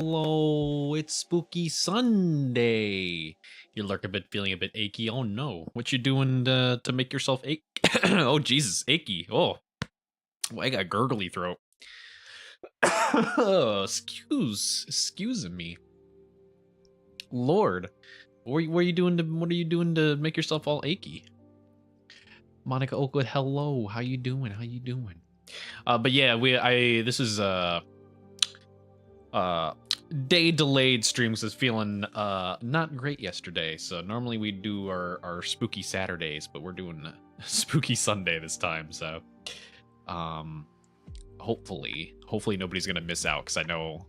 hello. It's Spooky Sunday. You lurk a bit, feeling a bit achy. Oh no. What you doing to make yourself ache? Oh Jesus, achy. Oh, I got gurgly throat. Excuse me. Lord. What are you doing to make yourself all achy? Monica Oakwood, hello. How you doing? But yeah, this is day delayed streams is feeling not great yesterday. So normally we do our spooky Saturdays, but we're doing spooky Sunday this time. So hopefully nobody's gonna miss out, because I know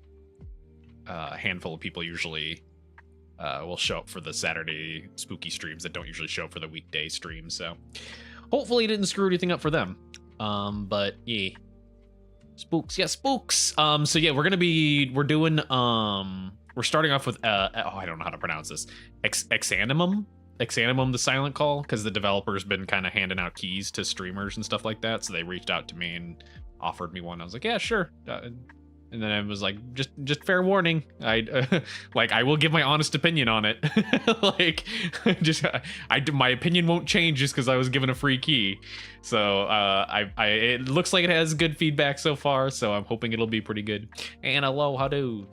a handful of people usually will show up for the Saturday spooky streams that don't usually show up for the weekday streams. So hopefully it didn't screw anything up for them. But yeah. Spooks, yeah, spooks. So yeah, we're starting off with I don't know how to pronounce this. Exanimum, the silent call, because the developer's been kind of handing out keys to streamers and stuff like that. So they reached out to me and offered me one. I was like, yeah, sure. And then I was like, just fair warning. I will give my honest opinion on it. My opinion won't change just because I was given a free key. So it looks like it has good feedback so far. So I'm hoping it'll be pretty good. And hello, how do?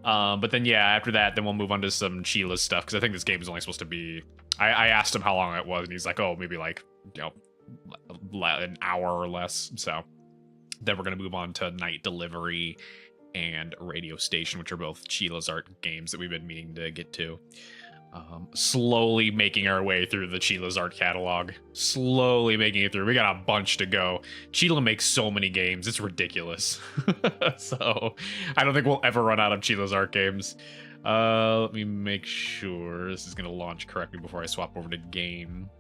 But then yeah, after that, then we'll move on to some Chilla stuff, because I think this game is only supposed to be. I asked him how long it was, and he's like, oh, maybe like an hour or less. So then we're gonna move on to Night Delivery and Radio Station, which are both Chilla's art games that we've been meaning to get to. Slowly making our way through the Chilla's art catalog. Slowly making it through. We got a bunch to go. Chilla makes so many games, it's ridiculous. So I don't think we'll ever run out of Chilla's art games. Let me make sure this is gonna launch correctly before I swap over to game.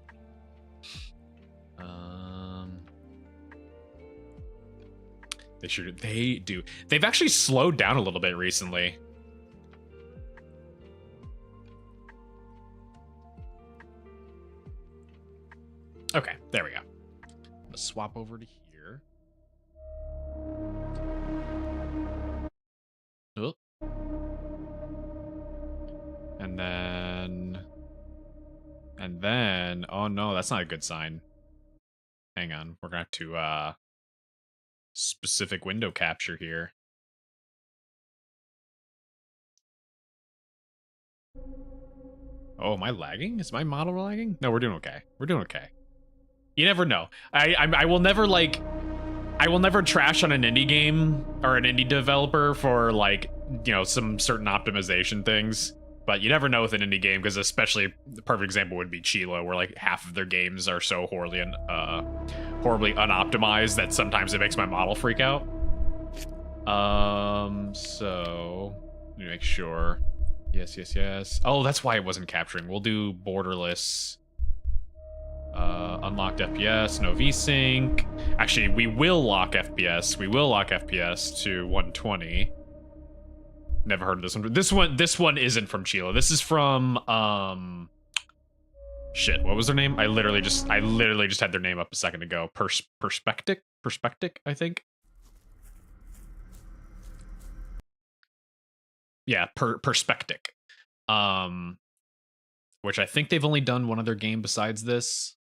They do. They've actually slowed down a little bit recently. Okay, there we go. Let's swap over to here. Oh. And then, oh no, that's not a good sign. Hang on, we're gonna have to, specific window capture here. Oh, am I lagging? Is my model lagging? No, we're doing okay. We're doing okay. You never know. I will never trash on an indie game or an indie developer for some certain optimization things. But you never know with an indie game, because especially the perfect example would be Chilla, where like half of their games are so horribly unoptimized that sometimes it makes my model freak out. So let me make sure. Yes. Oh, that's why it wasn't capturing. We'll do borderless. Unlocked FPS, no VSync. Actually, we will lock FPS. We will lock FPS to 120. Never heard of this one. This one isn't from Chilla. This is from shit, what was their name? I literally just had their name up a second ago. Perspectic, I think. Yeah, Perspectic. Which I think they've only done one other game besides this.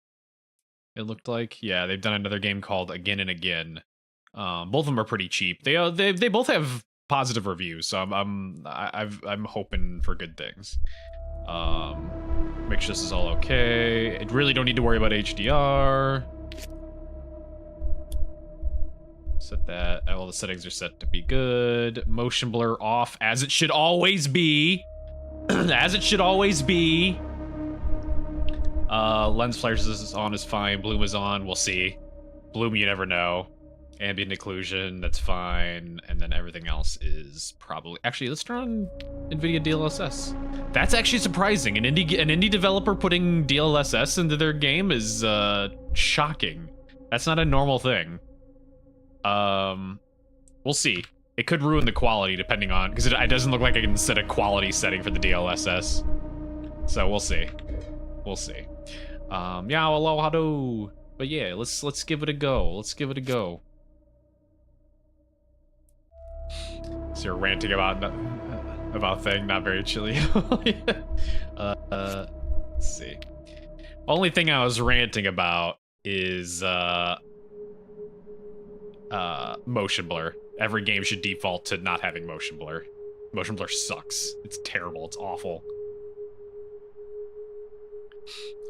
It looked like. Yeah, they've done another game called Again and Again. Both of them are pretty cheap. They both have positive reviews, so I'm hoping for good things. Make sure this is all okay. I really don't need to worry about HDR. Set that. All the settings are set to be good. Motion blur off, as it should always be. As it should always be. Lens flares is on is fine. Bloom is on. We'll see. Bloom, you never know. Ambient occlusion, that's fine. And then everything else is probably... Actually, let's turn on NVIDIA DLSS. That's actually surprising. An indie developer putting DLSS into their game is shocking. That's not a normal thing. We'll see. It could ruin the quality depending on... Because it doesn't look like I can set a quality setting for the DLSS. So we'll see. We'll see. Yeah, hello, how do... But yeah, let's give it a go. Let's give it a go. So you're ranting about about thing, not very chilly. Let's see. Only thing I was ranting about is motion blur. Every game should default to not having motion blur. Motion blur sucks. It's terrible. It's awful.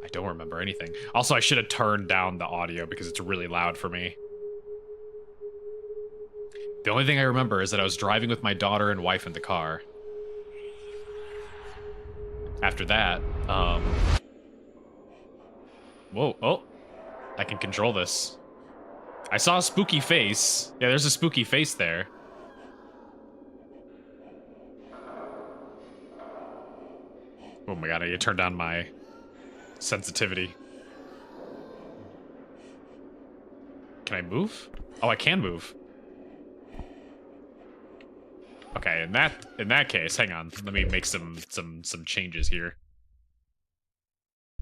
I don't remember anything. Also, I should have turned down the audio because it's really loud for me. The only thing I remember is that I was driving with my daughter and wife in the car. After that, whoa, oh, I can control this. I saw a spooky face. Yeah, there's a spooky face there. Oh my god, I need to turn down my sensitivity. Can I move? Oh, I can move. Okay, in that case, hang on. Let me make some changes here.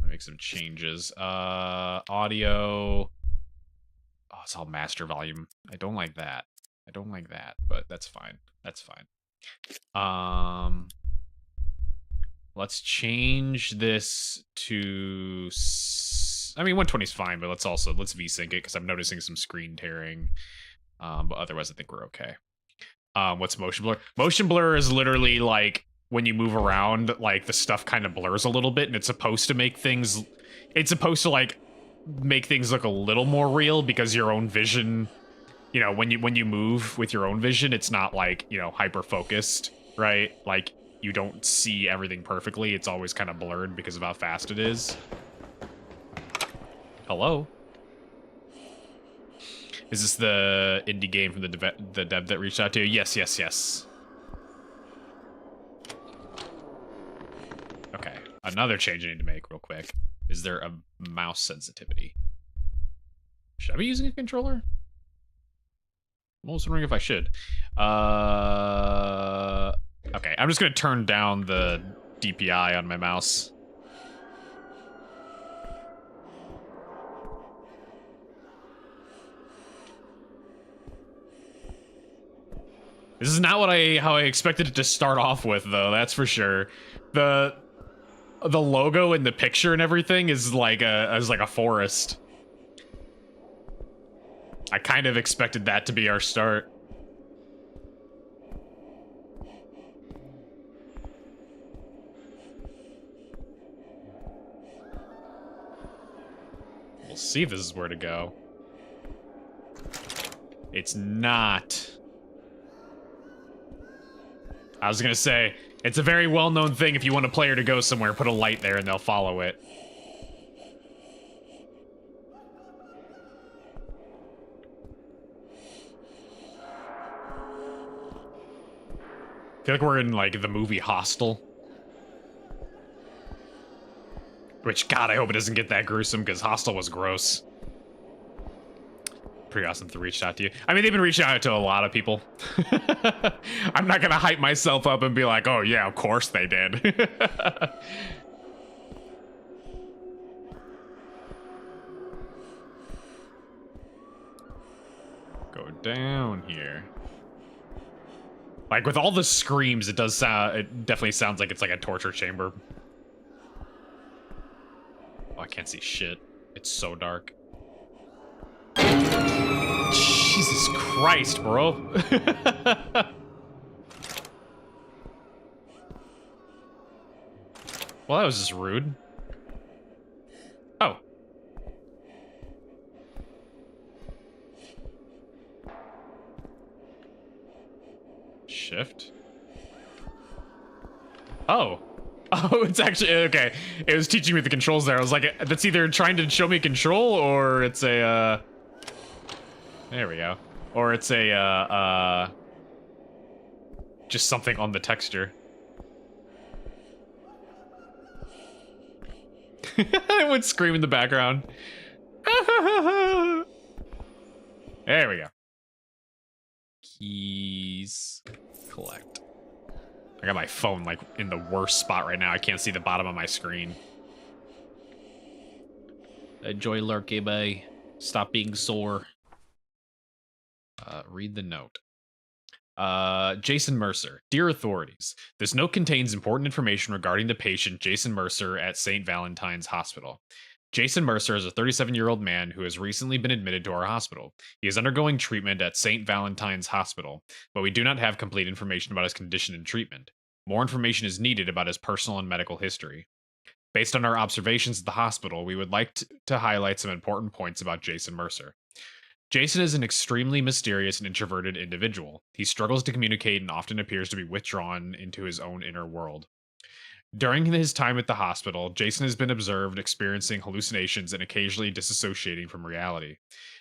Make some changes. Audio. Oh, it's all master volume. I don't like that. I don't like that, but that's fine. That's fine. Let's change this to. I mean, 120 is fine, but let's VSync it because I'm noticing some screen tearing. But otherwise, I think we're okay. What's motion blur? Motion blur is literally like when you move around, like the stuff kind of blurs a little bit, and it's supposed to make things. It's supposed to like make things look a little more real because your own vision, you know, when you move with your own vision, it's not like, you know, hyper focused, right? Like you don't see everything perfectly. It's always kind of blurred because of how fast it is. Hello. Is this the indie game from the dev that reached out to you? Yes, yes, yes. Okay, another change I need to make real quick. Is there a mouse sensitivity? Should I be using a controller? I'm almost wondering if I should. Okay, I'm just gonna turn down the DPI on my mouse. This is not how I expected it to start off with, though. That's for sure. The logo and the picture and everything is like a forest. I kind of expected that to be our start. We'll see if this is where to go. It's not. I was gonna say, it's a very well-known thing if you want a player to go somewhere, put a light there and they'll follow it. I feel like we're in, like, the movie Hostel. Which, God, I hope it doesn't get that gruesome, because Hostel was gross. Pretty awesome to reach out to you. I mean, they've been reaching out to a lot of people. I'm not gonna hype myself up and be like, oh yeah, of course they did. Go down here. Like with all the screams, it definitely sounds like it's like a torture chamber. Oh, I can't see shit. It's so dark. Jesus Christ, bro. Well, that was just rude. Oh. Shift. Oh. Oh, it's actually, okay. It was teaching me the controls there. I was like, that's either trying to show me control or it's a, there we go. Or it's a, just something on the texture. I would scream in the background. There we go. Keys. Collect. I got my phone, like, in the worst spot right now. I can't see the bottom of my screen. Enjoy lurky, bay. Stop being sore. Read the note. Jason Mercer. Dear authorities, this note contains important information regarding the patient Jason Mercer at St. Valentine's Hospital. Jason Mercer is a 37-year-old man who has recently been admitted to our hospital. He is undergoing treatment at St. Valentine's Hospital, but we do not have complete information about his condition and treatment. More information is needed about his personal and medical history. Based on our observations at the hospital, we would like to highlight some important points about Jason Mercer. Jason is an extremely mysterious and introverted individual. He struggles to communicate and often appears to be withdrawn into his own inner world. During his time at the hospital, Jason has been observed experiencing hallucinations and occasionally disassociating from reality.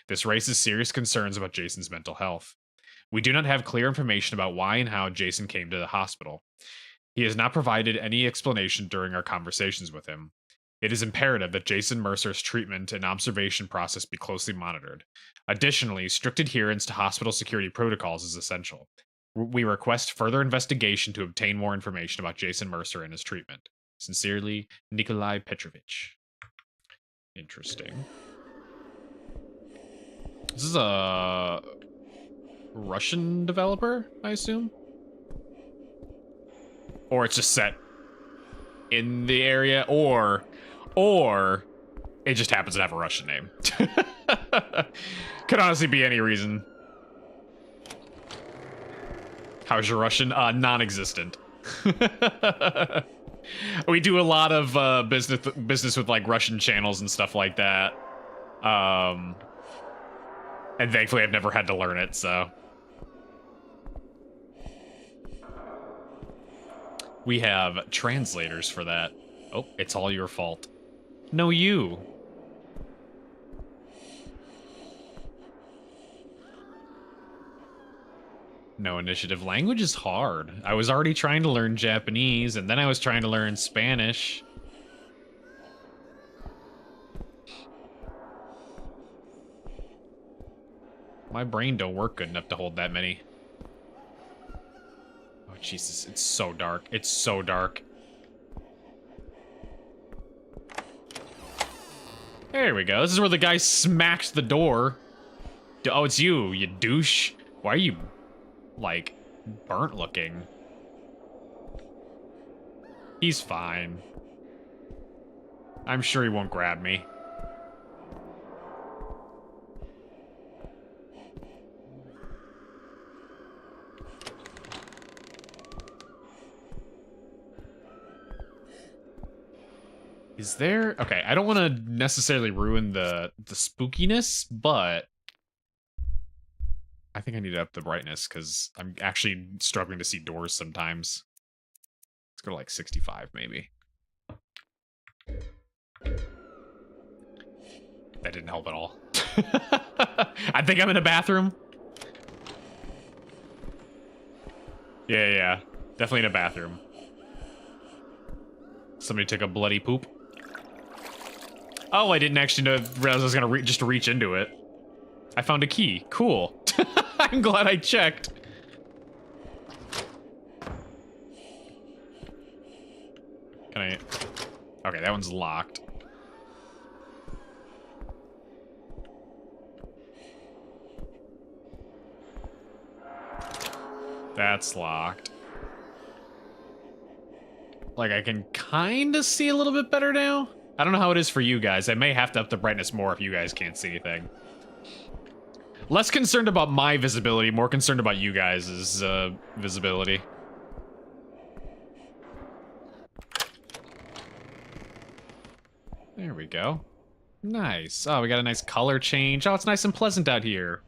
This raises serious concerns about Jason's mental health. We do not have clear information about why and how Jason came to the hospital. He has not provided any explanation during our conversations with him. It is imperative that Jason Mercer's treatment and observation process be closely monitored. Additionally, strict adherence to hospital security protocols is essential. We request further investigation to obtain more information about Jason Mercer and his treatment. Sincerely, Nikolai Petrovich. Interesting. This is a Russian developer, I assume? Or it's just set in the area, or it just happens to have a Russian name. Could honestly be any reason. How's your Russian? Non-existent. We do a lot of business with like Russian channels and stuff like that. And thankfully I've never had to learn it, so. We have translators for that. Oh, it's all your fault. No, you. No initiative. Language is hard. I was already trying to learn Japanese, and then I was trying to learn Spanish. My brain don't work good enough to hold that many. Oh, Jesus. It's so dark. It's so dark. There we go. This is where the guy smacked the door. Oh, it's you, you douche. Why are you, like, burnt looking? He's fine. I'm sure he won't grab me. Is there... Okay, I don't want to necessarily ruin the spookiness, but I think I need to up the brightness because I'm actually struggling to see doors sometimes. Let's go to like 65 maybe. That didn't help at all. I think I'm in a bathroom. Yeah. Definitely in a bathroom. Somebody took a bloody poop. Oh, I didn't actually realize I was gonna just reach into it. I found a key. Cool. I'm glad I checked. Can I... Okay, that one's locked. That's locked. Like, I can kind of see a little bit better now. I don't know how it is for you guys. I may have to up the brightness more if you guys can't see anything. Less concerned about my visibility, more concerned about you guys' visibility. There we go. Nice. Oh, we got a nice color change. Oh, it's nice and pleasant out here.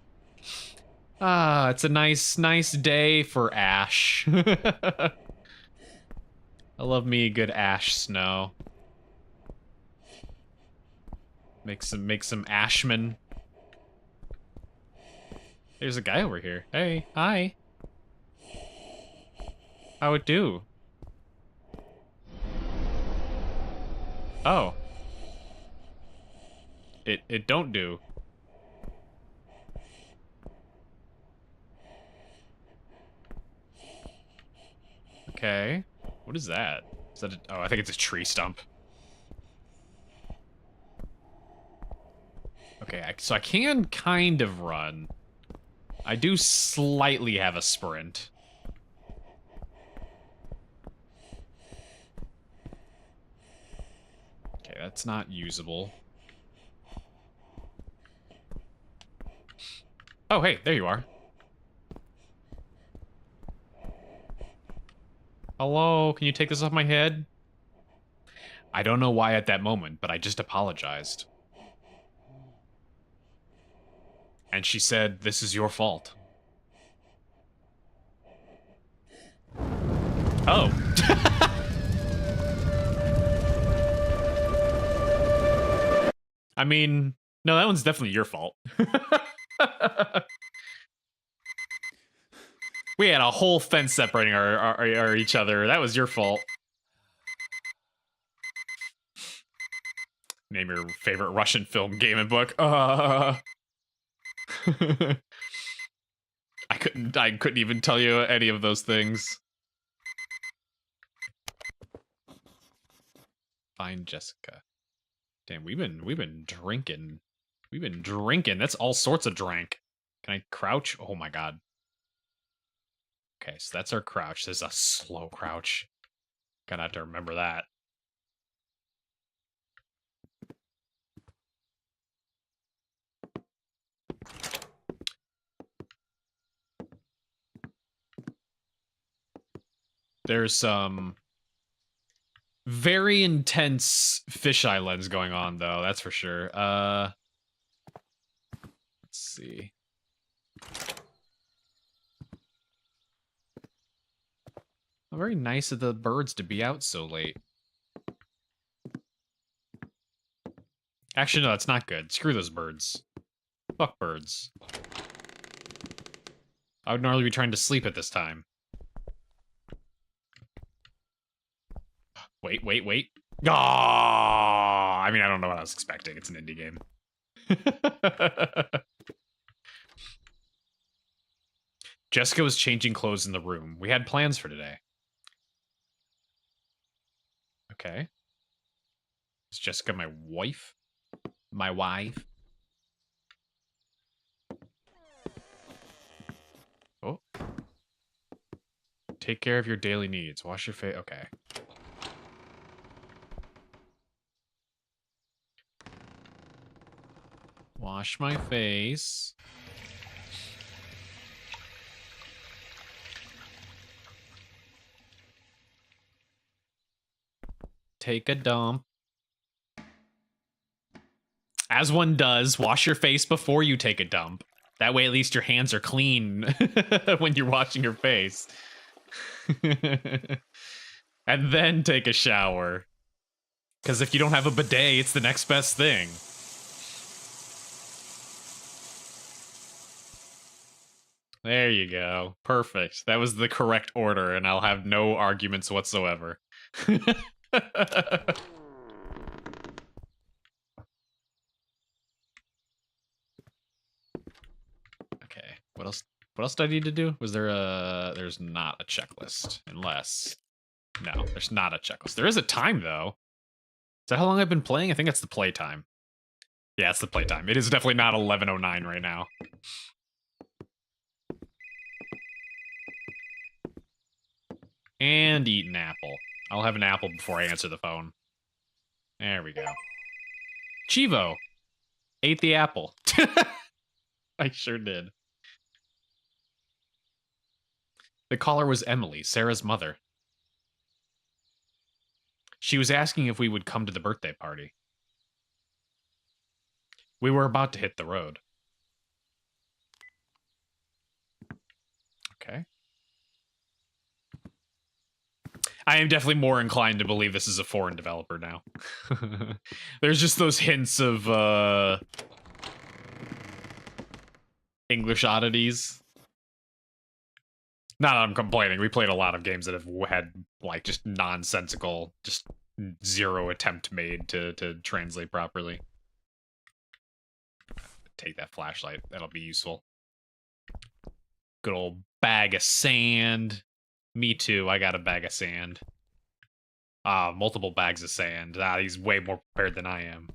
Ah, it's a nice day for ash. I love me a good ash snow. Make some ashmen. There's a guy over here. Hey, hi. How it do? Oh. It don't do. Okay. What is that? Is that oh, I think it's a tree stump. Okay, so I can kind of run. I do slightly have a sprint. Okay, that's not usable. Oh, hey, there you are. Hello, can you take this off my head? I don't know why at that moment, but I just apologized. And she said, this is your fault. Oh. I mean, no, that one's definitely your fault. We had a whole fence separating our each other. That was your fault. Name your favorite Russian film, game, and book. I couldn't even tell you any of those things. Find Jessica. Damn, we've been drinking. We've been drinking. That's all sorts of drink. Can I crouch? Oh my god. Okay, so that's our crouch. There's a slow crouch. Gonna have to remember that. There's some very intense fisheye lens going on, though. That's for sure. Let's see. Very nice of the birds to be out so late. Actually, no, that's not good. Screw those birds. Fuck birds. I would normally be trying to sleep at this time. Wait. Ah! I mean, I don't know what I was expecting. It's an indie game. Jessica was changing clothes in the room. We had plans for today. Okay. Is Jessica my wife? My wife? Oh. Take care of your daily needs. Wash your face. Okay. Wash my face. Take a dump. As one does, wash your face before you take a dump. That way at least your hands are clean when you're washing your face. And then take a shower. Because if you don't have a bidet, it's the next best thing. There you go. Perfect. That was the correct order, and I'll have no arguments whatsoever. Okay, what else? What else do I need to do? Was there a... There's not a checklist, unless... No, there's not a checklist. There is a time, though. Is that how long I've been playing? I think it's the playtime. Yeah, it's the playtime. It is definitely not 11:09 right now. And eat an apple. I'll have an apple before I answer the phone. There we go. Chivo ate the apple. I sure did. The caller was Emily, Sarah's mother. She was asking if we would come to the birthday party. We were about to hit the road. Okay. I am definitely more inclined to believe this is a foreign developer now. There's just those hints of English oddities. Not that I'm complaining. We played a lot of games that have had like just nonsensical, just zero attempt made to translate properly. Take that flashlight. That'll be useful. Good old bag of sand. Me too. I got a bag of sand. Multiple bags of sand. He's way more prepared than I am.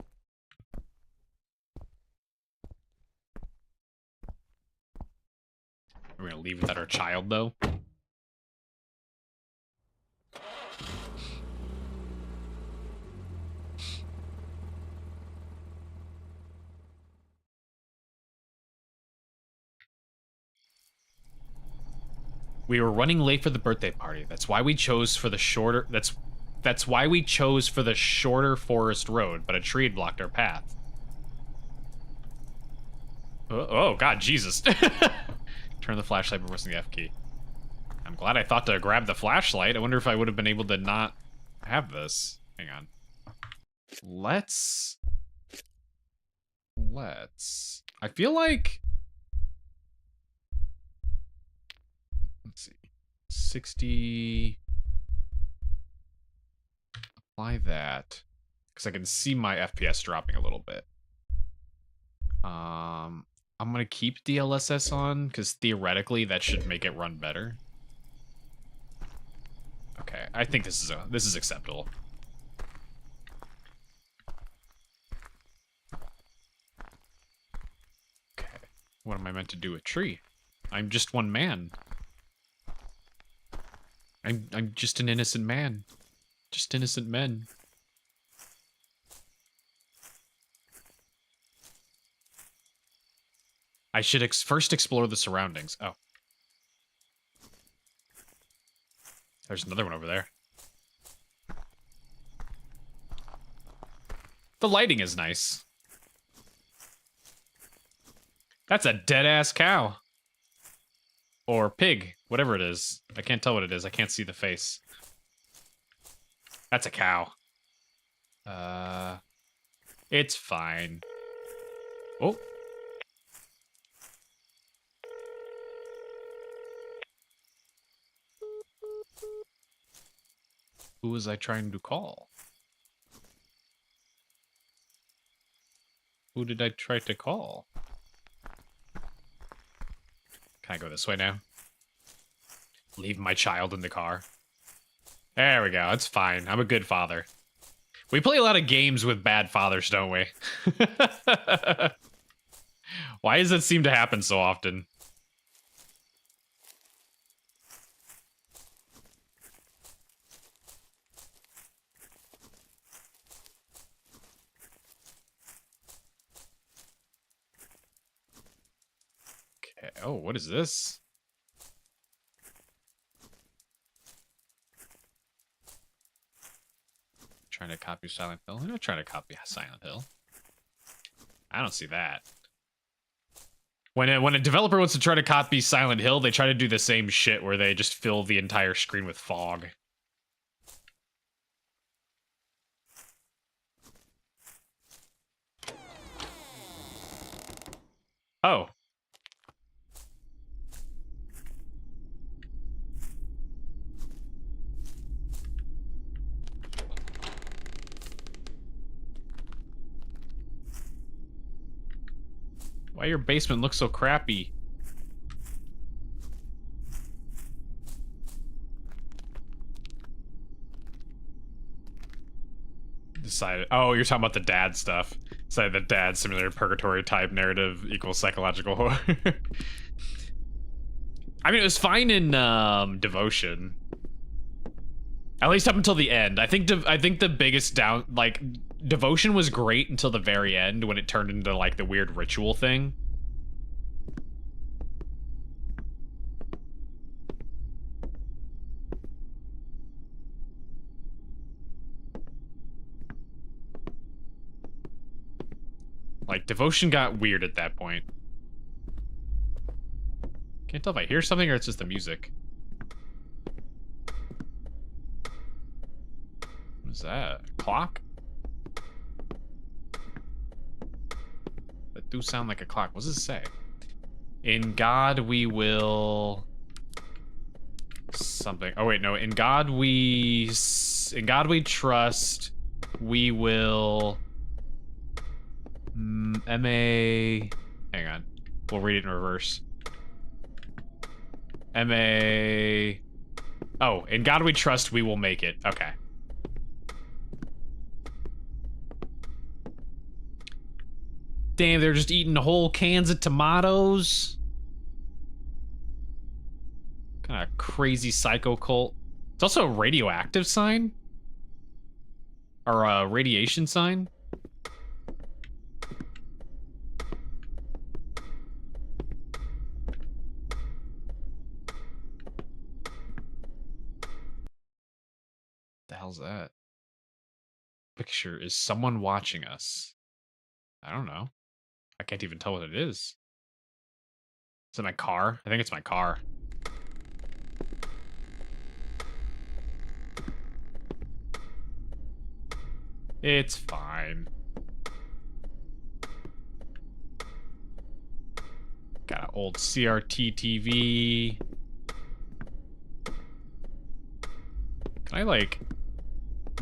Are we gonna leave without our child, though? We were running late for the birthday party. That's why we chose for the shorter... That's why we chose for the shorter forest road, but a tree had blocked our path. Oh, God, Jesus. Turn the flashlight by pressing the F key. I'm glad I thought to grab the flashlight. I wonder if I would have been able to not have this. Hang on. Let's... I feel like... Let's see. 60... Apply that. Because I can see my FPS dropping a little bit. I'm gonna keep DLSS on, because theoretically that should make it run better. Okay, I think this is acceptable. Okay, what am I meant to do with tree? I'm just one man. I'm just an innocent man. Just innocent men. I should first explore the surroundings. Oh. There's another one over there. The lighting is nice. That's a dead-ass cow. Or pig, whatever it is. I can't tell what it is. I can't see the face. That's a cow. It's fine. Oh. Who was I trying to call? Who did I try to call? Can I go this way now? Leave my child in the car. There we go. It's fine. I'm a good father. We play a lot of games with bad fathers, don't we? Why does it seem to happen so often? Okay. Oh, what is this? Trying to copy Silent Hill? I'm not trying to copy Silent Hill. I don't see that. When a developer wants to try to copy Silent Hill, they try to do the same shit where they just fill the entire screen with fog. Oh. Why your basement looks so crappy? Decided. Oh, you're talking about the dad stuff. Decided the dad simulated purgatory type narrative equals psychological horror. I mean, it was fine in Devotion. At least up until the end. I think the biggest Devotion was great until the very end when it turned into like the weird ritual thing. Like, Devotion got weird at that point. Can't tell if I hear something or it's just the music. What is that? A clock? That do sound like a clock. What does it say? In God we will... something. Oh wait, no. In God we trust. We will... M.A. Hang on. We'll read it in reverse. M.A. Oh, in God we trust, we will make it. Okay. Damn, they're just eating whole cans of tomatoes. Kind of crazy psycho cult. It's also a radioactive sign. Or a radiation sign. The hell's that? Picture, is someone watching us? I don't know. I can't even tell what it is. Is it my car? I think it's my car. It's fine. Got an old CRT TV. Can I, like,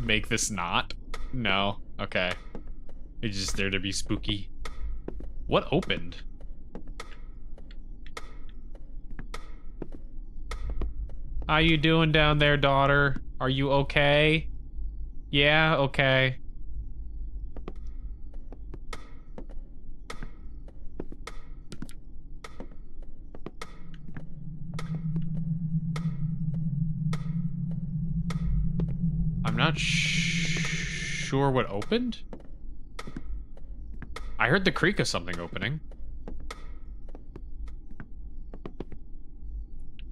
make this not? No. Okay. It's just there to be spooky. What opened? How you doing down there, daughter? Are you okay? Yeah, okay. I'm not sure what opened. I heard the creak of something opening.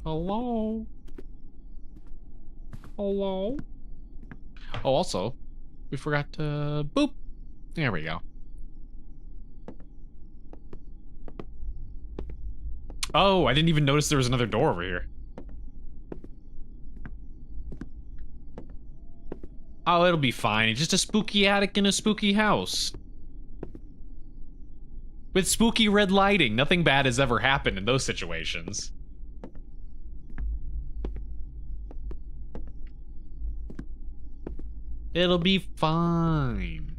Hello? Hello? Oh, also, we forgot to boop. There we go. Oh, I didn't even notice there was another door over here. Oh, it'll be fine. It's just a spooky attic in a spooky house. With spooky red lighting. Nothing bad has ever happened in those situations. It'll be fine.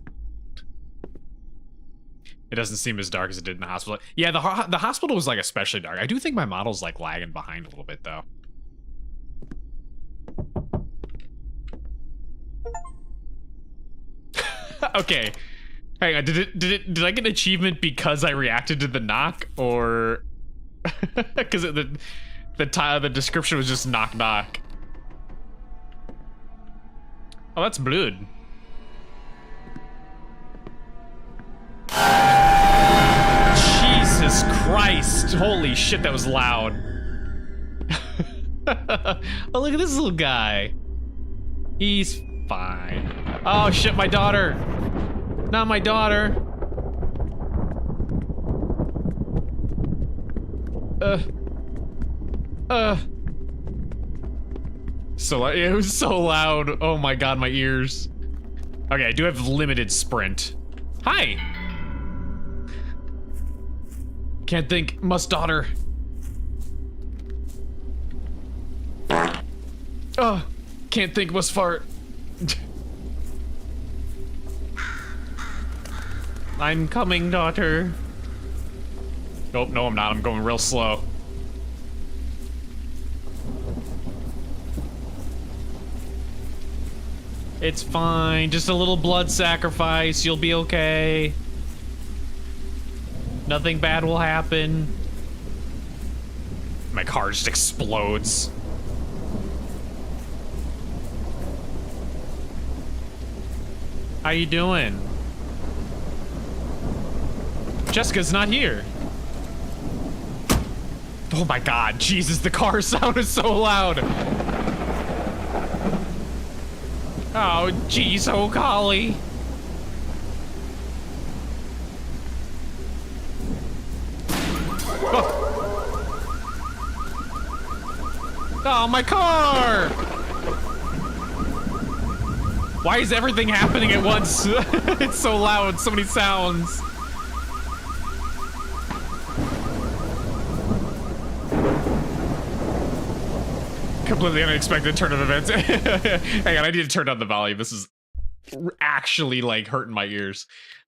It doesn't seem as dark as it did in the hospital. Yeah, the hospital was like especially dark. I do think my model's like lagging behind a little bit though. Okay. Hang on, did I get an achievement because I reacted to the knock, or because the description was just knock knock? Oh, that's blood. Jesus Christ! Holy shit, that was loud. Oh, look at this little guy. He's fine. Oh shit, my daughter. Not my daughter. So it was so loud. Oh my god, my ears. Okay, I do have limited sprint. Hi. Can't think. Must daughter. Oh, can't think. Must fart. I'm coming, daughter. Nope, no, I'm not. I'm going real slow. It's fine. Just a little blood sacrifice. You'll be okay. Nothing bad will happen. My car just explodes. How you doing? Jessica's not here. Oh my god, Jesus, the car sound is so loud. Oh, jeez, oh golly. Oh, my car! Why is everything happening at once? It's so loud, so many sounds. Completely unexpected turn of events. Hang on, I need to turn down the volume. This is actually like hurting my ears.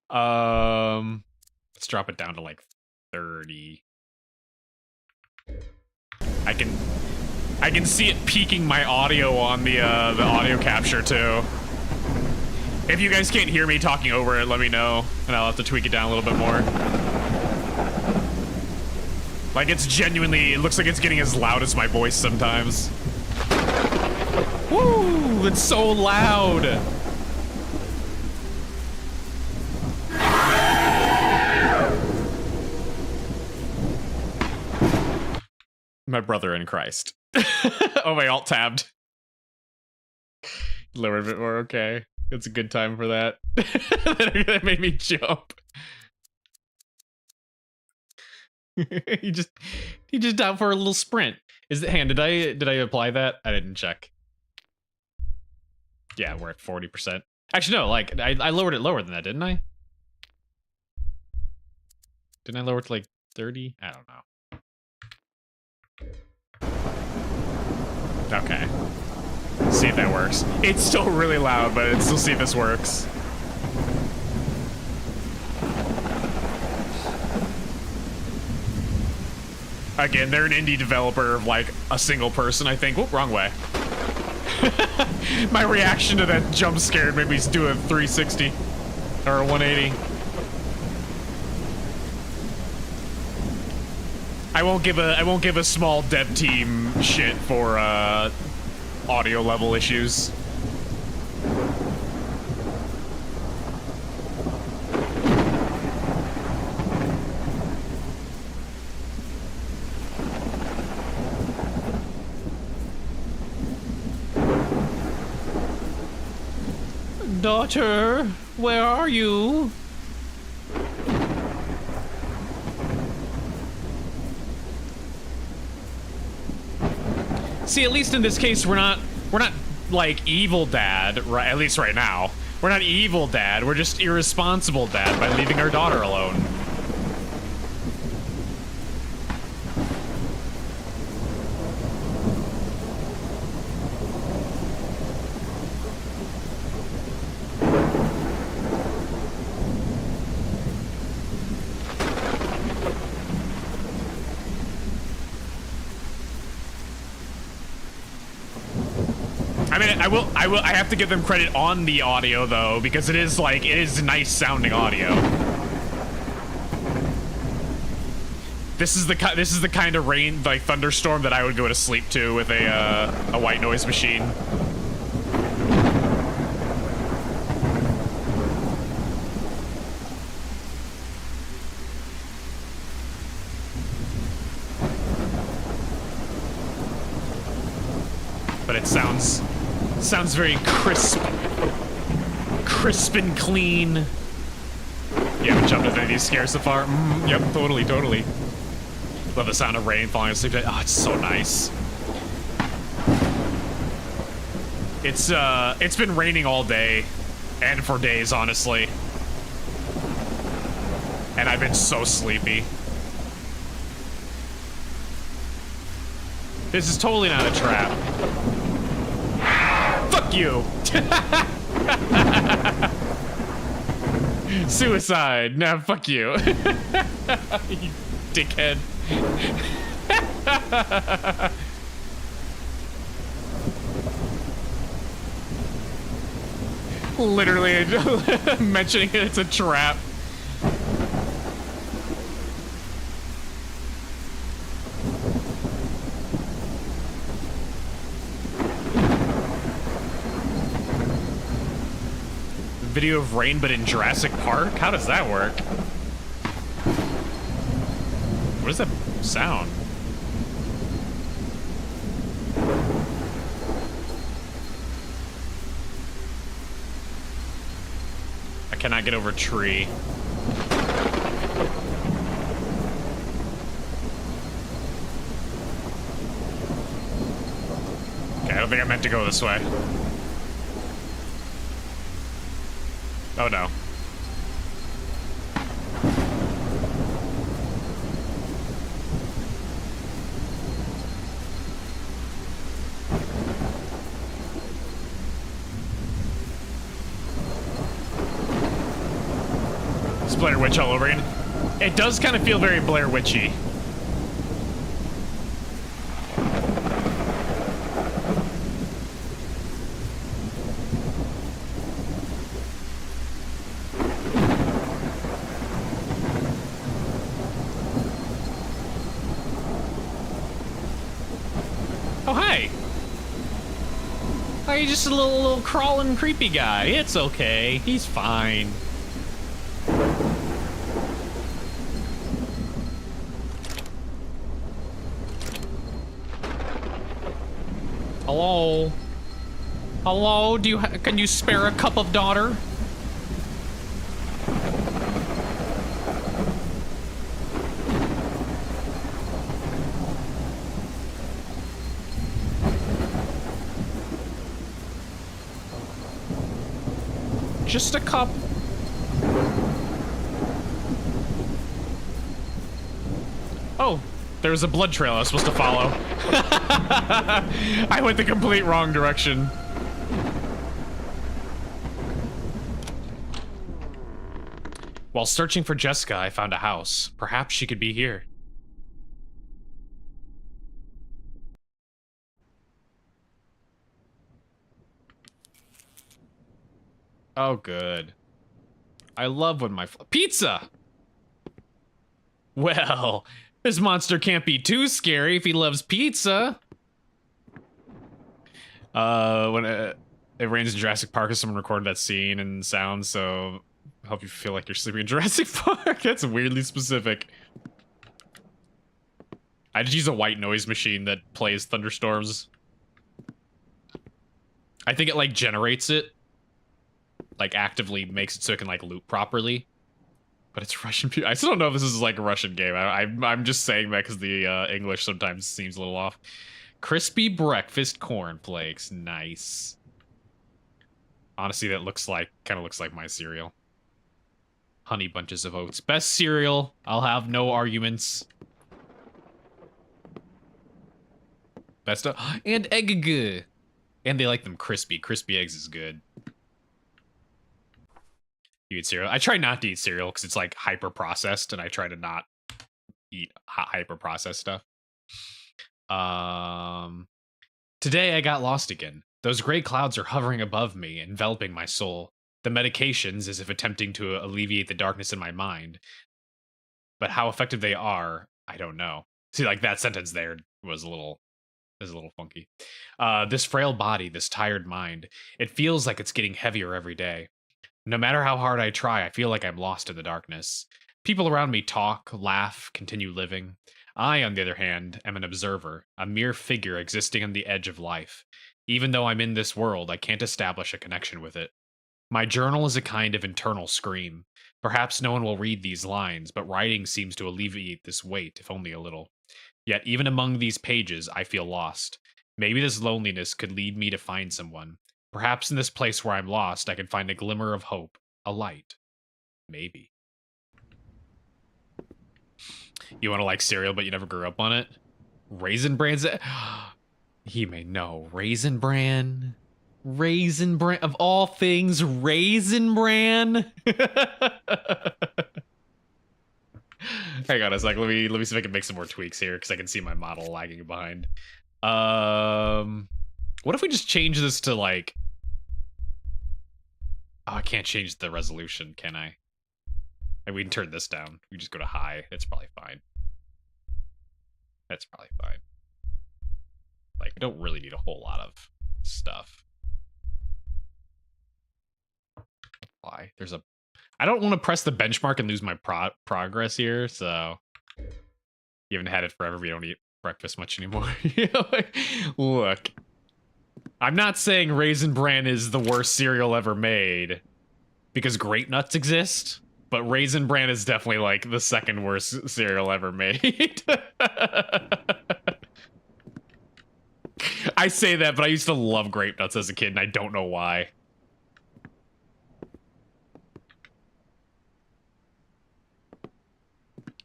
Let's drop it down to like 30. I can see it peaking my audio on the audio capture too. If you guys can't hear me talking over it, let me know, and I'll have to tweak it down a little bit more. Like, it's genuinely, it looks like it's getting as loud as my voice sometimes. Woo! It's so loud! My brother in Christ. Oh, my alt tabbed. Lower a bit more, okay. It's a good time for that. That made me jump. he just out for a little sprint. Is it hand? Did I apply that? I didn't check. Yeah, we're at 40%. Actually, no, like I lowered it lower than that, didn't I? Didn't I lower it to like 30? I don't know. Okay. See if that works. It's still really loud, but let's still see if this works. Again, they're an indie developer of like a single person, I think. Whoop, wrong way. My reaction to that jump scare made me do a 360 or a 180. I won't give a small dev team shit for audio level issues. Daughter, where are you? See, at least in this case, we're not like evil dad, right? At least right now. We're not evil dad, we're just irresponsible dad by leaving our daughter alone. I have to give them credit on the audio though, because it is nice sounding audio. This is the kind of rain, like thunderstorm, that I would go to sleep to with a white noise machine. But it sounds very crisp and clean. You haven't jumped into any of these scares so far? Yep, totally. Love the sound of rain falling asleep. Oh, it's so nice. It's been raining all day, and for days, honestly. And I've been so sleepy. This is totally not a trap. Fuck you! Suicide! Nah, fuck you. You dickhead. Literally mentioning it's a trap. Video of rain, but in Jurassic Park? How does that work? What is that sound? I cannot get over a tree. Okay, I don't think I meant to go this way. Oh no. It's Blair Witch all over again. It does kind of feel very Blair Witchy. Oh, hi. Oh, you're just a little crawling creepy guy. It's okay. He's fine. Hello? Hello? Can you spare a cup of daughter? Just a cup. Oh, there was a blood trail I was supposed to follow. I went the complete wrong direction. While searching for Jessica, I found a house. Perhaps she could be here. Oh, good. I love when my pizza! Well, this monster can't be too scary if he loves pizza. When it rains in Jurassic Park, someone recorded that scene and sound, so help you feel like you're sleeping in Jurassic Park. That's weirdly specific. I just use a white noise machine that plays thunderstorms. I think it like generates it, like actively makes it so it can like loop properly. But it's Russian. I still don't know if this is like a Russian game. I'm just saying that because the English sometimes seems a little off. Crispy breakfast cornflakes, nice. Honestly, that kind of looks like my cereal. Honey bunches of oats, best cereal. I'll have no arguments. Best of, and egg, and they like them crispy. Crispy eggs is good. You eat cereal? I try not to eat cereal because it's like hyper processed, and I try to not eat hyper processed stuff. Today I got lost again. Those gray clouds are hovering above me, enveloping my soul. The medications, as if attempting to alleviate the darkness in my mind. But how effective they are, I don't know. See, like that sentence there was a little funky. This frail body, this tired mind, it feels like it's getting heavier every day. No matter how hard I try, I feel like I'm lost in the darkness. People around me talk, laugh, continue living. I, on the other hand, am an observer, a mere figure existing on the edge of life. Even though I'm in this world, I can't establish a connection with it. My journal is a kind of internal scream. Perhaps no one will read these lines, but writing seems to alleviate this weight, if only a little. Yet even among these pages, I feel lost. Maybe this loneliness could lead me to find someone. Perhaps in this place where I'm lost, I can find a glimmer of hope, a light. Maybe. You want to like cereal, but you never grew up on it? Raisin Bran's... He may know. Raisin Bran? Raisin Bran? Of all things, Raisin Bran? Hang on a sec. Let me see if I can make some more tweaks here, because I can see my model lagging behind. What if we just change this to like... Oh, I can't change the resolution, can I? And we can turn this down. We just go to high. It's probably fine. That's probably fine. Like, we don't really need a whole lot of stuff. Why? There's a... I don't want to press the benchmark and lose my progress here, so... You haven't had it forever, we don't eat breakfast much anymore. Look. I'm not saying Raisin Bran is the worst cereal ever made, because Grape Nuts exist, but Raisin Bran is definitely, like, the second worst cereal ever made. I say that, but I used to love Grape Nuts as a kid, and I don't know why.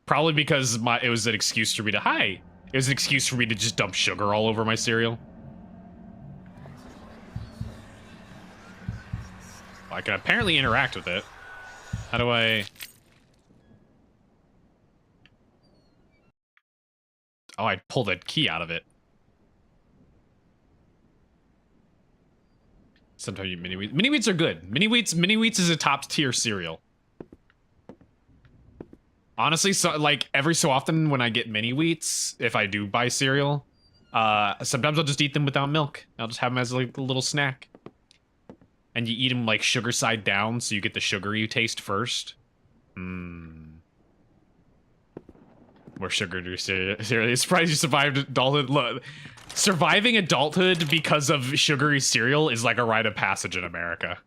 Probably because it was an excuse for me to... Hi! It was an excuse for me to just dump sugar all over my cereal. I can apparently interact with it. How do I... Oh, I pulled a key out of it. Sometimes you mini wheats. Mini wheats are good. Mini wheats is a top tier cereal. Honestly, so like every so often when I get mini wheats, if I do buy cereal, Sometimes I'll just eat them without milk. I'll just have them as like a little snack. And you eat them like sugar side down, so you get the sugary taste first. Mmm. More sugar to cereal. Seriously, surprised you survived adulthood. Look, surviving adulthood because of sugary cereal is like a rite of passage in America.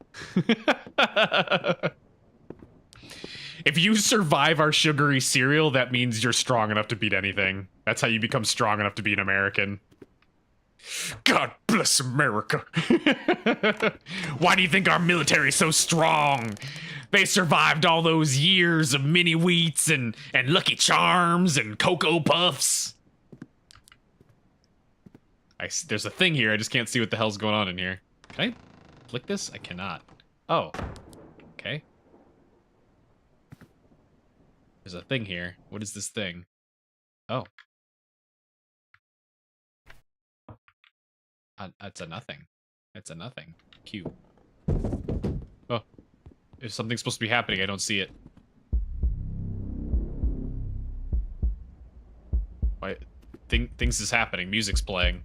If you survive our sugary cereal, that means you're strong enough to beat anything. That's how you become strong enough to be an American. God bless America. Why do you think our military's so strong? They survived all those years of mini wheats and Lucky Charms and Cocoa Puffs. There's a thing here. I just can't see what the hell's going on in here. Can I flick this? I cannot. Oh. Okay. There's a thing here. What is this thing? Oh. It's a nothing. It's a nothing. Q. Oh. If something's supposed to be happening, I don't see it. Why? Things is happening. Music's playing.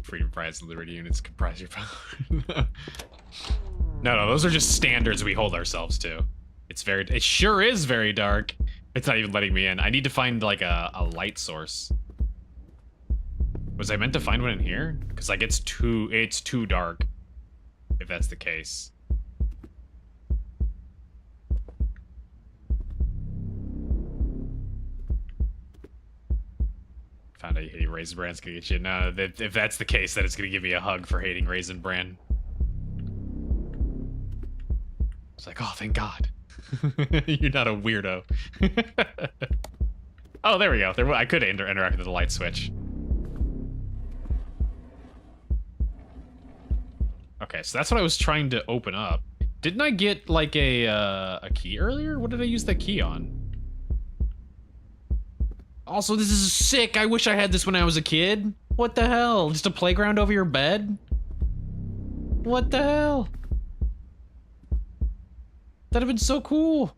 Freedom Prize and Liberty Units comprise your power. No, those are just standards we hold ourselves to. It sure is very dark. It's not even letting me in. I need to find like a light source. Was I meant to find one in here? Because like it's too dark. If that's the case. Found out you hating Raisin Bran's gonna get you. No, if that's the case, then it's gonna give me a hug for hating Raisin Bran. It's like, oh, thank God. You're not a weirdo. Oh, there we go. I could interact with the light switch. Okay, so that's what I was trying to open up. Didn't I get like a key earlier? What did I use that key on? Also, this is sick. I wish I had this when I was a kid. What the hell? Just a playground over your bed? What the hell? That'd have been so cool.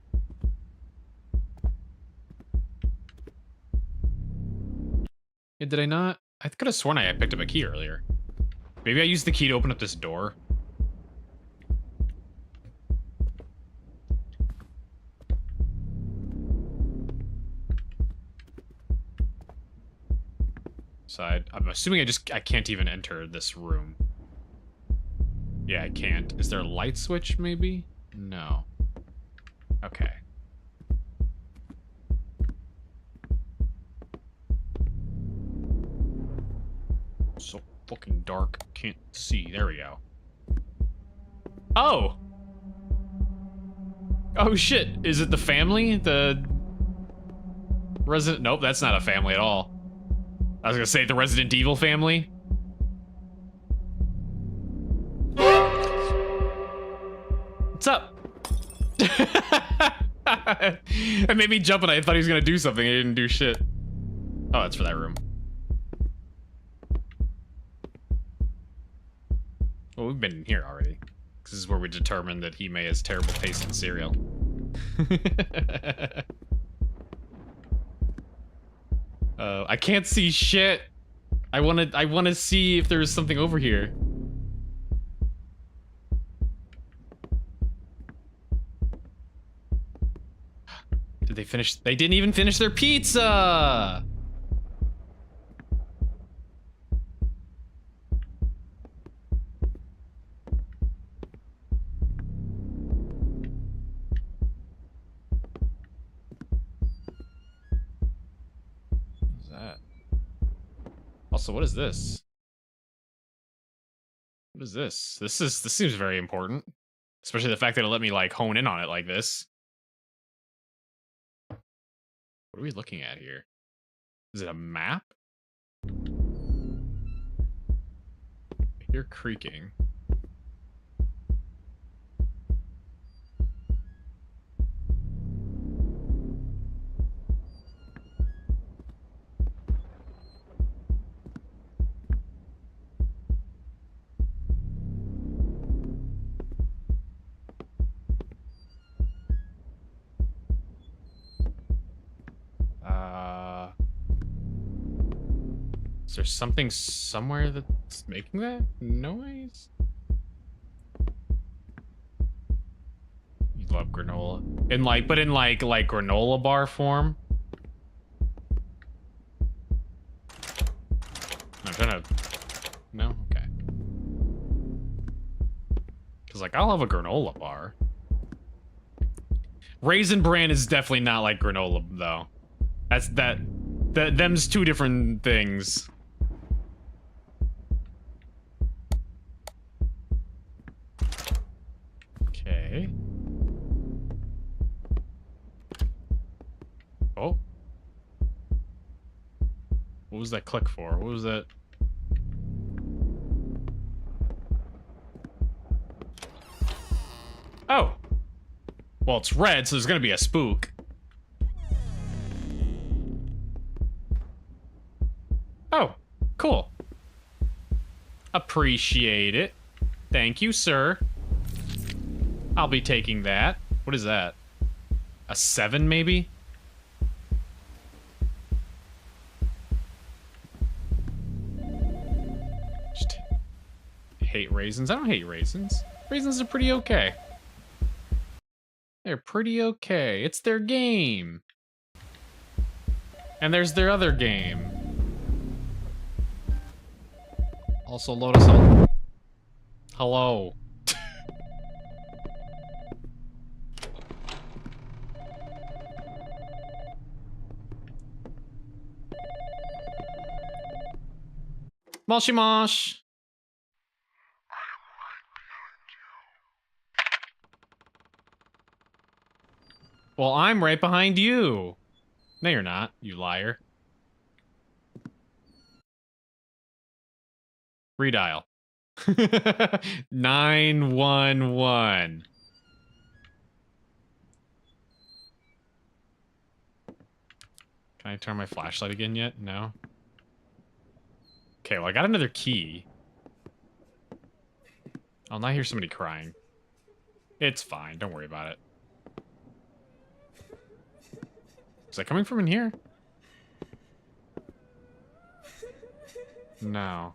Yeah, did I not? I could have sworn I picked up a key earlier. Maybe I used the key to open up this door. So I'm assuming I can't even enter this room. Yeah, I can't. Is there a light switch, maybe? No. Okay. So fucking dark. Can't see. There we go. Oh! Oh shit. Is it the family? The resident? Nope, that's not a family at all. I was gonna say the Resident Evil family. What's up? It made me jump and I thought he was gonna do something. He didn't do shit. Oh, that's for that room. Well, we've been in here already. This is where we determined that Hime has terrible taste in cereal. I can't see shit. I wanna see if there's something over here. Did they finish? They didn't even finish their pizza! What's that? Also, what is this? What is this? This seems very important. Especially the fact that it let me like hone in on it like this. What are we looking at here? Is it a map? I hear creaking. there something somewhere that's making that noise? You love granola. But in like granola bar form? I'm trying to... No? Okay. Because, like, I'll have a granola bar. Raisin Bran is definitely not like granola, though. Them's two different things. Okay. Oh. What was that click for? What was that? Oh. Well, it's red, so there's gonna be a spook. Oh, cool. Appreciate it. Thank you, sir. I'll be taking that. What is that? A 7, maybe? Just hate raisins. I don't hate raisins. Raisins are pretty okay. They're pretty okay. It's their game. And there's their other game. Also, Lotus. Hello. Moshy mosh. Well, I'm right behind you. No, you're not, you liar. Redial. 911. Can I turn my flashlight again yet? No. Okay, well, I got another key. I'll not hear somebody crying. It's fine, don't worry about it. Is that coming from in here? No.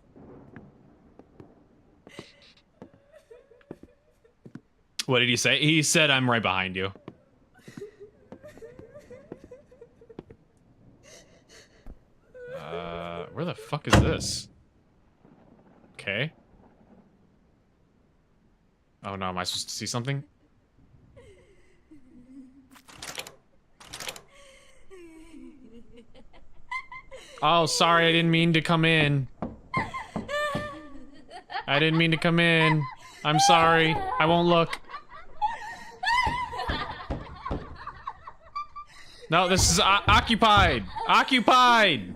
What did he say? He said, I'm right behind you. Where the fuck is this? Okay. Oh no, am I supposed to see something? Oh, sorry, I didn't mean to come in. I didn't mean to come in. I'm sorry. I won't look. No, this is occupied. Occupied.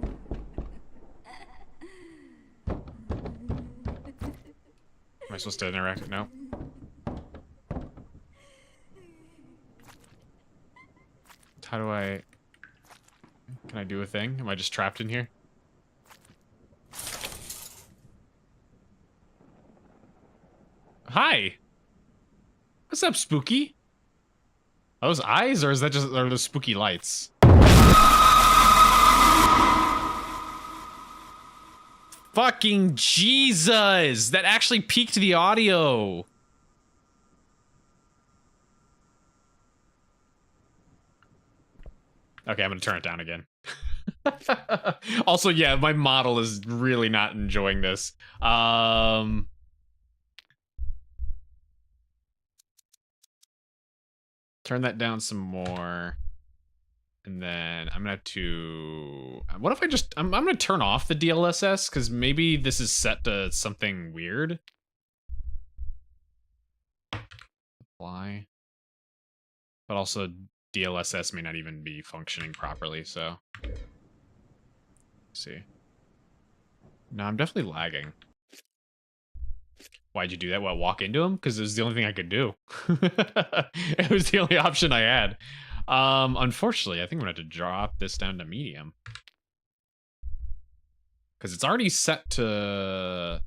Am I supposed to interact? No. How do I... Can I do a thing? Am I just trapped in here? Hi. What's up, Spooky? Are those eyes, or is that just are those spooky lights? Fucking Jesus! That actually peaked the audio. Okay, I'm gonna turn it down again. Also, yeah, my model is really not enjoying this. Turn that down some more. And then I'm gonna have to... What if I just... I'm gonna turn off the DLSS, because maybe this is set to something weird. Apply. But also, DLSS may not even be functioning properly, so... Let's see. No, I'm definitely lagging. Why'd you do that? What, walk into him? Because it was the only thing I could do. It was the only option I had. Unfortunately, I think I'm gonna have to drop this down to medium. Because it's already set to...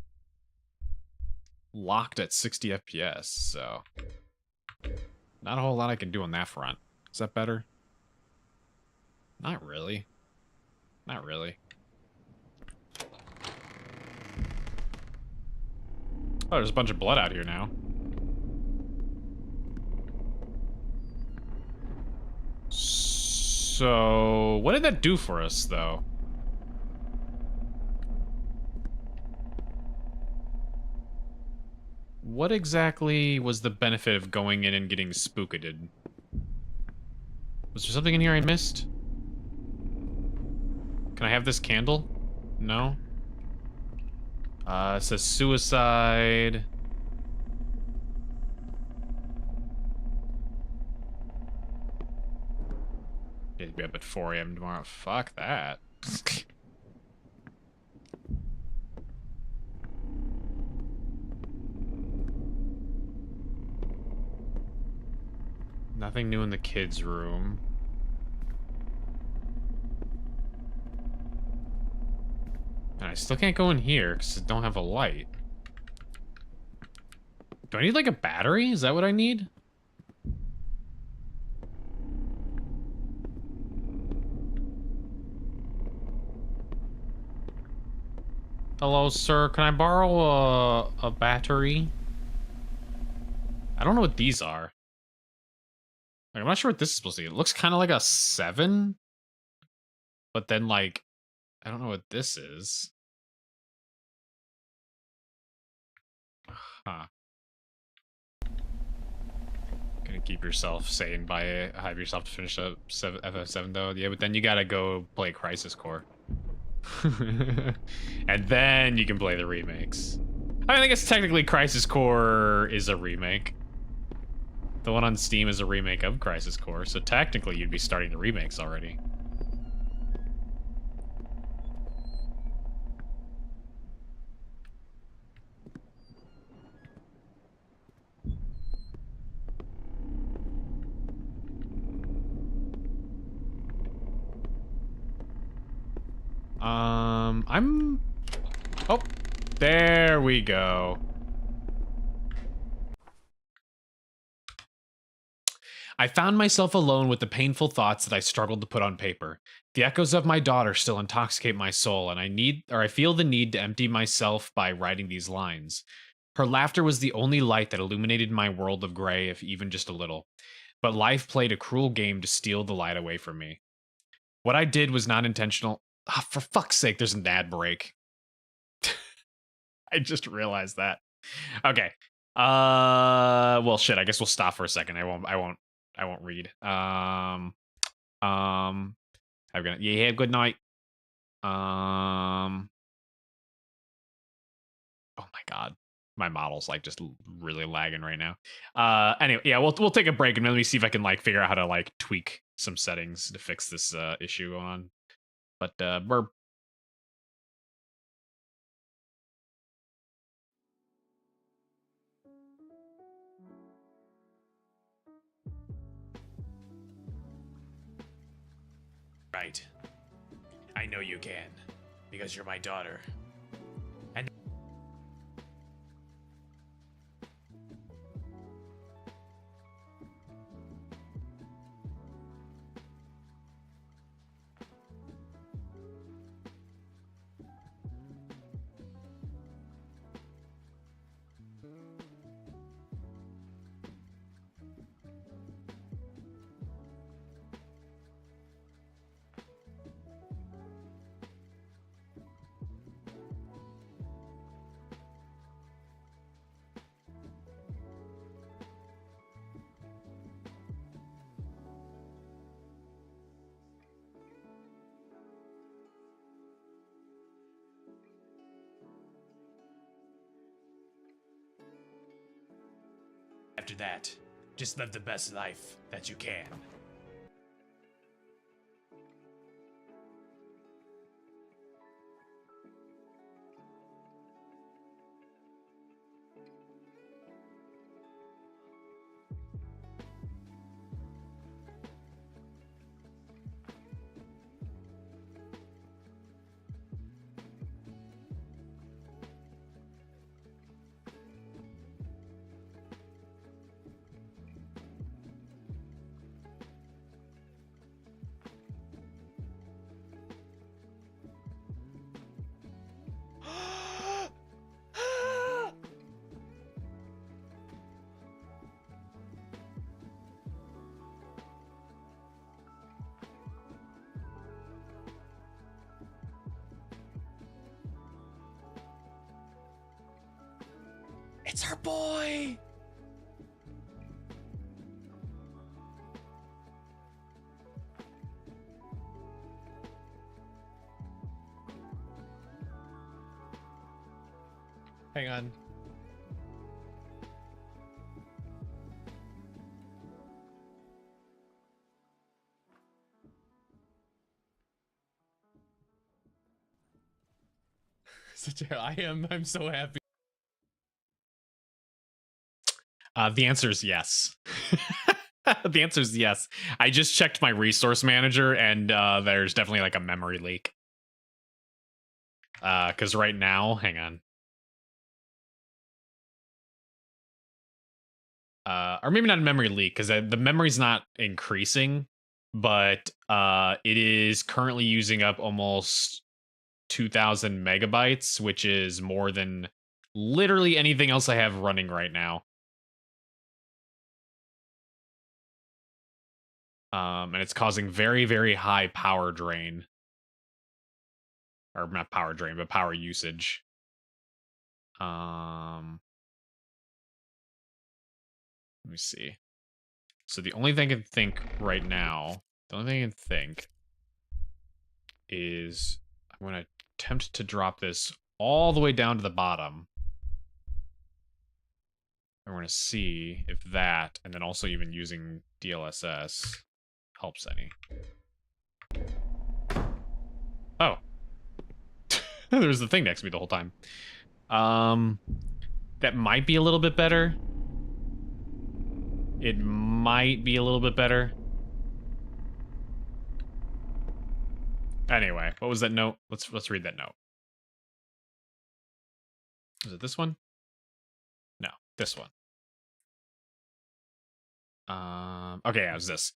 locked at 60 FPS, so... Not a whole lot I can do on that front. Is that better? Not really. Not really. Oh, there's a bunch of blood out here now. So, what did that do for us, though? What exactly was the benefit of going in and getting spookated? Was there something in here I missed? Can I have this candle? No? It says suicide. It'd be up at 4 a.m. tomorrow. Fuck that. Nothing new in the kids' room. And I still can't go in here because I don't have a light. Do I need like a battery? Is that what I need? Hello, sir. Can I borrow a battery? I don't know what these are. Like, I'm not sure what this is supposed to be. It looks kind of like a 7. But then, like, I don't know what this is. Huh. Gonna keep yourself sane by have yourself to finish up FF7 though. Yeah, but then you gotta go play Crisis Core. And then you can play the remakes. I mean, I guess technically Crisis Core is a remake. The one on Steam is a remake of Crisis Core, so technically you'd be starting the remakes already. Oh, there we go. I found myself alone with the painful thoughts that I struggled to put on paper. The echoes of my daughter still intoxicate my soul, and I feel the need to empty myself by writing these lines. Her laughter was the only light that illuminated my world of gray, if even just a little. But life played a cruel game to steal the light away from me. What I did was not intentional. Ah, for fuck's sake, there's an ad break. I just realized that. Okay. Well, shit. I guess we'll stop for a second. I won't read. Have good night. Oh my god, my model's like just really lagging right now. Anyway, yeah, we'll take a break and let me see if I can like figure out how to like tweak some settings to fix this issue going on. But we're right. I know you can, because you're my daughter. And after that, just live the best life that you can. It's our boy. Hang on. I'm so happy. The answer is yes. The answer is yes. I just checked my resource manager, and there's definitely like a memory leak. Because right now, hang on. Or maybe not a memory leak, because the memory's not increasing, but it is currently using up almost 2,000 megabytes, which is more than literally anything else I have running right now. And it's causing very, very high power drain. Or not power drain, but power usage. Let me see. So the only thing I can think right now, the only thing I can think is I'm going to attempt to drop this all the way down to the bottom. And we're going to see if that, and then also even using DLSS, helps any. Oh. There was the thing next to me the whole time. That might be a little bit better. It might be a little bit better. Anyway, what was that note? Let's read that note. Is it this one? No, this one. Okay, yeah, it was this.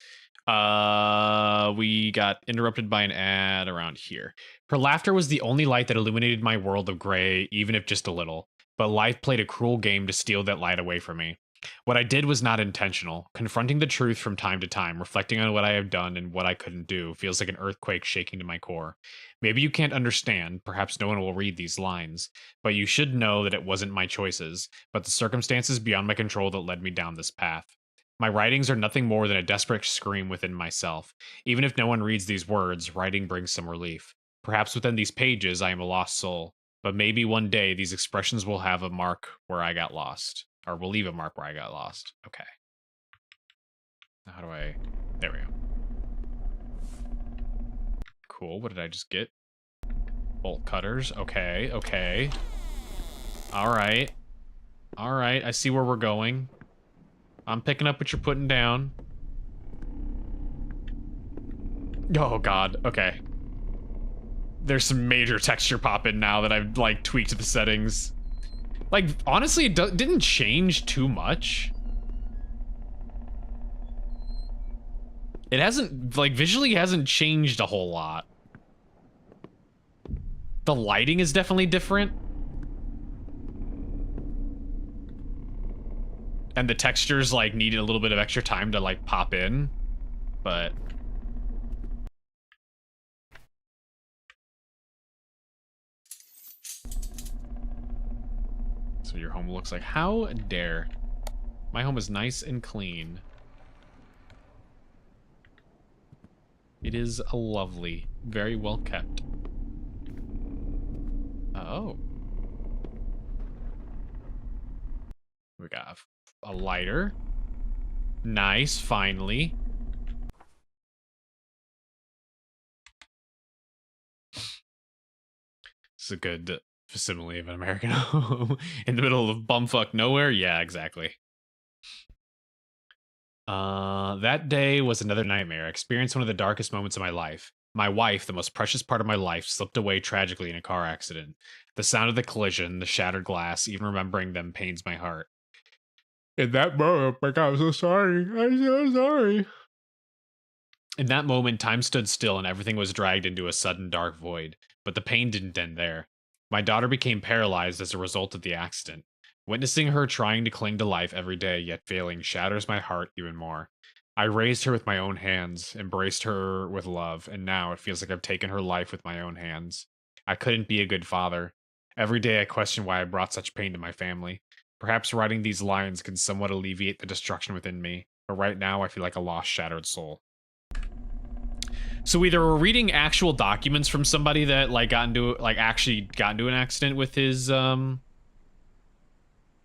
We got interrupted by an ad around here. Her laughter was the only light that illuminated my world of gray, even if just a little. But life played a cruel game to steal that light away from me. What I did was not intentional. Confronting the truth from time to time, reflecting on what I have done and what I couldn't do, feels like an earthquake shaking to my core. Maybe you can't understand, perhaps no one will read these lines, but you should know that it wasn't my choices, but the circumstances beyond my control that led me down this path. My writings are nothing more than a desperate scream within myself. Even if no one reads these words, writing brings some relief. Perhaps within these pages I am a lost soul, but maybe one day these expressions will have a mark where I got lost. Or will leave a mark where I got lost. Okay. Now how do I... There we go. Cool, what did I just get? Bolt cutters. Okay, okay. Alright. Alright, I see where we're going. I'm picking up what you're putting down. Oh god, okay. There's some major texture pop-in now that I've, like, tweaked the settings. Like, honestly, it didn't change too much. It hasn't, like, visually hasn't changed a whole lot. The lighting is definitely different. And the textures, like, needed a little bit of extra time to, like, pop in. But... So your home looks like. How dare. My home is nice and clean. It is a lovely, very well kept. Oh. We got a lighter. Nice, finally. It's a good facsimile of an American home. In the middle of bumfuck nowhere? Yeah, exactly. That day was another nightmare. I experienced one of the darkest moments of my life. My wife, the most precious part of my life, slipped away tragically in a car accident. The sound of the collision, the shattered glass, even remembering them pains my heart. In that moment, like, I'm so sorry. I'm so sorry. In that moment, time stood still and everything was dragged into a sudden dark void. But the pain didn't end there. My daughter became paralyzed as a result of the accident. Witnessing her trying to cling to life every day, yet failing, shatters my heart even more. I raised her with my own hands, embraced her with love, and now it feels like I've taken her life with my own hands. I couldn't be a good father. Every day I question why I brought such pain to my family. Perhaps writing these lines can somewhat alleviate the destruction within me, but right now I feel like a lost, shattered soul. So either we're reading actual documents from somebody that like actually got into an accident with his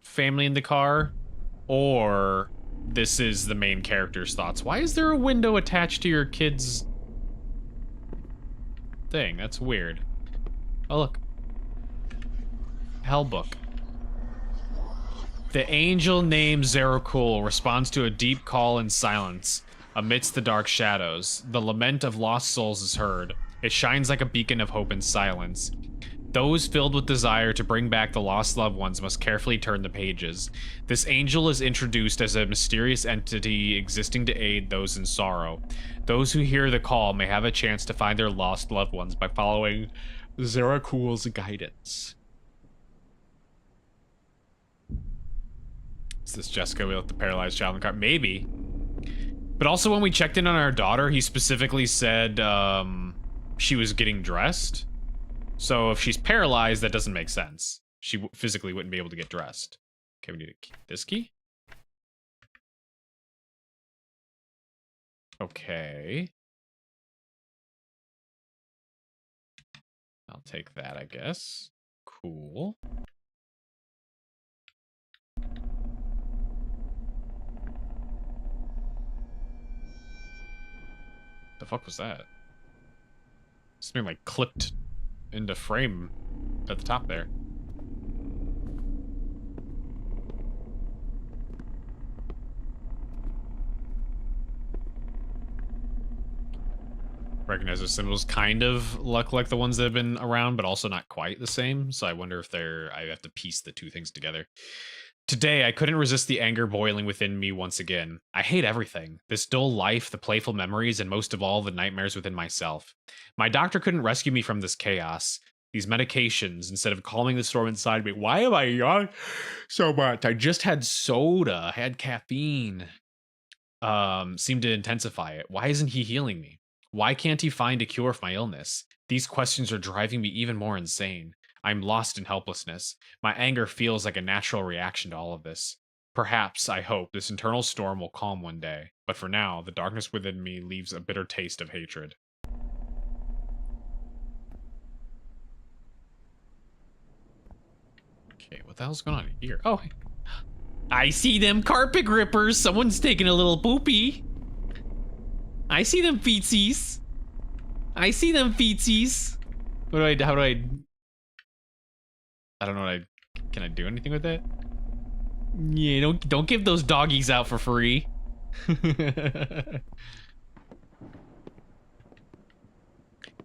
family in the car, or this is the main character's thoughts. Why is there a window attached to your kid's thing? That's weird. Oh, look. Hellbook. The angel named Zerakul responds to a deep call in silence. Amidst the dark shadows, the lament of lost souls is heard. It shines like a beacon of hope in silence. Those filled with desire to bring back the lost loved ones must carefully turn the pages. This angel is introduced as a mysterious entity existing to aid those in sorrow. Those who hear the call may have a chance to find their lost loved ones by following Zerakul's guidance. Is this Jessica with the paralyzed child in the car? Maybe. But also when we checked in on our daughter, he specifically said she was getting dressed. So if she's paralyzed, that doesn't make sense. She physically wouldn't be able to get dressed. Okay, we need this key. Okay. I'll take that, I guess. Cool. The fuck was that? Something like clipped into frame at the top there. Recognize those symbols kind of look like the ones that have been around, but also not quite the same. So I wonder if I have to piece the two things together. Today, I couldn't resist the anger boiling within me once again. I hate everything. This dull life, the playful memories, and most of all, the nightmares within myself. My doctor couldn't rescue me from this chaos. These medications, instead of calming the storm inside me, why am I young so much? I just had soda, had caffeine. Seemed to intensify it. Why isn't he healing me? Why can't he find a cure for my illness? These questions are driving me even more insane. I'm lost in helplessness. My anger feels like a natural reaction to all of this. Perhaps, I hope, this internal storm will calm one day. But for now, the darkness within me leaves a bitter taste of hatred. Okay, what the hell's going on here? Oh, I see them carpet grippers. Someone's taking a little poopy. I see them feetsies. I see them feetsies. How do I don't know can I do anything with that? Yeah, don't give those doggies out for free.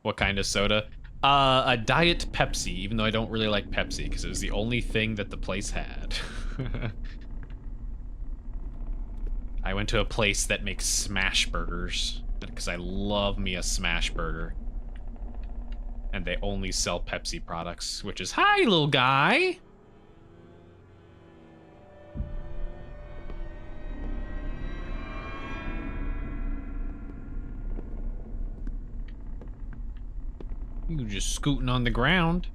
What kind of soda? A Diet Pepsi, even though I don't really like Pepsi because it was the only thing that the place had. I went to a place that makes smash burgers because I love me a smash burger. And they only sell Pepsi products, which is, hi, little guy. You just scooting on the ground.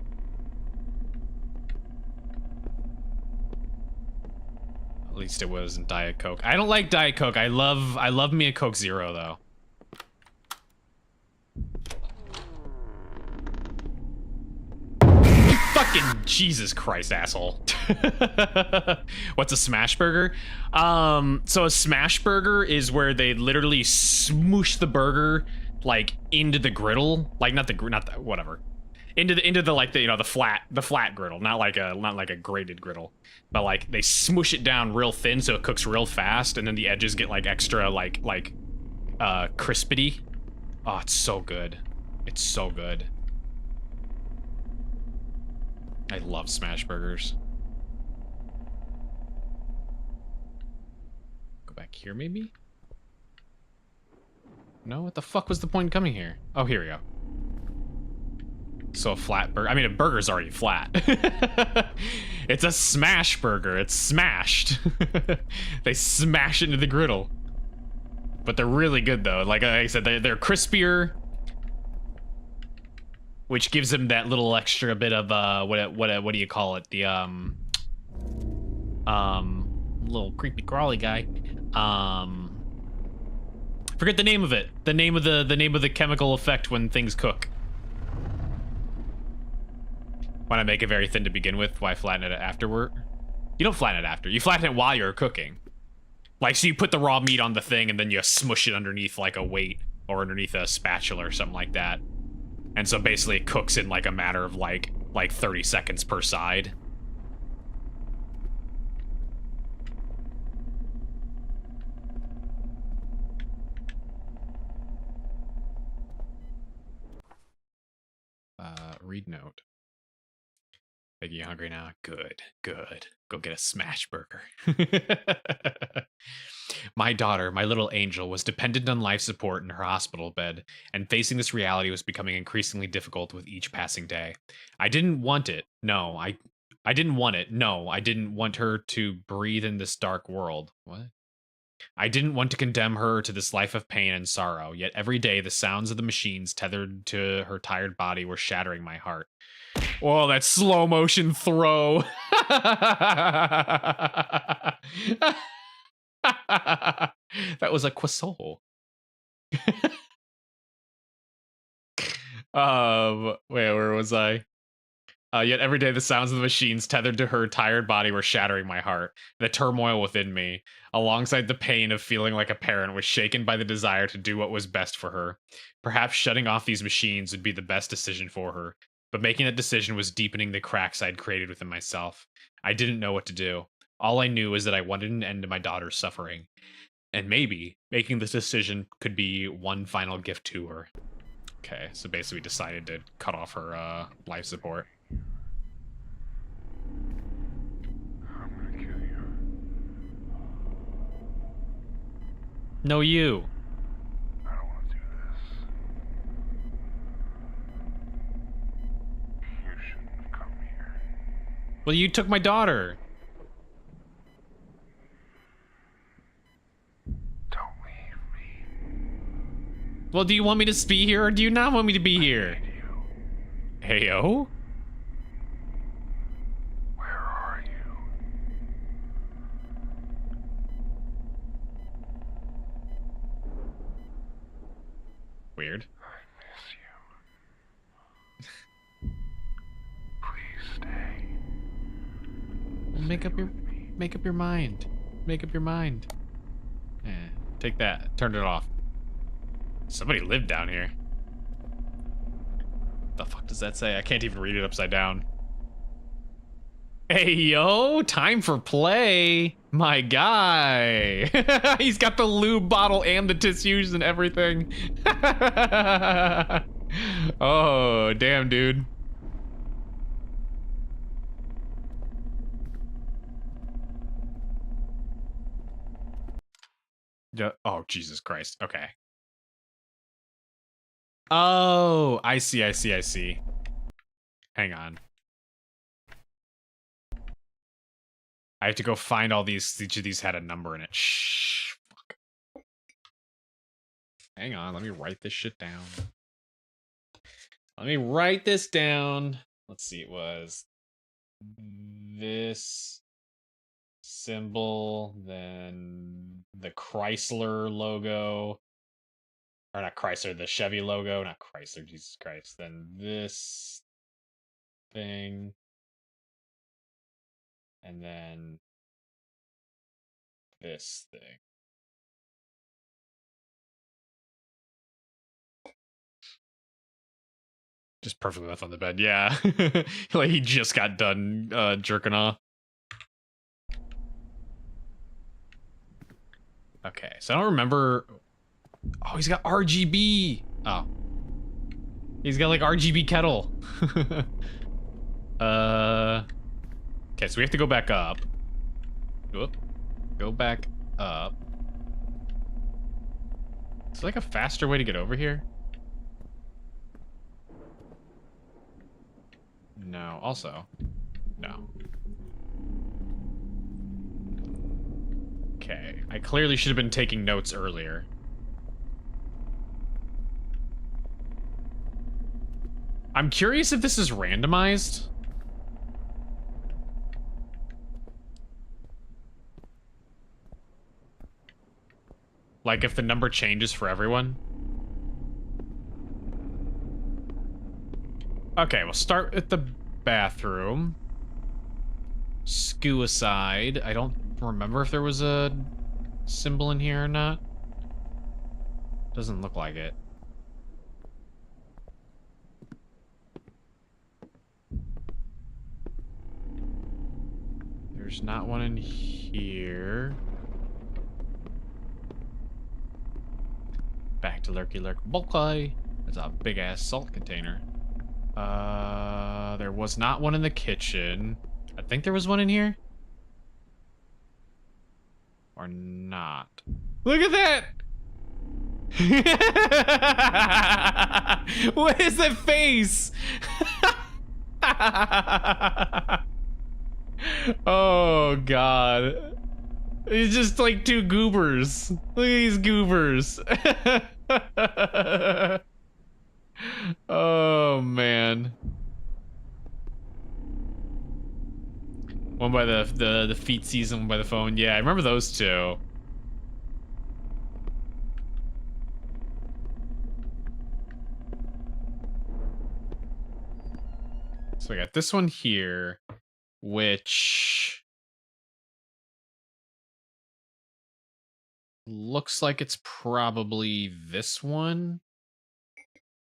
At least it wasn't Diet Coke. I don't like Diet Coke. I love me a Coke Zero though. Fucking Jesus Christ, asshole. What's a smash burger? So a smash burger is where they literally smoosh the burger like into the griddle, like not the whatever. Into the like the, you know, the flat griddle, not like a grated griddle. But like they smoosh it down real thin so it cooks real fast and then the edges get like extra like crispity. Oh, it's so good. It's so good. I love smash burgers. Go back here, maybe? No? What the fuck was the point in coming here? Oh, here we go. So a flat burger. I mean, a burger's already flat. It's a smash burger. It's smashed. They smash it into the griddle. But they're really good, though. Like I said, they're crispier. Which gives them that little extra bit of what do you call it? The Little creepy crawly guy. Forget the name of it. The name of the chemical effect when things cook. When I make it very thin to begin with, why flatten it afterward? You don't flatten it after. You flatten it while you're cooking. Like, so you put the raw meat on the thing and then you smush it underneath like a weight or underneath a spatula or something like that. And so basically it cooks in like a matter of like 30 seconds per side. Read note. Making you hungry now? Good, good. Go get a smash burger. My daughter, my little angel, was dependent on life support in her hospital bed, and facing this reality was becoming increasingly difficult with each passing day. I didn't want it. No, I didn't want it. No, I didn't want her to breathe in this dark world. What? I didn't want to condemn her to this life of pain and sorrow, yet every day the sounds of the machines tethered to her tired body were shattering my heart. Oh, that slow motion throw. That was a croissant. Wait, where was I? Yet every day the sounds of the machines tethered to her tired body were shattering my heart. The turmoil within me, alongside the pain of feeling like a parent, was shaken by the desire to do what was best for her. Perhaps shutting off these machines would be the best decision for her, but making that decision was deepening the cracks I'd created within myself. I didn't know what to do. All I knew was that I wanted an end to my daughter's suffering. And maybe making this decision could be one final gift to her. Okay, so basically we decided to cut off her life support. I'm gonna kill you. No, you. I don't want to do this. You shouldn't have come here. Well, you took my daughter. Don't leave me. Well, do you want me to be here or do you not want me to be here? I need you. Heyo? Where are you? Weird. I miss you. Please stay. Make up your mind. Make up your mind. Eh, take that. Turn it off. Somebody lived down here. The fuck does that say? I can't even read it upside down. Hey, yo, time for play. My guy. He's got the lube bottle and the tissues and everything. Oh, damn, dude. Yeah. Oh, Jesus Christ. Okay. Oh, I see. Hang on. I have to go find all these. Each of these had a number in it. Shh. Fuck. Hang on. Let me write this shit down. Let me write this down. Let's see. It was this symbol, then the Chrysler logo. Or not Chrysler, the Chevy logo. Not Chrysler, Jesus Christ. Then this thing. And then this thing. Just perfectly left on the bed, yeah. Like he just got done jerking off. Okay, so I don't remember. Oh, he's got RGB. Oh. He's got like RGB kettle. Okay, so we have to go back up. Whoop. Go back up. Is there like a faster way to get over here? No, also. No. Okay, I clearly should have been taking notes earlier. I'm curious if this is randomized. Like if the number changes for everyone. Okay, we'll start at the bathroom. Suicide. I don't remember if there was a symbol in here or not. Doesn't look like it. There's not one in here. Back to Lurky Lurk Bulky. That's a big ass salt container. There was not one in the kitchen. I think there was one in here. Or not. Look at that! What is that face? Oh god. It's just like two goobers. Look at these goobers. Oh man. One by the feet season, one by the phone. Yeah, I remember those two. So I got this one here, which looks like it's probably this one,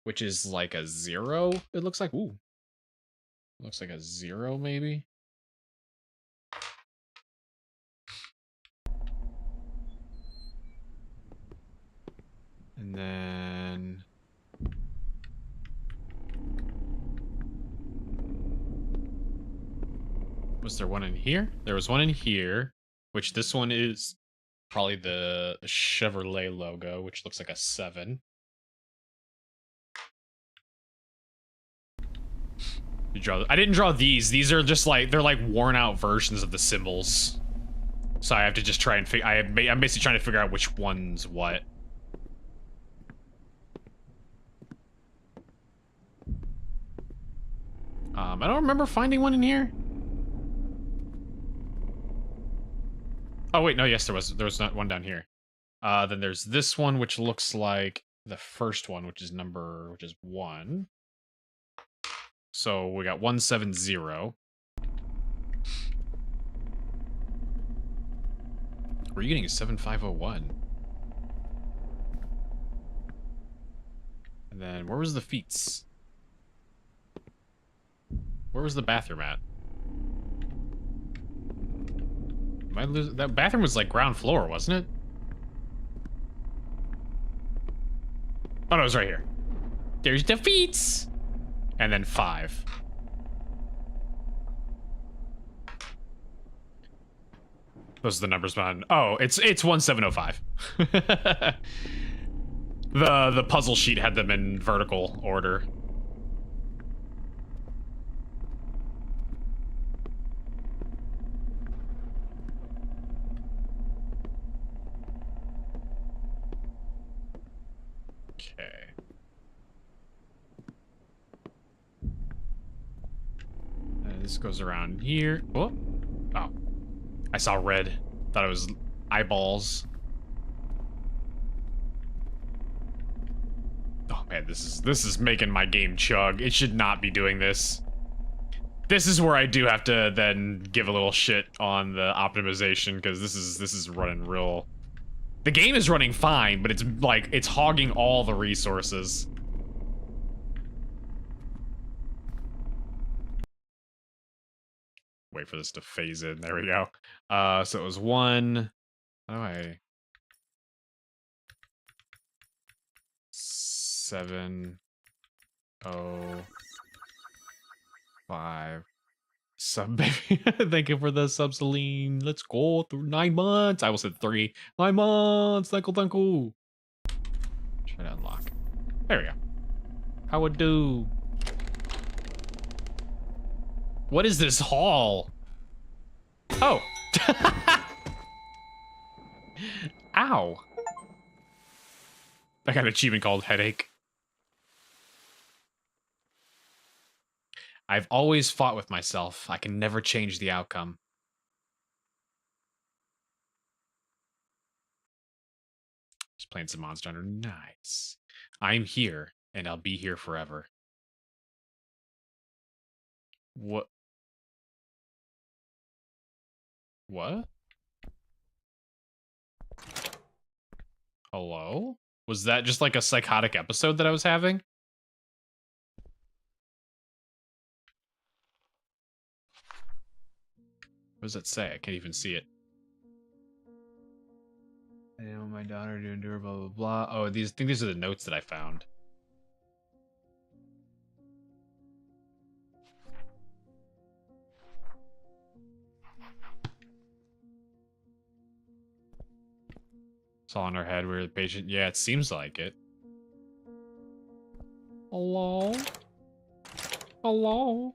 which is like a 0. It looks like, ooh. Looks like a 0 maybe. And then was there one in here? There was one in here, which this one is probably the Chevrolet logo, which looks like a 7. I didn't draw these. These are just like, they're like worn out versions of the symbols. So I have to just try and figure, I'm basically trying to figure out which one's what. I don't remember finding one in here. Oh wait, no, yes, there was not one down here. Then there's this one, which looks like the first one, which is 1. So we got 170. We're getting a 7501. And then where was the feats? Where was the bathroom at? Am I losing? That bathroom was like ground floor, wasn't it? Oh no, it was right here. There's the feats! And then 5. Those are the numbers behind. Oh, it's 1705. The puzzle sheet had them in vertical order. Okay. This goes around here. Oh. Oh. I saw red. Thought it was eyeballs. Oh man, this is making my game chug. It should not be doing this. This is where I do have to then give a little shit on the optimization, because this is running real. The game is running fine, but it's like it's hogging all the resources. Wait for this to phase in. There we go. So it was 1. How do I? 705. Sub baby. Thank you for the sub, Celine. Let's go through 9 months. I almost said 3. 9 months. Thank you. Try to unlock. There we go. How would do? What is this hall? Oh. Ow. I got an achievement called Headache. I've always fought with myself. I can never change the outcome. Just playing some Monster Hunter. Nice. I'm here, and I'll be here forever. What? What? Hello? Was that just like a psychotic episode that I was having? What does it say? I can't even see it. I didn't want my daughter to endure blah blah blah. Oh, I think these are the notes that I found. It's all in our head. We're the patient. Yeah, it seems like it. Hello? Hello?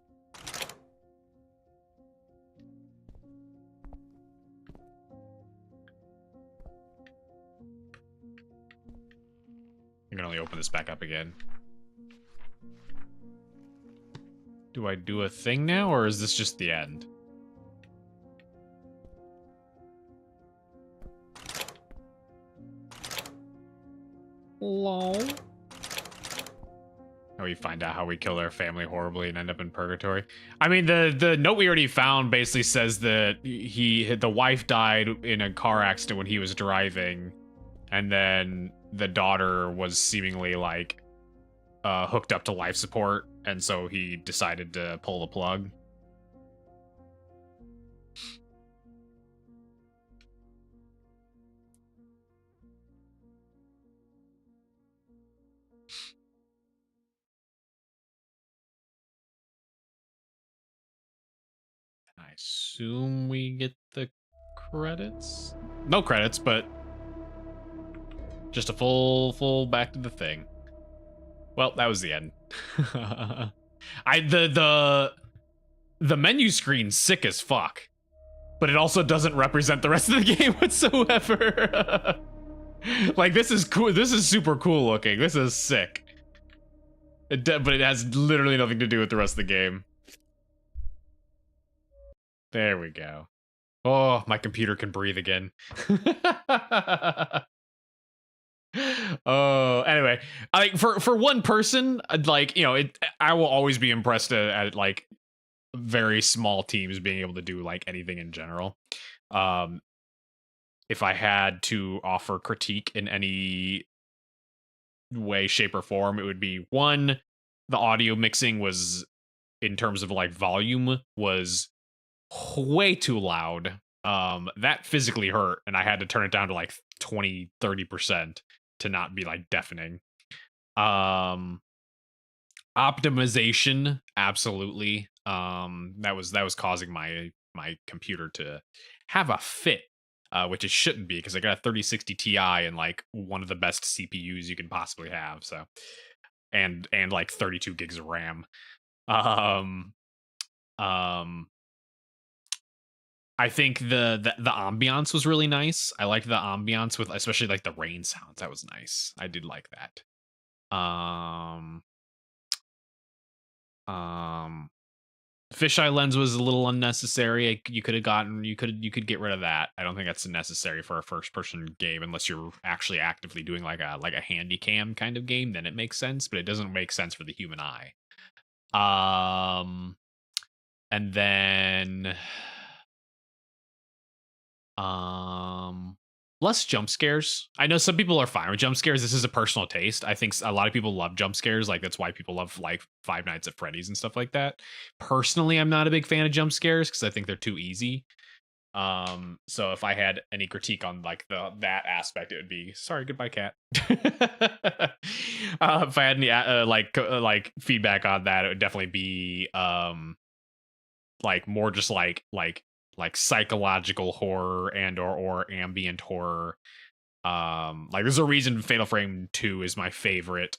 I can only open this back up again. Do I do a thing now, or is this just the end? Hello? How we find out how we kill our family horribly and end up in purgatory. I mean, the note we already found basically says that the wife died in a car accident when he was driving, and then the daughter was seemingly like hooked up to life support, and so he decided to pull the plug. I assume we get the credits? No credits, but just a full back to the thing. Well, that was the end. The menu screen's sick as fuck, but it also doesn't represent the rest of the game whatsoever. Like, this is cool. This is super cool looking. This is sick. But it has literally nothing to do with the rest of the game. There we go. Oh, my computer can breathe again. Oh, anyway, for one person, like, you know, I will always be impressed at like very small teams being able to do like anything in general. If I had to offer critique in any way, shape, or form, it would be one, the audio mixing was, in terms of like volume, was way too loud. That physically hurt, and I had to turn it down to like 20-30% to not be like deafening. Optimization, absolutely. That was causing my computer to have a fit, which it shouldn't be, because I got a 3060 Ti and like one of the best CPUs you can possibly have. So, and like 32 gigs of RAM. I think the ambiance was really nice. I liked the ambiance with especially like the rain sounds. That was nice. I did like that. Fisheye lens was a little unnecessary. You could have gotten, you could get rid of that. I don't think that's necessary for a first person game unless you're actually actively doing like a handy cam kind of game. Then it makes sense, but it doesn't make sense for the human eye. And then less jump scares. I know some people are fine with jump scares. This is a personal taste. I think a lot of people love jump scares. Like, that's why people love like Five Nights at Freddy's and stuff like that. Personally, I'm not a big fan of jump scares because I think they're too easy. So if I had any critique on like that aspect, it would be, sorry, goodbye, cat. If I had any like feedback on that, it would definitely be like more just like psychological horror and or ambient horror. Like, there's a reason Fatal Frame 2 is my favorite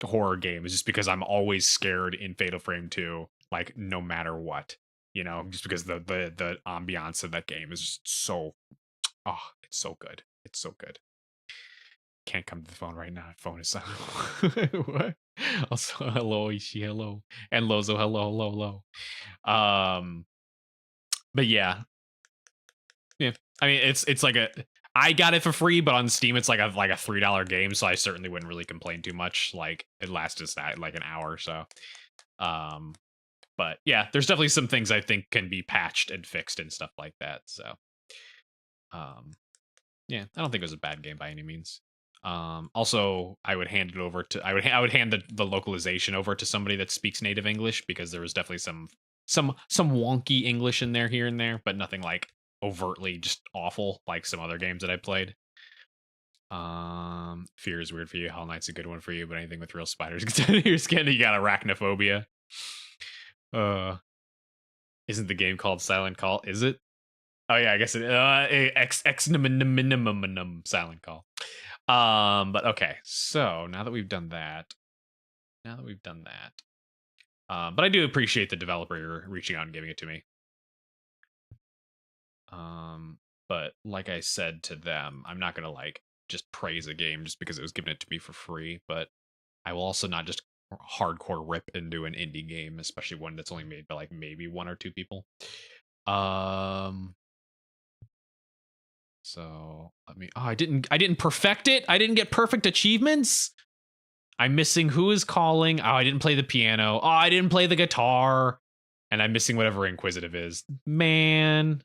horror game, is just because I'm always scared in Fatal Frame 2, like no matter what, you know, just because the ambiance of that game is just so, oh, it's so good. It's so good. Can't come to the phone right now. Phone is what? Also, hello Ishi, hello, and Lozo, hello. But yeah, I mean, it's like I got it for free, but on Steam it's like a $3 game, so I certainly wouldn't really complain too much. Like it lasted like an hour or so. But yeah, there's definitely some things I think can be patched and fixed and stuff like that. So yeah, I don't think it was a bad game by any means. Also, I would hand it over to I would hand the localization over to somebody that speaks native English, because there was definitely some wonky English in there here and there, but nothing like overtly just awful like some other games that I played. Fear is weird for you. Hollow Knight's a good one for you, but anything with real spiders gets into your skin, you got arachnophobia. Isn't the game called Silent Call? Is it? Oh yeah, I guess it. Exanimum Silent Call. But okay. So now that we've done that, but I do appreciate the developer reaching out and giving it to me. But like I said to them, I'm not gonna like just praise a game just because it was given it to me for free. But I will also not just hardcore rip into an indie game, especially one that's only made by like maybe 1 or 2 people. So let me. Oh, I didn't perfect it. I didn't get perfect achievements. I'm missing Who Is Calling. Oh, I didn't play the piano. Oh, I didn't play the guitar. And I'm missing whatever Inquisitive is. Man,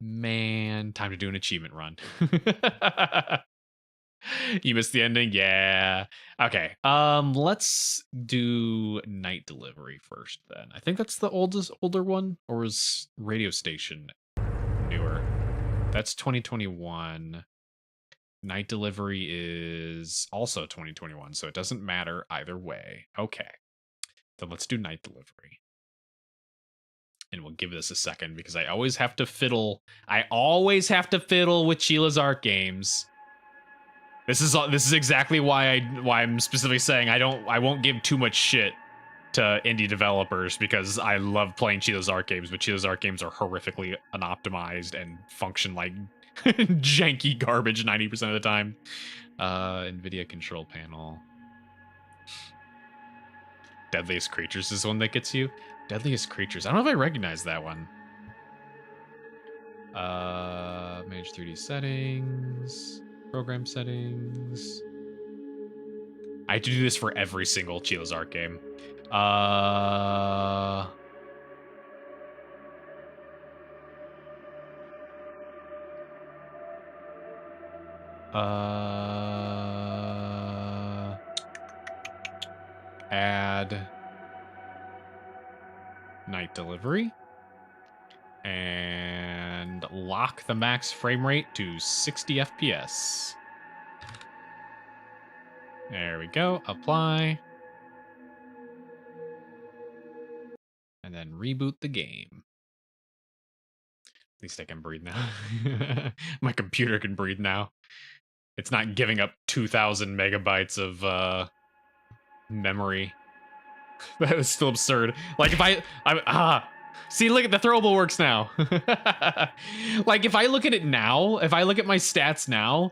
time to do an achievement run. You missed the ending? Yeah. Okay. Let's do Night Delivery first then. I think that's the older one, or is Radio Station newer? That's 2021. Night Delivery is also 2021, so it doesn't matter either way. Okay. Then let's do Night Delivery. And we'll give this a second because I always have to fiddle. with Chilla's Art games. This is exactly why I'm specifically saying I won't give too much shit to indie developers, because I love playing Chilla's Art games, but Chilla's Art games are horrifically unoptimized and function like janky garbage 90% of the time. NVIDIA control panel. Deadliest Creatures is one that gets you. Deadliest Creatures. I don't know if I recognize that one. Manage 3D settings. Program settings. I have to do this for every single Chilla's Art game. Add Night Delivery and lock the max frame rate to 60 FPS. There we go. Apply. And then reboot the game. At least I can breathe now. My computer can breathe now. It's not giving up 2,000 megabytes of memory. That was still absurd. Like if see, look at the throwable works now. Like if I look at it now, if I look at my stats now,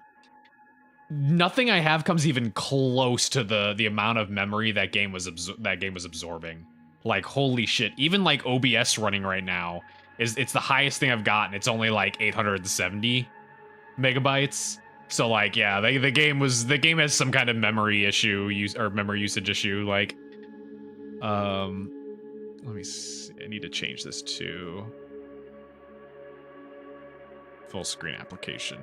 nothing I have comes even close to the amount of memory that game was absorbing. Like holy shit! Even like OBS running right now it's the highest thing I've gotten. It's only like 870 megabytes. So like yeah, the game has some kind of memory issue memory usage issue. Like let me see. I need to change this to full screen application.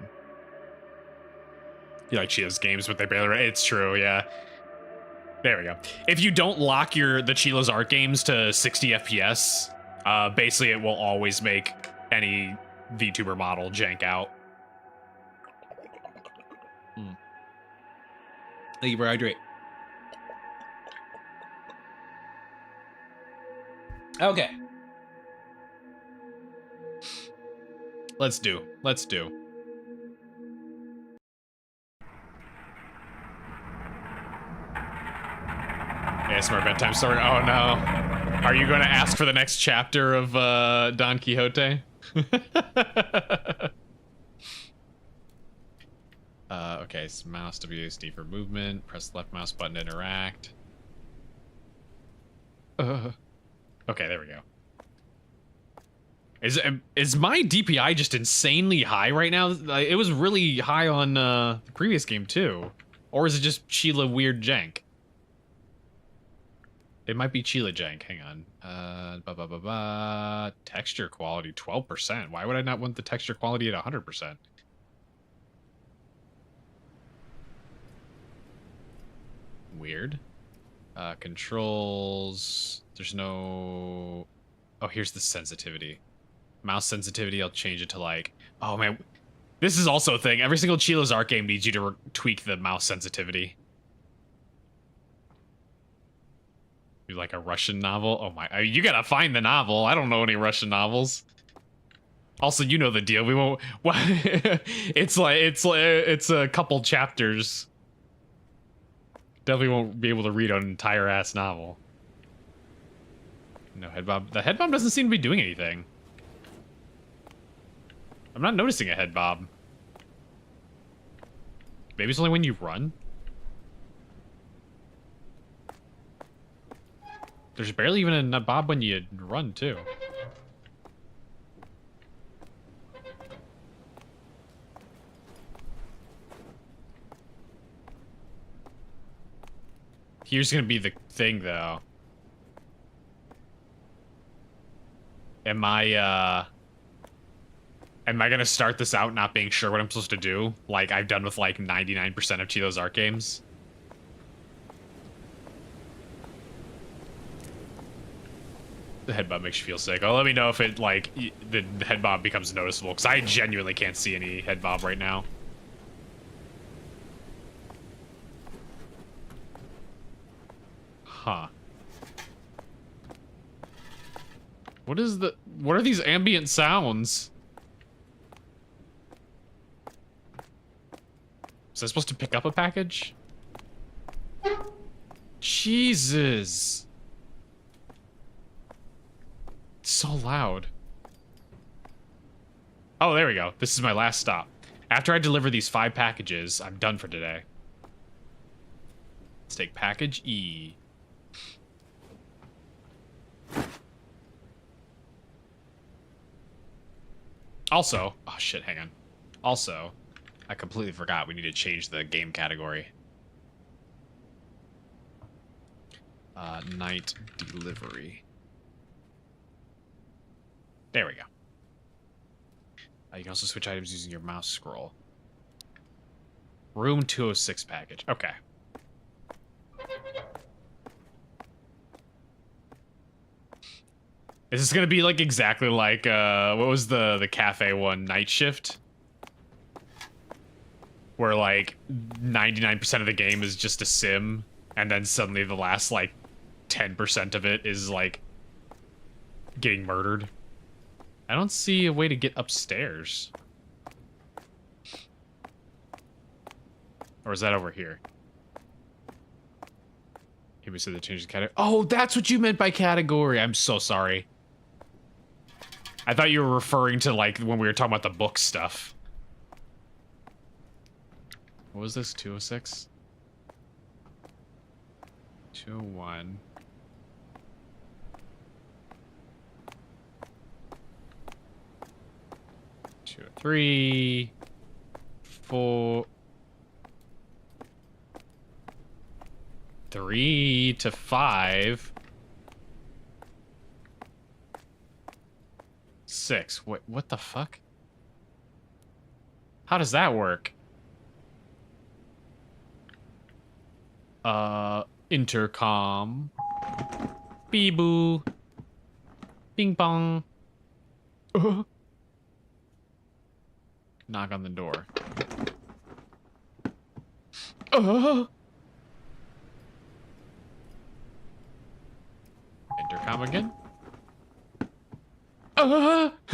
You like Chilla's games, but they barely. It's true, yeah. There we go. If you don't lock the Chilla's Art games to 60 FPS, basically it will always make any VTuber model jank out. Thank you for hydrate. Okay. Let's do. ASMR bedtime story. Oh no. Are you going to ask for the next chapter of Don Quixote? Okay, so mouse WASD for movement. Press the left mouse button to interact. Okay, there we go. Is my DPI just insanely high right now? It was really high on the previous game too. Or is it just Chilla weird jank? It might be Chilla jank. Hang on. Texture quality 12%. Why would I not want the texture quality at 100%? Weird. Controls. There's no. Oh, here's the sensitivity. Mouse sensitivity, I'll change it to like, oh man, this is also a thing. Every single Chilla's Arc game needs you to tweak the mouse sensitivity. You like a Russian novel? Oh my, you gotta find the novel. I don't know any Russian novels. Also, you know the deal. We won't. It's a couple chapters. Definitely won't be able to read an entire ass novel. No head bob. The head bob doesn't seem to be doing anything. I'm not noticing a head bob. Maybe it's only when you run. There's barely even a bob when you run, too. Here's gonna be the thing, though. Am I gonna start this out not being sure what I'm supposed to do? Like I've done with like 99% of Chilla's Arc games? The head bob makes you feel sick. Oh, let me know if it, like, the head bob becomes noticeable, because I genuinely can't see any head bob right now. Huh. What are these ambient sounds? Was I supposed to pick up a package? Jesus. It's so loud. Oh, there we go. This is my last stop. After I deliver these 5 packages, I'm done for today. Let's take package E. Also, oh shit, hang on. Also, I completely forgot we need to change the game category. Night delivery. There we go. You can also switch items using your mouse scroll. Room 206 package. Okay. Is this gonna be like exactly like what was the cafe one, Night Shift? Where like 99% of the game is just a sim, and then suddenly the last like 10% of it is like getting murdered. I don't see a way to get upstairs. Or is that over here? Maybe said they changed the category. Oh, that's what you meant by category. I'm so sorry. I thought you were referring to like when we were talking about the book stuff. What was this? 206? 201. 203. 4. 3 to 5. 6. What the fuck? How does that work? Intercom. Beeboo. Bing bong. Knock on the door. Intercom again?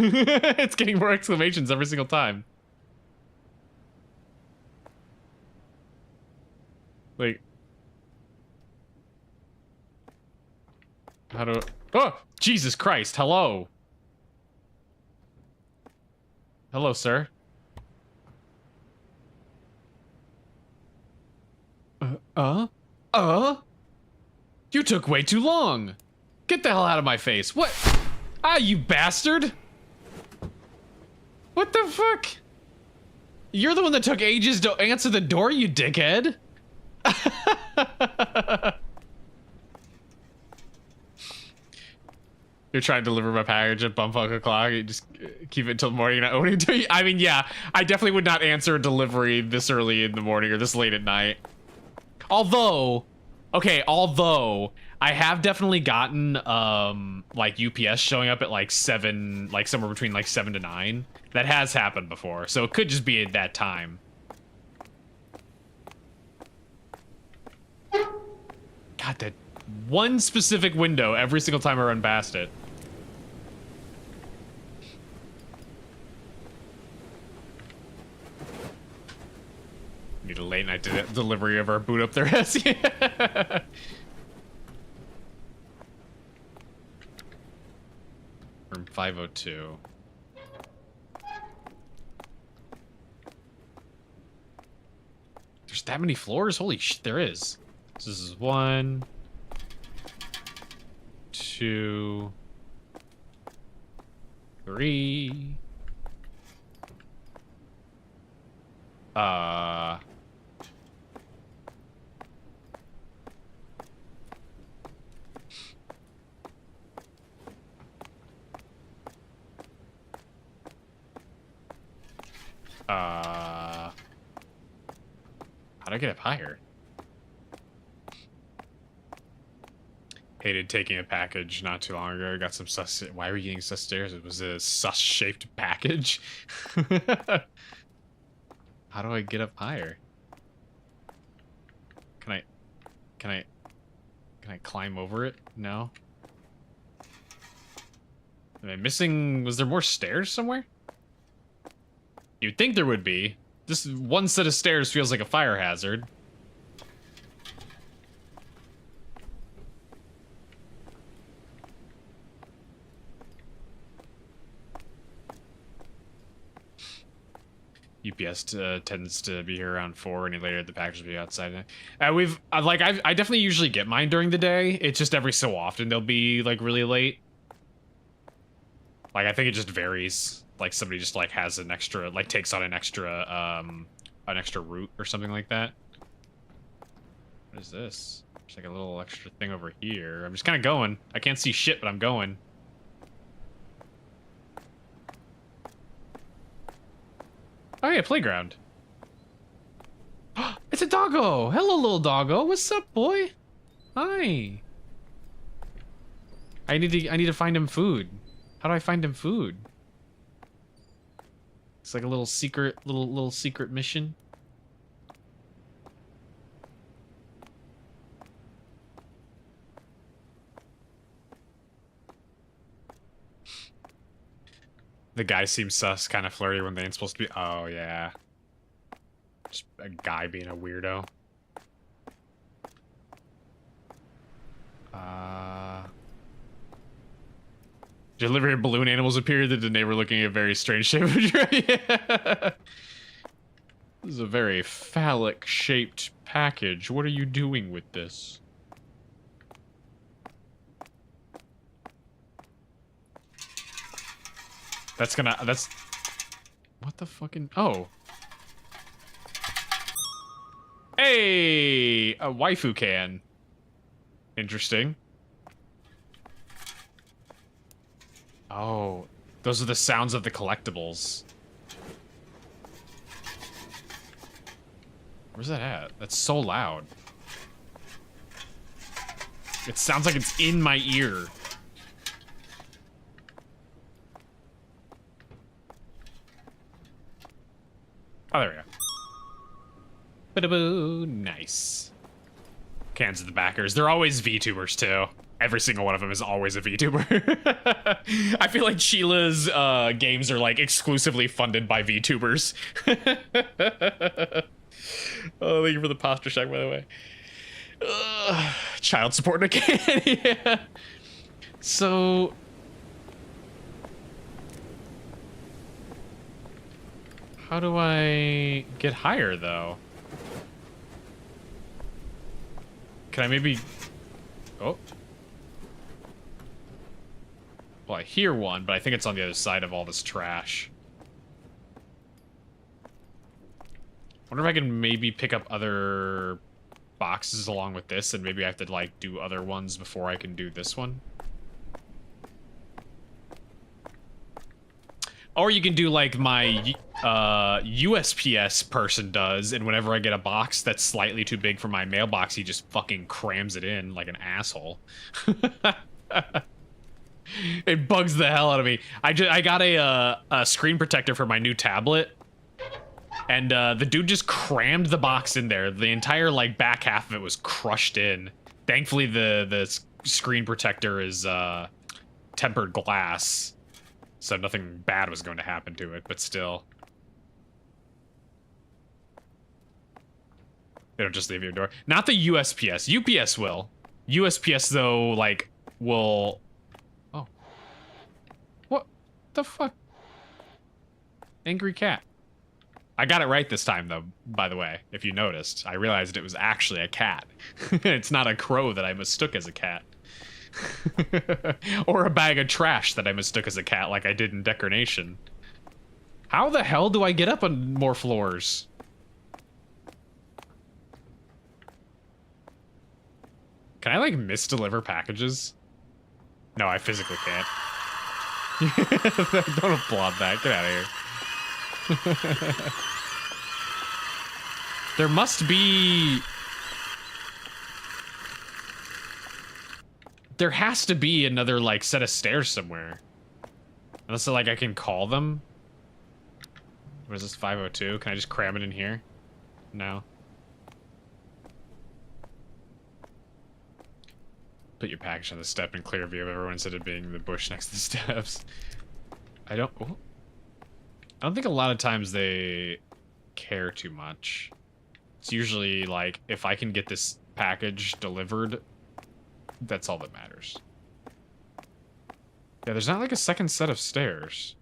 It's getting more exclamations every single time. Wait. How do... Oh! Jesus Christ, hello! Hello, sir. You took way too long! Get the hell out of my face. What? Ah, you bastard! What the fuck? You're the one that took ages to answer the door, you dickhead. You're trying to deliver my package at bumfuck o'clock. You just keep it until morning and not owning to you. I mean, yeah, I definitely would not answer a delivery this early in the morning or this late at night. Although, okay, I have definitely gotten like UPS showing up at like 7, like somewhere between like 7 to 9. That has happened before, so it could just be at that time. God, that one specific window every single time I run past it. Need a late night delivery of our boot up their ass. Yeah. Room 502. There's that many floors? Holy shit, there is. This is 1, 2, 3. How'd I get up higher? Hated taking a package not too long ago. I got some sus. Why were you getting sus stairs? It was a sus-shaped package. How do I get up higher? Can I climb over it? No. Am I missing? Was there more stairs somewhere? You'd think there would be. This one set of stairs feels like a fire hazard. UPS tends to be here around 4. Any later, the package will be outside. I definitely usually get mine during the day. It's just every so often they'll be like really late. Like I think it just varies. Like somebody just like has an extra, like takes on an extra route or something like that. What is this? There's like a little extra thing over here. I'm just kind of going. I can't see shit, but I'm going. Oh yeah, playground. It's a doggo. Hello, little doggo. What's up, boy? Hi. I need to find him food. How do I find him food? It's like a little secret, little secret mission. The guy seems sus, kind of flirty when they ain't supposed to be. Oh yeah, just a guy being a weirdo. Delivery of balloon animals appeared that the neighbor looking at a very strange shape. Yeah. This is a very phallic shaped package. What are you doing with this? That's what the fucking, oh. Hey, a waifu can. Interesting. Oh, those are the sounds of the collectibles. Where's that at? That's so loud. It sounds like it's in my ear. Oh, there we go. Ba-da-boo. Nice. Cans of the backers. They're always VTubers, too. Every single one of them is always a VTuber. I feel like Chilla's games are, like, exclusively funded by VTubers. Oh, thank you for the posture check, by the way. Child support again. Yeah. So... how do I get higher, though? Can I maybe... oh. Well, I hear one, but I think it's on the other side of all this trash. Wonder if I can maybe pick up other boxes along with this, and maybe I have to like do other ones before I can do this one. Or you can do like my USPS person does, and whenever I get a box that's slightly too big for my mailbox, he just fucking crams it in like an asshole. It bugs the hell out of me. I got a screen protector for my new tablet, and the dude just crammed the box in there. The entire like back half of it was crushed in. Thankfully, the screen protector is tempered glass, so nothing bad was going to happen to it. But still, they don't just leave your door. Not the USPS. UPS will. USPS though, like will. Oh, what the fuck? Angry cat. I got it right this time, though, by the way, if you noticed. I realized it was actually a cat. It's not a crow that I mistook as a cat. Or a bag of trash that I mistook as a cat like I did in Decornation. How the hell do I get up on more floors? Can I, like, misdeliver packages? No, I physically can't. Don't applaud that. Get out of here. There must be... There has to be another, like, set of stairs somewhere. Unless, like, I can call them. What is this, 502? Can I just cram it in here? No. Put your package on the step in clear view of everyone instead of being the bush next to the steps. I don't think a lot of times they care too much. It's usually like, if I can get this package delivered, that's all that matters. Yeah, there's not like a second set of stairs.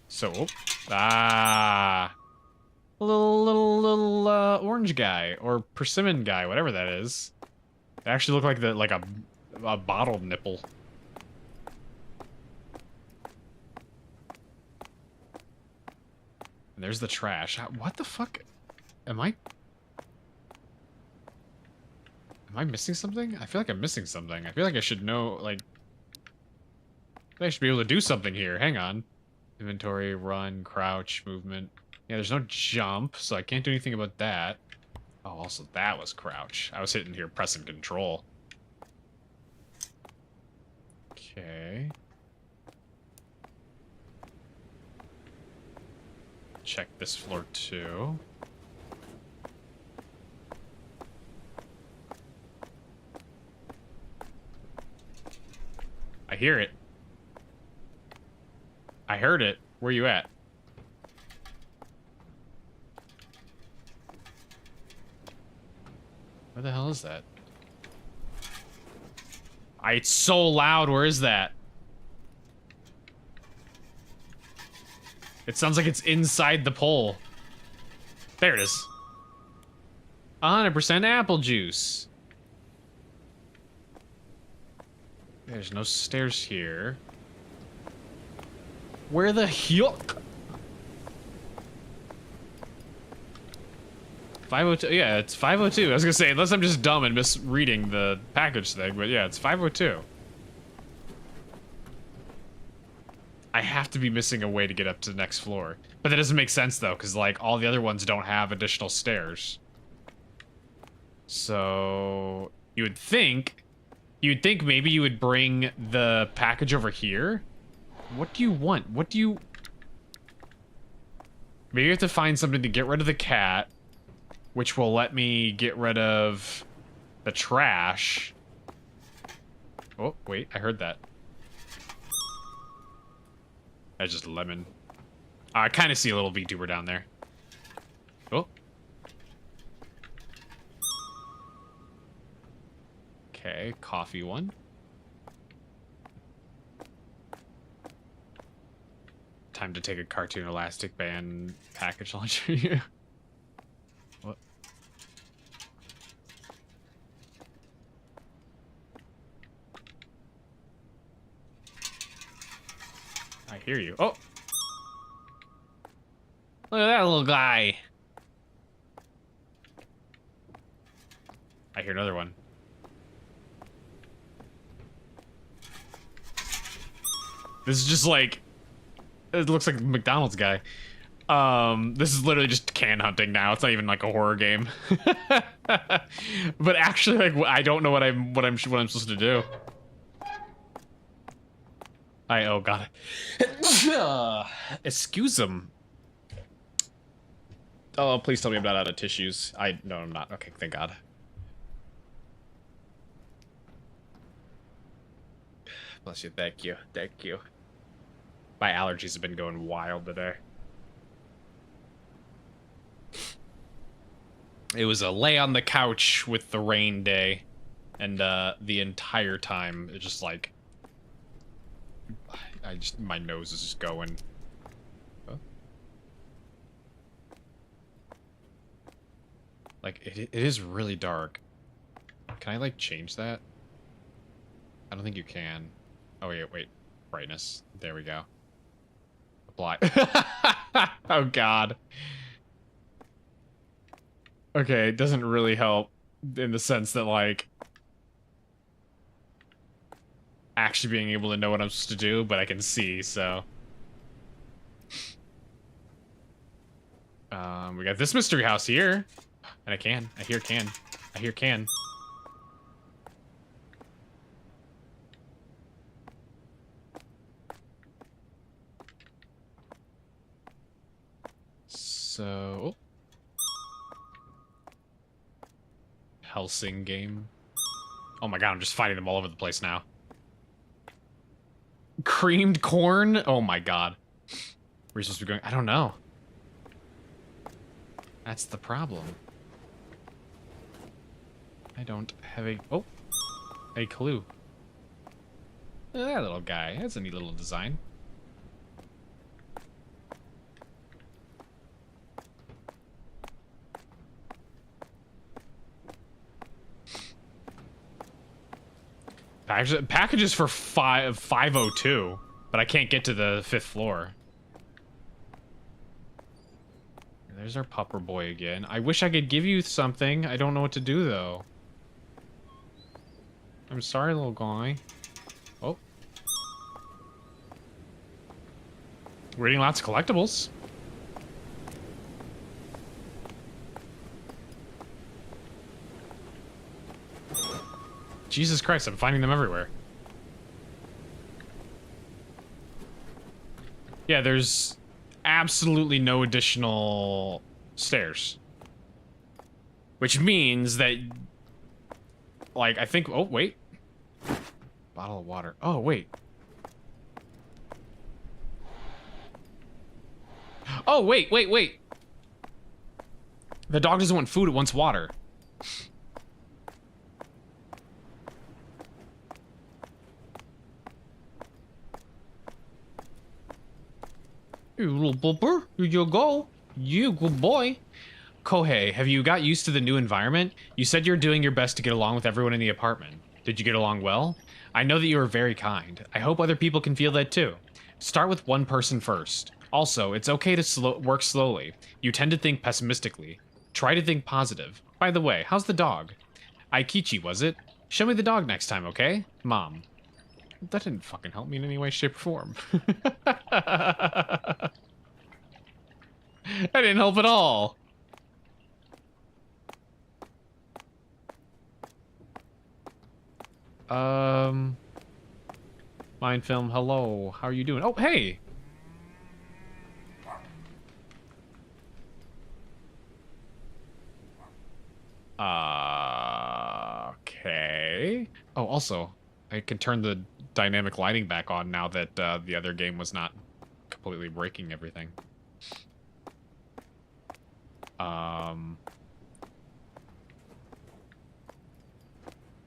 So, a little orange guy or persimmon guy, whatever that is. They actually look like a bottle nipple. And there's the trash. What the fuck? Am I missing something? I feel like I'm missing something. I feel like I should know, like... I should be able to do something here. Hang on. Inventory, run, crouch, movement. Yeah, there's no jump, so I can't do anything about that. Oh, also, that was crouch. I was sitting here pressing control. Okay. Check this floor, too. I hear it. I heard it. Where you at? Where the hell is that? It's so loud. Where is that? It sounds like it's inside the pole. There it is. 100% apple juice. There's no stairs here. Where the yuck? 502. Yeah, it's 502. I was gonna say, unless I'm just dumb and misreading the package thing, but yeah, it's 502. I have to be missing a way to get up to the next floor. But that doesn't make sense, though, because, like, all the other ones don't have additional stairs. So... You'd think maybe you would bring the package over here? What do you want? What do you... Maybe you have to find something to get rid of the cat, which will let me get rid of the trash. Oh, wait, I heard that. That's just a lemon. I kind of see a little VTuber down there. Oh. Okay, coffee one. Time to take a cartoon elastic band package launcher. Yeah. What? I hear you. Oh! Look at that little guy. I hear another one. This is just like, it looks like a McDonald's guy. This is literally just can hunting now. It's not even like a horror game. But actually, like, I don't know what I'm supposed to do. Oh god. Excuse him. Oh, please tell me I'm not out of tissues. No, I'm not. Okay, thank god. Bless you. Thank you. Thank you. My allergies have been going wild today. It was a lay on the couch with the rain day, and the entire time it's just like my nose is just going. Oh. Like it is really dark. Can I like change that? I don't think you can. Oh wait, brightness. There we go. Apply. Oh god. Okay, it doesn't really help in the sense that, like, actually being able to know what I'm supposed to do, but I can see, so. We got this mystery house here. And I hear can. So, oh. Helsing game. Oh my god, I'm just fighting them all over the place now. Creamed corn? Oh my god. Where are you supposed to be going? I don't know. That's the problem. I don't have a clue. Look at that little guy. That's a neat little design. Packages for 502, but I can't get to the 5th floor. There's our pupper boy again. I wish I could give you something. I don't know what to do though. I'm sorry, little guy. Oh. We're getting lots of collectibles. Jesus Christ, I'm finding them everywhere. Yeah, there's absolutely no additional stairs. Which means that, like, I think, oh, wait. Bottle of water. Oh, wait. Oh, wait. The dog doesn't want food, it wants water. You little booper, here you go. You good boy. Kohei, have you got used to the new environment? You said you're doing your best to get along with everyone in the apartment. Did you get along well? I know that you are very kind. I hope other people can feel that too. Start with one person first. Also, it's okay to work slowly. You tend to think pessimistically. Try to think positive. By the way, how's the dog? Aikichi, was it? Show me the dog next time, okay? Mom. That didn't fucking help me in any way, shape, or form. That didn't help at all. Mind film, hello. How are you doing? Oh, hey! Okay. Oh, also, I can turn the dynamic lighting back on now that the other game was not completely breaking everything.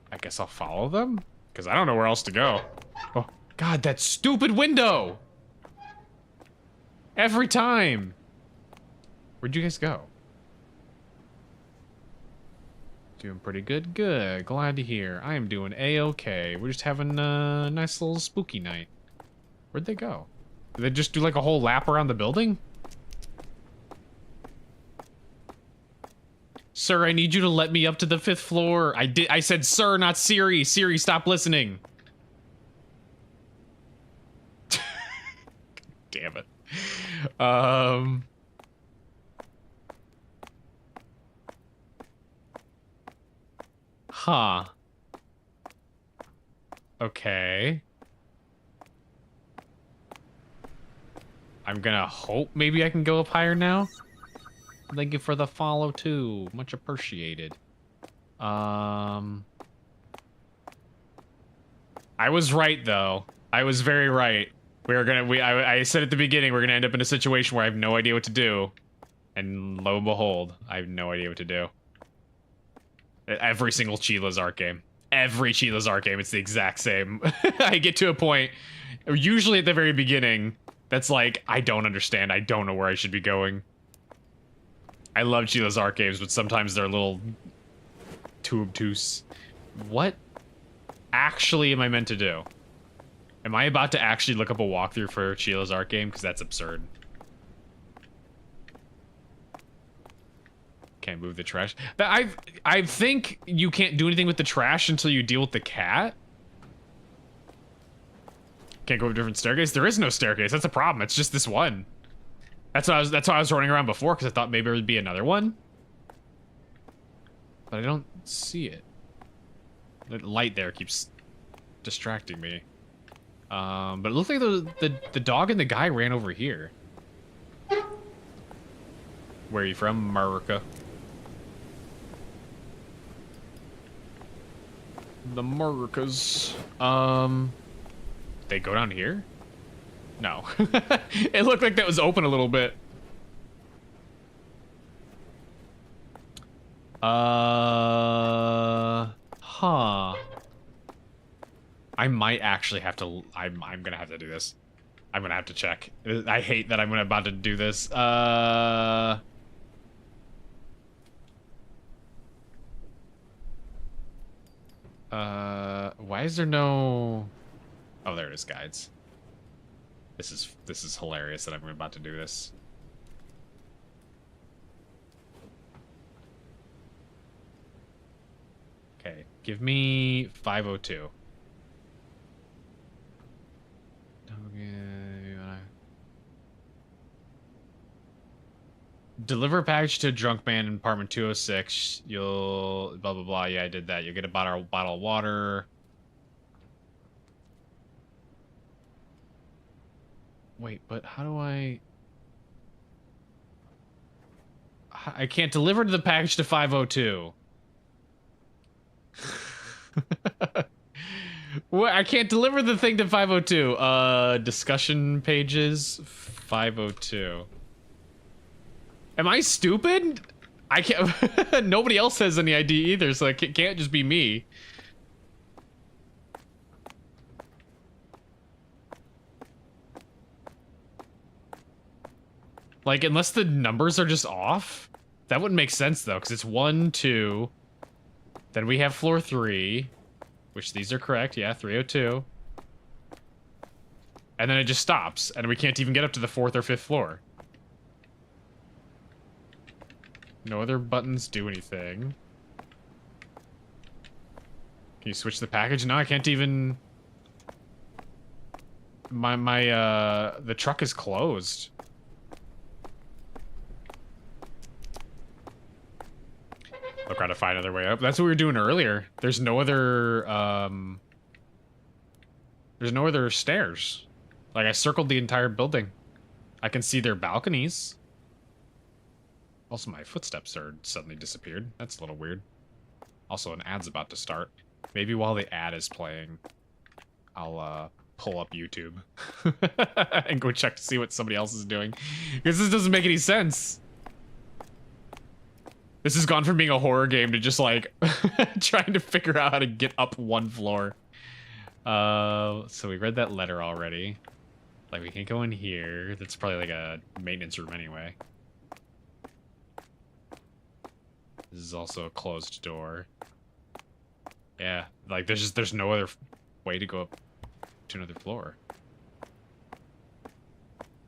I guess I'll follow them? Because I don't know where else to go. Oh, God, that stupid window! Every time! Where'd you guys go? Doing pretty good. Good. Glad to hear. I am doing A-okay. We're just having a nice little spooky night. Where'd they go? Did they just do like a whole lap around the building? Sir, I need you to let me up to the 5th floor. I said sir, not Siri. Siri, stop listening. Damn it. Huh. Okay. I'm gonna hope maybe I can go up higher now. Thank you for the follow too. Much appreciated. I was right though. I was very right. I said at the beginning we're gonna end up in a situation where I have no idea what to do. And lo and behold, I have no idea what to do. Every single Chilla's Arc game. Every Chilla's Arc game, it's the exact same. I get to a point, usually at the very beginning, that's like, I don't understand. I don't know where I should be going. I love Chilla's Arc games, but sometimes they're a little too obtuse. What actually am I meant to do? Am I about to actually look up a walkthrough for Chilla's Arc game? Because that's absurd. Can't move the trash. I think you can't do anything with the trash until you deal with the cat. Can't go up a different staircase. There is no staircase. That's a problem. It's just this one. That's why I was running around before, because I thought maybe there would be another one. But I don't see it. The light there keeps distracting me. But it looks like the dog and the guy ran over here. Where are you from, America? The Americas. They go down here? No. It looked like that was open a little bit. Huh. I might actually have to, I'm gonna have to do this. I'm gonna have to check. I hate that I'm about to do this. Why is there no... Oh, there it is, guides. This is hilarious that I'm about to do this. Okay, give me 502. Deliver a package to a drunk man in apartment 206. You'll blah blah blah. Yeah, I did that. You'll get a bottle of water. Wait, but how do I can't deliver the package to 502. What? I can't deliver the thing to 502. Discussion pages 502. Am I stupid? I can't. Nobody else has any ID either, so it can't just be me. Like, unless the numbers are just off? That wouldn't make sense, though, because it's 1, 2. Then we have floor 3, which these are correct. Yeah, 302. And then it just stops, and we can't even get up to the 4th or 5th floor. No other buttons do anything. Can you switch the package? No, I can't even... The truck is closed. I'll try to find another way up. That's what we were doing earlier. There's no other, there's no other stairs. Like, I circled the entire building. I can see their balconies. Also, my footsteps are suddenly disappeared. That's a little weird. Also, an ad's about to start. Maybe while the ad is playing, I'll, pull up YouTube. And go check to see what somebody else is doing. Because this doesn't make any sense. This has gone from being a horror game to just, like, trying to figure out how to get up one floor. So we read that letter already. Like, we can't go in here. That's probably, like, a maintenance room anyway. This is also a closed door. Yeah, like, there's no other way to go up to another floor.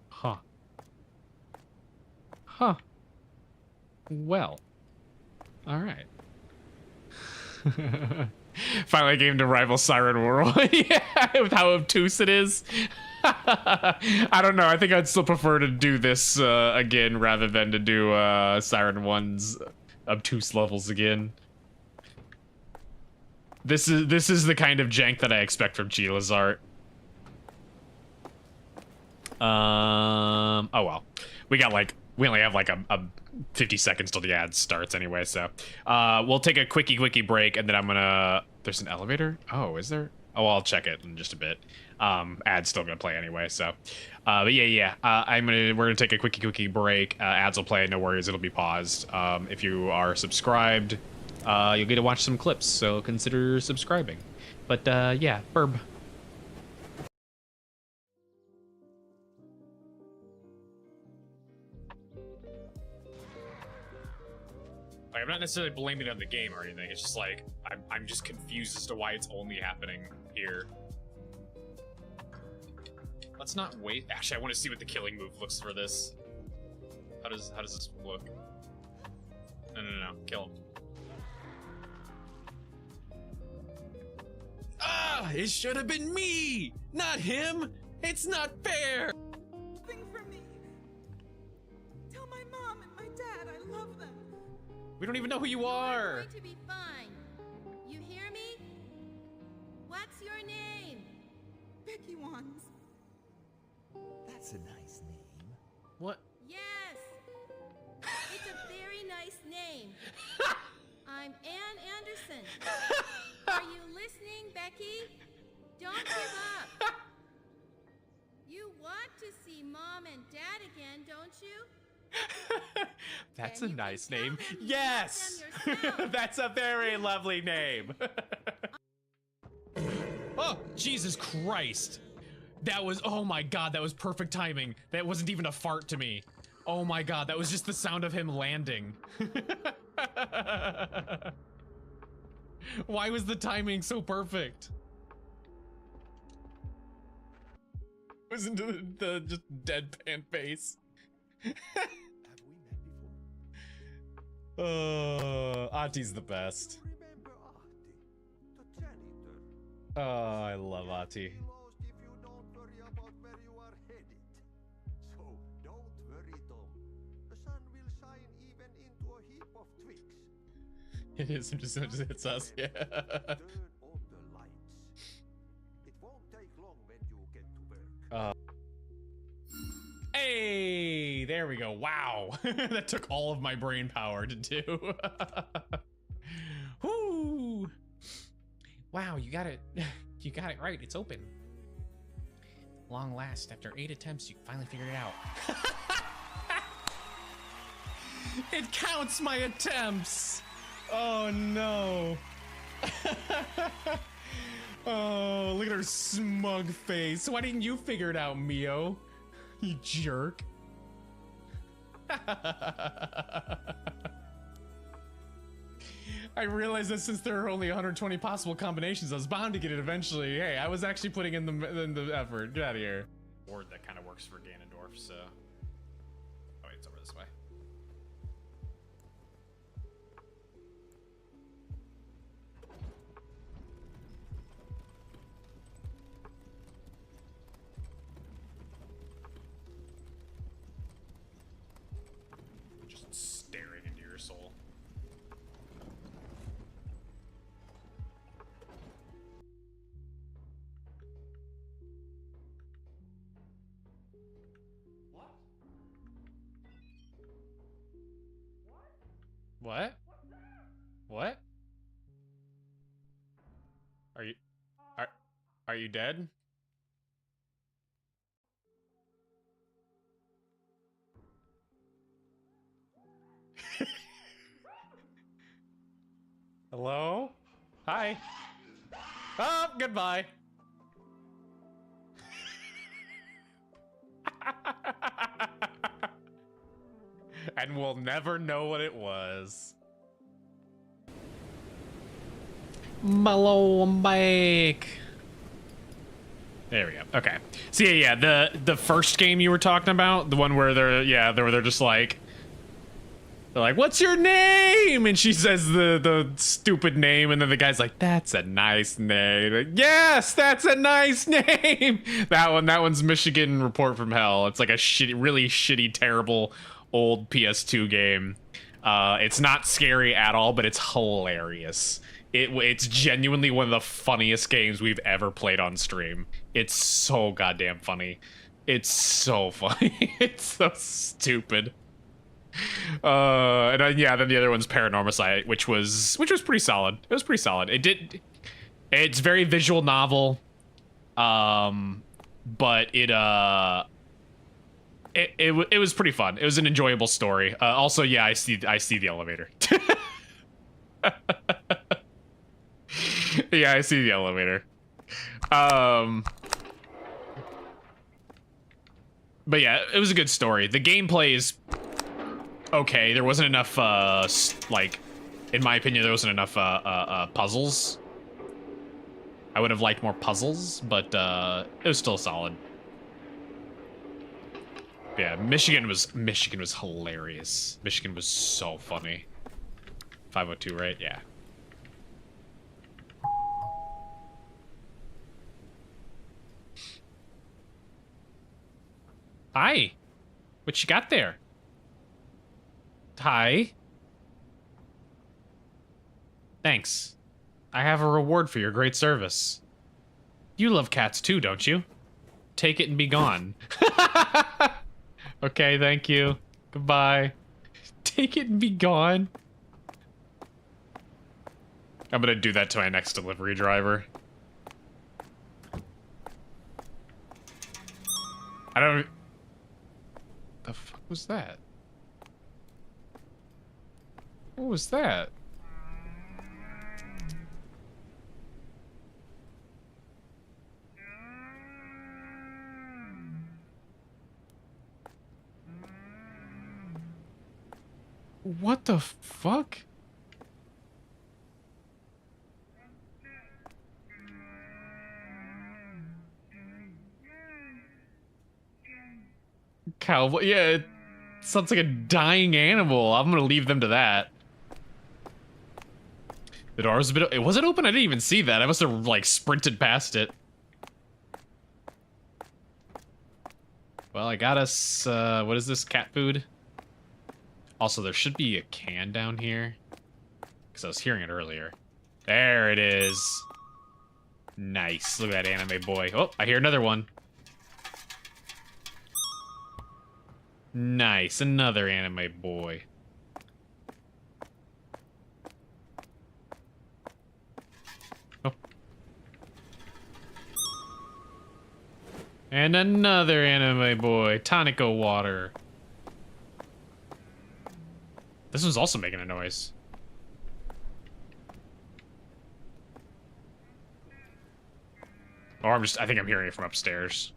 Huh. Huh. Well. All right. Finally, a game to rival Siren World. Yeah, with how obtuse it is. I don't know. I think I'd still prefer to do this again rather than to do Siren 1's obtuse levels again. This is the kind of jank that I expect from Chilla's art. Oh well. We only have like a 50 seconds till the ad starts anyway, so we'll take a quickie break, and then I'm gonna. There's an elevator? Oh, is there? Oh, I'll check it in just a bit. Ad's still gonna play anyway, so but yeah, we're gonna take a quickie break. Ads will play, no worries, it'll be paused. If you are subscribed, you'll get to watch some clips, so consider subscribing. But yeah, burb. Like, I'm not necessarily blaming it on the game or anything. It's just like I'm just confused as to why it's only happening here. Let's not wait. Actually, I want to see what the killing move looks for this. How does this look? No. Kill him. Ah! It should have been me, not him. It's not fair. Nothing for me. Tell my mom and my dad I love them. We don't even know who you are. Going to be fine. You hear me? What's your name? Becky Wands. That's a nice name. What? Yes. It's a very nice name. I'm Ann Anderson. Are you listening, Becky? Don't give up. You want to see Mom and Dad again, don't you? That's Then a you can nice tell name. them you Yes! love them yourself. That's a very lovely name. Oh, Jesus Christ. That was, oh my God, that was perfect timing. That wasn't even a fart to me. Oh my God, that was just the sound of him landing. Why was the timing so perfect? It was into the just deadpan face. Have we met before? Ati's the best. Remember Ahti, the janitor. Oh, I love Ati. Be lost if you don't worry about where you are headed. So don't worry, Tom. The sun will shine even into a heap of twigs. It is, it just hits us, yeah. Turn on the lights. It won't take long when you get to work. Hey, there we go. Wow. That took all of my brain power to do. Whoo. Wow, you got it. You got it right. It's open. Long last, after 8 attempts, you finally figured it out. It counts my attempts. Oh no. Oh, look at her smug face. Why didn't you figure it out, Mio? You jerk. I realized that since there are only 120 possible combinations, I was bound to get it eventually. Hey, I was actually putting in the effort. Get out of here. Board that kind of works for Ganondorf, so. Oh, wait, it's over this way. Just staring into your soul. What? What? Are you dead? Hello? Hi. Oh, goodbye. And we'll never know what it was. Hello, I'm back. There we go. Okay. So yeah, the first game you were talking about, the one where they're just like They're like, "What's your name?" And she says the stupid name, and then the guy's like, "That's a nice name." Like, yes, that's a nice name. That one's Michigan Report from Hell. It's like a really shitty, terrible old PS2 game. It's not scary at all, but it's hilarious. It's genuinely one of the funniest games we've ever played on stream. It's so goddamn funny. It's so funny. It's so stupid. And then, yeah, then the other one's Paranormal Site, which was pretty solid. It was pretty solid. It's very visual novel, but it was pretty fun. It was an enjoyable story. Also, yeah, I see the elevator. Yeah, I see the elevator. But yeah, it was a good story. The gameplay is okay. There wasn't enough, like, in my opinion, there wasn't enough puzzles. I would have liked more puzzles, but it was still solid. Yeah, Michigan was hilarious. Michigan was so funny. 502, right? Yeah. Hi. What you got there? Hi. Thanks. I have a reward for your great service. You love cats too, don't you? Take it and be gone. Okay, thank you. Goodbye. Take it and be gone. I'm gonna do that to my next delivery driver. I don't... The fuck was that? What was that? What the fuck? Cowboy, yeah, it sounds like a dying animal. I'm gonna leave them to that. The door was a bit, was it open? I didn't even see that. I must have like sprinted past it. Well, I got us, what is this, cat food? Also, there should be a can down here, because I was hearing it earlier. There it is. Nice, look at that anime boy. Oh, I hear another one. Nice, another anime boy. Oh. And another anime boy. Tonico water. This one's also making a noise. Or I think I'm hearing it from upstairs.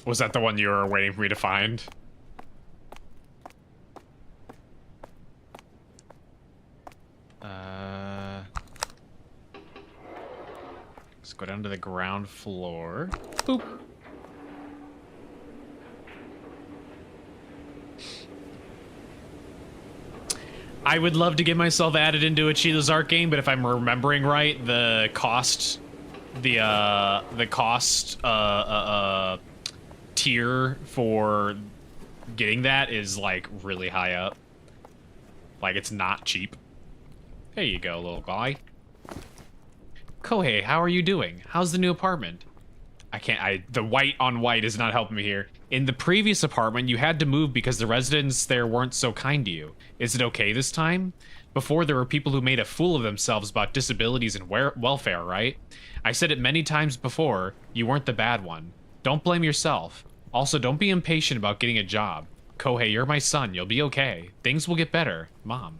Was that the one you were waiting for me to find? Let's go down to the ground floor. Boop. I would love to get myself added into a Chilla's Art game, but if I'm remembering right, the cost tier for getting that is like really high up. Like it's not cheap. There you go, little guy. Kohei, how are you doing? How's the new apartment? The white on white is not helping me here. In the previous apartment, you had to move because the residents there weren't so kind to you. Is it okay this time? Before, there were people who made a fool of themselves about disabilities and welfare, right? I said it many times before, you weren't the bad one. Don't blame yourself. Also, don't be impatient about getting a job. Kohei, you're my son. You'll be okay. Things will get better. Mom.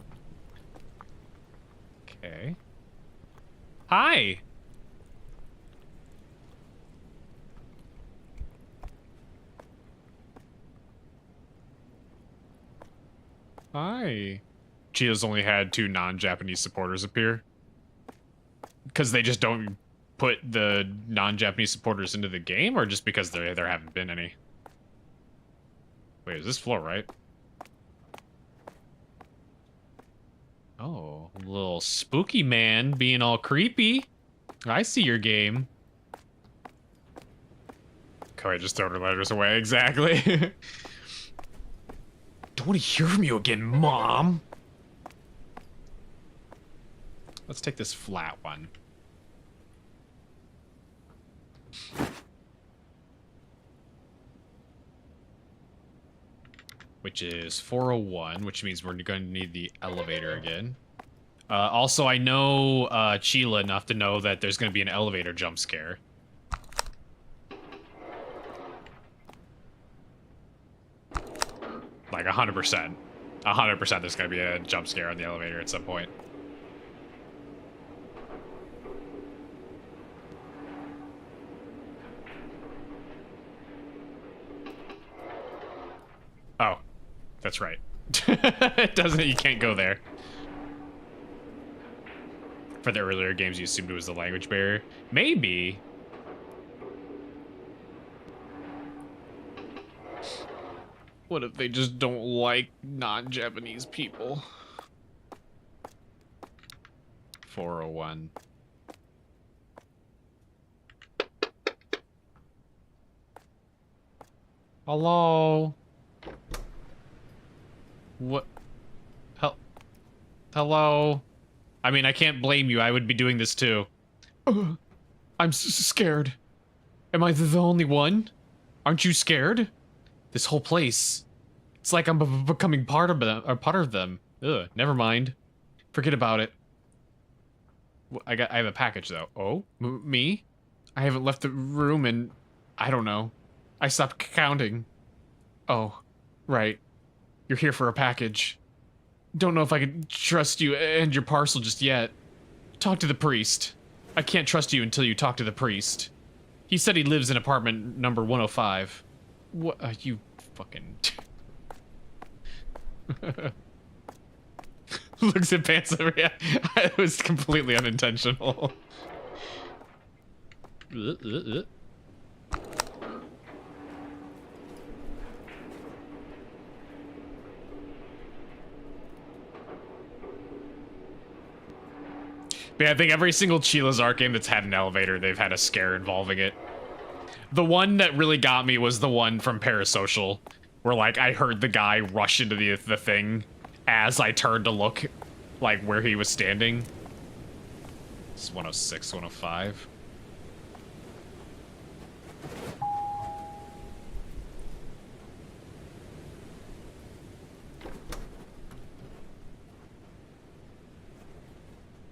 Okay. Hi! Hi. Chilla's only had 2 non-Japanese supporters appear. Because they just don't put the non-Japanese supporters into the game, or just because there haven't been any? Wait, is this floor right? Oh, a little spooky man being all creepy. I see your game. Okay, just throw the letters away, exactly. Don't want to hear from you again, Mom. Let's take this flat one. Which is 401, which means we're going to need the elevator again. Also, I know Chilla enough to know that there's going to be an elevator jump scare. Like 100%. 100% there's going to be a jump scare on the elevator at some point. Oh, that's right. It doesn't, you can't go there. For the earlier games, you assumed it was the language barrier. Maybe. What if they just don't like non-Japanese people? 401. Hello? What? Hello? I mean, I can't blame you. I would be doing this too. I'm scared. Am I the only one? Aren't you scared? This whole place. It's like I'm becoming part of them. Or part of them. Ugh, never mind. Forget about it. I have a package though. Oh, me? I haven't left the room and I don't know. I stopped counting. Oh, right. You're here for a package. Don't know if I can trust you and your parcel just yet. Talk to the priest. I can't trust you until you talk to the priest. He said he lives in apartment number 105. What? You fucking... Looks at pants over. Yeah, it was completely unintentional. Yeah, I think every single Chilla's Arc game that's had an elevator, they've had a scare involving it. The one that really got me was the one from Parasocial, where like I heard the guy rush into the thing as I turned to look like where he was standing. It's 106, 105.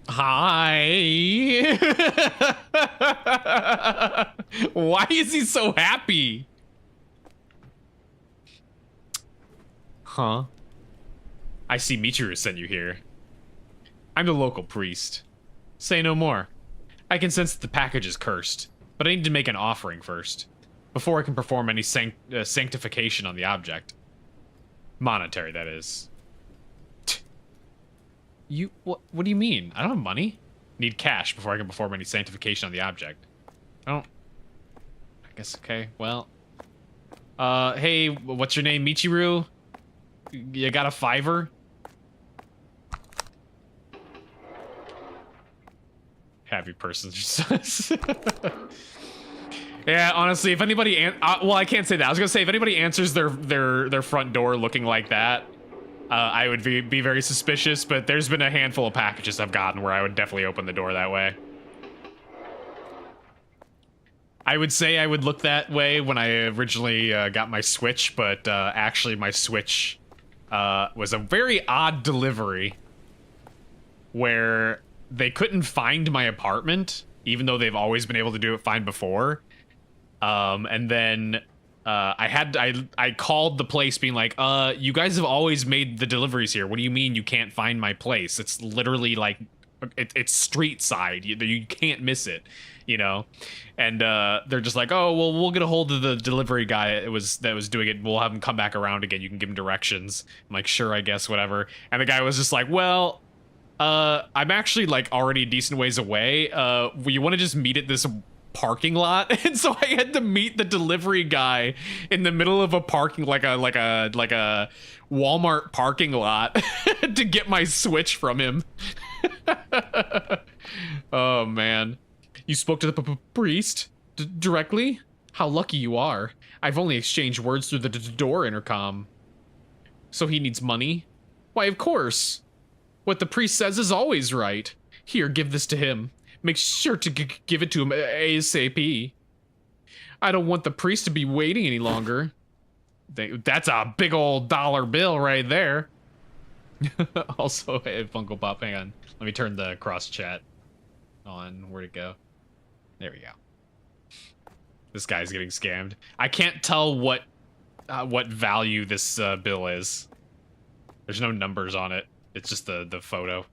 Hi. Why is he so happy? Huh? I see Michiru sent you here. I'm the local priest. Say no more. I can sense that the package is cursed, but I need to make an offering first, before I can perform any sanctification on the object. Monetary, that is. You, what do you mean? I don't have money. Need cash before I can perform any sanctification on the object. I guess, okay, well. Hey, what's your name, Michiru? You got a $5? Happy person. Yeah, honestly, if anybody, well, I can't say that. I was gonna say, if anybody answers their front door looking like that, I would be very suspicious, but there's been a handful of packages I've gotten where I would definitely open the door that way. I would say I would look that way when I originally got my Switch, but actually my Switch was a very odd delivery where they couldn't find my apartment, even though they've always been able to do it fine before. And then I called the place being like, you guys have always made the deliveries here. What do you mean you can't find my place? It's literally like, it's street side. You can't miss it, you know? And they're just like, oh, well, we'll get a hold of the delivery guy that was doing it. We'll have him come back around again. You can give him directions. I'm like, sure, I guess, whatever. And the guy was just like, well, I'm actually like already a decent ways away. You want to just meet at this parking lot? And so I had to meet the delivery guy in the middle of a parking, like a Walmart parking lot to get my Switch from him. Oh man. You spoke to the priest directly? How lucky you are. I've only exchanged words through the door intercom. So he needs money? Why, of course. What the priest says is always right. Here, give this to him. Make sure to give it to him ASAP. I don't want the priest to be waiting any longer. That's a big old dollar bill right there. Also, hey, Funko Pop, hang on. Let me turn the cross chat on. Where'd it go? There we go. This guy's getting scammed. I can't tell what value this bill is. There's no numbers on it. It's just the photo.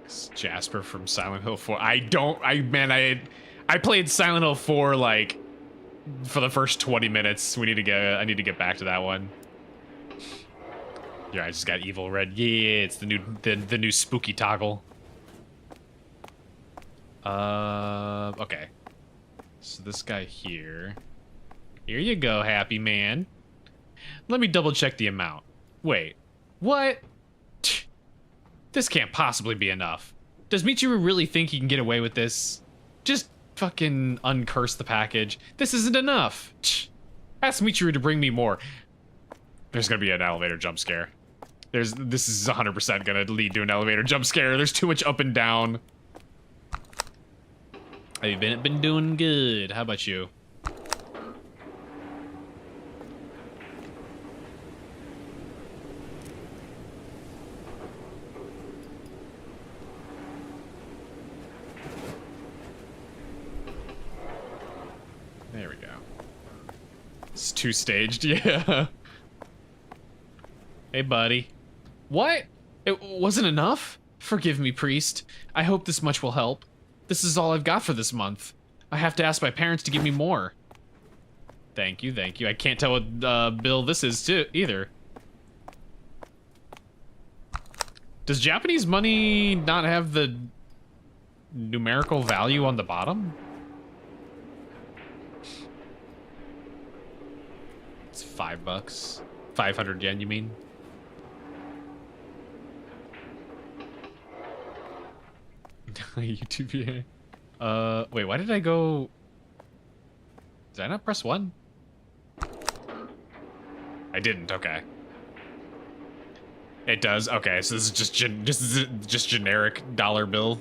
It's Jasper from Silent Hill 4. I played Silent Hill 4 like for the first 20 minutes. I need to get back to that one. Yeah, I just got evil red. Yeah, it's the new spooky toggle. Okay. So this guy here. Here you go, happy man. Let me double check the amount. Wait, what? This can't possibly be enough. Does Michiru really think he can get away with this? Just fucking uncurse the package. This isn't enough. Ask Michiru to bring me more. There's gonna be an elevator jump scare. This is 100% gonna lead to an elevator jump scare. There's too much up and down. I've been doing good. How about you? There we go. It's two-staged, yeah. Hey, buddy. What? It wasn't enough? Forgive me, priest. I hope this much will help. This is all I've got for this month. I have to ask my parents to give me more. Thank you, thank you. I can't tell what bill this is too either. Does Japanese money not have the numerical value on the bottom? It's $5. 500 yen, you mean? YouTube, yeah. Wait, why did I go? Did I not press 1? I didn't, okay. It does, okay, so this is just generic dollar bill.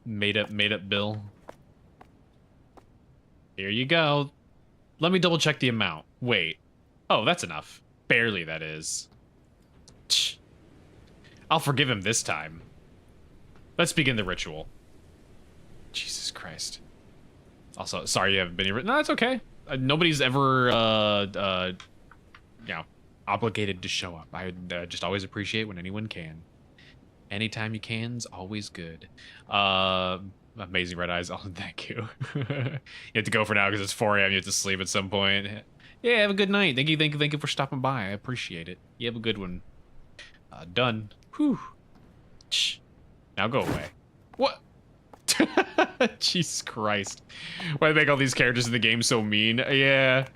Made up bill. Here you go. Let me double check the amount. Wait. Oh, that's enough. Barely, that is. I'll forgive him this time. Let's begin the ritual. Jesus Christ. Also, sorry you haven't been here. No, it's okay. Nobody's ever, you know, obligated to show up. I just always appreciate when anyone can. Anytime you can's always good. Amazing red eyes. Oh, thank you. You have to go for now because it's 4 a.m. You have to sleep at some point. Yeah, have a good night. Thank you for stopping by. I appreciate it. You have a good one. Done. Whew. Now go away. What? Jesus Christ. Why do they make all these characters in the game so mean? Yeah.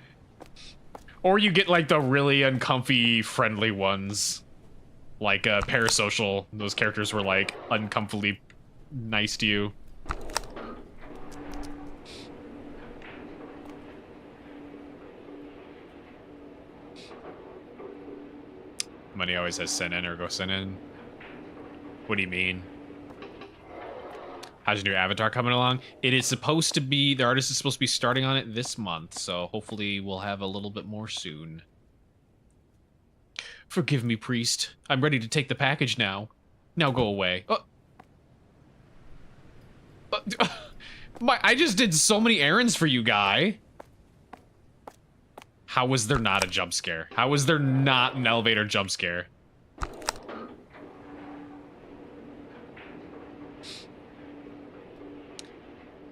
Or you get like the really uncomfy friendly ones. Like Parasocial. Those characters were like uncomfortably nice to you. Money always has send in or go send in. What do you mean? How's your new avatar coming along? It is supposed to be, the artist is supposed to be starting on it this month, so hopefully we'll have a little bit more soon. Forgive me, priest. I'm ready to take the package now. Now go away. I just did so many errands for you, guy. How was there not a jump scare? How was there not an elevator jump scare?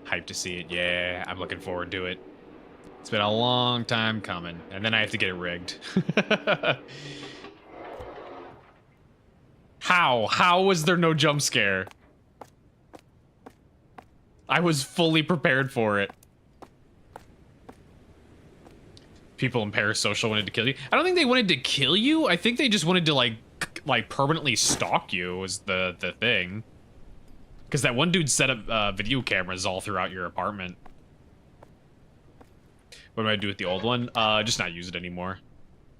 Hyped to see it. Yeah, I'm looking forward to it. It's been a long time coming, and then I have to get it rigged. How? How was there no jump scare? I was fully prepared for it. People in Parasocial wanted to kill you. I don't think they wanted to kill you. I think they just wanted to like permanently stalk you was the thing. Because that one dude set up video cameras all throughout your apartment. What do I do with the old one? Just not use it anymore.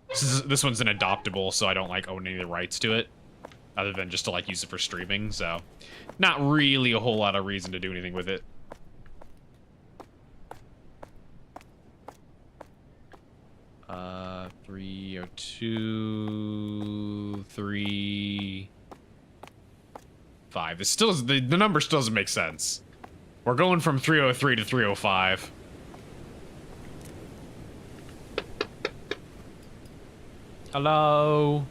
This one's an adoptable, so I don't like own any of the rights to it. Other than just to like use it for streaming, so not really a whole lot of reason to do anything with it. Uh, 302, 3, 5. This still the number still doesn't make sense. We're going from 303 to 305. Hello.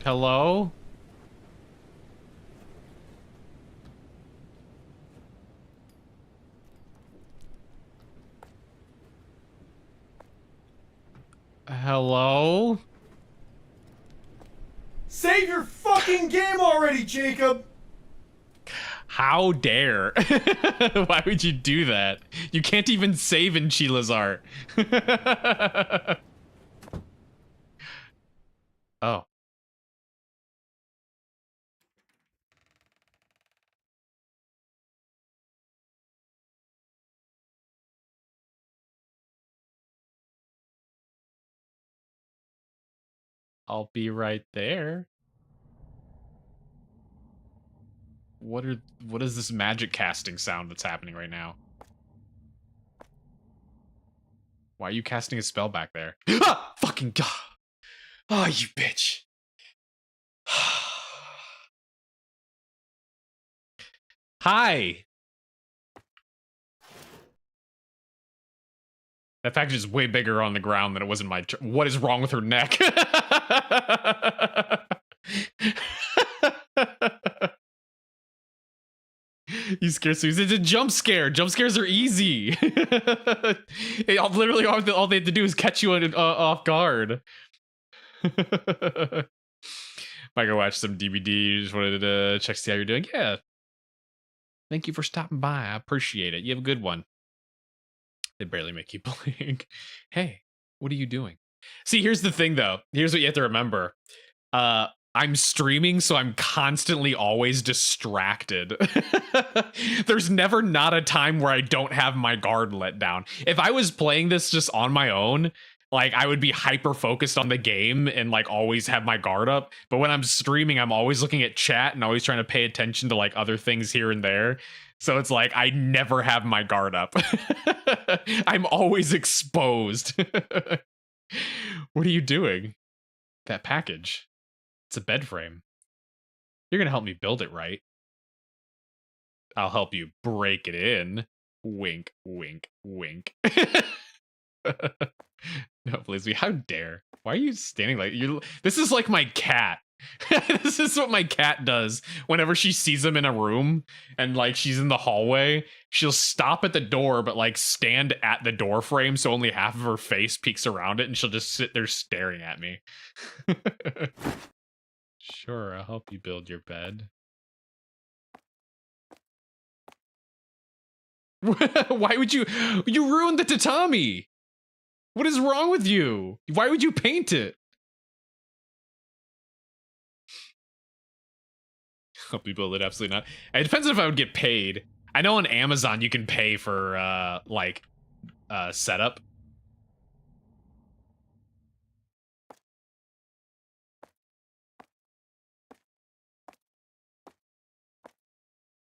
Hello? Hello? Save your fucking game already, Jacob! How dare? Why would you do that? You can't even save in Chilla's art. Oh. I'll be right there. What is this magic casting sound that's happening right now? Why are you casting a spell back there? Ah! Fucking god. Oh, you bitch. Hi. That package is way bigger on the ground than it was in my... What is wrong with her neck? You scared Susie. It's a jump scare. Jump scares are easy. Literally, all they have to do is catch you off guard. Might go watch some DVD. Just wanted to check to see how you're doing. Yeah. Thank you for stopping by. I appreciate it. You have a good one. They barely make you blink. Hey, what are you doing? See, here's the thing, though. Here's what you have to remember. I'm streaming, so I'm constantly always distracted. There's never not a time where I don't have my guard let down. If I was playing this just on my own, like I would be hyper focused on the game and like always have my guard up. But when I'm streaming, I'm always looking at chat and always trying to pay attention to like other things here and there. So it's like I never have my guard up. I'm always exposed. What are you doing? That package. It's a bed frame. You're gonna help me build it, right? I'll help you break it in. Wink, wink, wink. No, please, how dare? Why are you standing like you? This is like my cat. This is what my cat does whenever she sees him in a room and like she's in the hallway. She'll stop at the door, but like stand at the door frame so only half of her face peeks around it, and she'll just sit there staring at me. Sure, I'll help you build your bed. Why would you ruined the tatami? What is wrong with you? Why would you paint it? Help you build it, absolutely not. It depends on if I would get paid. I know on Amazon you can pay for setup.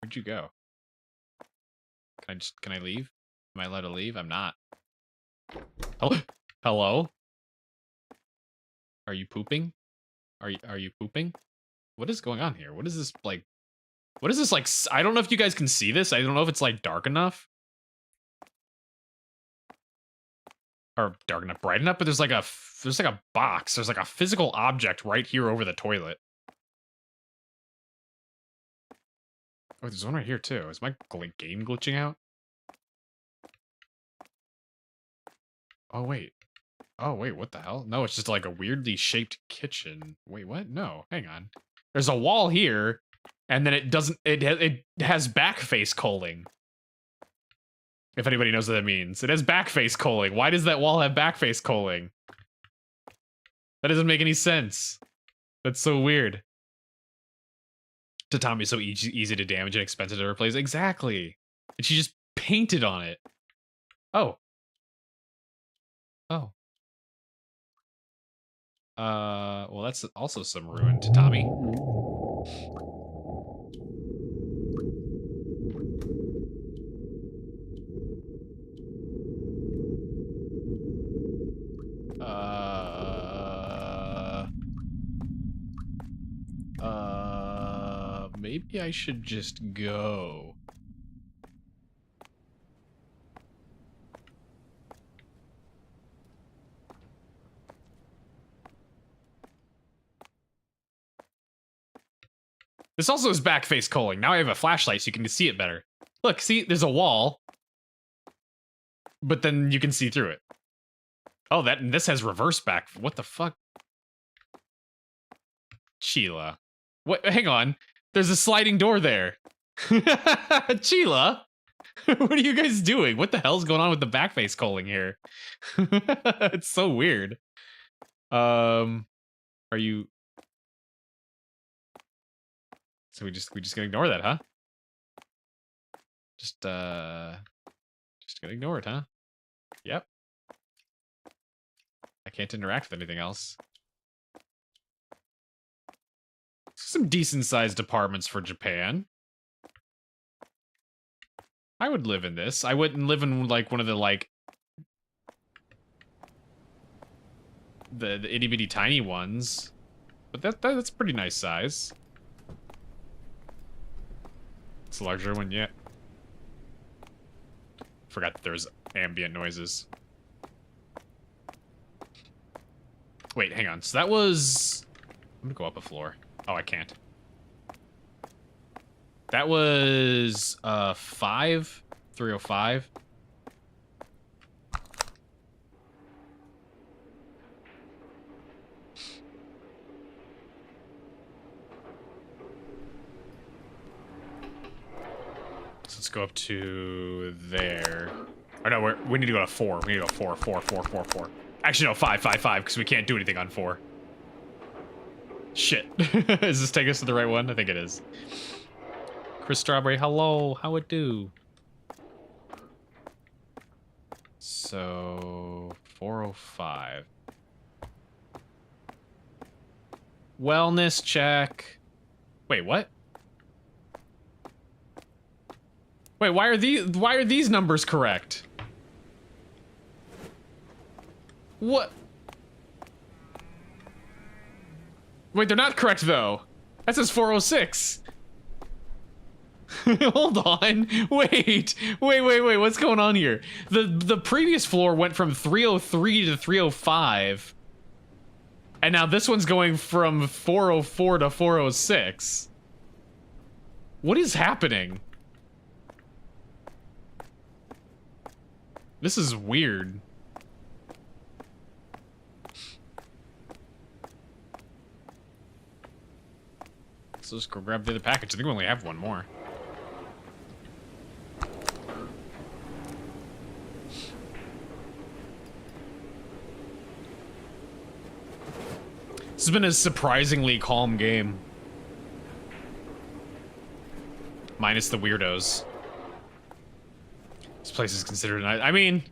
Where'd you go? Can I leave? Am I allowed to leave? I'm not. Oh, hello? Are you pooping? Are you pooping? What is going on here? What is this like? What is this like? I don't know if you guys can see this. I don't know if it's like dark enough. Or dark enough, bright enough, but there's like a box. There's like a physical object right here over the toilet. Oh, there's one right here too. Is my game glitching out? Oh wait. Oh wait, what the hell? No, it's just like a weirdly shaped kitchen. Wait, what? No, hang on. There's a wall here, and then it doesn't. It has back face culling. If anybody knows what that means, it has back face culling. Why does that wall have back face culling? That doesn't make any sense. That's so weird. Tatami's so easy to damage and expensive to replace. Exactly. And she just painted on it. Oh. Oh. Well, that's also some ruined tatami. Maybe I should just go. This also is back face culling. Now I have a flashlight so you can see it better. Look, see, there's a wall, but then you can see through it. Oh, this has reverse back. What the fuck? Chilla. What? Hang on. There's a sliding door there. Chilla? What are you guys doing? What the hell's going on with the back face culling here? It's so weird. Are you... So we just gonna ignore that, huh? Just gonna ignore it, huh? Yep. I can't interact with anything else. Some decent-sized apartments for Japan. I would live in this. I wouldn't live in, like, one of the, like... The itty-bitty tiny ones. But that's pretty nice size. It's a larger one, yeah. Forgot that there's ambient noises. Wait, hang on. So that was... I'm gonna go up a floor. Oh, I can't. That was 305. So let's go up to there. Oh no, we need to go to 4. We need to go 4. Actually, no, 5, because we can't do anything on 4. Shit. Is this taking us to the right one? I think it is. Chris Strawberry, hello. How it do? So, 405. Wellness check. Wait, what? Wait, why are these numbers correct? What? Wait, they're not correct though. That says 406. Hold on. Wait, what's going on here? The previous floor went from 303 to 305. And now this one's going from 404 to 406. What is happening? This is weird. So let's go grab the other package. I think we only have one more. This has been a surprisingly calm game. Minus the weirdos. This place is considered nice. I mean,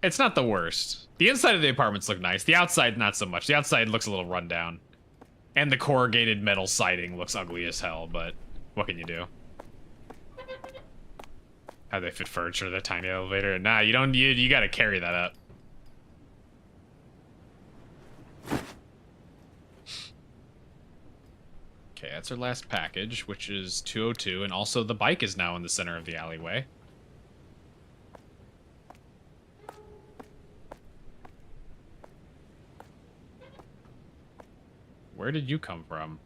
it's not the worst. The inside of the apartments look nice. The outside, not so much. The outside looks a little run down. And the corrugated metal siding looks ugly as hell, but what can you do? How they fit furniture to the tiny elevator? Nah, you don't. You gotta carry that up. Okay, that's our last package, which is 202, and also the bike is now in the center of the alleyway. Where did you come from?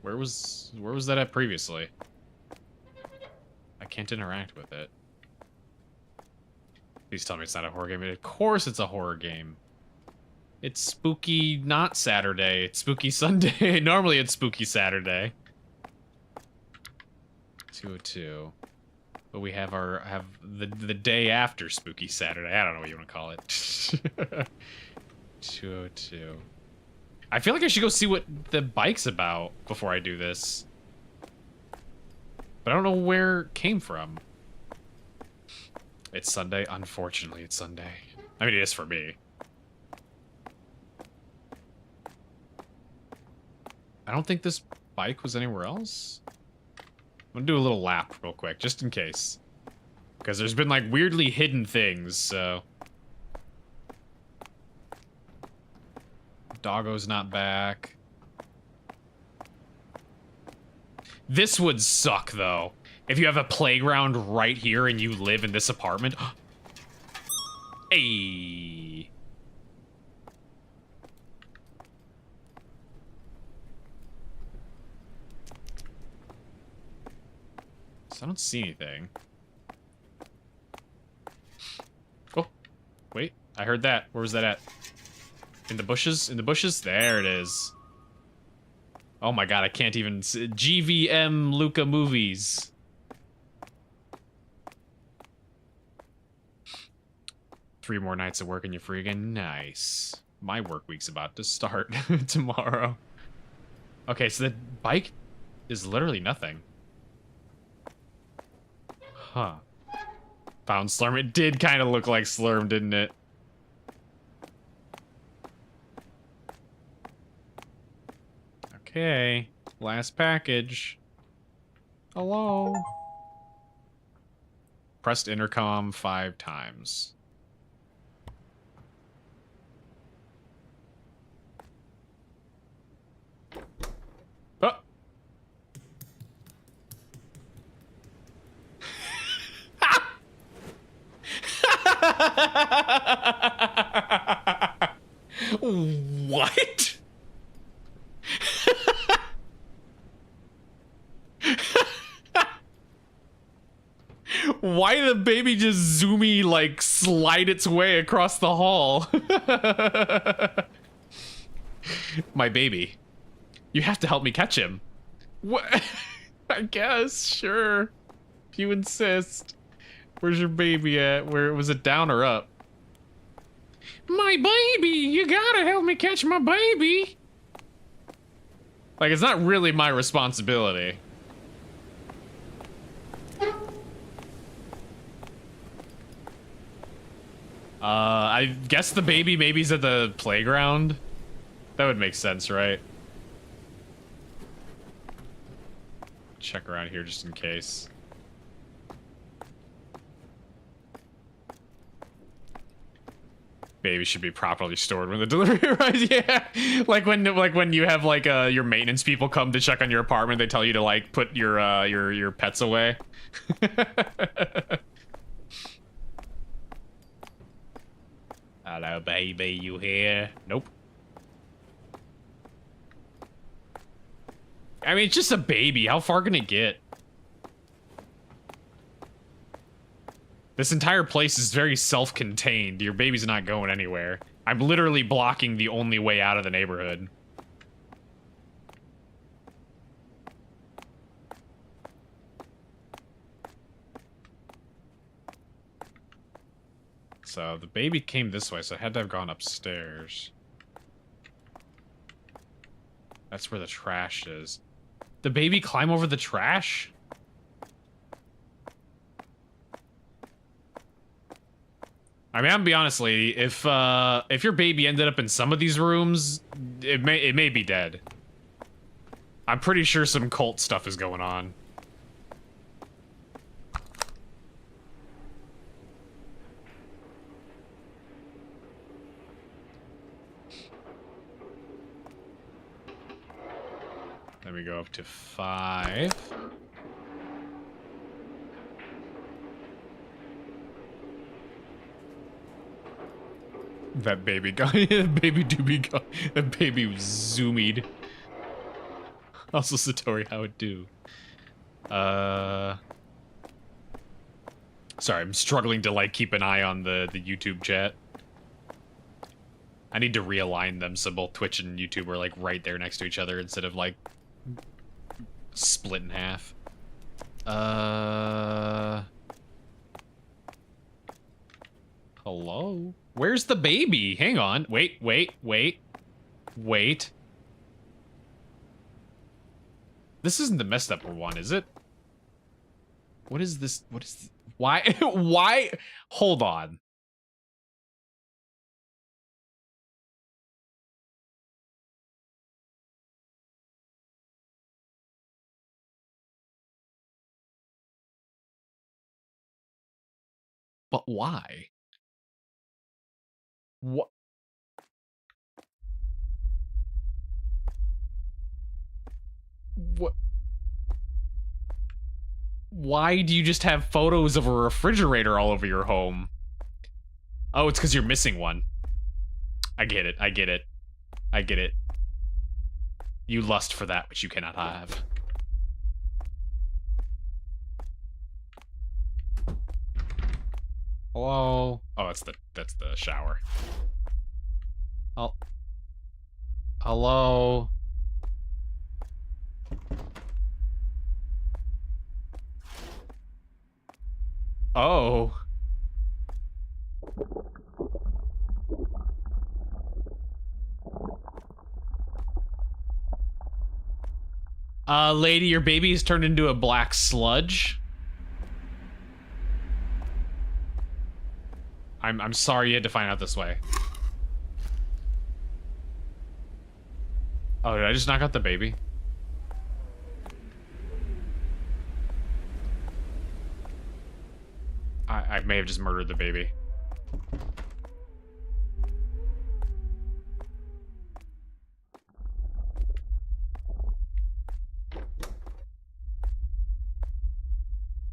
Where was that at previously? I can't interact with it. Please tell me it's not a horror game. Of course it's a horror game. It's spooky, not Saturday. It's spooky Sunday. Normally it's spooky Saturday. 202. But we have the day after spooky Saturday. I don't know what you want to call it. 202. I feel like I should go see what the bike's about before I do this. But I don't know where it came from. It's Sunday. Unfortunately, it's Sunday. I mean, it is for me. I don't think this bike was anywhere else. I'm gonna do a little lap real quick, just in case. Because there's been, like, weirdly hidden things, so... Doggo's not back. This would suck, though. If you have a playground right here and you live in this apartment. Hey. So I don't see anything. Oh, wait. I heard that. Where was that at? In the bushes? In the bushes? There it is. Oh my god, I can't even see. GVM Luca movies. Three more nights of work and you're free again. Nice. My work week's about to start tomorrow. Okay, so the bike is literally nothing. Huh. Found Slurm. It did kind of look like Slurm, didn't it? Okay. Last package. Hello. Pressed intercom 5 times. Oh. What? Why did the baby just zoomy, like, slide its way across the hall? My baby. You have to help me catch him. What? I guess, sure. If you insist. Where's your baby at? Where was it, down or up? My baby! You gotta help me catch my baby! Like, it's not really my responsibility. I guess the baby maybe's at the playground. That would make sense, right? Check around here just in case. Baby should be properly stored when the delivery arrives. Yeah, like when you have like your maintenance people come to check on your apartment, they tell you to like put your pets away. Hello, baby, you here? Nope. I mean, it's just a baby. How far can it get? This entire place is very self-contained. Your baby's not going anywhere. I'm literally blocking the only way out of the neighborhood. So the baby came this way, so it had to have gone upstairs. That's where the trash is. The baby climb over the trash? I mean, I'm gonna be honest, lady. If your baby ended up in some of these rooms, it may be dead. I'm pretty sure some cult stuff is going on. Then we go up to 5. That baby guy, baby doobie guy, that baby was zoomied. Also, Satori, how it do? Sorry, I'm struggling to like keep an eye on the YouTube chat. I need to realign them so both Twitch and YouTube are like right there next to each other instead of like split in half. Hello? Where's the baby? Hang on. Wait. This isn't the messed up one, is it? What is this? What is this? Why? Why? Hold on. But why? What? What? Why do you just have photos of a refrigerator all over your home? Oh, it's because you're missing one. I get it. I get it. I get it. You lust for that which you cannot have. Hello? Oh, that's the shower. Oh. Hello? Oh. Lady, your baby has turned into a black sludge. I'm sorry you had to find out this way. Oh, did I just knock out the baby? I may have just murdered the baby.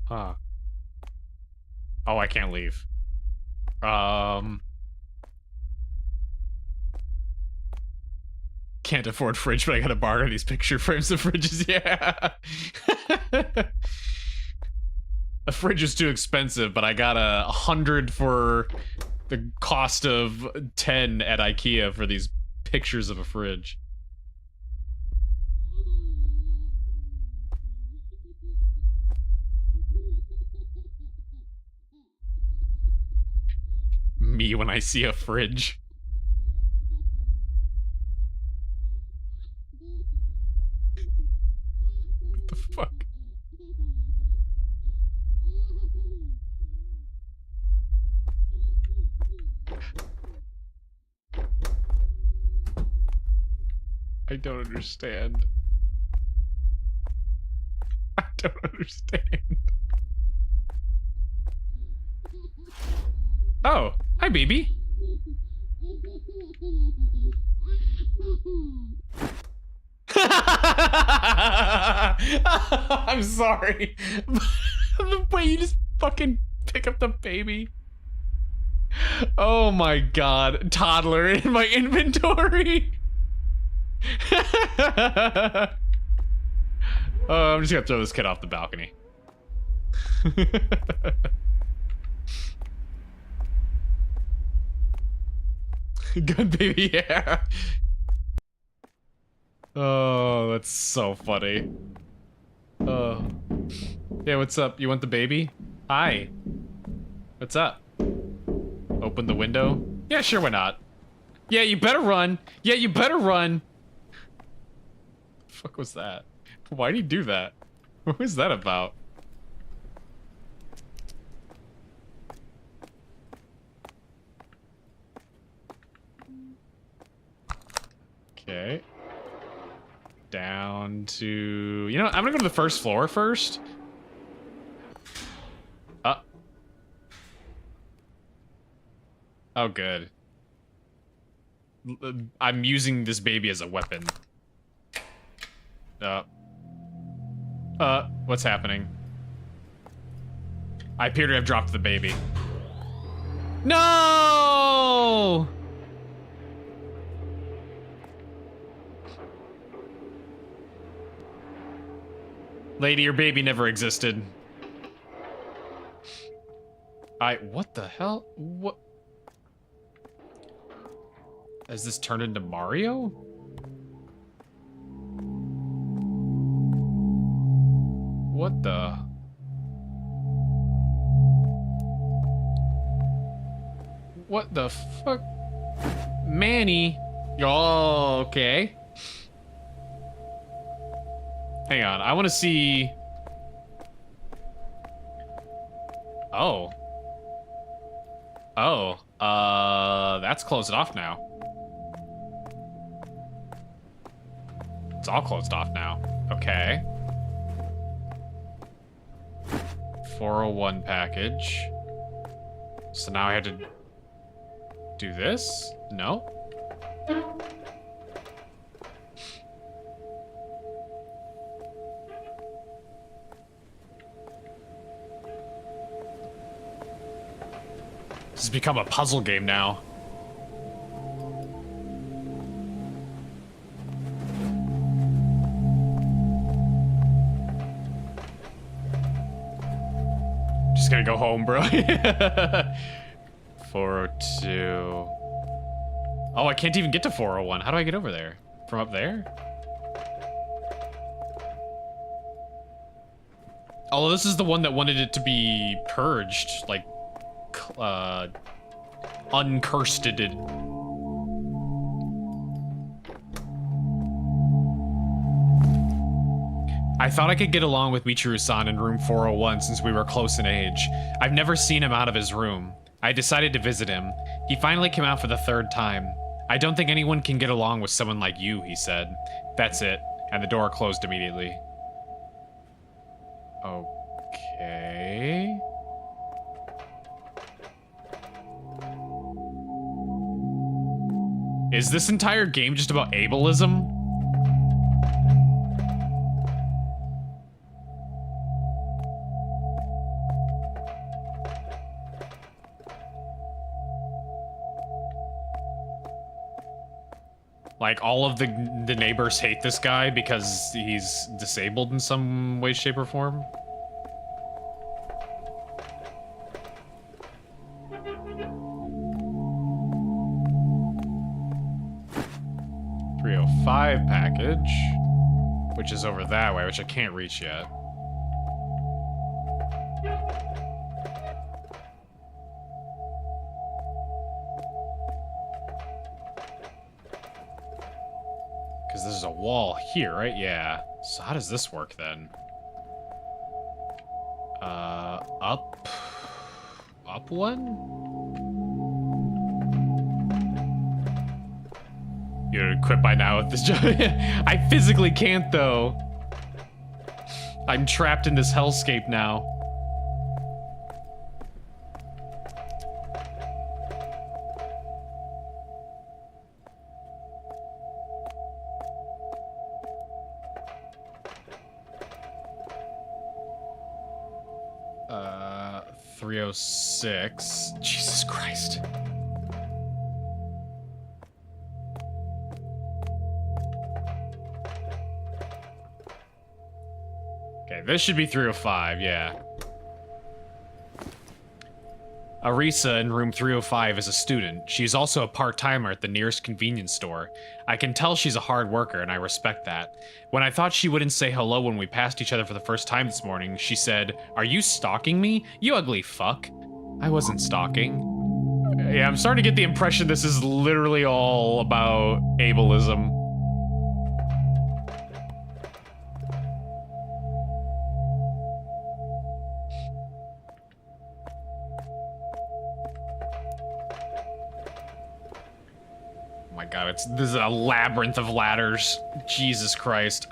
Huh. Oh, I can't leave. Can't afford fridge, but I gotta borrow these picture frames of fridges. Yeah. A fridge is too expensive, but I got 100 for the cost of 10 at IKEA for these pictures of a fridge. Me when I see a fridge. What the fuck? I don't understand. I don't understand. Oh, hi, baby. I'm sorry. The way you just fucking pick up the baby. Oh my god. Toddler in my inventory. Oh, I'm just gonna throw this kid off the balcony. Good baby, yeah. Oh, that's so funny. Oh. Yeah, what's up? You want the baby? Hi. What's up? Open the window? Yeah, sure, why not? Yeah, you better run. Yeah, you better run. The fuck was that? Why'd he do that? What was that about? Okay. Down to... You know, I'm gonna go to the first floor first. Oh, good. I'm using this baby as a weapon. What's happening? I appear to have dropped the baby. No! Lady, your baby never existed. What the hell? What? Has this turned into Mario? What the? What the fuck? Manny. Oh, okay. Hang on, I want to see. Oh. Oh, that's closed off now. It's all closed off now. Okay. 401 package. So now I had to do this? No? This has become a puzzle game now. Just gonna go home, bro. 402. Oh, I can't even get to 401. How do I get over there? From up there? Oh, this is the one that wanted it to be purged, like, uncursed. I thought I could get along with Michiru-san in room 401 since we were close in age. I've never seen him out of his room. I decided to visit him. He finally came out for the 3rd time. I don't think anyone can get along with someone like you, he said. That's it. And the door closed immediately. Okay. Is this entire game just about ableism? Like, all of the neighbors hate this guy because he's disabled in some way, shape, or form? .305 package, which is over that way, which I can't reach yet. Because there's a wall here, right? Yeah. So how does this work then? Up one? You'd quit by now with this job. I physically can't though. I'm trapped in this hellscape now. Uh, 306. Jesus Christ. Okay, this should be 305, yeah. Arisa in room 305 is a student. She's also a part-timer at the nearest convenience store. I can tell she's a hard worker, and I respect that. When I thought she wouldn't say hello when we passed each other for the first time this morning, she said, "Are you stalking me? You ugly fuck." I wasn't stalking. Yeah, I'm starting to get the impression this is literally all about ableism. Oh my god, this is a labyrinth of ladders. Jesus Christ.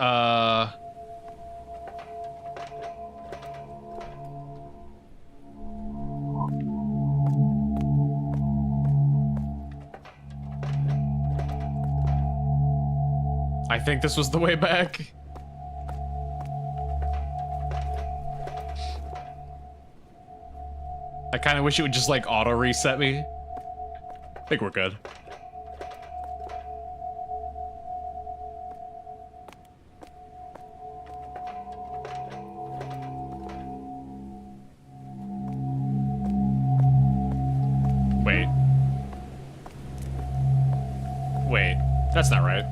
I think this was the way back. I kind of wish it would just like auto reset me. I think we're good. that's not right.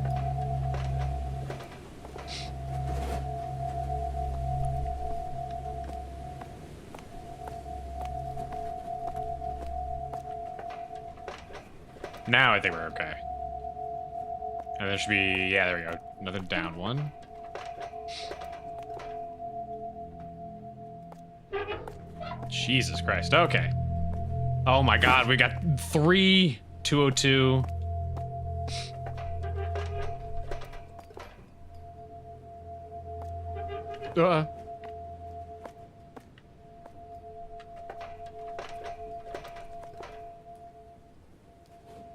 Now I think we're okay. And there should be, yeah, there we go. Another down one. Jesus Christ, okay. Oh my God, we got 3 202.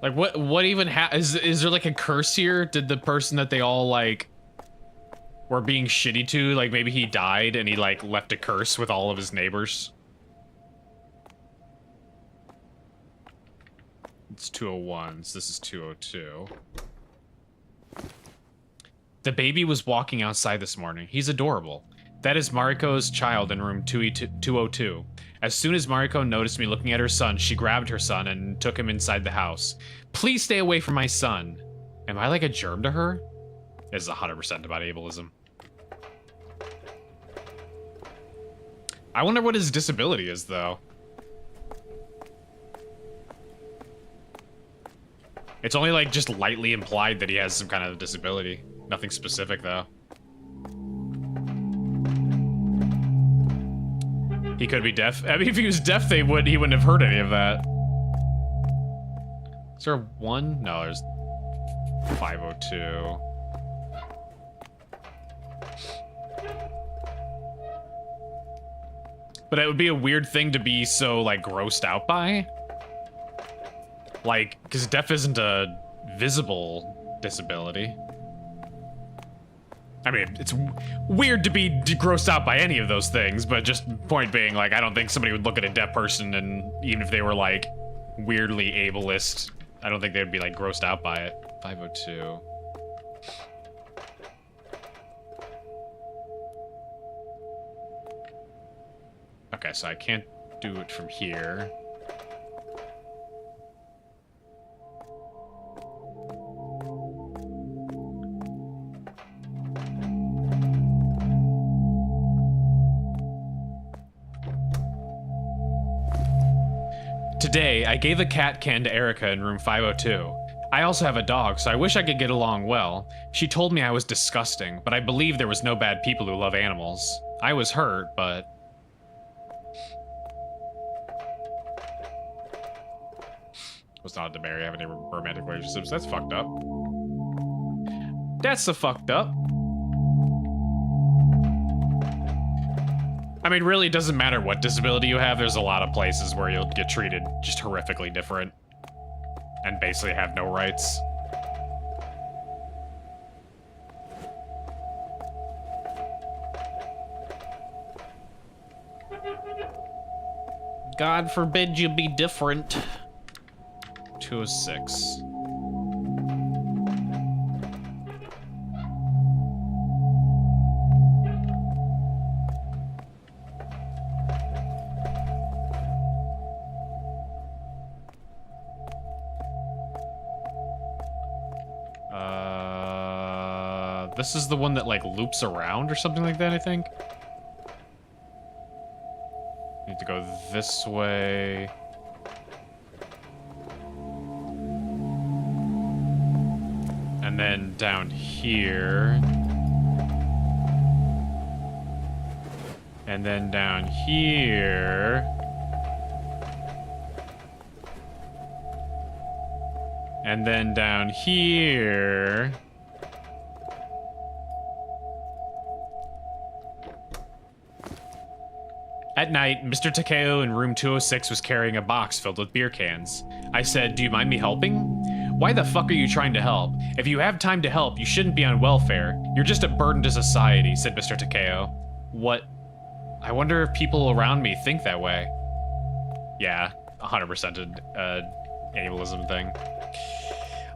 Like what even is there like a curse here? Did the person that they all like were being shitty to, like maybe he died and he like left a curse with all of his neighbors? It's 201, so this is 202. The baby was walking outside this morning. He's adorable. That is Mariko's child in room 202. As soon as Mariko noticed me looking at her son, she grabbed her son and took him inside the house. Please stay away from my son. Am I like a germ to her? This is 100% about ableism. I wonder what his disability is, though. It's only like just lightly implied that he has some kind of disability. Nothing specific, though. He could be deaf. I mean, if he was deaf, he wouldn't have heard any of that. Is there a 1? No, there's 502. But it would be a weird thing to be so, like, grossed out by. Like, because deaf isn't a visible disability. I mean, it's weird to be grossed out by any of those things, but just point being, like, I don't think somebody would look at a deaf person and even if they were, like, weirdly ableist, I don't think they'd be, like, grossed out by it. 502. Okay, so I can't do it from here. Today, I gave a cat can to Erica in room 502. I also have a dog, so I wish I could get along well. She told me I was disgusting, but I believe there was no bad people who love animals. I was hurt, but... was not to marry, have any romantic relationships. That's fucked up. That's the fucked up. I mean, really, it doesn't matter what disability you have. There's a lot of places where you'll get treated just horrifically different and basically have no rights. God forbid you be different. 206. This is the one that like loops around or something like that, I think. Need to go this way. And then down here. And then down here. And then down here. At night, Mr. Takeo in room 206 was carrying a box filled with beer cans. I said, "Do you mind me helping?" "Why the fuck are you trying to help? If you have time to help, you shouldn't be on welfare. You're just a burden to society," said Mr. Takeo. What? I wonder if people around me think that way. Yeah, 100% an ableism thing.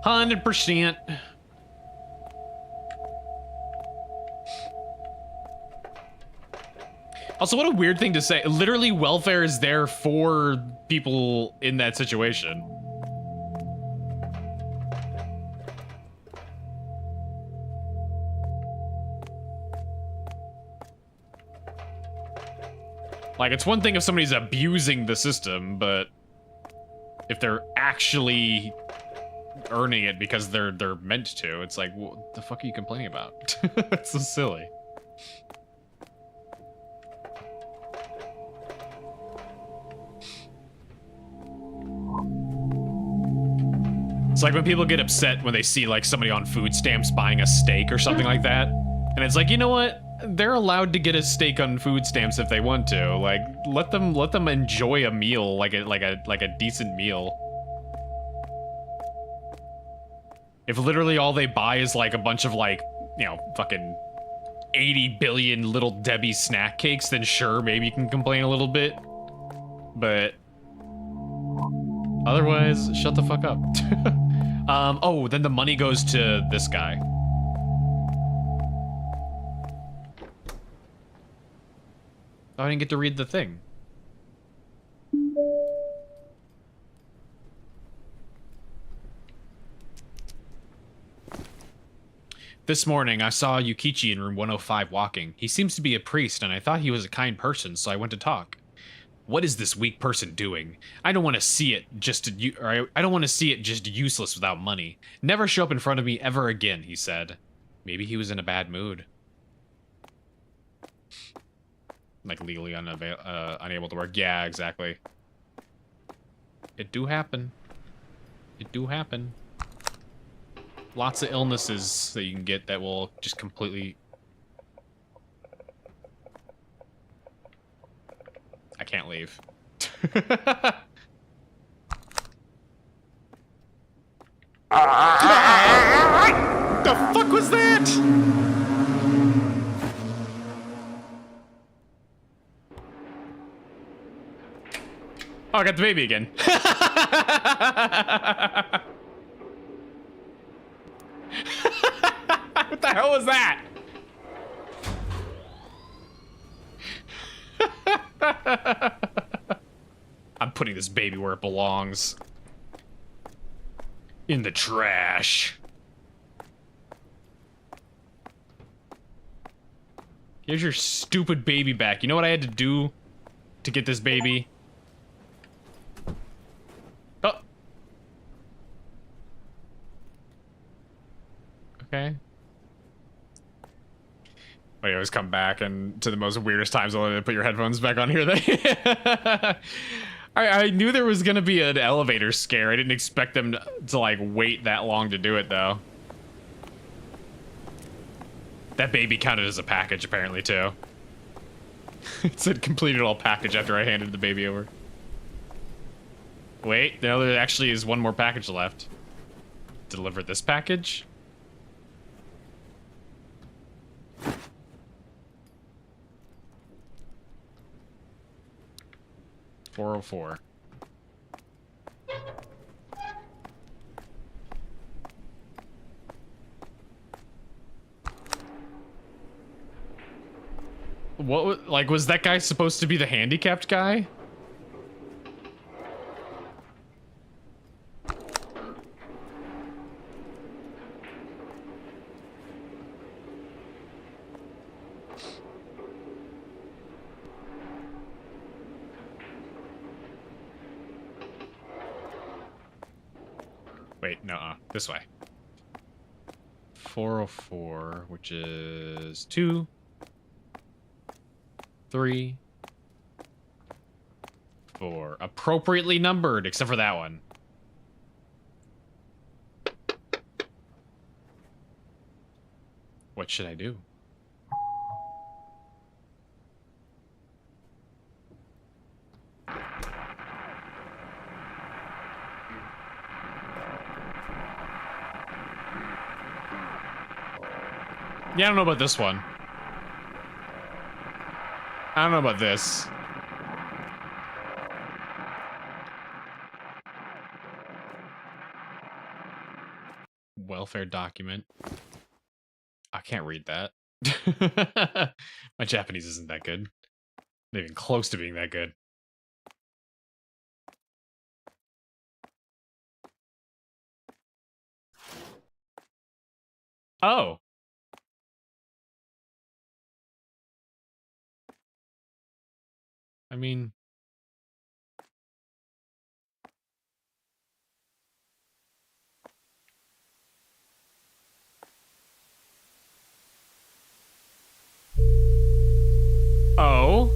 100%. Also, what a weird thing to say. Literally, welfare is there for people in that situation. Like, it's one thing if somebody's abusing the system, but if they're actually earning it because they're meant to, it's like, what the fuck are you complaining about? It's so silly. It's like when people get upset when they see like somebody on food stamps buying a steak or something like that, and it's like, you know what? They're allowed to get a steak on food stamps if they want to. Like, let them enjoy a meal, like a decent meal. If literally all they buy is like a bunch of like, you know, fucking 80 billion little Debbie snack cakes, then sure, maybe you can complain a little bit. But otherwise, shut the fuck up. Oh, then the money goes to this guy. Oh, I didn't get to read the thing. This morning, I saw Yukichi in room 105 walking. He seems to be a priest, and I thought he was a kind person, so I went to talk. What is this weak person doing? I don't want to see it I don't want to see it just useless without money. Never show up in front of me ever again, he said. Maybe he was in a bad mood. Like legally unable to work. Yeah, exactly. It do happen. It do happen. Lots of illnesses that you can get that will just completely... I can't leave. The fuck was that? Oh, I got the baby again. What the hell was that? I'm putting this baby where it belongs. In the trash. Here's your stupid baby back. You know what I had to do to get this baby? Oh. Okay. I always come back and to the most weirdest times I'll put your headphones back on here. I knew there was gonna be an elevator scare. I didn't expect them to like wait that long to do it though. That baby counted as a package apparently too. It said completed all package after I handed the baby over. Wait, no, there actually is one more package left. Deliver this package? $404. What, like, was that guy supposed to be the handicapped guy? Wait, no, this way. 404, which is 2, 3, 4. Appropriately numbered, except for that one. What should I do? Yeah, I don't know about this one. I don't know about this. Welfare document. I can't read that. My Japanese isn't that good. Not even close to being that good. Oh. I mean, oh.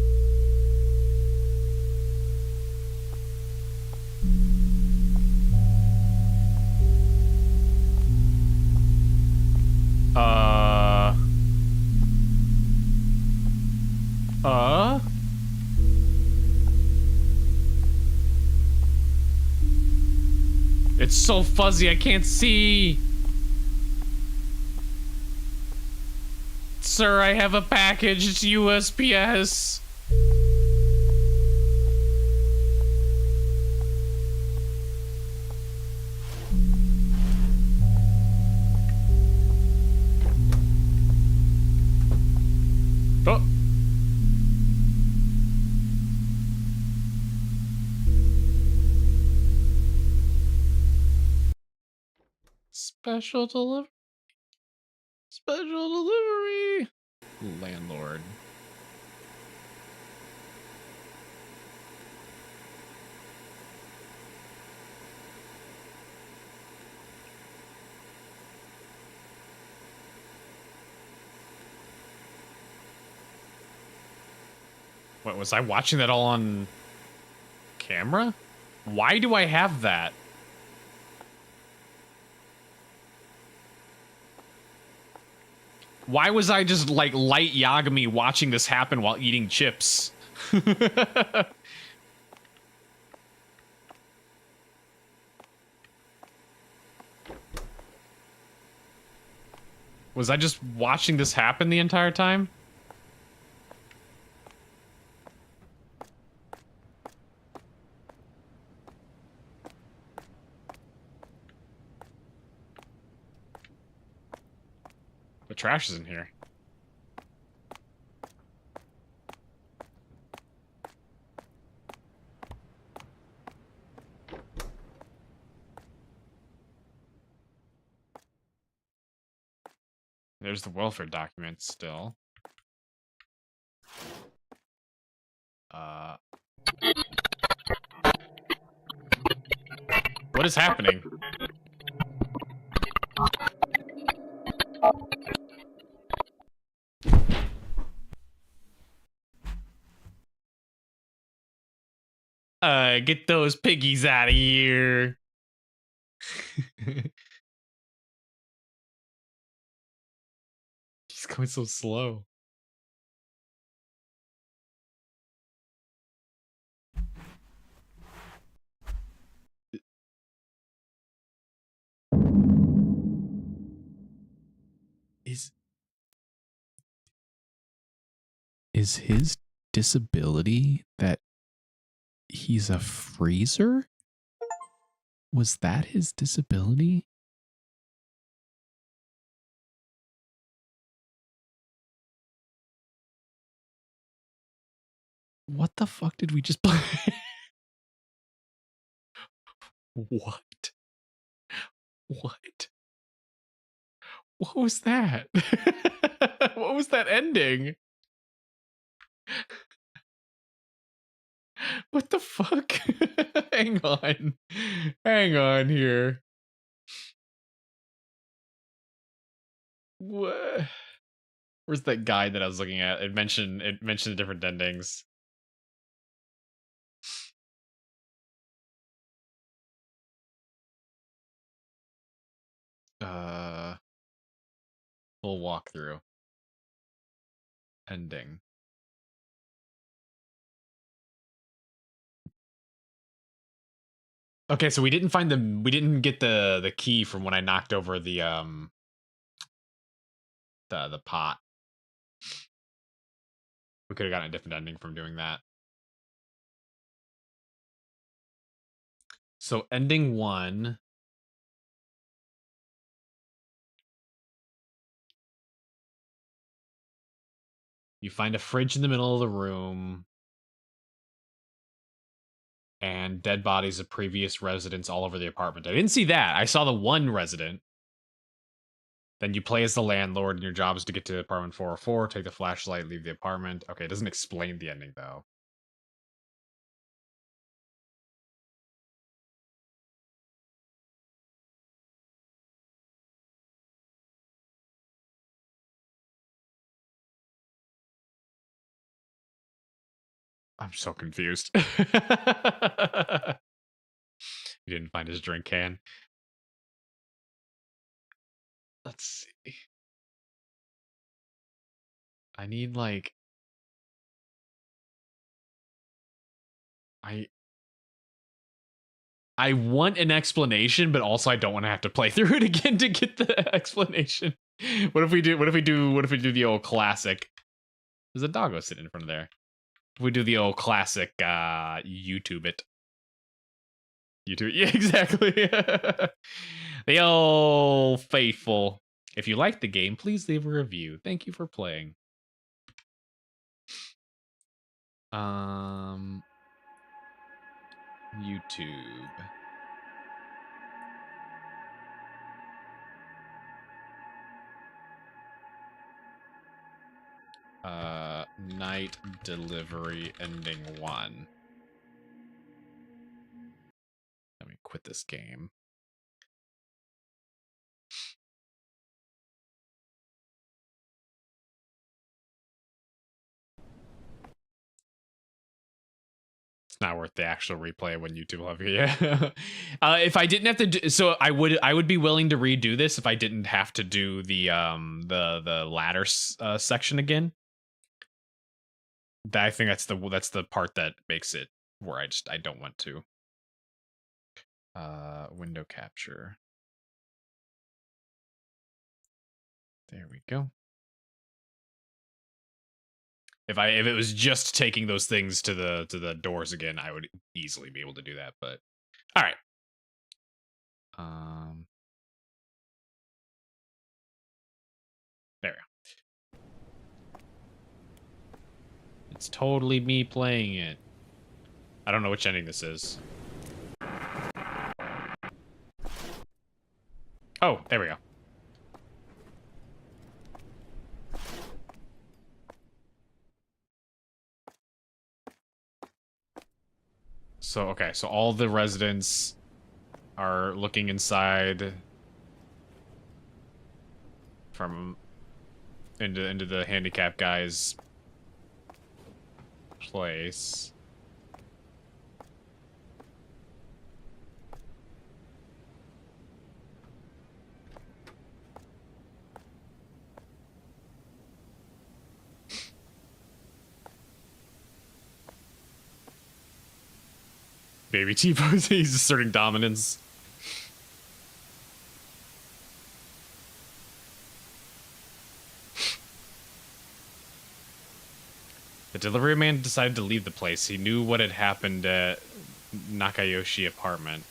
Uh. It's so fuzzy, I can't see. Sir, I have a package. It's USPS. Oh. Special delivery. Special delivery. Landlord. What, was I watching that all on camera? Why do I have that? Why was I just like light Yagami watching this happen while eating chips? Was I just watching this happen the entire time? The trash is in here. There's the welfare documents still. What is happening? Get those piggies out of here. He's going so slow. Is his disability that he's a freezer? Was that his disability? What the fuck did we just play? What? What? What was that? What was that ending? What the fuck? Hang on. Hang on here. What? Where's that guide that I was looking at? It mentioned the different endings. Full walkthrough. Ending. Okay, so we didn't get the key from when I knocked over the pot. We could have gotten a different ending from doing that. So ending 1. You find a fridge in the middle of the room. And dead bodies of previous residents all over the apartment. I didn't see that. I saw the one resident. Then you play as the landlord, and your job is to get to apartment 404, take the flashlight, leave the apartment. Okay, it doesn't explain the ending, though. I'm so confused. He didn't find his drink can. Let's see. I need like I want an explanation, but also I don't want to have to play through it again to get the explanation. What if we do the old classic? There's a doggo sitting in front of there. If we do the old classic YouTube it. YouTube, yeah, exactly. The old faithful. If you like the game, please leave a review. Thank you for playing. YouTube. Night delivery ending 1. Let me quit this game. It's not worth the actual replay when YouTube will have you. Yeah. If I didn't have to do, so I would be willing to redo this if I didn't have to do the ladder section again. I think that's the part that makes it where I don't want to. Window capture. There we go. If it was just taking those things to the doors again, I would easily be able to do that, but all right. There we go. It's totally me playing it. I don't know which ending this is. Oh, there we go. So, okay, so all the residents are looking inside from into the handicap guy's place. Baby T-pose, he's asserting dominance. The delivery man decided to leave the place. He knew what had happened at Nakayoshi apartment.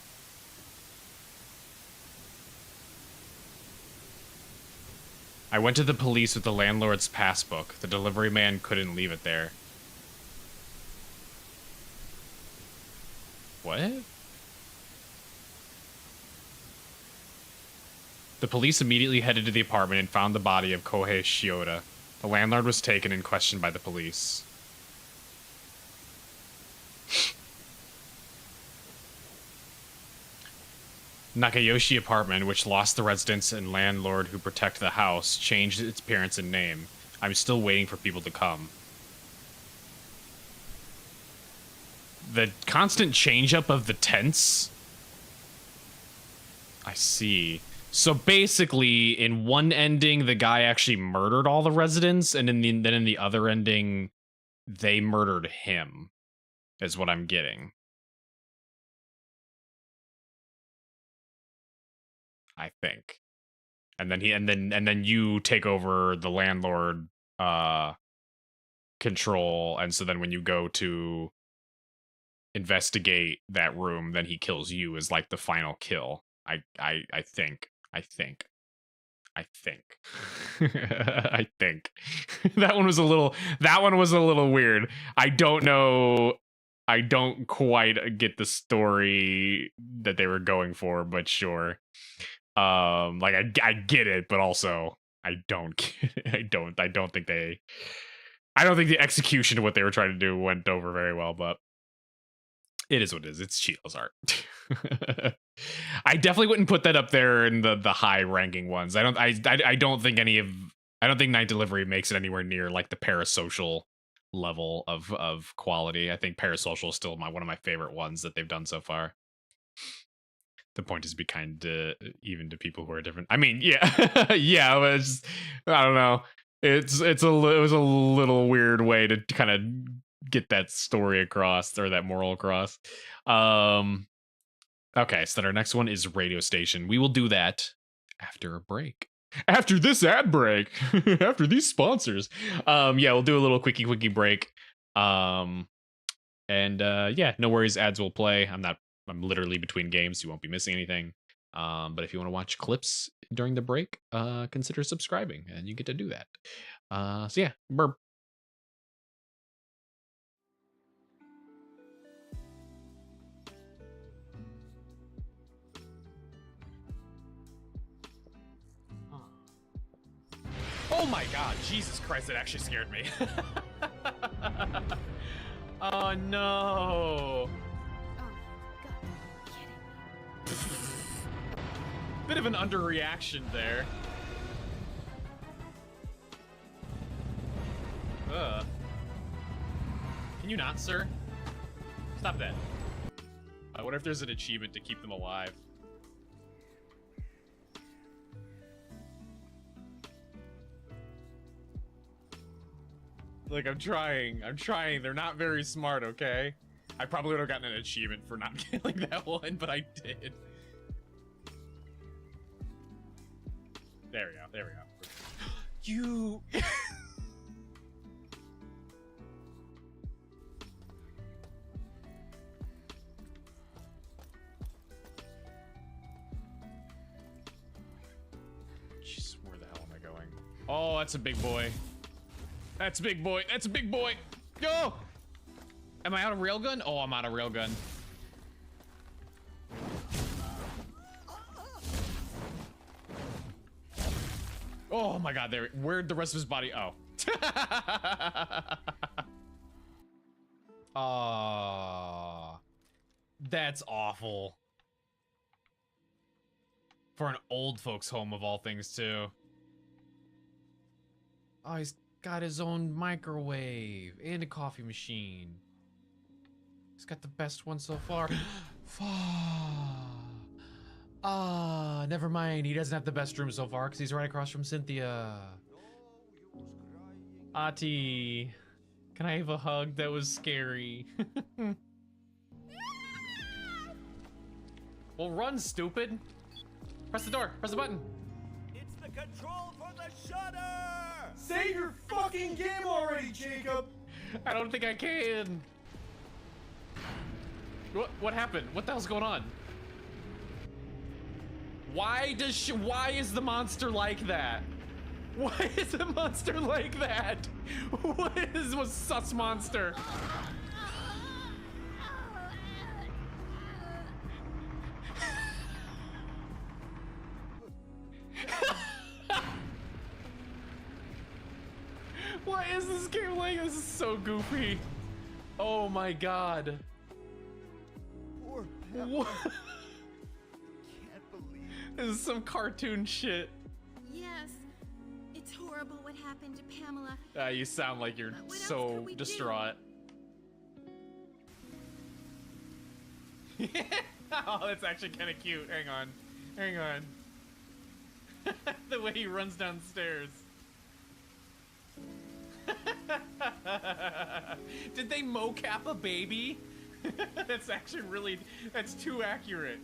I went to the police with the landlord's passbook. The delivery man couldn't leave it there. What? The police immediately headed to the apartment and found the body of Kohei Shioda. The landlord was taken and questioned by the police. Nakayoshi apartment, which lost the residents and landlord who protect the house, changed its appearance and name. I'm still waiting for people to come. The constant change up of the tents. I see. So basically, in one ending, the guy actually murdered all the residents, and then in the other ending, they murdered him. Is what I'm getting. I think. And then you take over the landlord control, and so then when you go to investigate that room, then he kills you as like the final kill. I think. I think. I think. That one was a little weird. I don't know. I don't quite get the story that they were going for, but sure. Like I get it, but also I don't get it. I don't think the execution of what they were trying to do went over very well, but it is what it is. It's Chilla's art. I definitely wouldn't put that up there in the high ranking ones. I don't think Night Delivery makes it anywhere near like the parasocial level of quality. I think Parasocial is still one of my favorite ones that they've done so far. The point is to be kind to even to people who are different. I mean, yeah, yeah. But it's just, I don't know. It was a little weird way to kind of get that story across or that moral across. Okay, so then our next one is radio station. We will do that after a break. After this ad break, after these sponsors. Yeah, we'll do a little quickie break. Yeah, no worries, ads will play. I'm literally between games, so you won't be missing anything. But if you want to watch clips during the break, consider subscribing and you get to do that. So yeah, burp. Oh my god, Jesus Christ, it actually scared me. Oh no. Oh, God, kidding me. Bit of an underreaction there. Can you not, sir? Stop that. What if there's an achievement to keep them alive? Like, I'm trying. They're not very smart, okay? I probably would have gotten an achievement for not killing that one, but I did. There we go. You... Jeez, where the hell am I going? Oh, that's a big boy. That's a big boy. That's a big boy. Go! Am I out of railgun? Oh, I'm out of railgun. Oh my god, there. Where'd the rest of his body? Oh. Oh. That's awful. For an old folks' home of all things, too. Oh, he's got his own microwave and a coffee machine. He's got the best one so far. Ah, never mind. He doesn't have the best room so far because he's right across from Cynthia. Ati, can I have a hug? That was scary. Well, run, stupid. Press the door. Press the button. It's the control for the shutter! Save your fucking game already, Jacob! I don't think I can. What happened? What the hell's going on? Why is the monster like that? Why is the monster like that? What is a sus monster? What is this game like? This is so goofy. Oh my god. What? Can't believe This is some cartoon shit. Yes, it's horrible what happened to Pamela. You sound like you're What else so could we do? distraught. Oh, that's actually kind of cute. Hang on. The way he runs downstairs. Did they mocap a baby? That's actually really, that's too accurate.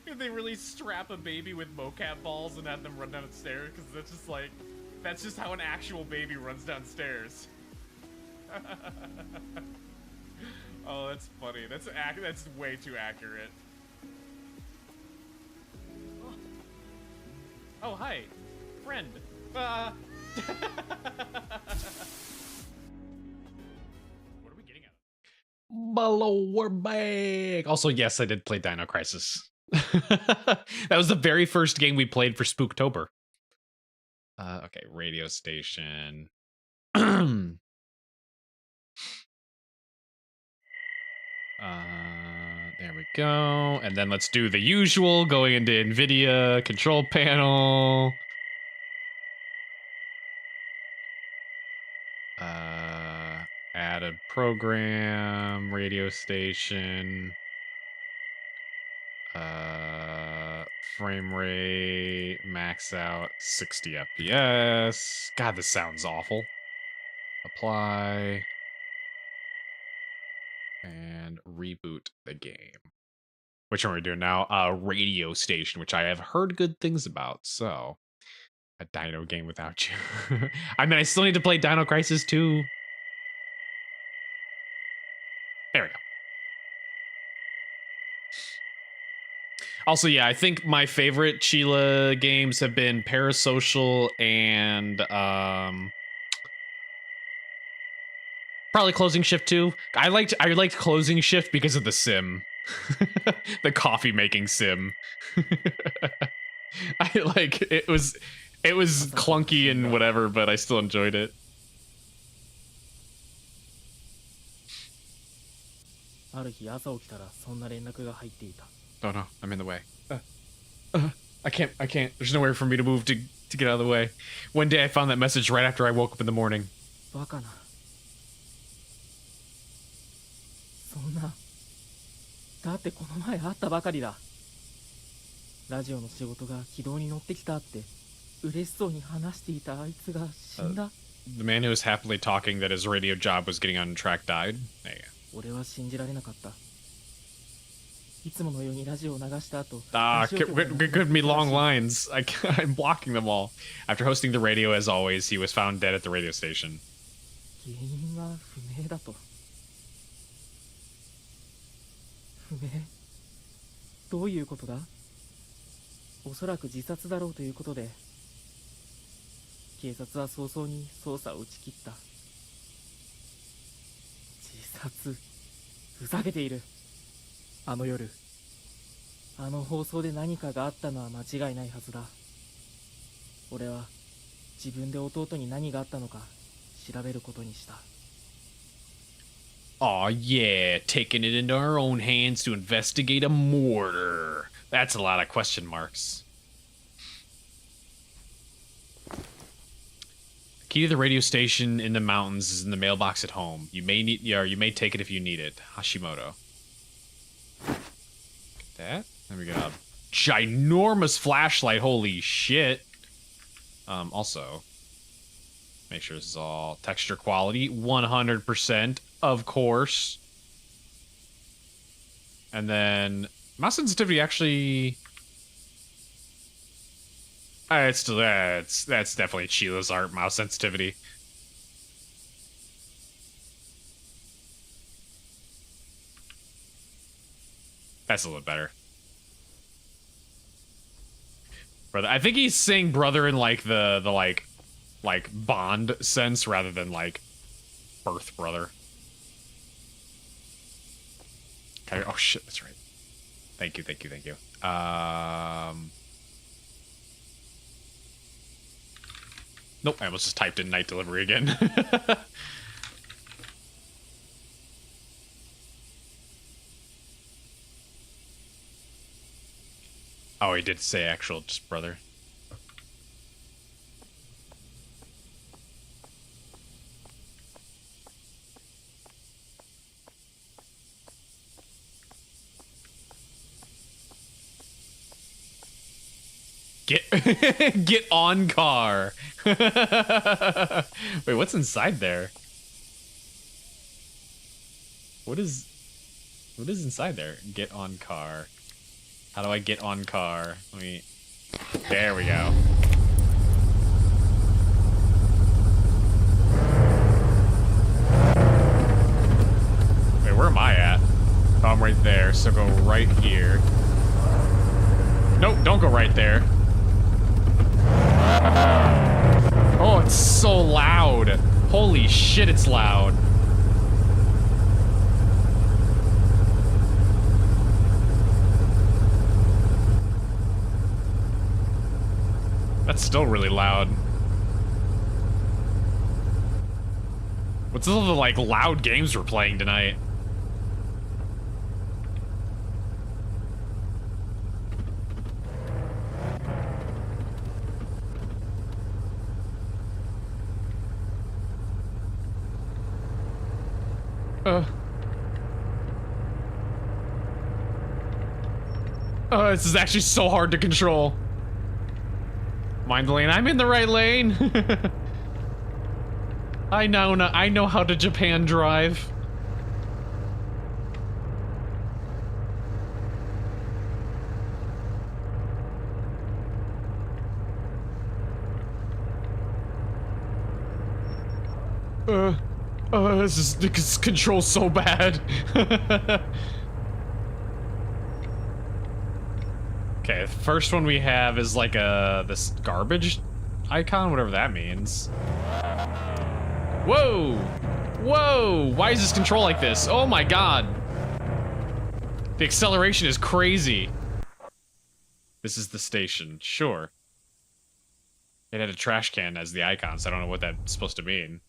Did they really strap a baby with mocap balls and have them run downstairs? Because that's just how an actual baby runs downstairs. Oh, that's funny. That's way too accurate. Oh, hi, friend. What are we getting at? Below, we're back. Also, yes, I did play Dino Crisis. That was the very first game we played for Spooktober. Okay, radio station. There we go. And then let's do the usual, going into NVIDIA control panel. Added program, radio station. Frame rate, max out, 60 FPS. God, this sounds awful. Apply. And reboot the game. Which one are we doing now? Radio station, which I have heard good things about, so. A Dino game without you. I mean, I still need to play Dino Crisis 2. There we go. Also, yeah, I think my favorite Chilla games have been Parasocial and probably Closing Shift 2. I liked Closing Shift because of the sim. The coffee making sim. I like it was clunky and whatever, but I still enjoyed it. Oh no, I'm in the way. I can't. There's nowhere for me to move to get out of the way. One day I found that message right after I woke up in the morning. バカな。そんな。だってこの前会ったばかりだ。ラジオの仕事が軌道に乗ってきたって嬉しそうに話していたあいつが死んだ。The man who was happily talking that his radio job was getting on track died. There you go. 俺は信じられなかった。いつものようにラジオを流した後。Could be long lines. I'm blocking them all. After hosting the radio, as always, he was found dead at the radio station. 原因は不明だと。不明？どういうことだ？おそらく自殺だろうということで、警察は早々に捜査を打ち切った。自殺？ふざけている。あの夜、あの放送で何かがあったのは間違いないはずだ。俺は自分で弟に何があったのか調べることにした。Aw, yeah, taking it into our own hands to investigate a murder. That's a lot of question marks. The key to the radio station in the mountains is in the mailbox at home. You may take it if you need it. Hashimoto. That. Then we got a ginormous flashlight. Holy shit. Also, make sure this is all texture quality. 100%, of course. And then mouse sensitivity actually. It's still that's definitely Chilla's art mouse sensitivity. That's a little better. Brother, I think he's saying brother in like the like bond sense rather than like birth brother. Okay. Oh shit, that's right. Thank you. Nope, I almost just typed in night delivery again. Oh, he did say actual just brother. Get on car. Wait, what's inside there? What is inside there? Get on car. How do I get on car? There we go. Wait, where am I at? Oh, I'm right there, so go right here. Nope, don't go right there. Oh, it's so loud. Holy shit, it's loud. That's still really loud. What's all the like loud games we're playing tonight? This is actually so hard to control. Mind the lane. I'm in the right lane. I know how to Japan drive. This controls so bad. Okay, the first one we have is like this garbage icon, whatever that means. Whoa! Whoa! Why is this control like this? Oh my god! The acceleration is crazy. This is the station, sure. It had a trash can as the icon, so I don't know what that's supposed to mean.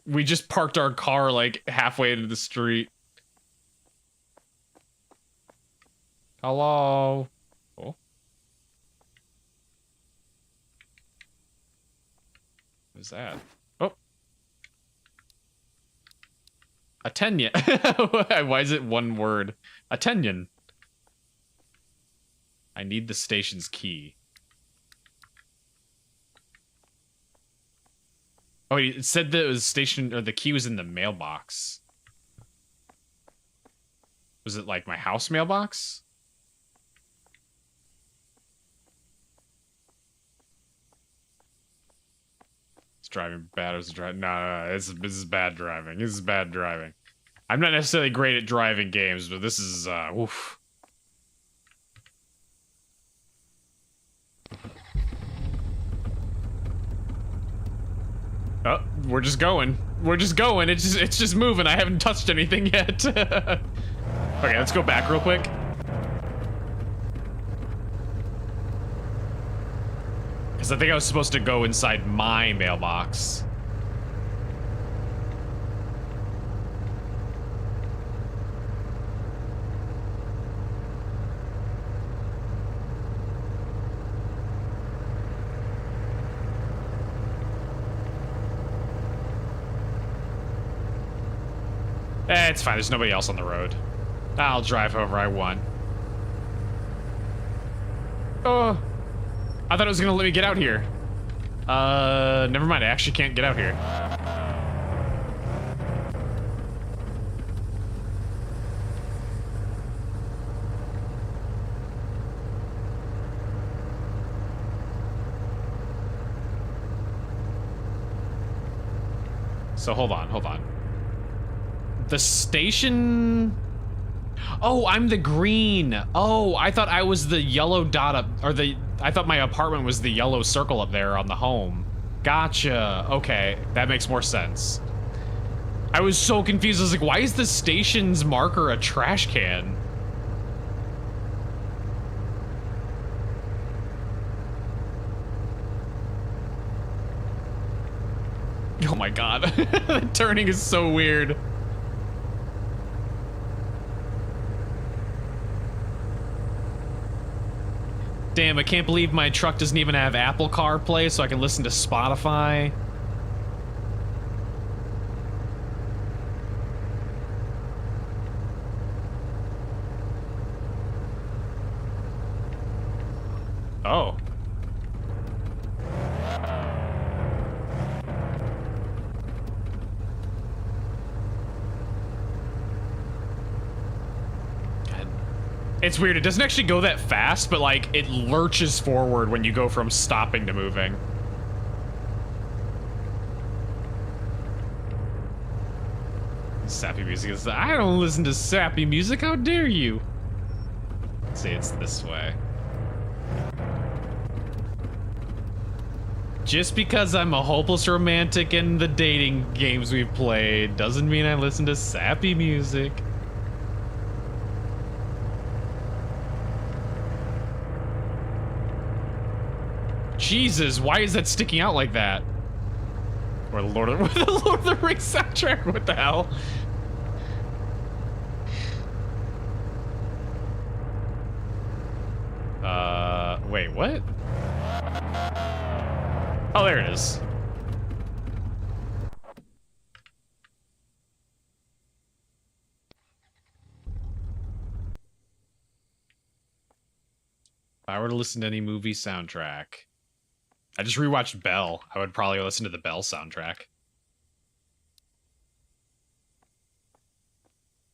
We just parked our car like halfway into the street. Hello? Oh. What is that? Oh. Attention. Why is it one word? Attention. I need the station's key. Oh, it said that it was station, or the key was in the mailbox. Was it like my house mailbox? It's driving bad as driving. No, this is bad driving. This is bad driving. I'm not necessarily great at driving games, but this is, oof. Oh, we're just going. We're just going. It's just moving. I haven't touched anything yet. Okay, let's go back real quick. Because I think I was supposed to go inside my mailbox. It's fine, there's nobody else on the road. I'll drive however I want. Oh, I thought it was gonna let me get out here. Never mind, I actually can't get out here. So hold on. The station... Oh, I'm the green. Oh, I thought I was the yellow dot up, or I thought my apartment was the yellow circle up there on the home. Gotcha. Okay, that makes more sense. I was so confused. I was like, why is the station's marker a trash can? Oh my god. The turning is so weird. Damn, I can't believe my truck doesn't even have Apple CarPlay so I can listen to Spotify. Oh. It's weird, it doesn't actually go that fast, but like, it lurches forward when you go from stopping to moving. Sappy music is, I don't listen to sappy music, how dare you? Let's see, it's this way. Just because I'm a hopeless romantic in the dating games we've played doesn't mean I listen to sappy music. Jesus, why is that sticking out like that? Or the Lord of the Rings soundtrack, what the hell? Wait, what? Oh, there it is. I were to listen to any movie soundtrack, I just rewatched Belle. I would probably listen to the Belle soundtrack.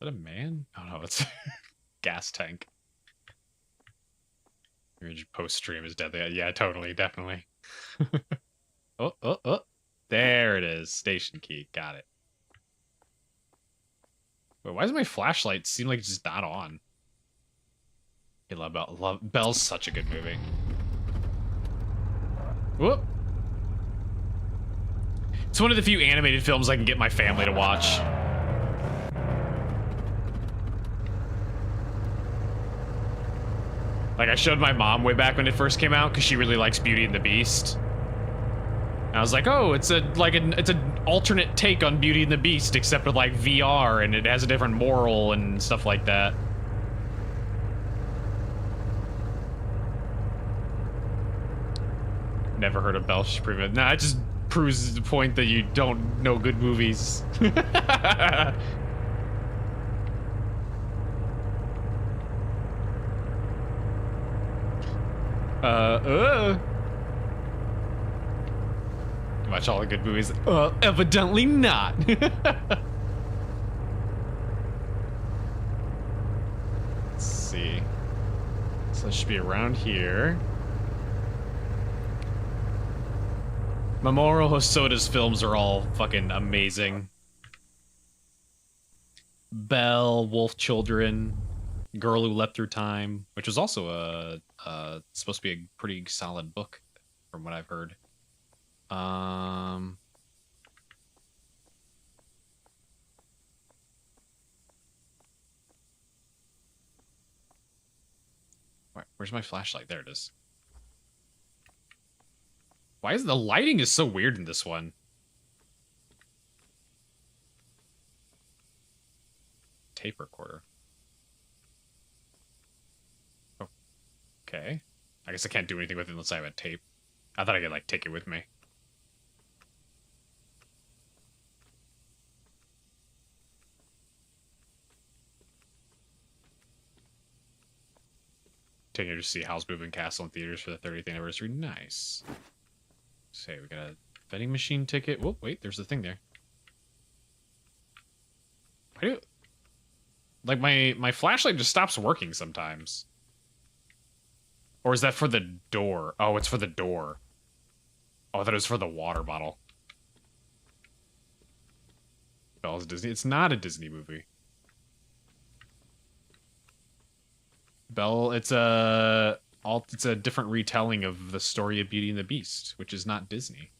Is that a man? Oh no, it's gas tank. Post stream is deadly. Yeah, totally, definitely. Oh. There it is. Station key. Got it. Wait, why does my flashlight seem like it's just not on? I love Belle. Belle's such a good movie. Whoop. It's one of the few animated films I can get my family to watch. Like, I showed my mom way back when it first came out because she really likes Beauty and the Beast. And I was like, oh, it's an alternate take on Beauty and the Beast, except with like VR, and it has a different moral and stuff like that. Never heard of Belle Supreme. Nah, it just proves the point that you don't know good movies. Watch all the good movies. Evidently not. Let's see. So it should be around here. Mamoru Hosoda's films are all fucking amazing. Belle, Wolf Children, Girl Who Leapt Through Time, which was also supposed to be a pretty solid book, from what I've heard. Where's my flashlight? There it is. Why is the lighting is so weird in this one? Tape recorder. Oh, okay. I guess I can't do anything with it unless I have a tape. I thought I could like take it with me. Taking her to see Howl's Moving Castle in theaters for the 30th anniversary. Nice. Say, we got a vending machine ticket. Whoa, wait, there's the thing there. Why do... Like, my flashlight just stops working sometimes. Or is that for the door? Oh, it's for the door. Oh, I thought it was for the water bottle. Belle's Disney. It's not a Disney movie. Belle, it's a different retelling of the story of Beauty and the Beast, which is not Disney.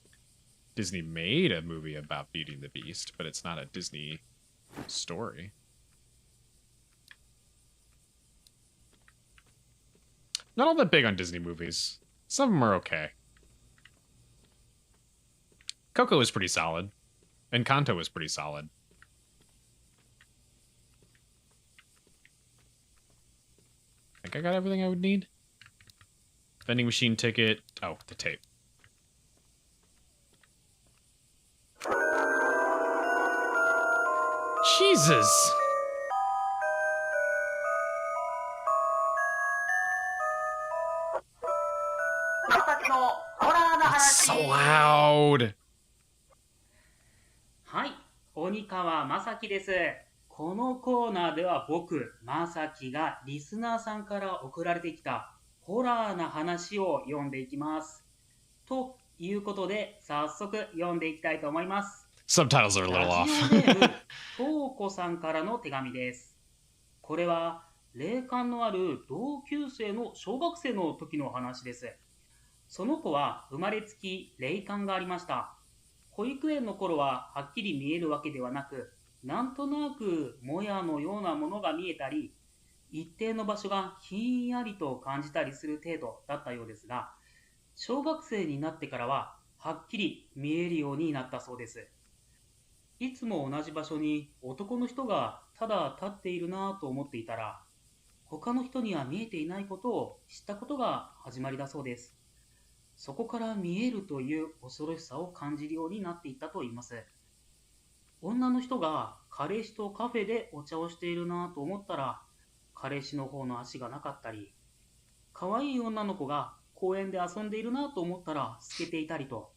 Disney made a movie about Beauty and the Beast, but it's not a Disney story. Not all that big on Disney movies. Some of them are okay. Coco was pretty solid. Encanto was pretty solid. I think I got everything I would need. Vending machine ticket. Oh, the tape. Jesus! It's so loud! はい、鬼川正樹です。このコーナーでは僕、正樹がリスナーさんから送られてきたホラーな話を読んでいきます。ということで、早速読んでいきたいと思います。Subtitles are a little ラ off. ジオネーム、とうこさんからの手紙です。これは、霊感のある同級生の小学生の時の話です。その子は生まれつき霊感がありました。保育園の頃ははっきり見えるわけではなく、なんとなくもやのようなものが見えたり、一定の場所がひんやりと感じたりする程度だったようですが、小学生になってからははっきり見えるようになったそうです。いつも同じ場所に男の人がただ立っているなぁと思っていたら、他の人には見えていないことを知ったことが始まりだそうです。そこから見えるという恐ろしさを感じるようになっていったといいます。女の人が彼氏とカフェでお茶をしているなぁと思ったら、彼氏の方の足がなかったり、可愛い女の子が公園で遊んでいるなと思ったら透けていたりと。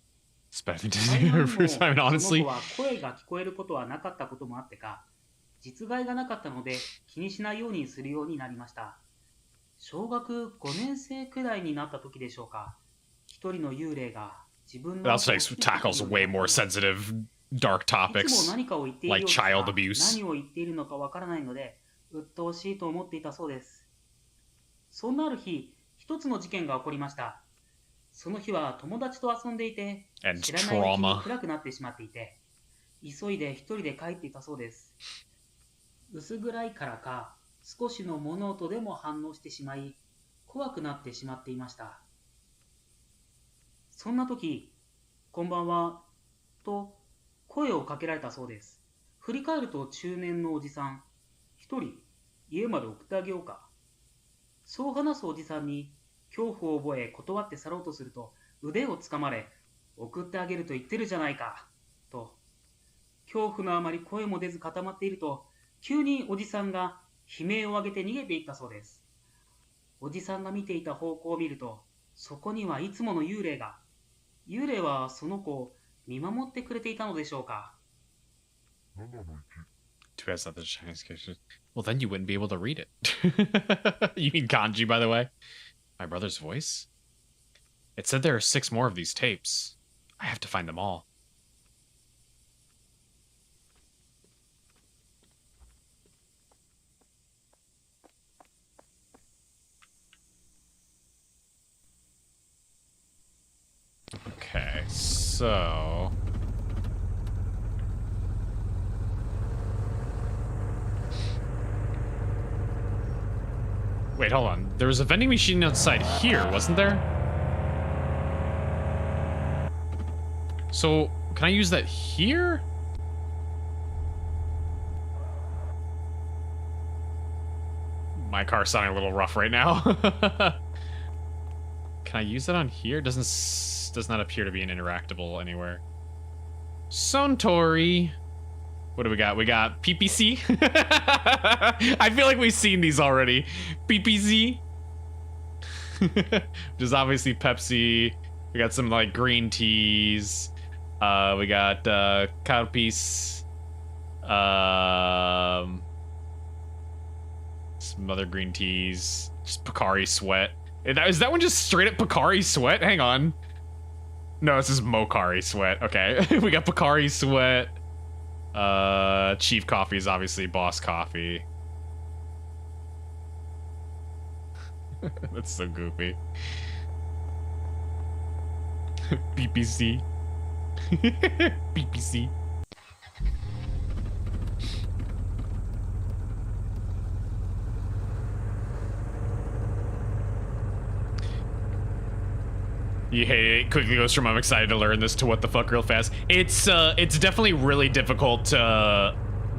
It's better than 幸いに Disney も first time, その honestly. 子は声が聞こえることはなかったこともあってか、実害がなかったので気にしないようにするようになりました。小学5年生くらいになった時でしょうか。一人の幽霊が自分 It の also tackles way more sensitive, dark いつも topics 何かを言っているよう like ですが child abuse. 何を言っているのかわからないので、鬱陶しいと思っていたそうです。そんなある日、一つの事件が起こりました。その日は友達と遊んでいて、 And 知らないうちに trauma. 暗くなってしまっていて、急いで一人で帰っていたそうです。薄暗いからか、少しの物音でも反応してしまい、怖くなってしまっていました。そんな時、こんばんは、と声をかけられたそうです。振り返ると中年のおじさん、一人家まで送ってあげようか。そう話すおじさんに恐怖を覚え断って去ろうとすると腕をつかまれ、送ってあげると言ってるじゃないか、と。恐怖のあまり声も出ず固まっていると、急におじさんが悲鳴を上げて逃げていったそうです。おじさんが見ていた方向を見ると、そこにはいつもの幽霊が。幽霊はその子を見守ってくれていたのでしょうか。 Too bad it's not the Chinese character. Well, then you wouldn't be able to read it. You mean kanji, by the way? My brother's voice? It said there are 6 more of these tapes. I have to find them all. Okay, so... Wait, hold on. There was a vending machine outside here, wasn't there? So, can I use that here? My car's sounding a little rough right now. Can I use that on here? Does not appear to be an interactable anywhere. Suntory. What do we got? We got PPC. I feel like we've seen these already. PPC. Which is obviously Pepsi. We got some like green teas. We got Calpis. Some other green teas. Just Pocari Sweat. Is that one just straight up Pocari Sweat? Hang on. No, this is Mocari Sweat. Okay. We got Pocari Sweat. Chief Coffee is obviously Boss Coffee. That's so goofy. PPC. PPC. You hate it. Quickly goes from I'm excited to learn this to what the fuck real fast. It's definitely really difficult to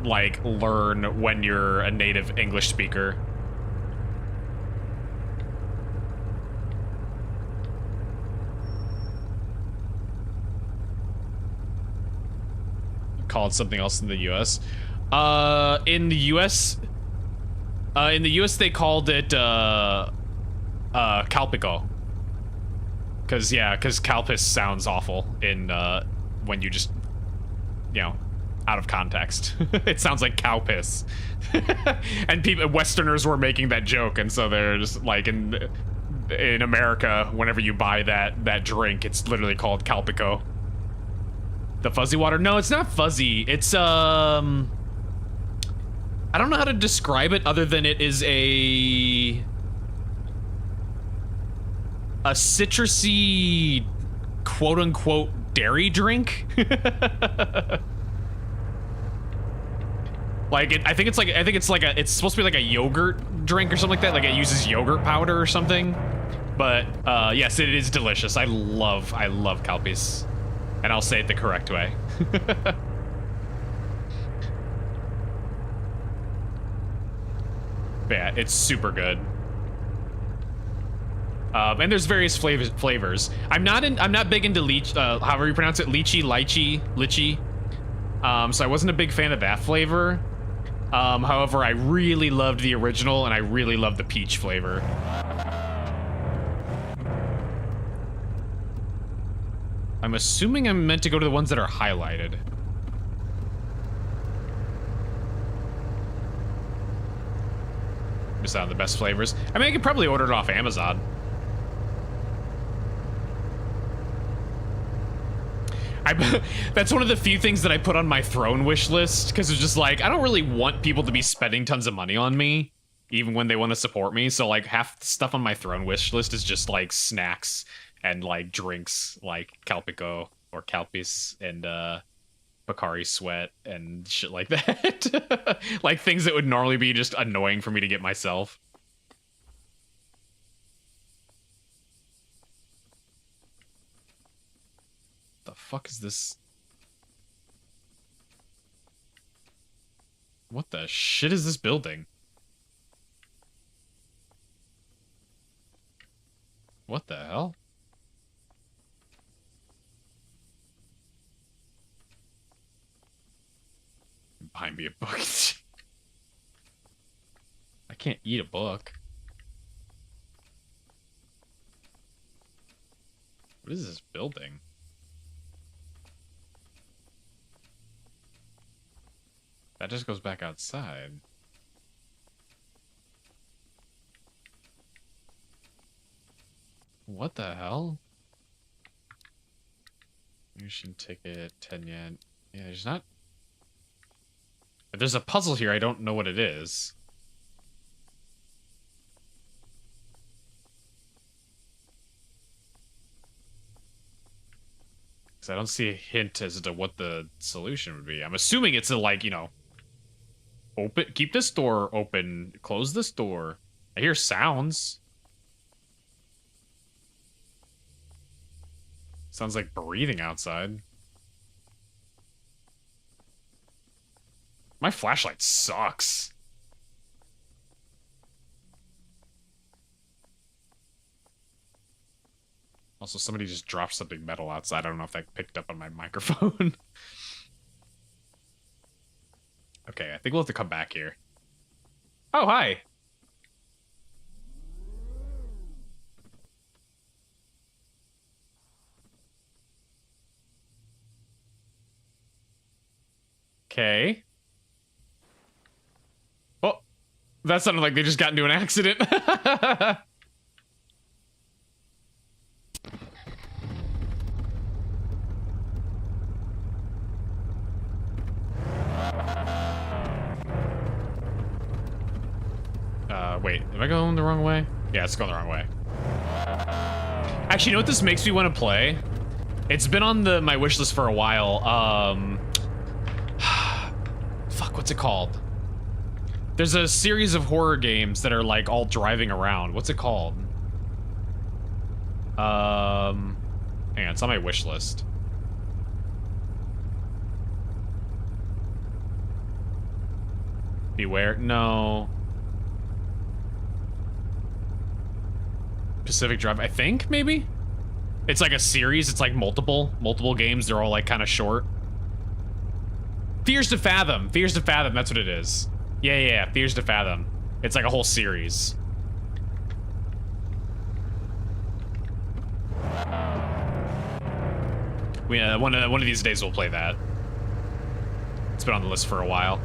like learn when you're a native English speaker. Call it something else in the US. In the US they called it Calpico. Because Calpis sounds awful in when you just, you know, out of context. It sounds like cow piss. And Westerners were making that joke, and so they're just like in America, whenever you buy that drink, it's literally called Calpico. The fuzzy water? No, it's not fuzzy. It's I don't know how to describe it other than it is a citrusy, quote-unquote, dairy drink. I think it's supposed to be like a yogurt drink or something like that. Like it uses yogurt powder or something. But yes, it is delicious. I love Calpis, and I'll say it the correct way. But yeah, it's super good. And there's various flavors. I'm not big into however you pronounce it, lychee. So I wasn't a big fan of that flavor. However, I really loved the original, and I really loved the peach flavor. I'm assuming I'm meant to go to the ones that are highlighted. Miss out on the best flavors. I mean, I could probably order it off Amazon. That's one of the few things that I put on my throne wish list, because it's just like, I don't really want people to be spending tons of money on me, even when they want to support me. So like half the stuff on my throne wish list is just like snacks and like drinks, like Calpico or Calpis and Bakari Sweat and shit like that. Like things that would normally be just annoying for me to get myself. The fuck is this? What the shit is this building? What the hell? Buy me a book. I can't eat a book. What is this building? That just goes back outside. What the hell? Mission ticket, 10 yen. Yeah, there's not... If there's a puzzle here, I don't know what it is. Because I don't see a hint as to what the solution would be. I'm assuming it's a, like, you know... Open, keep this door open, close this door. I hear sounds. Sounds like breathing outside. My flashlight sucks. Also, somebody just dropped something metal outside. I don't know if that picked up on my microphone. Okay, I think we'll have to come back here. Oh, hi. Okay. Oh, that sounded like they just got into an accident. Wait, am I going the wrong way? Yeah, it's going the wrong way. Actually, you know what this makes me want to play? It's been on my wish list for a while. Fuck, what's it called? There's a series of horror games that are like all driving around. What's it called? Hang on, it's on my wish list. Beware? No. Pacific Drive, I think, maybe? It's like a series, it's like multiple games, they're all like kind of short. Fears to Fathom, that's what it is. Yeah, Fears to Fathom. It's like a whole series. One of these days we'll play that. It's been on the list for a while.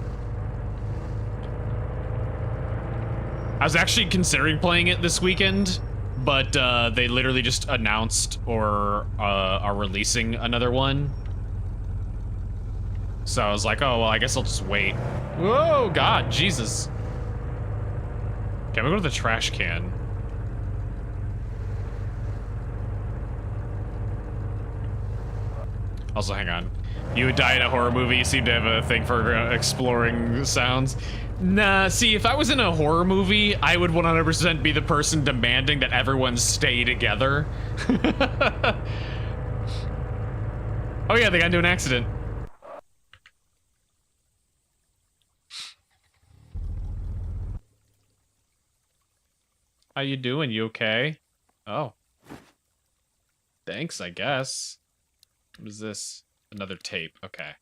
I was actually considering playing it this weekend, but they literally just announced or are releasing another one. So I was like, oh, well, I guess I'll just wait. Whoa, God, Jesus. Okay, I'm gonna go to the trash can. Also, hang on. You would die in a horror movie. You seem to have a thing for exploring sounds. Nah, see, if I was in a horror movie, I would 100% be the person demanding that everyone stay together. Oh yeah, they got into an accident. How you doing? You okay? Oh. Thanks, I guess. What is this? Another tape. Okay.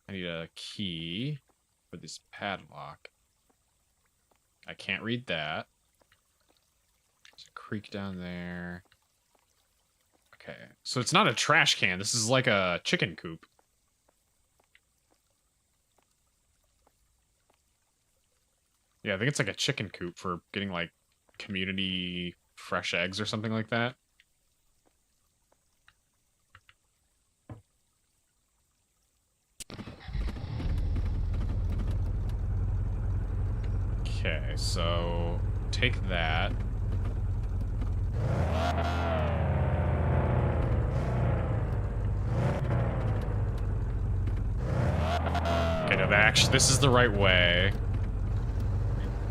I need a key for this padlock. I can't read that. There's a creek down there. Okay, so it's not a trash can. This is like a chicken coop. Yeah, I think it's like a chicken coop for getting like community fresh eggs or something like that. Okay, so take that. Okay, no, actually, this is the right way.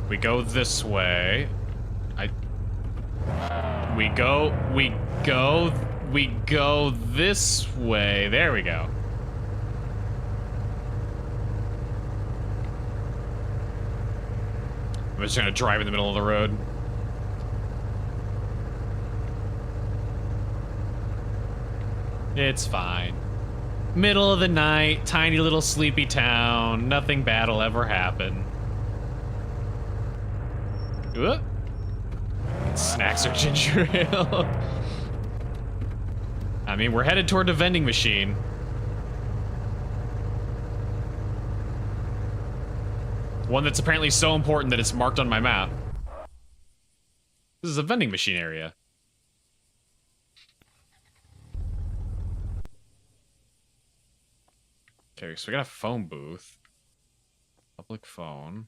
We go this way. We go this way. There we go. I'm just gonna drive in the middle of the road. It's fine. Middle of the night, tiny little sleepy town. Nothing bad will ever happen. Ooh. Snacks or ginger ale. I mean, we're headed toward the vending machine. One that's apparently so important that it's marked on my map. This is a vending machine area. Okay, so we got a phone booth. Public phone.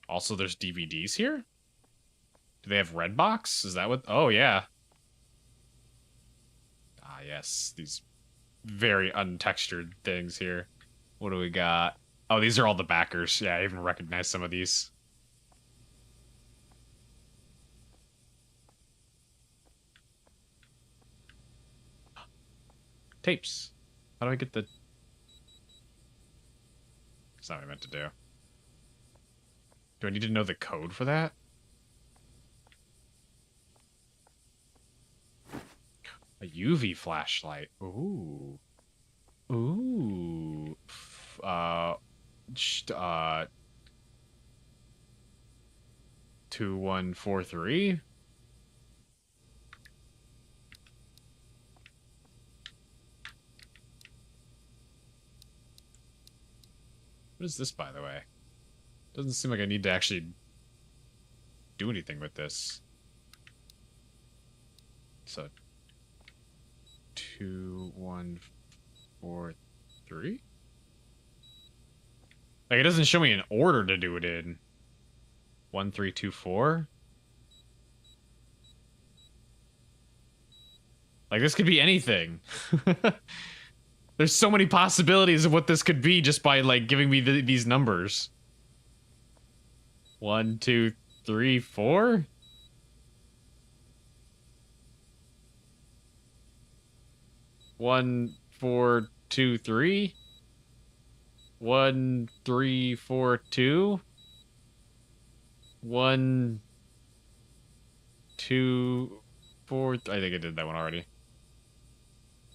Also, there's DVDs here? Do they have Redbox? Is that what? Oh, yeah. Ah, yes. These very untextured things here. What do we got? Oh, these are all the backers. Yeah, I even recognize some of these. Tapes. How do I get the... That's not what I meant to do. Do I need to know the code for that? A UV flashlight. Ooh. Ooh. 2143? What is this, by the way? Doesn't seem like I need to actually do anything with this. So 2143? Like, it doesn't show me an order to do it in. 1324? Like, this could be anything. There's so many possibilities of what this could be just by, like, giving me these numbers. 1, 2, 3, 4? One, 4, 2, 3? 1, 3, 4, 2? 1, 2, 4. I think I did that one already.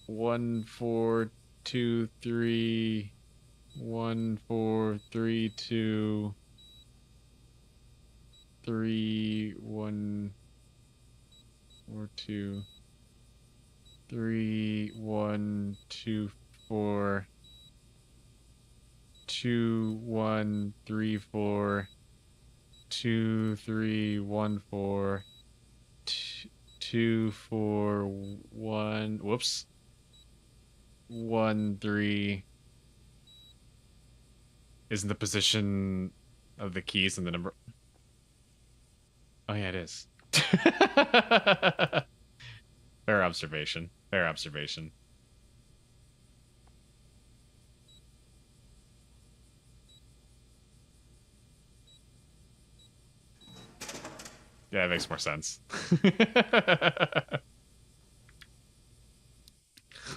1, 4, 2, 3. 1, 4, 3, 2. 3, 1, 4, 2. 3, 1, 2, 4. 2, 1, 3, 4. 2, 3, 1, 4. 2, 4, 1. Whoops. 1, 3. Isn't the position of the keys and the number? Oh yeah, it is. Fair observation. Fair observation. Yeah, it makes more sense.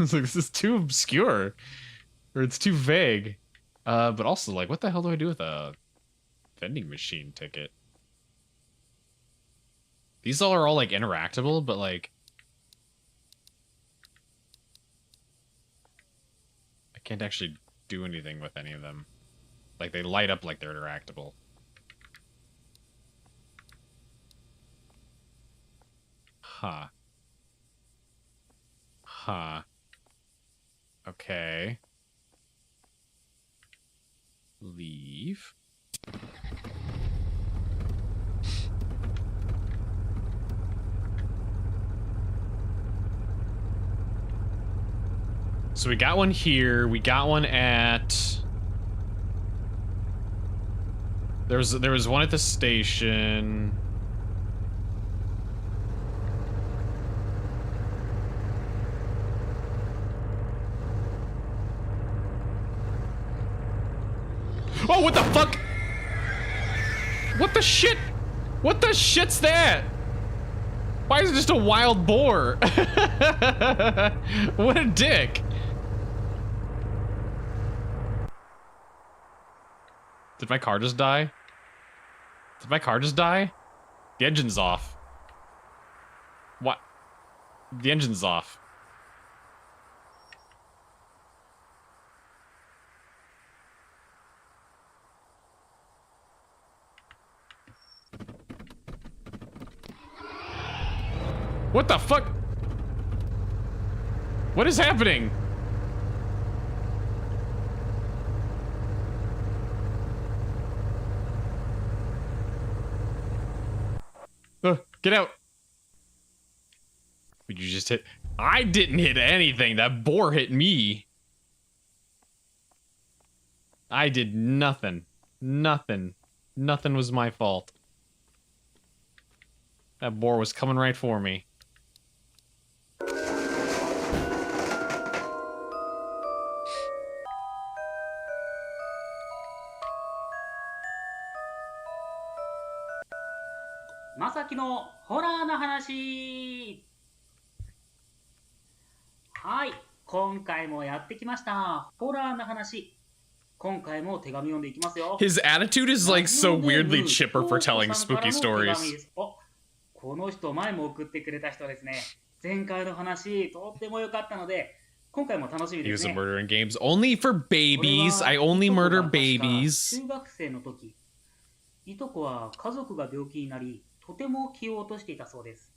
It's like, this is too obscure. Or it's too vague. But also, like, what the hell do I do with a vending machine ticket? These all are like, interactable, but, like... I can't actually do anything with any of them. Like, they light up like they're interactable. Huh. Huh. Okay. Leave. So we got one here. We got one at... There was one at the station. Oh, what the fuck? What the shit? What the shit's that? Why is it just a wild boar? What a dick. Did my car just die? Did my car just die? The engine's off. What? The engine's off. What the fuck? What is happening? Get out. Would you just hit? I didn't hit anything. That boar hit me. I did nothing. Nothing. Nothing was my fault. That boar was coming right for me.まさきのホラーの話。はい、今回もやってきました。ホラーの話。今回も手紙読んでいきますよ。 His attitude is like so weirdly chipper for telling spooky stories. この人前も送ってくれた人ですね。前回の話とっても良かったので、今回も楽しみですね。He was a murder in games only for babies. I only murder babies. 中学生の時、いとこは家族が病気になり、とても気を落としていたそうです。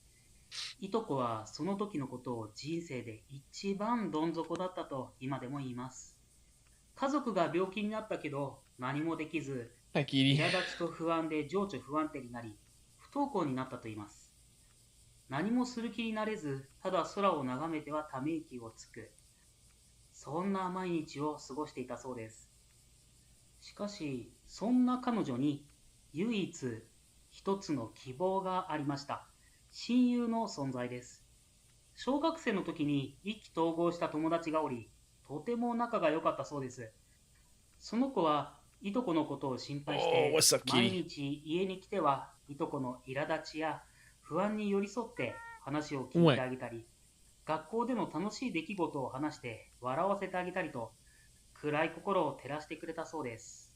いとこはその時のことを人生で一番どん底だったと今でも言います。家族が病気になったけど何もできず、苛立ちと不安で情緒不安定になり、不登校になったと言います。何もする気になれず、ただ空を眺めてはため息をつく。そんな毎日を過ごしていたそうです。しかし、そんな彼女に唯一一つの希望がありました。親友の存在です。小学生の時に意気投合した友達がおり、とても仲が良かったそうです。その子はいとこのことを心配して、毎日家に来てはいとこの苛立ちや不安に寄り添って話を聞いてあげたり、学校での楽しい出来事を話して笑わせてあげたりと、暗い心を照らしてくれたそうです。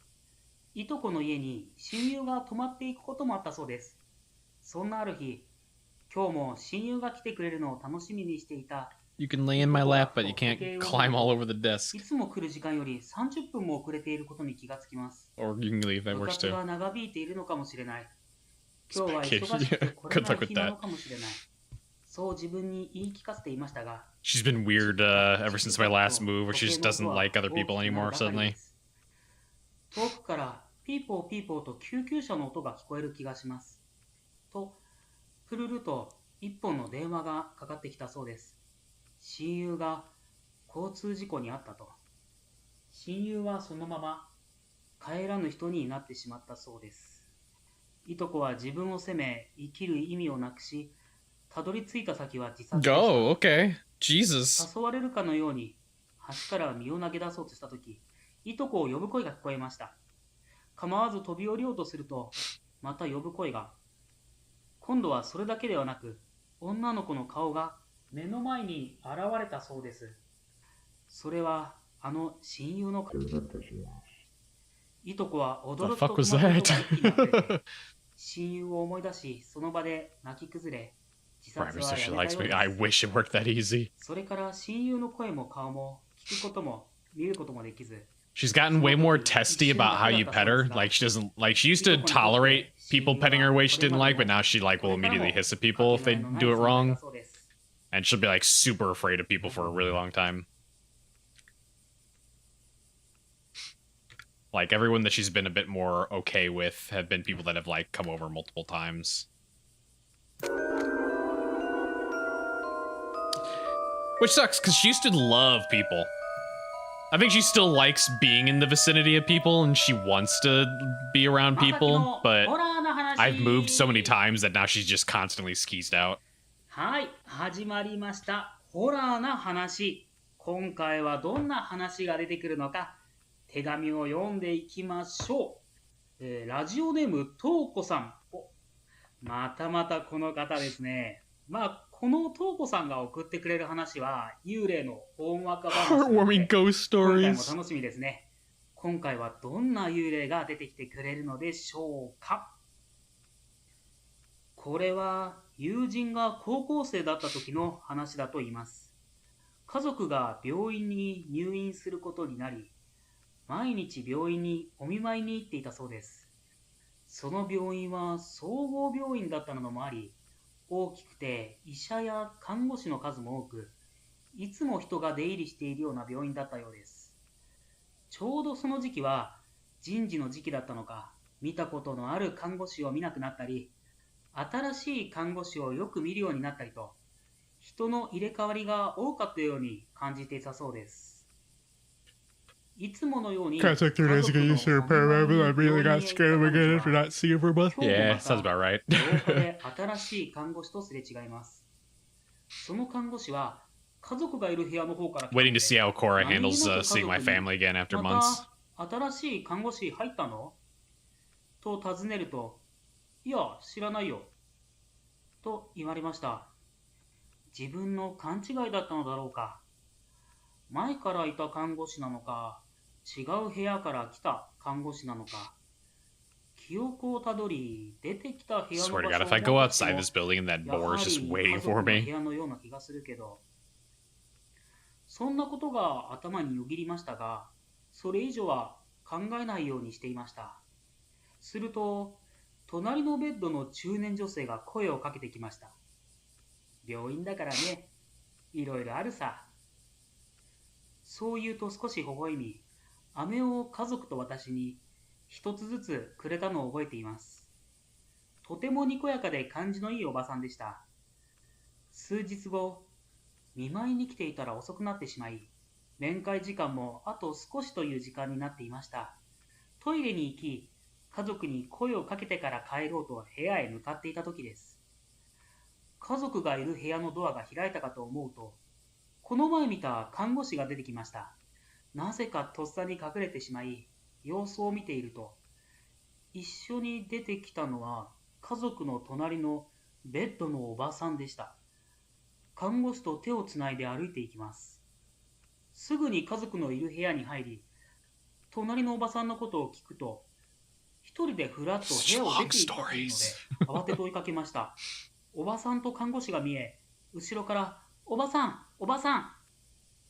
いとこの家に親友が泊まっていくこともあったそうです。そんなある日、今日も親友が来てくれるのを楽しみにしていた。You can lay in my lap, but you can't climb all over the desk. いつも来る時間より30分も遅れていることに気がつきます。Or you can leave, that 部 works 活 too. が長引いているのかもしれない。今日は忙しくてこれが日なのかもしれない。そう自分に言い聞かせていましたが。She's been weird ever since my last move, where she just doesn't like other people anymore suddenly. 遠くからピーポーピーポーと救急車の音が聞こえる気がします。と、プルルと一本の電話がかかってきたそうです。親友が交通事故に遭ったと。親友はそのまま帰らぬ人になってしまったそうです。いとこは自分を責め、生きる意味をなくし、たどり着いた先は自殺でした。Oh, okay. Jesus. 誘われるかのように橋から身を投げ出そうとしたとき、いとこを呼ぶ声が聞こえました。構わず飛び降りようとすると、また呼ぶ声が。今度はそれだけではなく、女の子の顔が目の前に現れたそうです。それはあの親友の顔。いとこは驚きと戸惑いが一気に溢れて、親友を思い出し、その場で泣き崩れ、自殺はやめたようです。I wish it worked that easy. それから親友の声も顔も聞くことも見ることもできず、She's gotten way more testy about how you pet her. Like she doesn't like she used to tolerate people petting her way she didn't like, but now she like will immediately hiss at people if they do it wrong. And she'll be like super afraid of people for a really long time. Like everyone that she's been a bit more okay with have been people that have like come over multiple times. Which sucks because she used to love people. I think she still likes being in the vicinity of people and she wants to be around people, but I've moved so many times that now she's just constantly skeezed out. はい、始まりました。ホラーな話。今回はどんな話が出てくるのか、手紙を読んでいきましょう。ラジオネーム、とうこさん。またまたこの方ですね。まあ、このとうこさんが送ってくれる話は、幽霊のほんわか話なので、 Heartwarming ghost 今回 stories. も楽しみですね。今回はどんな幽霊が出てきてくれるのでしょうか。これは友人が高校生だった時の話だと言います。家族が病院に入院することになり、毎日病院にお見舞いに行っていたそうです。その病院は総合病院だったのもあり、大きくて医者や看護師の数も多く、いつも人が出入りしているような病院だったようです。ちょうどその時期は人事の時期だったのか、見たことのある看護師を見なくなったり、新しい看護師をよく見るようになったりと、人の入れ替わりが多かったように感じていたそうです。いつものように Contact your investigation or paranormal. I really got scared again after not seeing her for a month. Yeah, sounds about right. 廊下で新しい看護師とすれ違います。その看護師は家族がいる部屋の方から来たので、 Waiting to see how Cora handles seeing my family again after ま months. た新しい看護師入ったのと尋ねると、いや、知らないよ。と言われました。自分の勘違いだったのだろうか。前からいた看護師なのか、違う部屋から来た看護師なのか。記憶をたどり、出てきた部屋の Swear to 場 God, 所 if I go outside this building and that や door は is just り waiting 家 for 族の部 me. 屋のような気がするけど、そんなことが頭によぎりましたが、それ以上は考えないようにしていました。すると、隣のベッドの中年女性が声をかけてきました。病院だからね、いろいろあるさ。そう言うと少し微笑み、飴を家族と私に一つずつくれたのを覚えています。とてもにこやかで感じのいいおばさんでした。数日後、見舞いに来ていたら遅くなってしまい、面会時間もあと少しという時間になっていました。トイレに行き、家族に声をかけてから帰ろうと部屋へ向かっていた時です。家族がいる部屋のドアが開いたかと思うと、この前見た看護師が出てきました。なぜかとっさに隠れてしまい、様子を見ていると、一緒に出てきたのは家族の隣のベッドのおばさんでした。看護師と手をつないで歩いていきます。すぐに家族のいる部屋に入り、隣のおばさんのことを聞くと、一人でふらっと部屋を出ていったというので、慌てて追いかけました。おばさんと看護師が見え、後ろから、おばさん、おばさん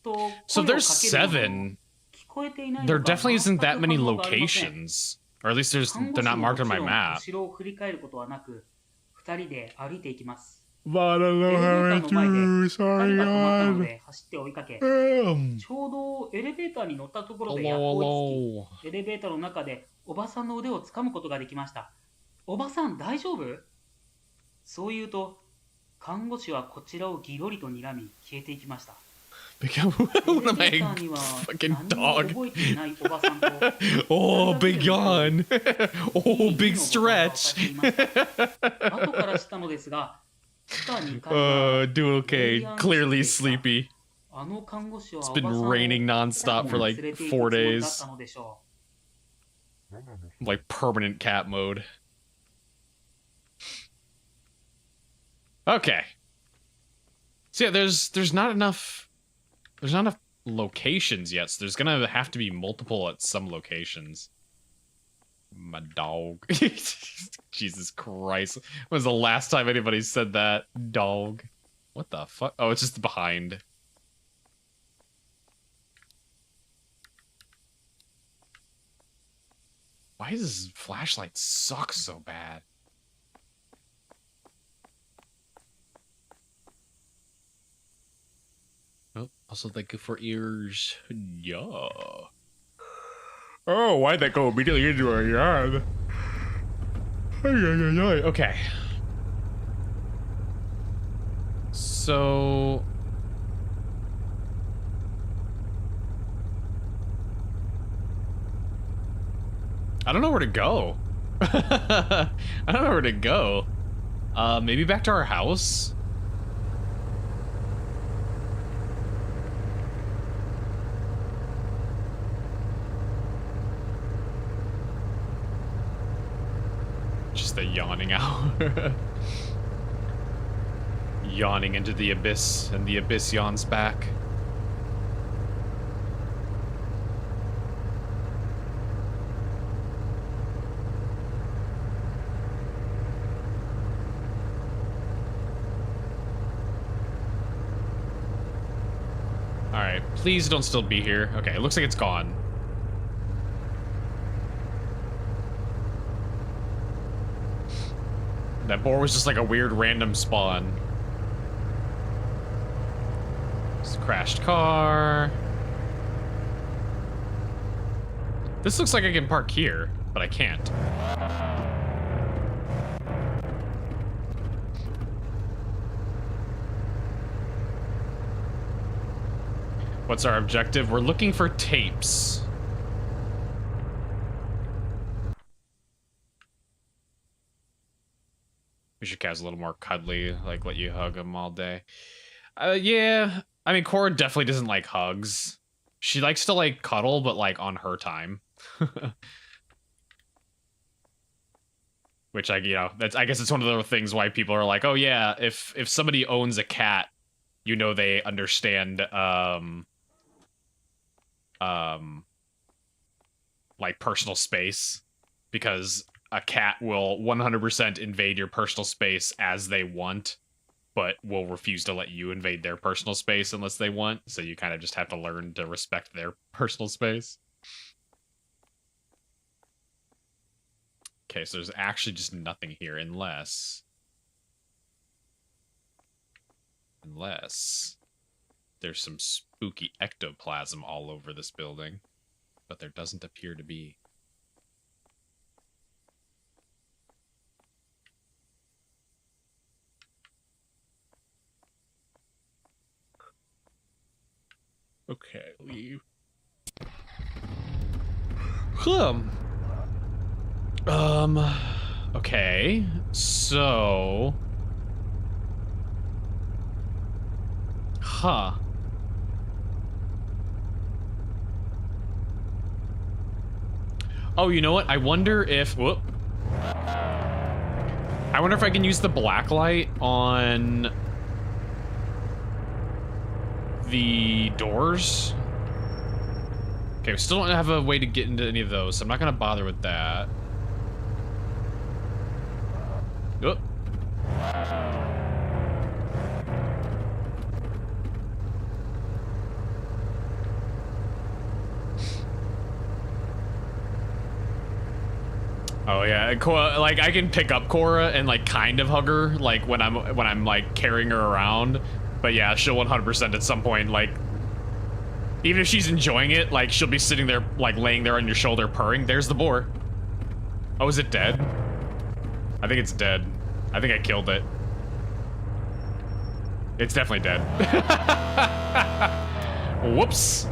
と声をかけ So る there's ものの、 seven. 聞こえていない There のか definitely isn't that 全く many 反応がありません。 locations. Or at least 看護 they're 師 not も marked も on ち my ろん map. 後ろを振り返ることはなく、二人で歩いていきます。 But I エ don't レベータ know ー how の to 前で do. 二人が止まったの Sorry, で走って追いかけ、 God. ちょうどエレベーターに乗ったところでやっと追い Hello, つき、エレベーターの中でおばさんの腕を掴むことができました。おばさん大丈夫？そう言うと、看護師はこちらをギロリと睨み消えていきました。 What am エレベー I? ターには fucking 何も dog. 覚えていないおばさんと Oh, big yawn. Oh, big いいのボタンが押 stretch. していました後から知ったのですが、地下2階は Doing okay. Clearly sleepy. あの看護師は It's お been ばさんを raining nonstop for 連 like れて行く 4つもりだっ days. たのでしょ Like permanent cat mode. Okay. So yeah, there's not enough locations yet, so there's gonna have to be multiple at some locations. My dog. Jesus Christ. When was the last time anybody said that? Dog. What the fuck? Oh, it's just behind. Why does this flashlight suck so bad? Oh, also thank you for ears. Yeah. Oh, why'd that go immediately into our yard? Okay. So... I don't know where to go. I don't know where to go. Maybe back to our house? Just the yawning out. Yawning into the abyss, and the abyss yawns back. Alright, please don't still be here. Okay, it looks like it's gone. That boar was just like a weird random spawn. It's a crashed car. This looks like I can park here, but I can't. What's our objective? We're looking for tapes. We should cast a little more cuddly, like let you hug him all day. Yeah. I mean, Cora definitely doesn't like hugs. She likes to like cuddle, but like on her time. Which I guess it's one of the things why people are like, oh yeah, if somebody owns a cat, you know they understand like personal space, because a cat will 100% invade your personal space as they want, but will refuse to let you invade their personal space unless they want. So you kind of just have to learn to respect their personal space. Okay, so there's actually just nothing here unless there's some spooky ectoplasm all over this building, but there doesn't appear to be. Okay, leave. Okay, so... Huh. Oh, you know what? I wonder if... Whoop. I wonder if I can use the black light on the doors. Okay, we still don't have a way to get into any of those, so I'm not gonna bother with that. Oh. Oh yeah, like I can pick up Cora and like kind of hug her, like when I'm like carrying her around. But yeah, she'll 100% at some point, like, even if she's enjoying it, like she'll be sitting there, like laying there on your shoulder purring. There's the boar. Oh, is it dead? I think it's dead. I think I killed it. It's definitely dead. Whoops.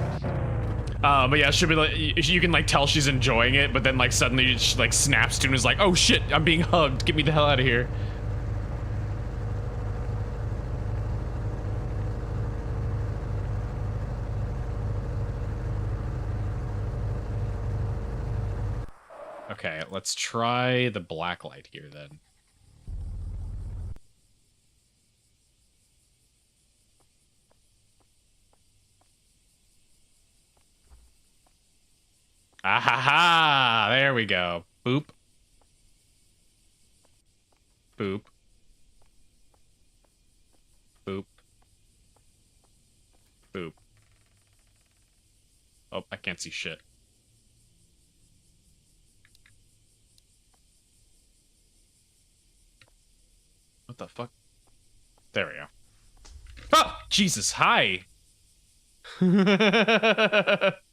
But yeah, she'll be like, you can like tell she's enjoying it, but then like suddenly she like snaps to and is like, oh shit, I'm being hugged. Get me the hell out of here. Okay, let's try the black light here then. Ah ha ha! There we go. Boop. Boop. Boop. Boop. Oh, I can't see shit. What the fuck? There we go. Oh, Jesus, hi.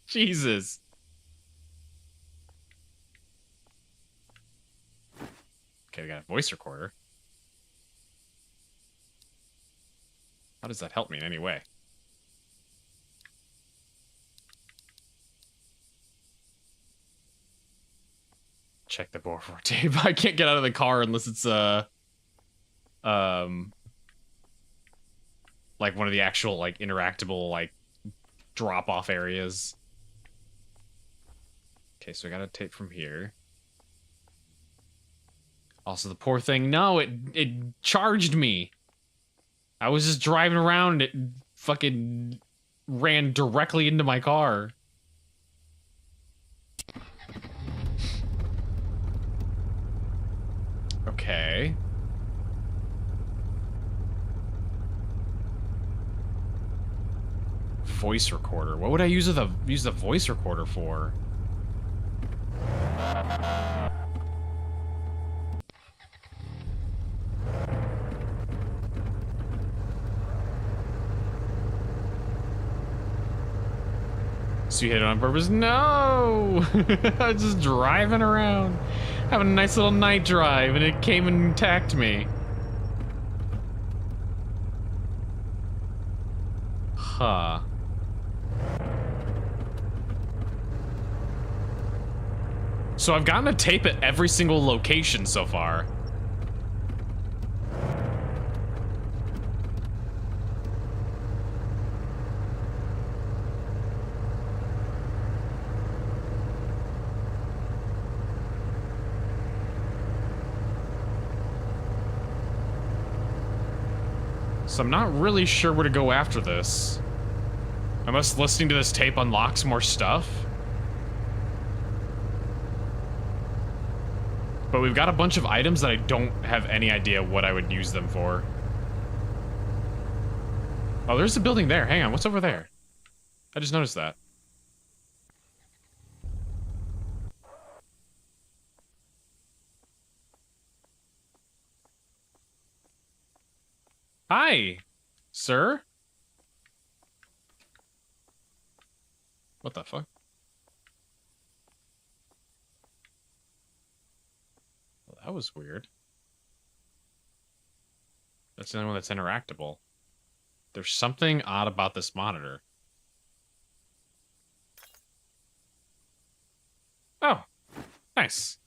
Jesus. Okay, we got a voice recorder. How does that help me in any way? Check the bore for tape. I can't get out of the car unless it's like one of the actual like interactable like drop off areas. Okay, so I got a tape from here. Also, the poor thing, no, it charged me. I was just driving around, it fucking ran directly into my car. Okay. Voice recorder. What would I use the voice recorder for? So you hit it on purpose? No! I was just driving around, having a nice little night drive, and it came and attacked me. Huh. So I've gotten a tape at every single location so far. So I'm not really sure where to go after this. Unless listening to this tape unlocks more stuff. But we've got a bunch of items that I don't have any idea what I would use them for. Oh, there's a building there. Hang on, what's over there? I just noticed that. Hi, sir. What the fuck? Well, that was weird. That's the only one that's interactable. There's something odd about this monitor. Oh, nice.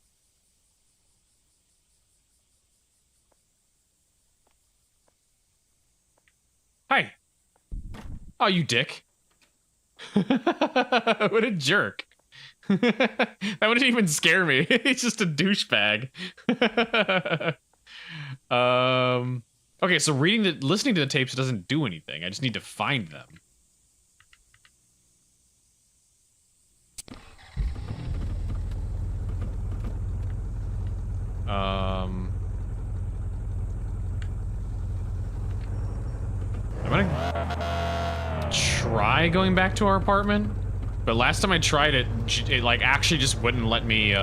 Hi. Oh, you dick. What a jerk. That wouldn't even scare me. He's just a douchebag. Okay, so listening to the tapes doesn't do anything. I just need to find them. I'm gonna try going back to our apartment, but last time I tried it, it like actually just wouldn't let me, it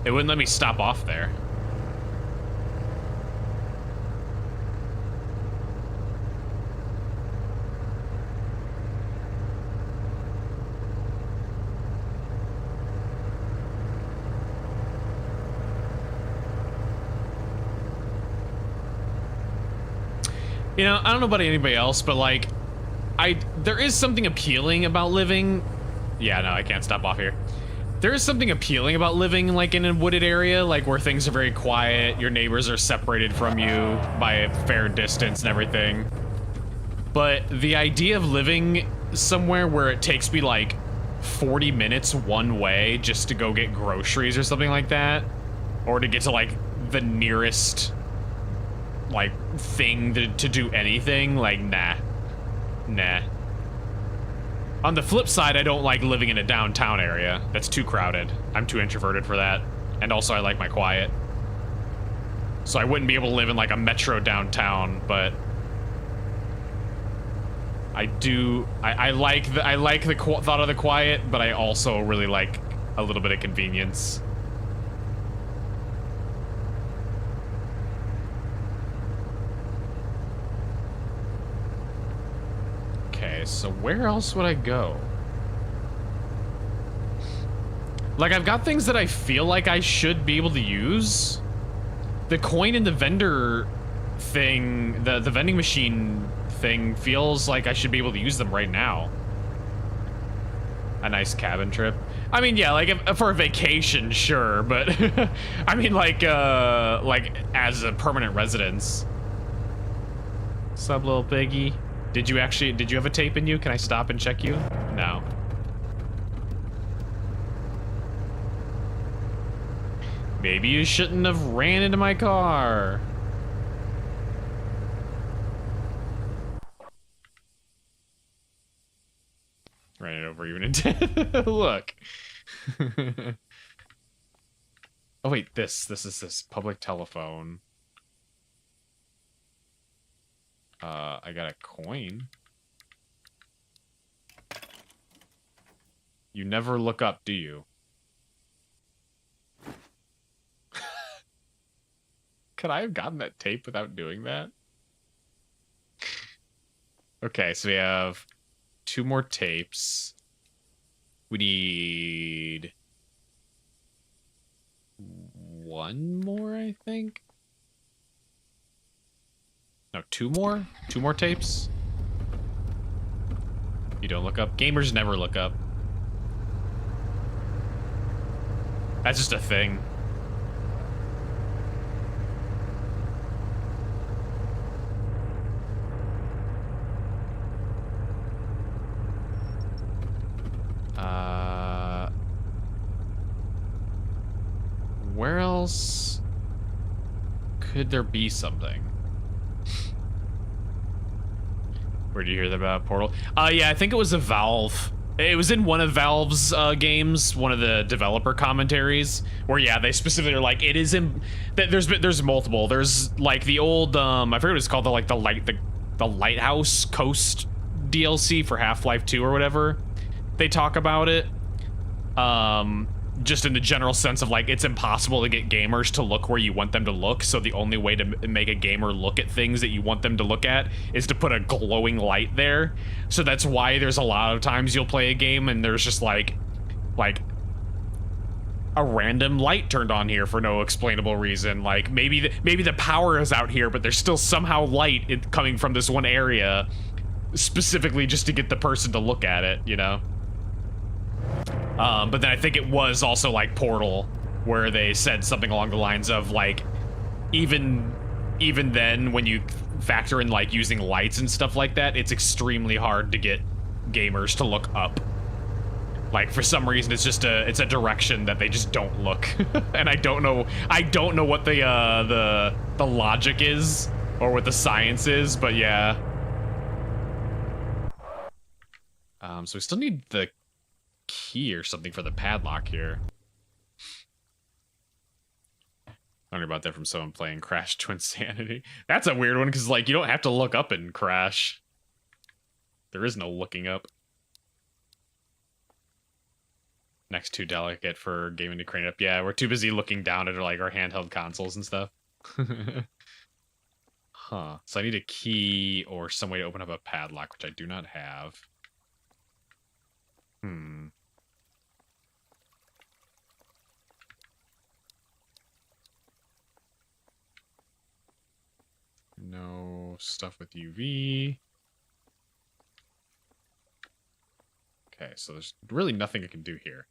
wouldn't let me stop off there. You know, I don't know about anybody else, but like, there is something appealing about living. Yeah, no, I can't stop off here. There is something appealing about living like in a wooded area, like where things are very quiet, your neighbors are separated from you by a fair distance and everything. But the idea of living somewhere where it takes me like 40 minutes one way just to go get groceries or something like that, or to get to like the nearest like thing to do anything, like nah. On the flip side, I don't like living in a downtown area. That's too crowded. I'm too introverted for that. And also I like my quiet. So I wouldn't be able to live in like a metro downtown, but I like the thought of the quiet, but I also really like a little bit of convenience. Okay, so where else would I go? Like, I've got things that I feel like I should be able to use. The coin in the vendor thing, the vending machine thing feels like I should be able to use them right now. A nice cabin trip. I mean, yeah, like for a vacation, sure, but I mean, like as a permanent residence. Sub little piggy. Did you have a tape in you? Can I stop and check you? No. Maybe you shouldn't have ran into my car. Ran it over even in look. Oh wait, this is this public telephone. I got a coin. You never look up, do you? Could I have gotten that tape without doing that? Okay, so we have 2 more tapes. We need 1 more, I think. No, 2 more? 2 more tapes? You don't look up? Gamers never look up. That's just a thing. Where else could there be something? Where did you hear that about Portal? Yeah, I think it was a Valve. It was in one of Valve's games, one of the developer commentaries, where yeah, they specifically are like, it is in. There's multiple. There's like the old I forget what it's called, the Lighthouse Coast DLC for Half-Life 2 or whatever. They talk about it. Just in the general sense of like, it's impossible to get gamers to look where you want them to look, so the only way to make a gamer look at things that you want them to look at is to put a glowing light there. So that's why there's a lot of times you'll play a game and there's just like a random light turned on here for no explainable reason. Like maybe the power is out here, but there's still somehow light coming from this one area specifically just to get the person to look at it, you know? But then I think it was also like Portal, where they said something along the lines of like, even then, when you factor in like using lights and stuff like that, it's extremely hard to get gamers to look up. Like for some reason, it's a direction that they just don't look, and I don't know what the logic is or what the science is, but yeah. So we still need the key or something for the padlock here. I learned about that from someone playing Crash Twinsanity. That's a weird one because like you don't have to look up in Crash. There is no looking up. Next too delicate for gaming to crane up. Yeah, we're too busy looking down at like our handheld consoles and stuff. Huh. So I need a key or some way to open up a padlock, which I do not have. No stuff with UV. Okay, so there's really nothing I can do here.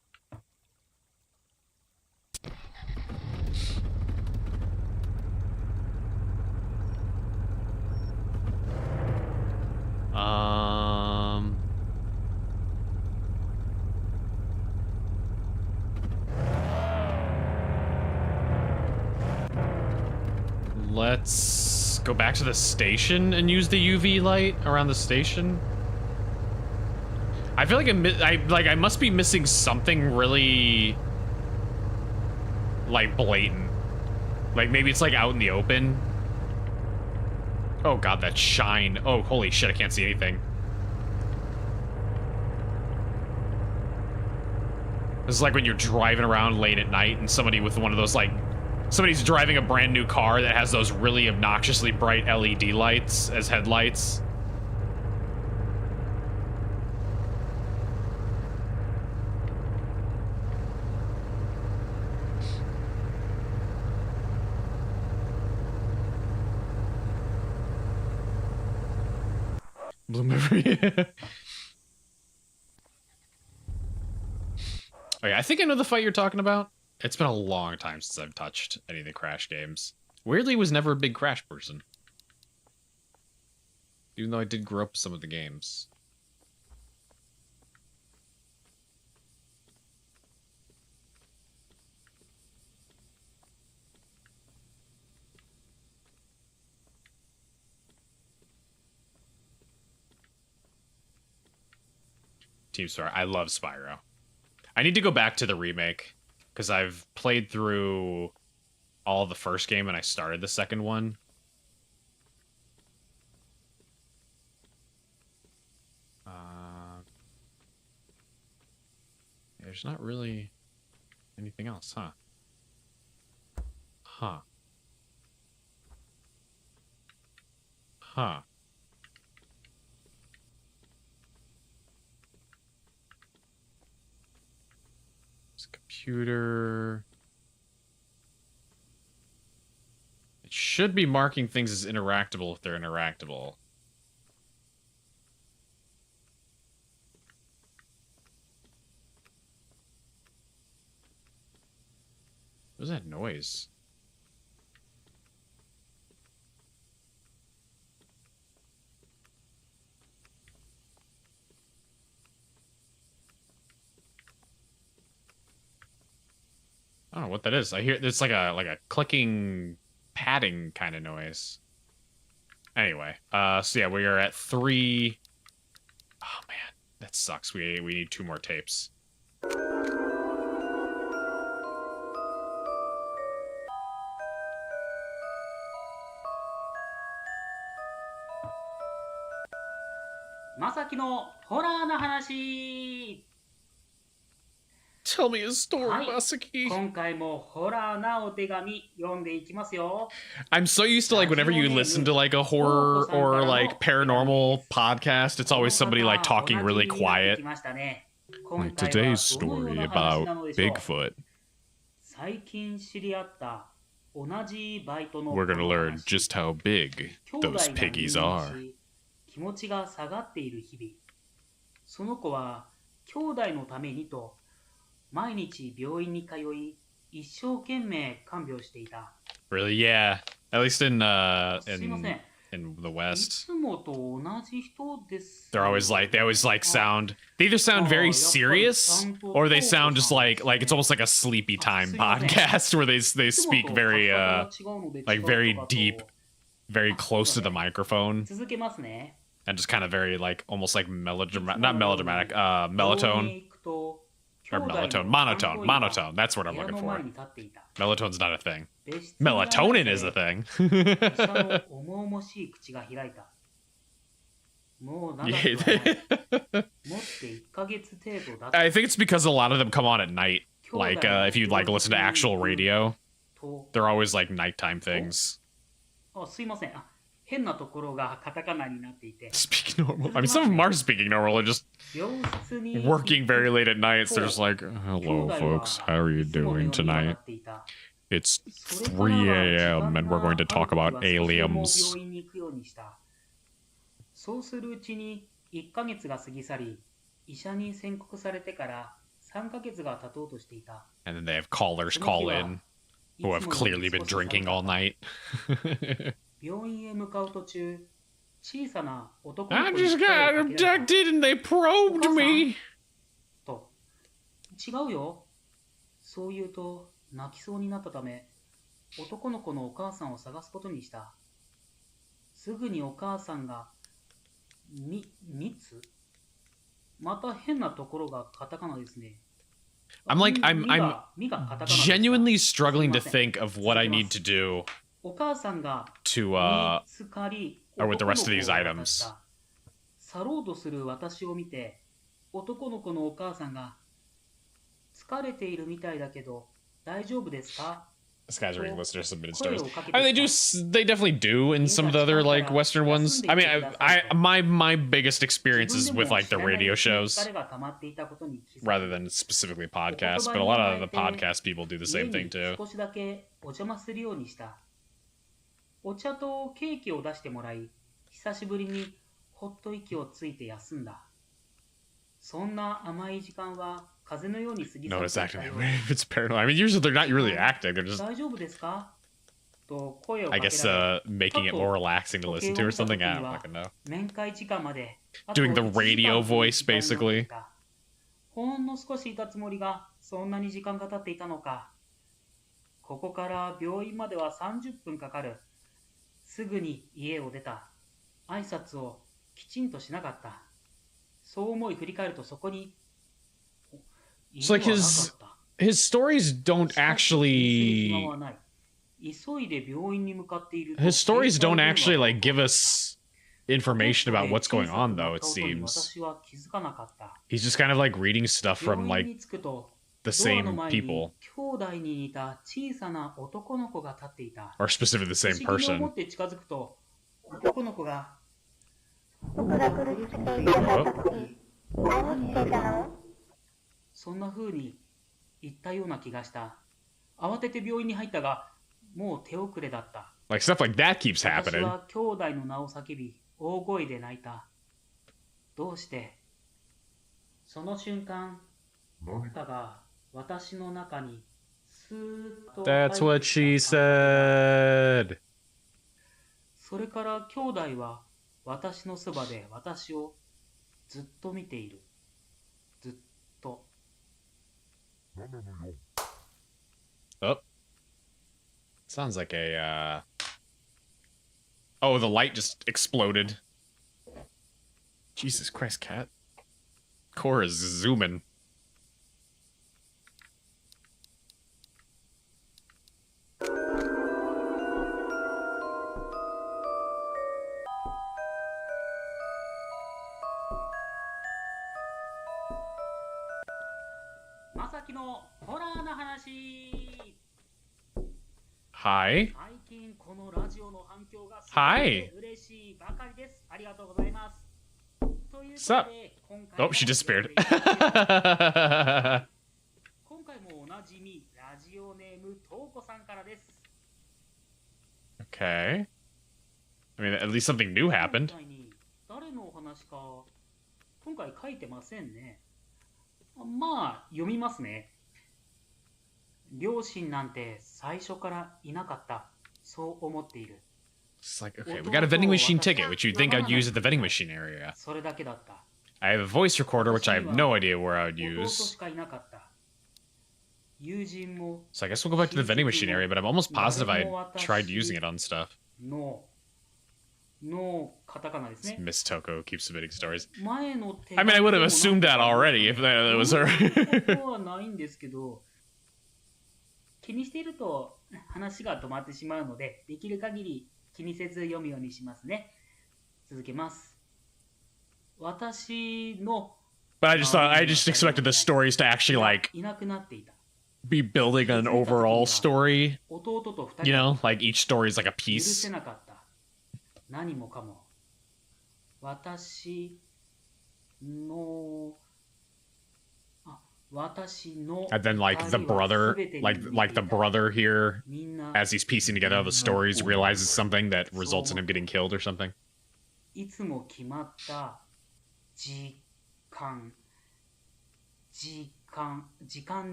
Let's go back to the station and use the UV light around the station. I feel like I must be missing something really like blatant. Like maybe it's like out in the open. Oh god, that shine. Oh, holy shit, I can't see anything. This is like when you're driving around late at night and somebody with one of those like, somebody's driving a brand new car that has those really obnoxiously bright LED lights as headlights. Bloomivery. Okay, I think I know the fight you're talking about. It's been a long time since I've touched any of the Crash games. Weirdly, was never a big Crash person. Even though I did grow up with some of the games. Team Star, I love Spyro. I need to go back to the remake because I've played through all the first game and I started the second one. There's not really anything else, huh? Huh. It's a computer. It should be marking things as interactable if they're interactable. What was that noise? I don't know what that is. I hear it's like a clicking, padding kind of noise. Anyway, so yeah, we are at 3. Oh man, that sucks. We need 2 more tapes. Masaki no ホラーな話。 Tell me a story, はい Masaki. 今回もホラーなお手紙読んでいきますよ。 I'm so used to like whenever you listen to like a horror or like paranormal podcast, it's always somebody like talking really quiet. Like today's story about Bigfoot. 最近知り合った同じバイトの We're gonna learn just how big 兄弟 those が piggies 入院 are. し気持ちが下がっている日々。その子は兄弟のためにと毎日病院に通い一生懸命看病していた。 Really? Yeah. At least in すいません。 in the い West. つもと同じ人です。 They always like sound. They either sound very serious or they sound just like it's almost like a sleepy time podcast where they speak very like very deep, very close to the microphone 続けますね。 and just kind of very like almost like melodramatic, not melodramatic, melatonin or monotone. That's what I'm looking for. Melatonin's not a thing. Melatonin is a thing. 医者の重々しい口が開いた。もう長くはない。持って1ヶ月程度だった。 I think it's because a lot of them come on at night. Like if you like listen to actual radio, と they're always like nighttime things. あ、すいません。あ、変なところがカタカナになっていて。 Speak normal. I mean, some of them are speaking normal and just 病室に working very late at nights. They're just like, hello, folks. How are you いつものよう doing に笑 tonight? っていた。 It's それからは 3 a.m. and we're going to talk 時間 about がある時は少しでも aliens. 病院に行くようにした。そうするうちに1ヶ月が過ぎ去り、医者に宣告されてから3ヶ月が経とうとしていた。 And then they have callers call in who have clearly been drinking all night. 病院へ向かう途中、小さな男の I 子に just 声を got かけられた abducted and they probed me. と、違うよ。そう言うと泣きそうになったため、男の子のお母さんを探すことにした。すぐにお母さんが、蜜？また変なところがカタカナですね。 I'm like, I'm みがカタカナでした。 genuinely struggling to think of what I need to do お母さんが to, 見つかり、 or with the rest of these 男の子を渡 items. した。去ろうとする私を見て、男の子のお母さんが、疲れているみたいだけど、大丈夫ですか？ This guy's reading listener submitted 声 stories. をかけ I て mean, きた。 they definitely do in some of the other like Western ones. I mean, my biggest experience is with like the radio shows 疲れが溜まっていたことに気づき rather than specifically podcasts, but a lot of the podcast people do the 家 same に thing too. 少しだけお邪魔するようにした。お茶とケーキを出してもらい、久しぶりにほっと息をついて休んだ。そんな甘い時間は風のように過ぎ去 No, っ it's てい acting た that よう way. で If it's paranormal. I mean, usually they're not really acting. They're just, 大丈夫ですかと声を I かけ guess, られ、 making it more relaxing to 時計 listen を to or 見た something. 時 I に don't は fucking know. 面会時間まであと Doing the 1時 radio 間という voice, 時間になってい basically. た。ほんの少しいたつもりがそんなに時間が経っていたのか。ここから病院までは30分かかる。すぐに家を出た。挨拶をきちんとしなかった。そう思い振り返るとそこに It's like 犬はなかった。 his stories don't しかし気にする暇 actually はない。急いで病院に向かっていると his stories 携 don't 帯電話 actually が like give us information about what's ポケ going ットで小さく on な though. っ It た音に seems 私は気づかなかった。 he's just kind of like reading stuff from 病院 like に着くと the ドアの same 前に people 兄弟に似た小さな男の子が立っていた。 or specifically the 不 same 思議に思 person. って近づくと男の子が そんな風に言ったような気がした。慌てて病院に入ったが、もう手遅れだった。 Like stuff like that keeps 私 happening. は兄弟の名を叫び、大声で泣いた。どうして？その瞬間、僕が私の中にスーッと That's 入 what ってき she た感じが said. それから兄弟は私のそばで私をずっと見ている。ずっと。 Oh. Sounds like a Oh, the light just exploded. Jesus Christ, cat. Core is zooming. Masaki のホラーな話。 Hi. 最近このラジオの反響がすはいごく嬉しいばかりです。ありがとうございます。というこ Sup? とで、今回 Oh, she disappeared. 今回もおなじみラジオネームとうこさんからです。 Okay. I mean, at least something new 今 happened. 回に誰のお話か今回書いてませんね。まあ読みますね。両親なんて最初からいなかった。そう思っている。 It's like, okay, we got a vending machine ticket, which you'd think I'd use at the vending machine area. それだけだった。 I have a voice recorder, which I have no idea where I would 弟 use. しかいなかった。友人も So I guess we'll go back to the vending machine area, but I'm almost positive I tried using it on stuff. のカタカナですね。 Miss Toko keeps submitting stories. 前の手 I mean, I would have assumed that already if that was her. ことはないんですけど、気にしていると話が止まってしまうので、できる限り気にせず読むようにしますね。続けます。私の But I just expected the stories to actually like いなくなっていた。 be building an overall story. 弟と二 You 人 know, like each story is like a 許せ piece. なかった。何もかも。私の And then like the brother, like the brother here, as he's piecing together all the stories, realizes something that results in him getting killed or something. いつも決まった時間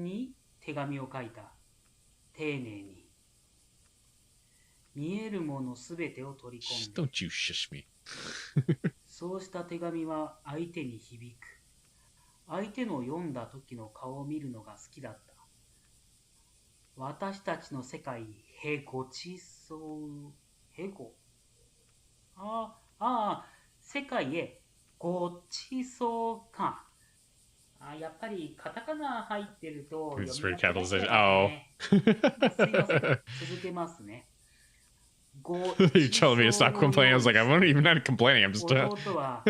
に手紙を書いた。丁寧に。見えるものすべてを取り込んで。 Don't you shush me. そうした手紙は相手に響く。相手の読んだ時の顔を見るのが好きだった。私たちの世界へごちそう。へご。世界へごちそうか。やっぱりカタカナ入ってると読みIt's pretty やすい capitalization. ですね。Oh. すいません。続けますね。 You're telling me to stop complaining. I was like, I'm not even not complaining. I'm just 弟は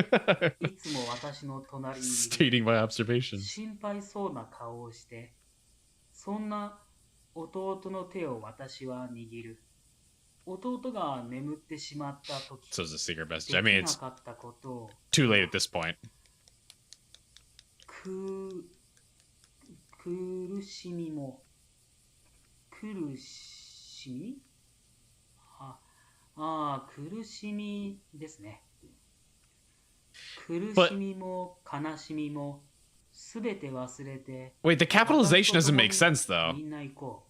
いつも私の隣にいる。 stating my observations. 心配そうな顔をして、そんな弟の手を私は握る。弟が眠ってしまったとき、 So it's a secret で message. き I mean, な it's かったことを too late at this point. 苦しみも苦しみ苦しみですね。苦 But- しみも悲しみもすべて忘れて Wait, the capitalization 私と doesn't 共 make に sense though. みんな行こ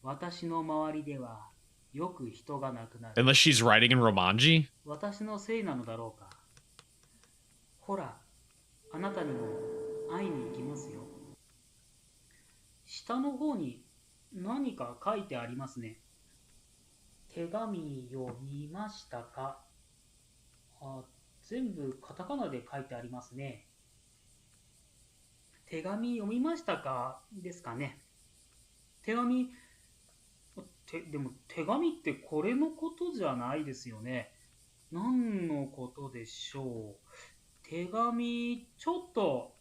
う。私の周りではよく人が亡くなる。 Unless she's writing in Romanji. 私のせいなのだろうか。ほら、あなたにも会いに行きますよ。下の方に何か書いてありますね。手紙読みましたか？あ、全部カタカナで書いてありますね。手紙読みましたかですかね。手紙、でも手紙ってこれのことじゃないですよね。何のことでしょう。手紙、ちょっと、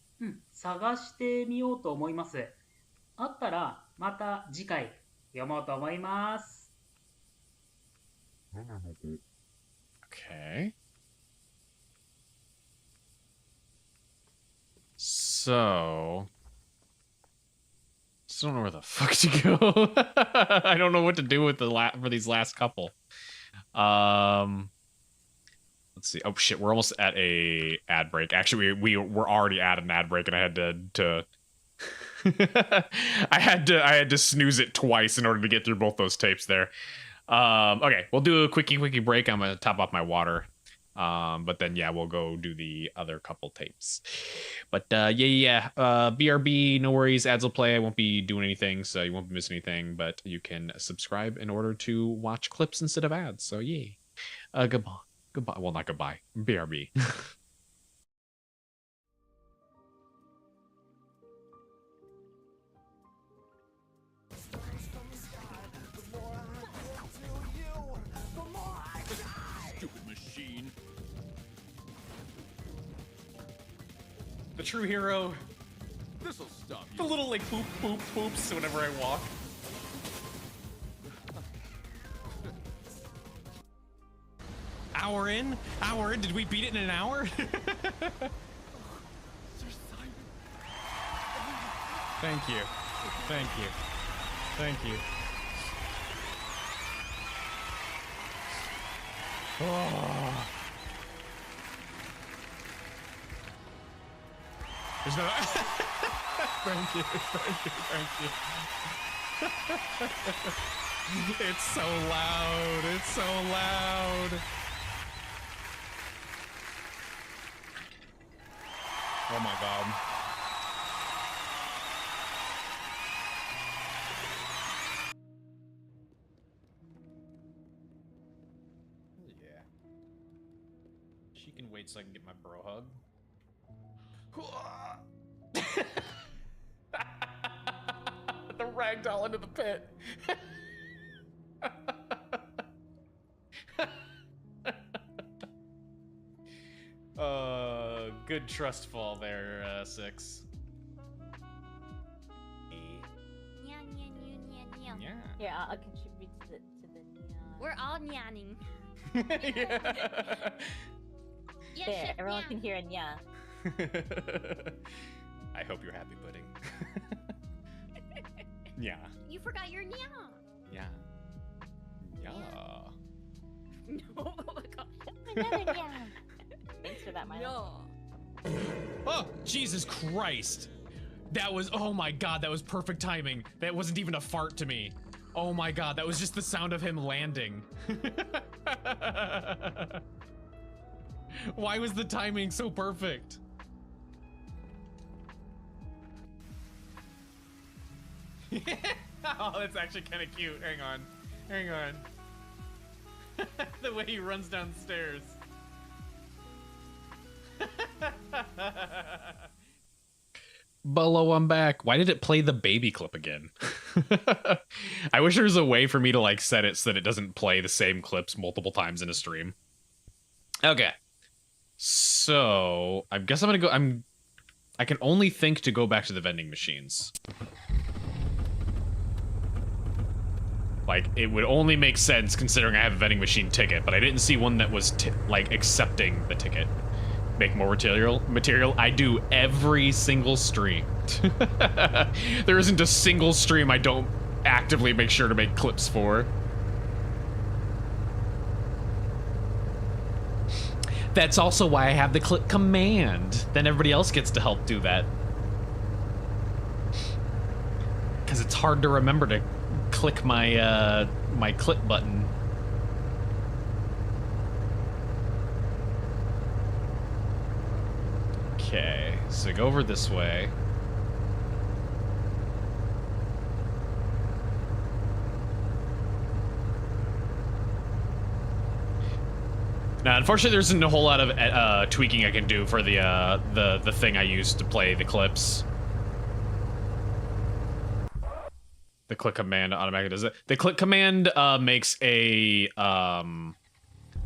探してみようと思います。あったらまた次回読もうと思います。 Okay. So, still don't know where the fuck to go. I don't know what to do with for these last couple. Let's see. Oh shit, we're almost at a ad break. Actually, we're already at an ad break, and I had to I had to snooze it twice in order to get through both those tapes there. Okay, we'll do a quickie break. I'm gonna top off my water. But then yeah, we'll go do the other couple tapes. But BRB, no worries, ads will play. I won't be doing anything, so you won't be missing anything, but you can subscribe in order to watch clips instead of ads. So yeah. Goodbye. Well, not goodbye. BRB. Stupid machine. The true hero. This'll stop you. The little like boop boop boops whenever I walk. Hour in? Did we beat it in an hour? Thank you. Thank you. Thank you. Oh. There's no. Thank you. It's so loud. It's so loud. Oh my god. Yeah. She can wait so I can get my bro hug. The ragdoll into the pit. Good trust fall there, 6. Yeah. Here, I'll contribute to the We're all nyanning. Yeah, there, everyone can hear a nya. I hope you're happy, pudding. Yeah. You forgot your nya. Yeah. Yeah. No, oh my god. Another nya. Thanks for that, Milo. No. Oh, Jesus Christ. That was, oh my god, that was perfect timing. That wasn't even a fart to me. Oh my god, that was just the sound of him landing. Why was the timing so perfect? Oh, that's actually kind of cute. Hang on. The way he runs downstairs. Bolo, I'm back. Why did it play the baby clip again? I wish there was a way for me to like set it so that it doesn't play the same clips multiple times in a stream. Okay. So, I guess I'm gonna go, I can only think to go back to the vending machines. Like, it would only make sense considering I have a vending machine ticket, but I didn't see one that was, like, accepting the ticket. Make more material. I do every single stream. There isn't a single stream I don't actively make sure to make clips for. That's also why I have the click command. Then everybody else gets to help do that. Because it's hard to remember to click my my click button. Okay, so go over this way. Now, unfortunately, there isn't a whole lot of tweaking I can do for the thing I used to play the clips. The click command automatically does it. The click command makes a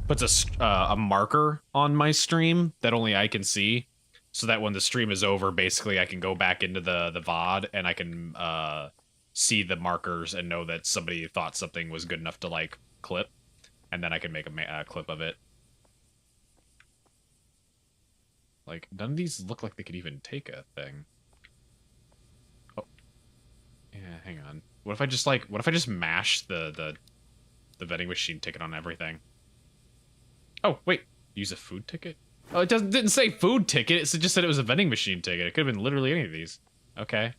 puts a marker on my stream that only I can see, so that when the stream is over, basically I can go back into the VOD and I can see the markers and know that somebody thought something was good enough to like clip, and then I can make a clip of it. Like, none of these look like they could even take a thing. Oh. Yeah, hang on. What if I just mash the vending machine ticket on everything? Oh, wait. Use a food ticket? Oh, it didn't say food ticket. It just said it was a vending machine ticket. It could have been literally any of these. Okay.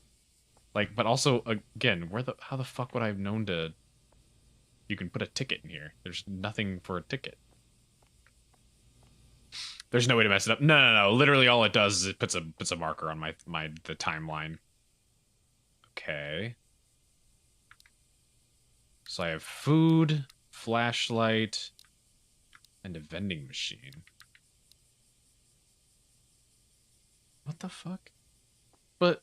Like, but also, again, how the fuck would I have known to... You can put a ticket in here. There's nothing for a ticket. There's no way to mess it up. No. Literally all it does is it puts a marker on the timeline. Okay. So I have food, flashlight, and a vending machine. What the fuck? But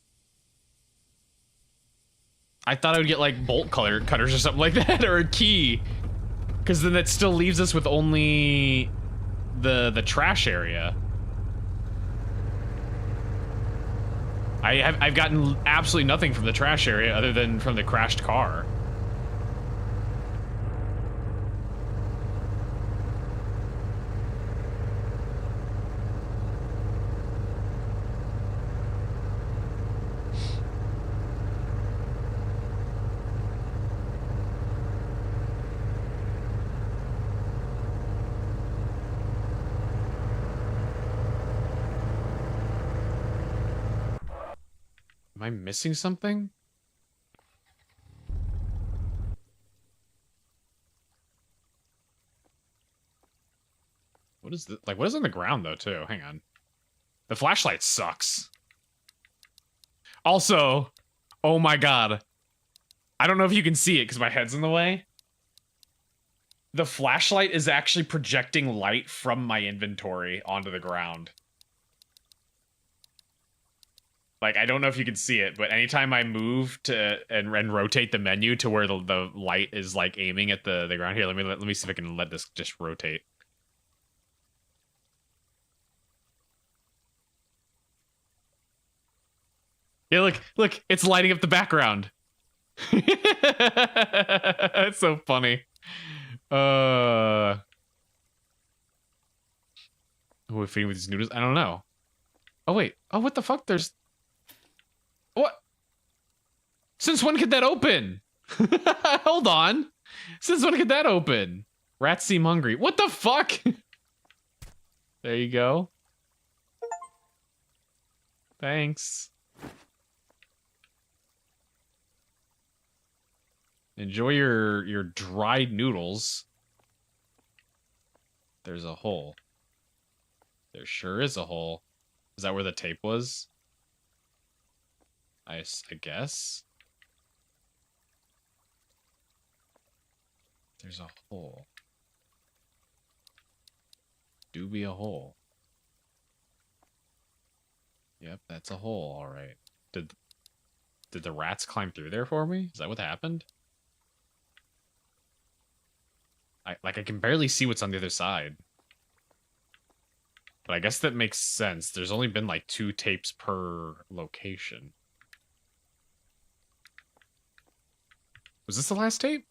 I thought I would get like bolt cutters or something like that, or a key. Because then that still leaves us with only the trash area. I've gotten absolutely nothing from the trash area other than from the crashed car. Am I missing something? What is this? Like, what is on the ground, though, too? Hang on. The flashlight sucks. Also, oh my god. I don't know if you can see it because my head's in the way. The flashlight is actually projecting light from my inventory onto the ground. Like, I don't know if you can see it, but anytime I move to and rotate the menu to where the light is like aiming at the ground here, let me see if I can let this just rotate. Yeah, look, it's lighting up the background. That's so funny. Who are feeding with these noodles? I don't know. Oh wait. Oh, what the fuck? There's... What? Since when could that open? Hold on. Since when could that open? Rats seem hungry. What the fuck? There you go. Thanks. Enjoy your dried noodles. There's a hole. There sure is a hole. Is that where the tape was? I guess. There's a hole. Do be a hole. Yep, that's a hole, alright. Did the rats climb through there for me? Is that what happened? I can barely see what's on the other side. But I guess that makes sense. There's only been like 2 tapes per location. Was this the last tape?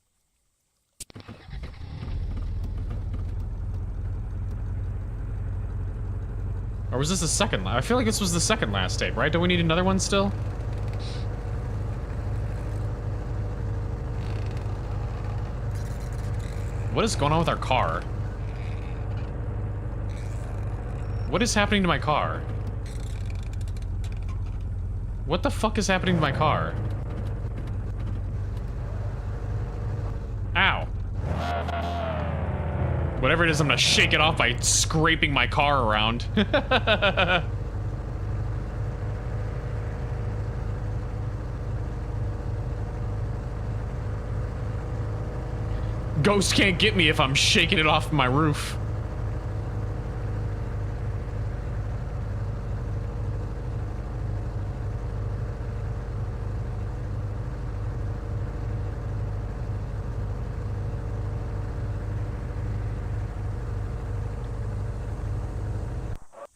Or was this the second? I feel like this was the second last tape, right? Don't we need another one still? What is going on with our car? What is happening to my car? What the fuck is happening to my car? Ow. Whatever it is, I'm gonna shake it off by scraping my car around. Ghost can't get me if I'm shaking it off my roof.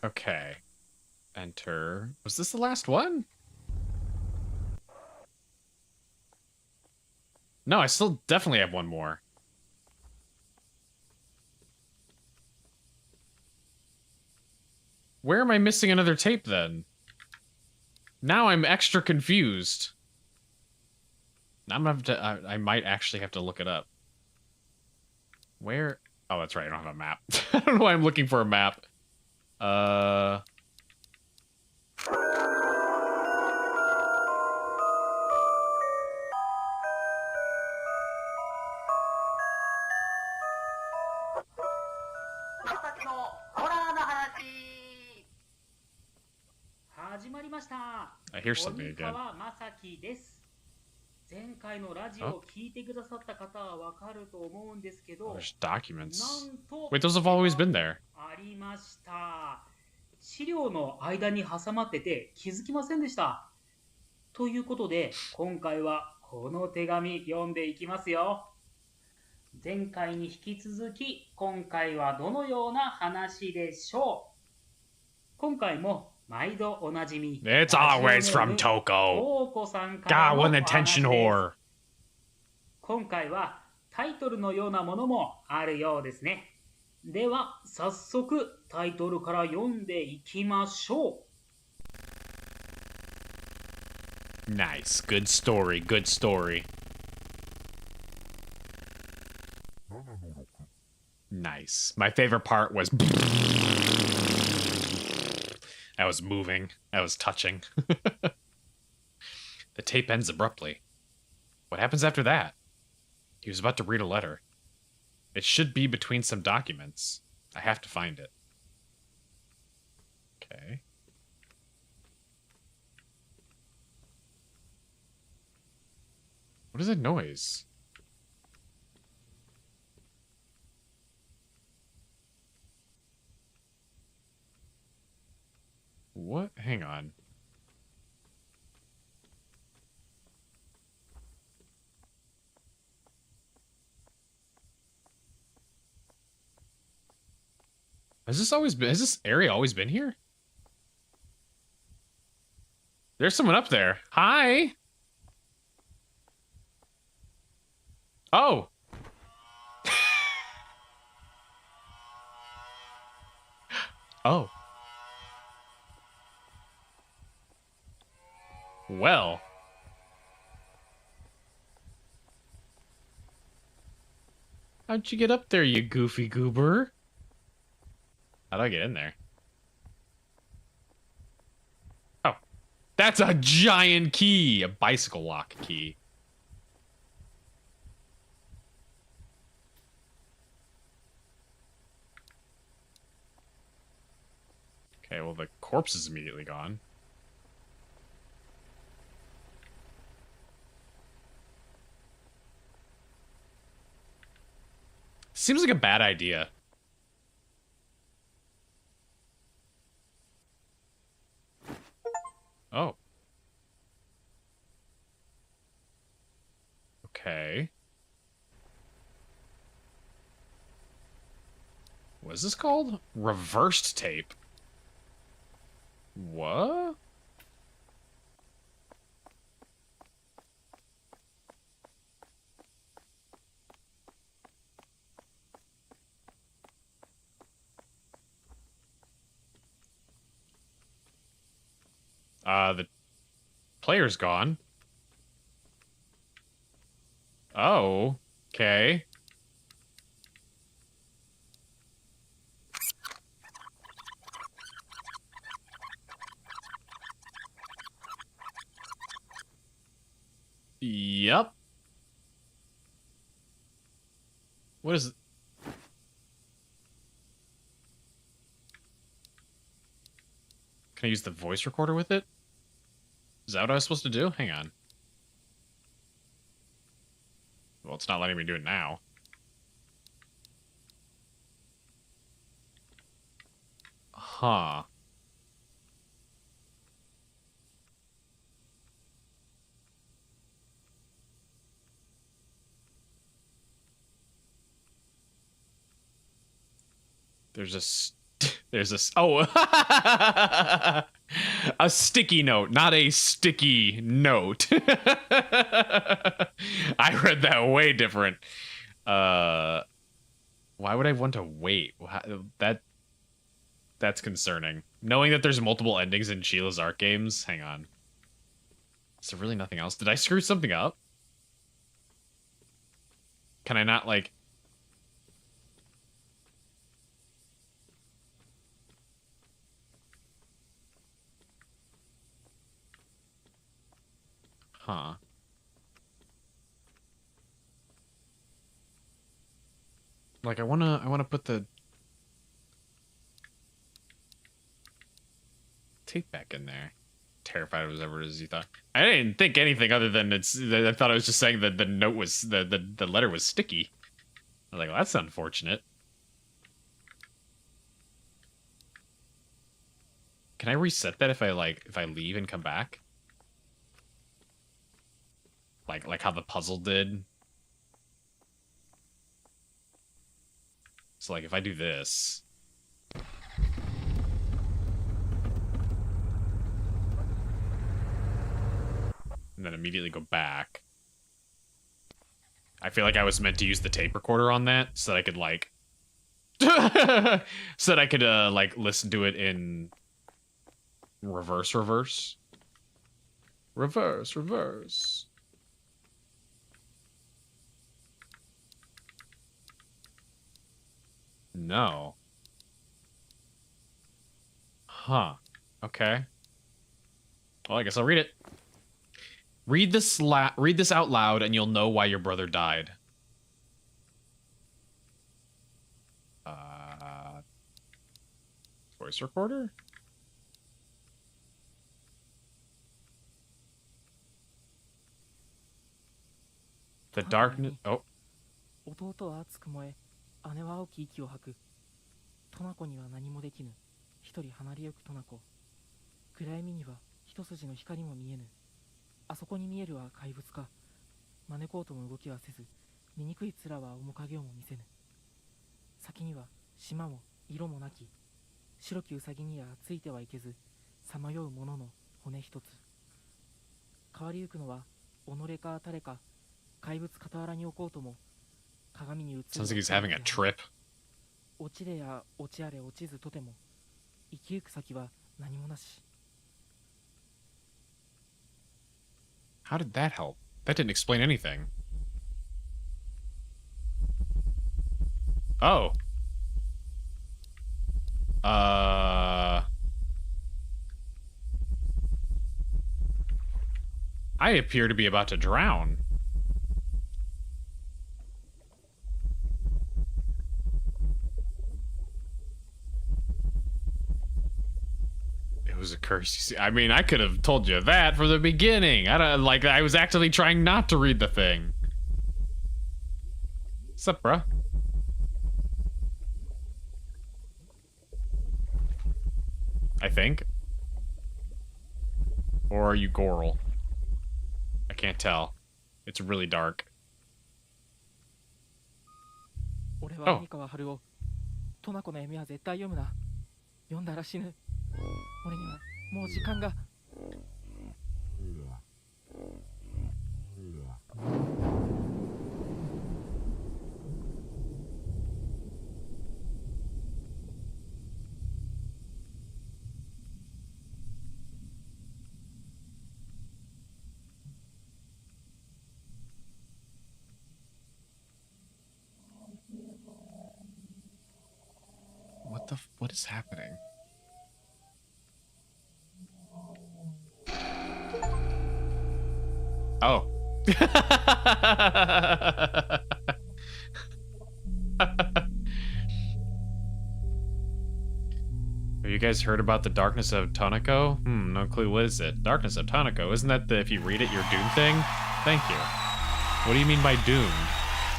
Okay. Enter. Was this the last one? No, I still definitely have one more. Where am I missing another tape then? Now I'm extra confused. Now I'm gonna have to, I might actually have to look it up. Where? Oh, that's right. I don't have a map. I don't know why I'm looking for a map. I hear something again. 前回のラジオを聞いてくださった方はわかると思うんですけど、 There's documents. なんと Wait, those have always been there. ありました。資料の間に挟まってて気づきませんでした。ということで、今回はこの手紙読んでいきますよ。前回に引き続き、今回はどのような話でしょう。今回も毎度おなじみ。 It's always from Toko. God, what an attention whore. 今回はタイトルのようなものもあるようですね。では早速タイトルから読んでいきましょう。Nice, good story, good story. Nice. My favorite part was I was moving. I was touching. The tape ends abruptly. What happens after that? He was about to read a letter. It should be between some documents. I have to find it. Okay. What is that noise? What? Hang on. Has this area always been here? There's someone up there. Hi. Oh. Oh. Well. How'd you get up there, you goofy goober? How'd I get in there? Oh. That's a giant key! A bicycle lock key. Okay, well the corpse is immediately gone. Seems like a bad idea. Oh. Okay. What is this called? Reversed tape. What? The player's gone. Oh, okay. Yep. What is it? Can I use the voice recorder with it? Is that what I was supposed to do? Hang on. Well, it's not letting me do it now. Huh. There's a oh a sticky note, not a sticky note. I read that way different. Why would I want to wait? That's concerning. Knowing that there's multiple endings in Chilla's Arc games. Hang on. Is there really nothing else? Did I screw something up? Can I not like? Huh. Like I wanna put the tape back in there. Terrified it was ever as you thought. I didn't think anything other than I thought I was just saying that the note was the letter was sticky. I was like, well, that's unfortunate. Can I reset that if I leave and come back? Like how the puzzle did. So like if I do this. And then immediately go back. I feel like I was meant to use the tape recorder on that so that I could like so that I could like listen to it in reverse. No. Huh. Okay. Well, I guess I'll read it. Read this out loud and you'll know why your brother died. Voice recorder? The darkness. Oh. 弟は熱く燃え、姉は青き息を吐く。トナコには何もできぬ。一人離れゆくトナコ。暗闇には一筋の光も見えぬ。あそこに見えるは怪物か。招こうとも動きはせず、醜い面は面影をも見せぬ。先には島も色もなき。白きウサギにはついてはいけず、さまよう者の骨一つ。変わりゆくのは己か誰か。怪物傍らに置こうとも。鏡に映る。Sounds like he's having a trip. 落ちれや落ちあれ落ちずとても。生きゆく先は何もなし。How did that help? That didn't explain anything. Oh. I appear to be about to drown. It was a curse. You see, I mean, I could have told you that from the beginning. I was actively trying not to read the thing. What's up, bruh? I think. Or are you Goral? I can't tell. It's really dark. 俺は三河春夫。トナコの闇は絶対読むな。読んだら死ぬ。俺にはもう時間が。What is happening? Oh, Have you guys heard about the Darkness of Toniko? No clue. What is it? Darkness of Toniko. Isn't that the if you read it, you're doomed thing? Thank you. What do you mean by doomed?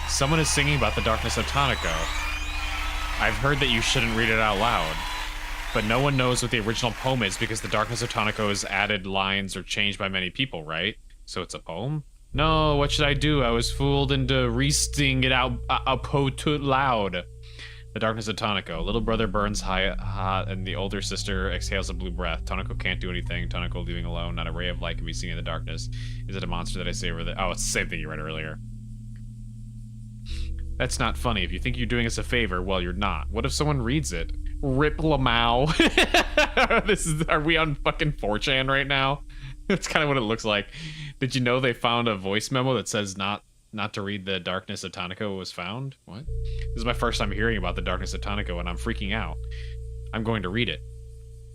Someone is singing about the Darkness of Toniko. I've heard that you shouldn't read it out loud. But no one knows what the original poem is because the Darkness of Toniko is added lines or changed by many people, right? So it's a poem? No, what should I do? I was fooled into re-sting it out loud. The Darkness of Toniko. Little brother burns hot, and the older sister exhales a blue breath. Toniko can't do anything. Toniko leaving alone. Not a ray of light can be seen in the darkness. Is it a monster that I say over there? Oh, it's the same thing you read earlier. That's not funny. If you think you're doing us a favor, well, you're not. What if someone reads it? Rip Lamau. Are we on fucking 4chan right now? That's kind of what it looks like. Did you know they found a voice memo that says not to read the Darkness of Toniko was found? What? This is my first time hearing about the Darkness of Toniko and I'm freaking out. I'm going to read it.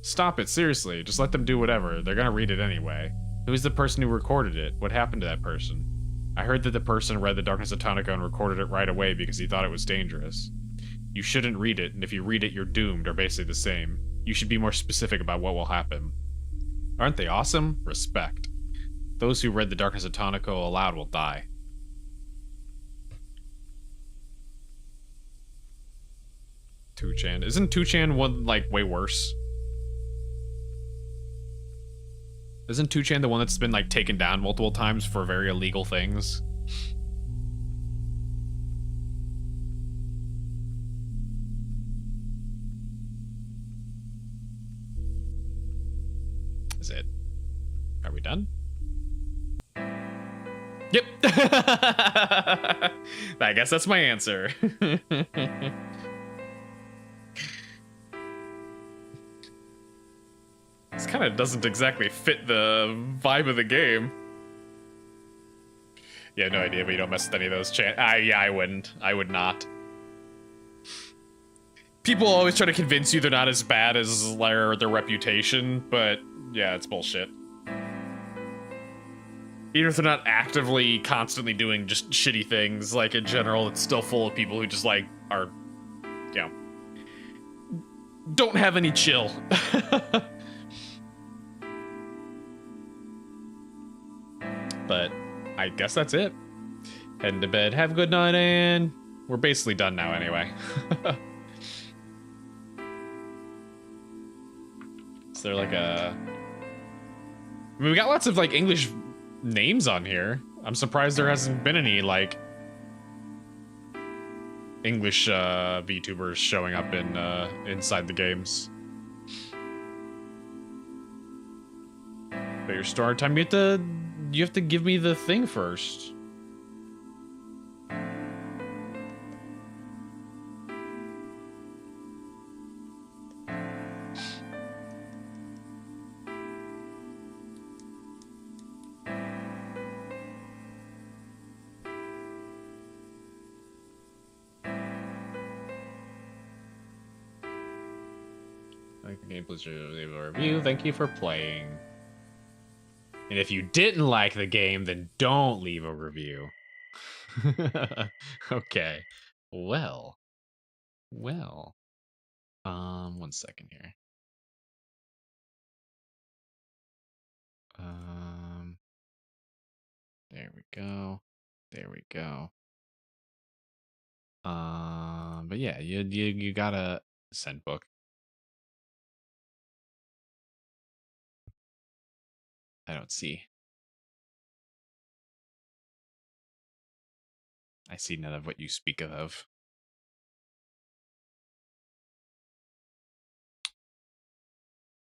Stop it, seriously. Just let them do whatever. They're gonna read it anyway. Who's the person who recorded it? What happened to that person? I heard that the person read the Darkness of Toniko and recorded it right away because he thought it was dangerous. You shouldn't read it, and if you read it, you're doomed, or basically the same. You should be more specific about what will happen. Aren't they awesome? Respect. Those who read the Darkness of Toniko aloud will die. 2chan. Isn't 2chan one, like, way worse? Isn't 2chan the one that's been, like, taken down multiple times for very illegal things? Is it? Are we done? Yep. I guess that's my answer. This kind of doesn't exactly fit the vibe of the game. Yeah, no idea, but you don't mess with any of those yeah, I wouldn't. I would not. People always try to convince you they're not as bad as their reputation, but yeah, it's bullshit. Even if they're not actively, constantly doing just shitty things, like in general, it's still full of people who just like are, you know, don't have any chill. But I guess that's it. Heading to bed. Have a good night, and we're basically done now anyway. Is there like a... I mean, we got lots of like English names on here. I'm surprised there hasn't been any like English VTubers showing up in inside the games. But your start time, you have to give me the thing first. Like the game, please leave a review. Thank you for playing. And if you didn't like the game, then don't leave a review. Okay. Well. 1 second here. There we go. There we go. But yeah, you gotta send book. I don't see. I see none of what you speak of.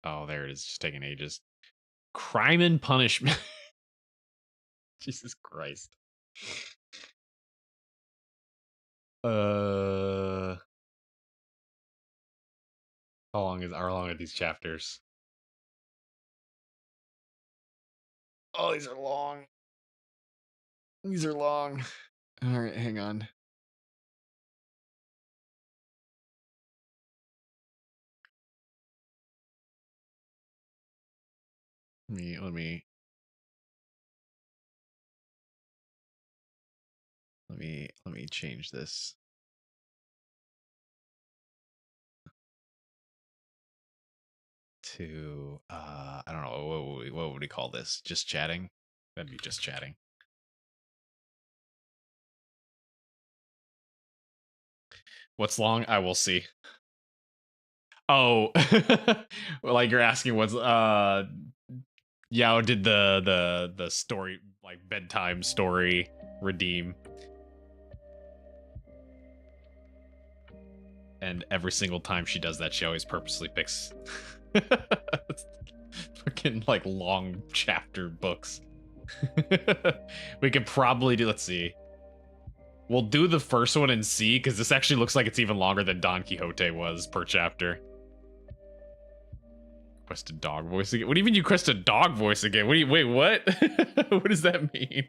Oh, there it is. Just taking ages. Crime and Punishment. Jesus Christ. How long are these chapters? Oh, these are long. These are long. All right, hang on. Let me me change this. To I don't know, what would we call this? Just chatting? That'd be just chatting. What's long? I will see. Oh, like you're asking what's Yao did the story, like bedtime story redeem. And every single time she does that, she always purposely picks freaking like long chapter books. We could probably do, let's see. We'll do the first one and see, because this actually looks like it's even longer than Don Quixote was per chapter. Quest a dog voice again? What do you mean you quest a dog voice again? What do you, wait, what? What does that mean?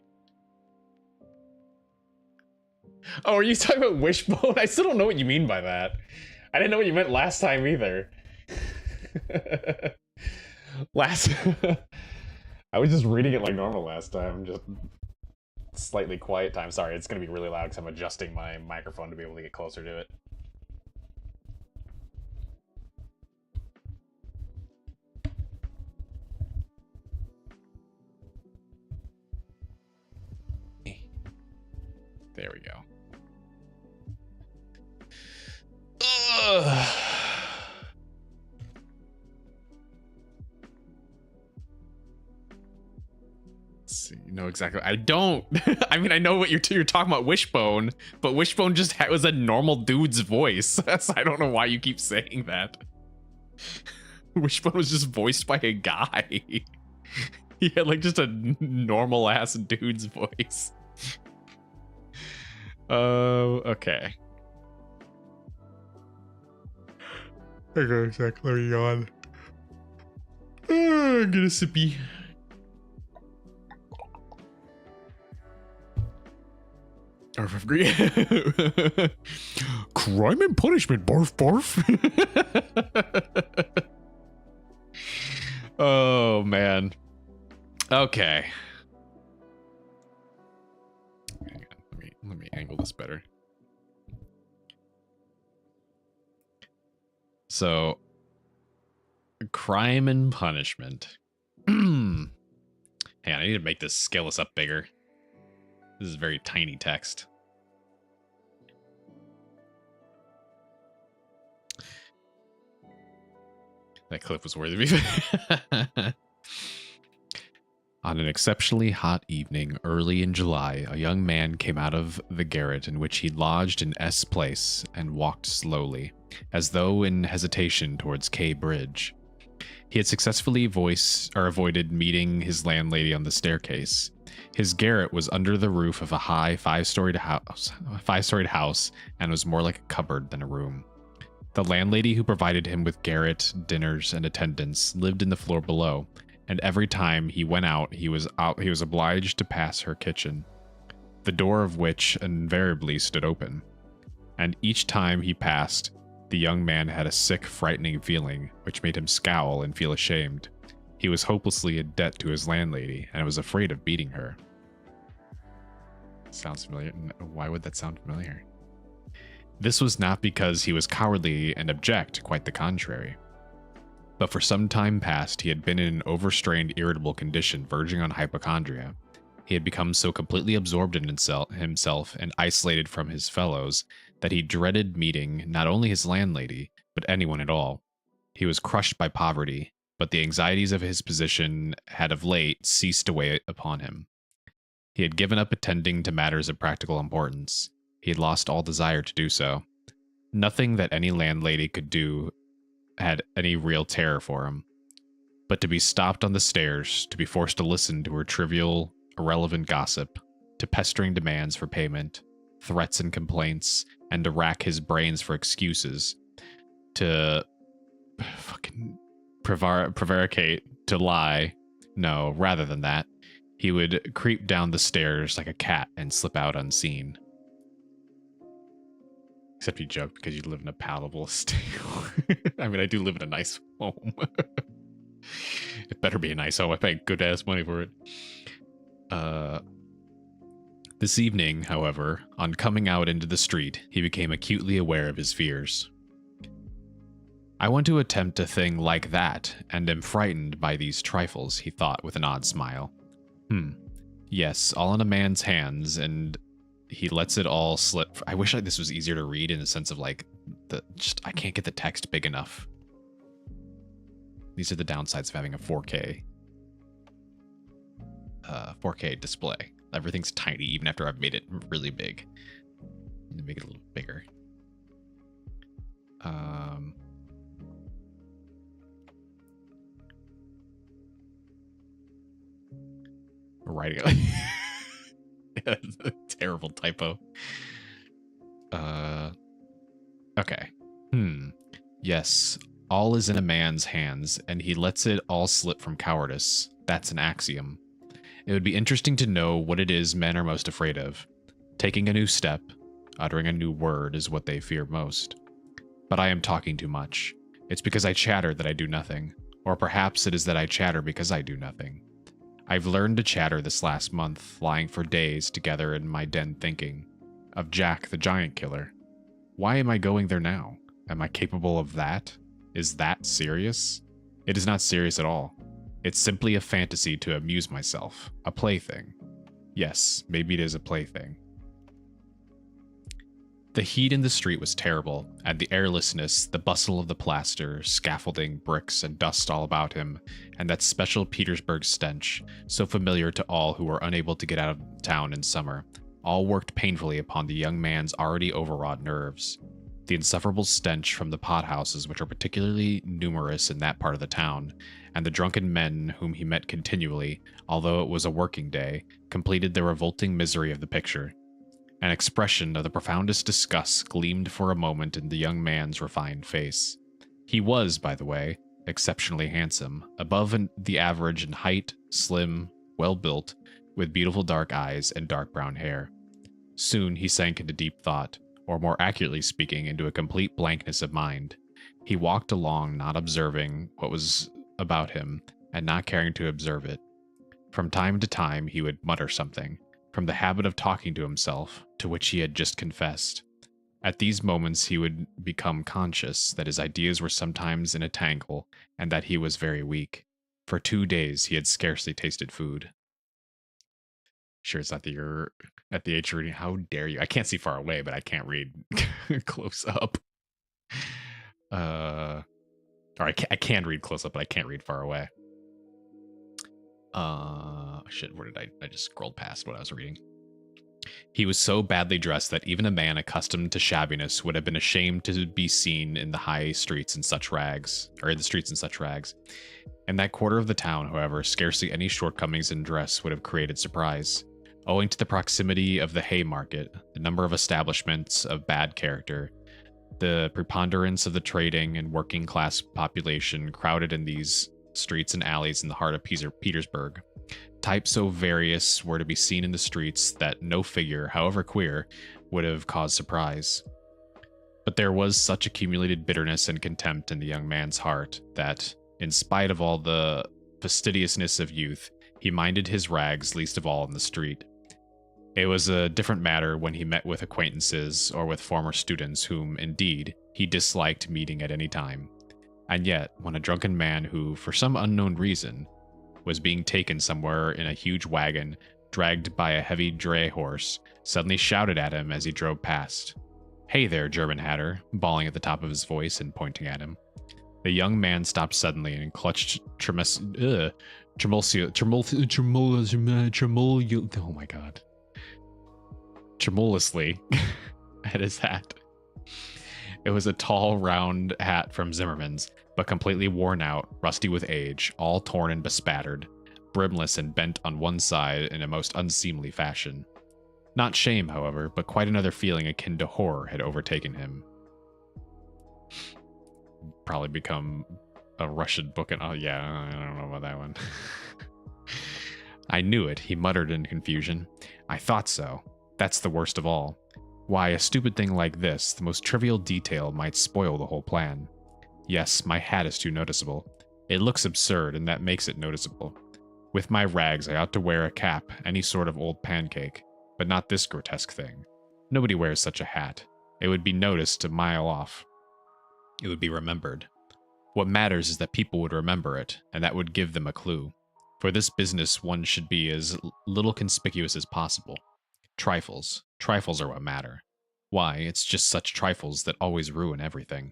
Oh, are you talking about Wishbone? I still don't know what you mean by that. I didn't know what you meant last time either. I was just reading it like normal last time, just slightly quiet time. Sorry, it's gonna be really loud because I'm adjusting my microphone to be able to get closer to it. There we go. Ugh. Let's see, you know exactly. I don't. I mean, I know what you're talking about, Wishbone, but Wishbone just was a normal dude's voice. So I don't know why you keep saying that. Wishbone was just voiced by a guy. He had like just a normal ass dude's voice. Oh, okay. I got exactly on. I'm gonna sippy. Crime and punishment, barf barf. Oh man. Okay. Hang on, let me angle this better. So, crime and punishment. Hang on, I need to make this scale this up bigger. This is very tiny text. That clip was worthy of me. On an exceptionally hot evening early in July, a young man came out of the garret in which he lodged in S Place and walked slowly, as though in hesitation towards K Bridge. He had successfully avoided meeting his landlady on the staircase. His garret was under the roof of a high five-storied house and was more like a cupboard than a room. The landlady who provided him with garret, dinners, and attendance lived in the floor below, and every time he went out, he was obliged to pass her kitchen, the door of which invariably stood open. And each time he passed, the young man had a sick, frightening feeling, which made him scowl and feel ashamed. He was hopelessly in debt to his landlady, and was afraid of beating her. Sounds familiar? Why would that sound familiar? This was not because he was cowardly and abject, quite the contrary. But for some time past, he had been in an overstrained, irritable condition verging on hypochondria. He had become so completely absorbed in himself and isolated from his fellows that he dreaded meeting not only his landlady, but anyone at all. He was crushed by poverty, but the anxieties of his position had of late ceased to weigh upon him. He had given up attending to matters of practical importance. He had lost all desire to do so. Nothing that any landlady could do had any real terror for him. But to be stopped on the stairs, to be forced to listen to her trivial, irrelevant gossip, to pestering demands for payment, threats and complaints, and to rack his brains for excuses, to fucking prevaricate, to lie. No, rather than that, he would creep down the stairs like a cat and slip out unseen. Except you joke because you live in a palatable estate. I mean, I do live in a nice home. It better be a nice home. I pay good ass money for it. The This evening, however, on coming out into the street, he became acutely aware of his fears. I want to attempt a thing like that, and am frightened by these trifles, he thought with an odd smile. Yes, all in a man's hands, and he lets it all slip. I wish this was easier to read in the sense of like, I can't get the text big enough. These are the downsides of having a 4K display. Everything's tiny, even after I've made it really big. Let me make it a little bigger. Writing. Yeah, terrible typo. Okay. Yes, all is in a man's hands, and he lets it all slip from cowardice. That's an axiom. It would be interesting to know what it is men are most afraid of. Taking a new step, uttering a new word is what they fear most. But I am talking too much. It's because I chatter that I do nothing. Or perhaps it is that I chatter because I do nothing. I've learned to chatter this last month, lying for days together in my den thinking of Jack the Giant Killer. Why am I going there now? Am I capable of that? Is that serious? It is not serious at all. It's simply a fantasy to amuse myself, a plaything. Yes, maybe it is a plaything. The heat in the street was terrible, and the airlessness, the bustle of the plaster, scaffolding, bricks, and dust all about him, and that special Petersburg stench, so familiar to all who were unable to get out of town in summer, all worked painfully upon the young man's already overwrought nerves. The insufferable stench from the pothouses, which are particularly numerous in that part of the town, and the drunken men whom he met continually, although it was a working day, completed the revolting misery of the picture. An expression of the profoundest disgust gleamed for a moment in the young man's refined face. He was, by the way, exceptionally handsome, above the average in height, slim, well-built, with beautiful dark eyes and dark brown hair. Soon he sank into deep thought, or more accurately speaking, into a complete blankness of mind. He walked along, not observing what was about him, and not caring to observe it. From time to time he would mutter something, from the habit of talking to himself, to which he had just confessed. At these moments he would become conscious that his ideas were sometimes in a tangle, and that he was very weak. For 2 days he had scarcely tasted food. Sure, it's not that you're at the age of reading. How dare you? I can't see far away, but I can't read close up. Or I can read close up, but I can't read far away. Shit, where did I just scrolled past what I was reading. He was so badly dressed that even a man accustomed to shabbiness would have been ashamed to be seen in the high streets in such rags, or in the streets in such rags. In that quarter of the town, however, scarcely any shortcomings in dress would have created surprise. Owing to the proximity of the Haymarket, the number of establishments of bad character, the preponderance of the trading and working class population crowded in these streets and alleys in the heart of Petersburg, types so various were to be seen in the streets that no figure, however queer, would have caused surprise. But there was such accumulated bitterness and contempt in the young man's heart that, in spite of all the fastidiousness of youth, he minded his rags least of all in the street. It was a different matter when he met with acquaintances or with former students whom, indeed, he disliked meeting at any time. And yet, when a drunken man who, for some unknown reason, was being taken somewhere in a huge wagon, dragged by a heavy dray horse, suddenly shouted at him as he drove past, "Hey there, German Hatter," bawling at the top of his voice and pointing at him. The young man stopped suddenly and clutched tremulously at his hat. It was a tall, round hat from Zimmerman's, but completely worn out, rusty with age, all torn and bespattered, brimless and bent on one side in a most unseemly fashion. Not shame, however, but quite another feeling akin to horror had overtaken him. Probably become a Russian book and oh yeah, I don't know about that one. I knew it, he muttered in confusion. I thought so. That's the worst of all. Why, a stupid thing like this, the most trivial detail, might spoil the whole plan. Yes, my hat is too noticeable. It looks absurd, and that makes it noticeable. With my rags, I ought to wear a cap, any sort of old pancake. but not this grotesque thing. Nobody wears such a hat. It would be noticed a mile off. It would be remembered. What matters is that people would remember it, and that would give them a clue. For this business, one should be as little conspicuous as possible. Trifles. Trifles are what matter. Why, it's just such trifles that always ruin everything.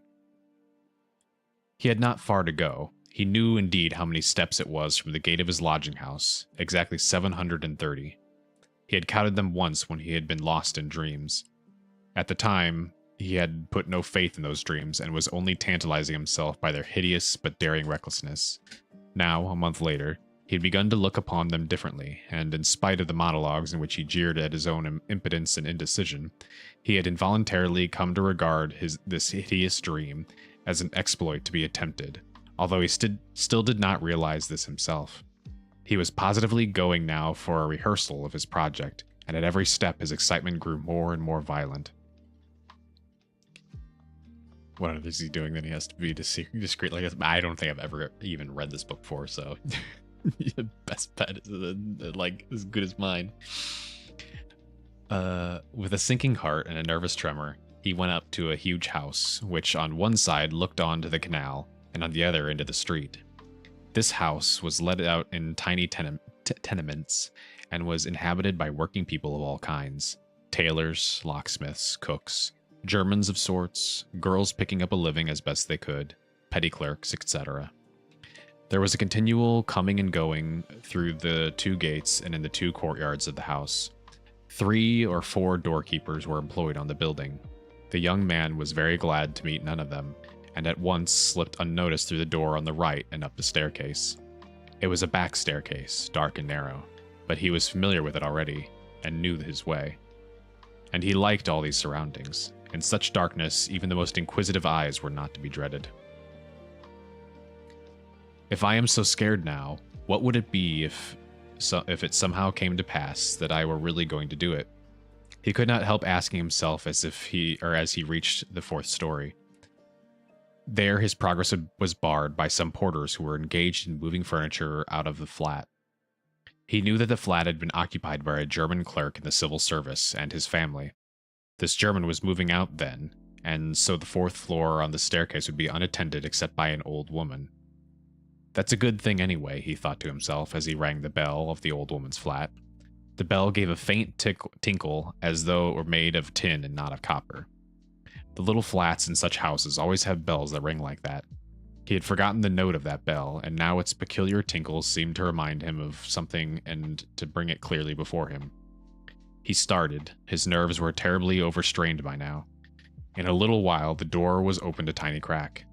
He had not far to go. He knew indeed how many steps it was from the gate of his lodging house, exactly 730. He had counted them once when he had been lost in dreams. At the time, he had put no faith in those dreams and was only tantalizing himself by their hideous but daring recklessness. Now, a month later, he had begun to look upon them differently, and in spite of the monologues in which he jeered at his own impotence and indecision, he had involuntarily come to regard this hideous dream as an exploit to be attempted, although he still did not realize this himself. He was positively going now for a rehearsal of his project, and at every step his excitement grew more and more violent. What is he doing that he has to be discreet like this? I don't think I've ever even read this book before, so best bet is like as good as mine. With a sinking heart and a nervous tremor, he went up to a huge house, which on one side looked onto the canal, and on the other into the street. This house was let out in tiny tenements, and was inhabited by working people of all kinds. Tailors, locksmiths, cooks, Germans of sorts, girls picking up a living as best they could, petty clerks, etc. There was a continual coming and going through the two gates and in the two courtyards of the house. 3 or 4 doorkeepers were employed on the building. The young man was very glad to meet none of them, and at once slipped unnoticed through the door on the right and up the staircase. It was a back staircase, dark and narrow, but he was familiar with it already, and knew his way. And he liked all these surroundings. In such darkness, even the most inquisitive eyes were not to be dreaded. If I am so scared now, what would it be if it somehow came to pass that I were really going to do it? He could not help asking himself as he reached the 4th story. There his progress was barred by some porters who were engaged in moving furniture out of the flat. He knew that the flat had been occupied by a German clerk in the civil service and his family. This German was moving out then, and so the 4th floor on the staircase would be unattended except by an old woman. That's a good thing anyway, he thought to himself as he rang the bell of the old woman's flat. The bell gave a faint tinkle as though it were made of tin and not of copper. The little flats in such houses always have bells that ring like that. He had forgotten the note of that bell, and now its peculiar tinkle seemed to remind him of something and to bring it clearly before him. He started. His nerves were terribly overstrained by now. In a little while, the door was opened a tiny crack.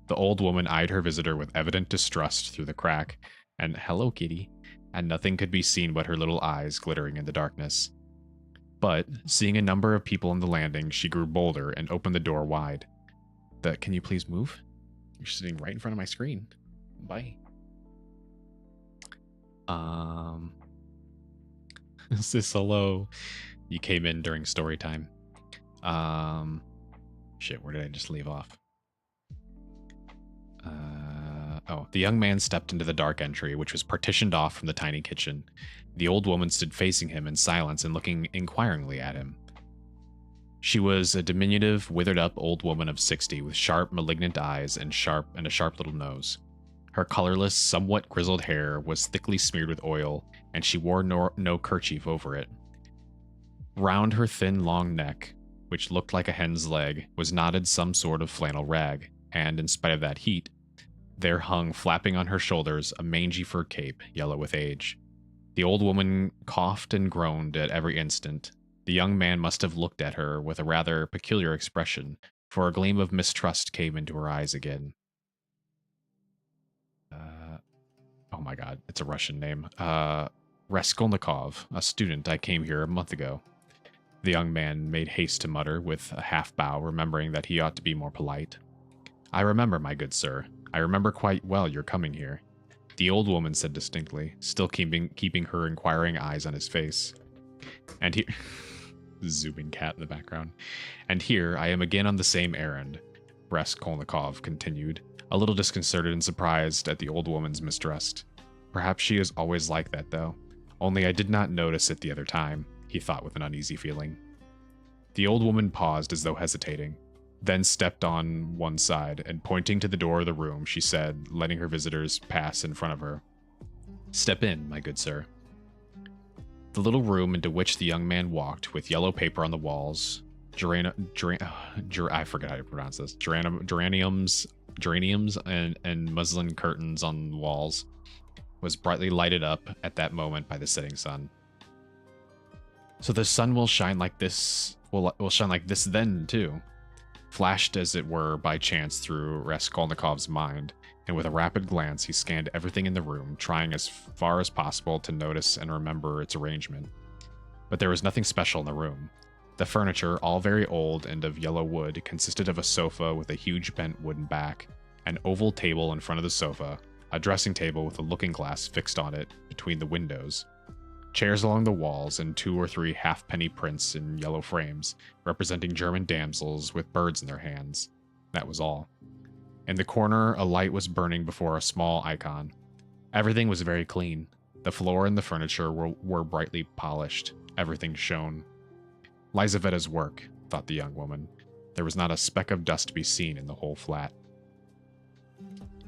The old woman eyed her visitor with evident distrust through the crack, and "Hello, kitty," and nothing could be seen but her little eyes glittering in the darkness. But, seeing a number of people on the landing, she grew bolder and opened the door wide. Can you please move? You're sitting right in front of my screen. Bye. Is this hello? You came in during story time. Shit, where did I just leave off? The young man stepped into the dark entry, which was partitioned off from the tiny kitchen. The old woman stood facing him in silence and looking inquiringly at him. She was a diminutive, withered-up old woman of 60 with sharp, malignant eyes and a sharp little nose. Her colorless, somewhat grizzled hair was thickly smeared with oil, and she wore no kerchief over it. Round her thin, long neck, which looked like a hen's leg, was knotted some sort of flannel rag, and in spite of that heat, there hung, flapping on her shoulders, a mangy fur cape, yellow with age. The old woman coughed and groaned at every instant. The young man must have looked at her with a rather peculiar expression, for a gleam of mistrust came into her eyes again. Oh my god, it's a Russian name. Raskolnikov, a student. I came here a month ago. The young man made haste to mutter, with a half bow, remembering that he ought to be more polite. I remember, my good sir. I remember quite well your coming here. The old woman said distinctly, still keeping her inquiring eyes on his face. And here... zooming cat in the background. And here I am again on the same errand, Raskolnikov continued, a little disconcerted and surprised at the old woman's mistrust. Perhaps she is always like that, though. Only I did not notice it the other time. he thought with an uneasy feeling. The old woman paused as though hesitating, then stepped on one side, and pointing to the door of the room, she said, letting her visitors pass in front of her. "Step in, my good sir." The little room into which the young man walked, with yellow paper on the walls, I forget how to pronounce this, geraniums and muslin curtains on the walls, was brightly lighted up at that moment by the setting sun. "So the sun will shine like this, will shine like this then, too," flashed as it were by chance through Raskolnikov's mind, and with a rapid glance he scanned everything in the room, trying as far as possible to notice and remember its arrangement. But there was nothing special in the room. The furniture, all very old and of yellow wood, consisted of a sofa with a huge bent wooden back, an oval table in front of the sofa, a dressing table with a looking glass fixed on it between the windows, chairs along the walls, and 2 or 3 halfpenny prints in yellow frames, representing German damsels with birds in their hands. That was all. In the corner, a light was burning before a small icon. Everything was very clean. The floor and the furniture were brightly polished. Everything shone. Lizavetta's work, thought the young woman. There was not a speck of dust to be seen in the whole flat.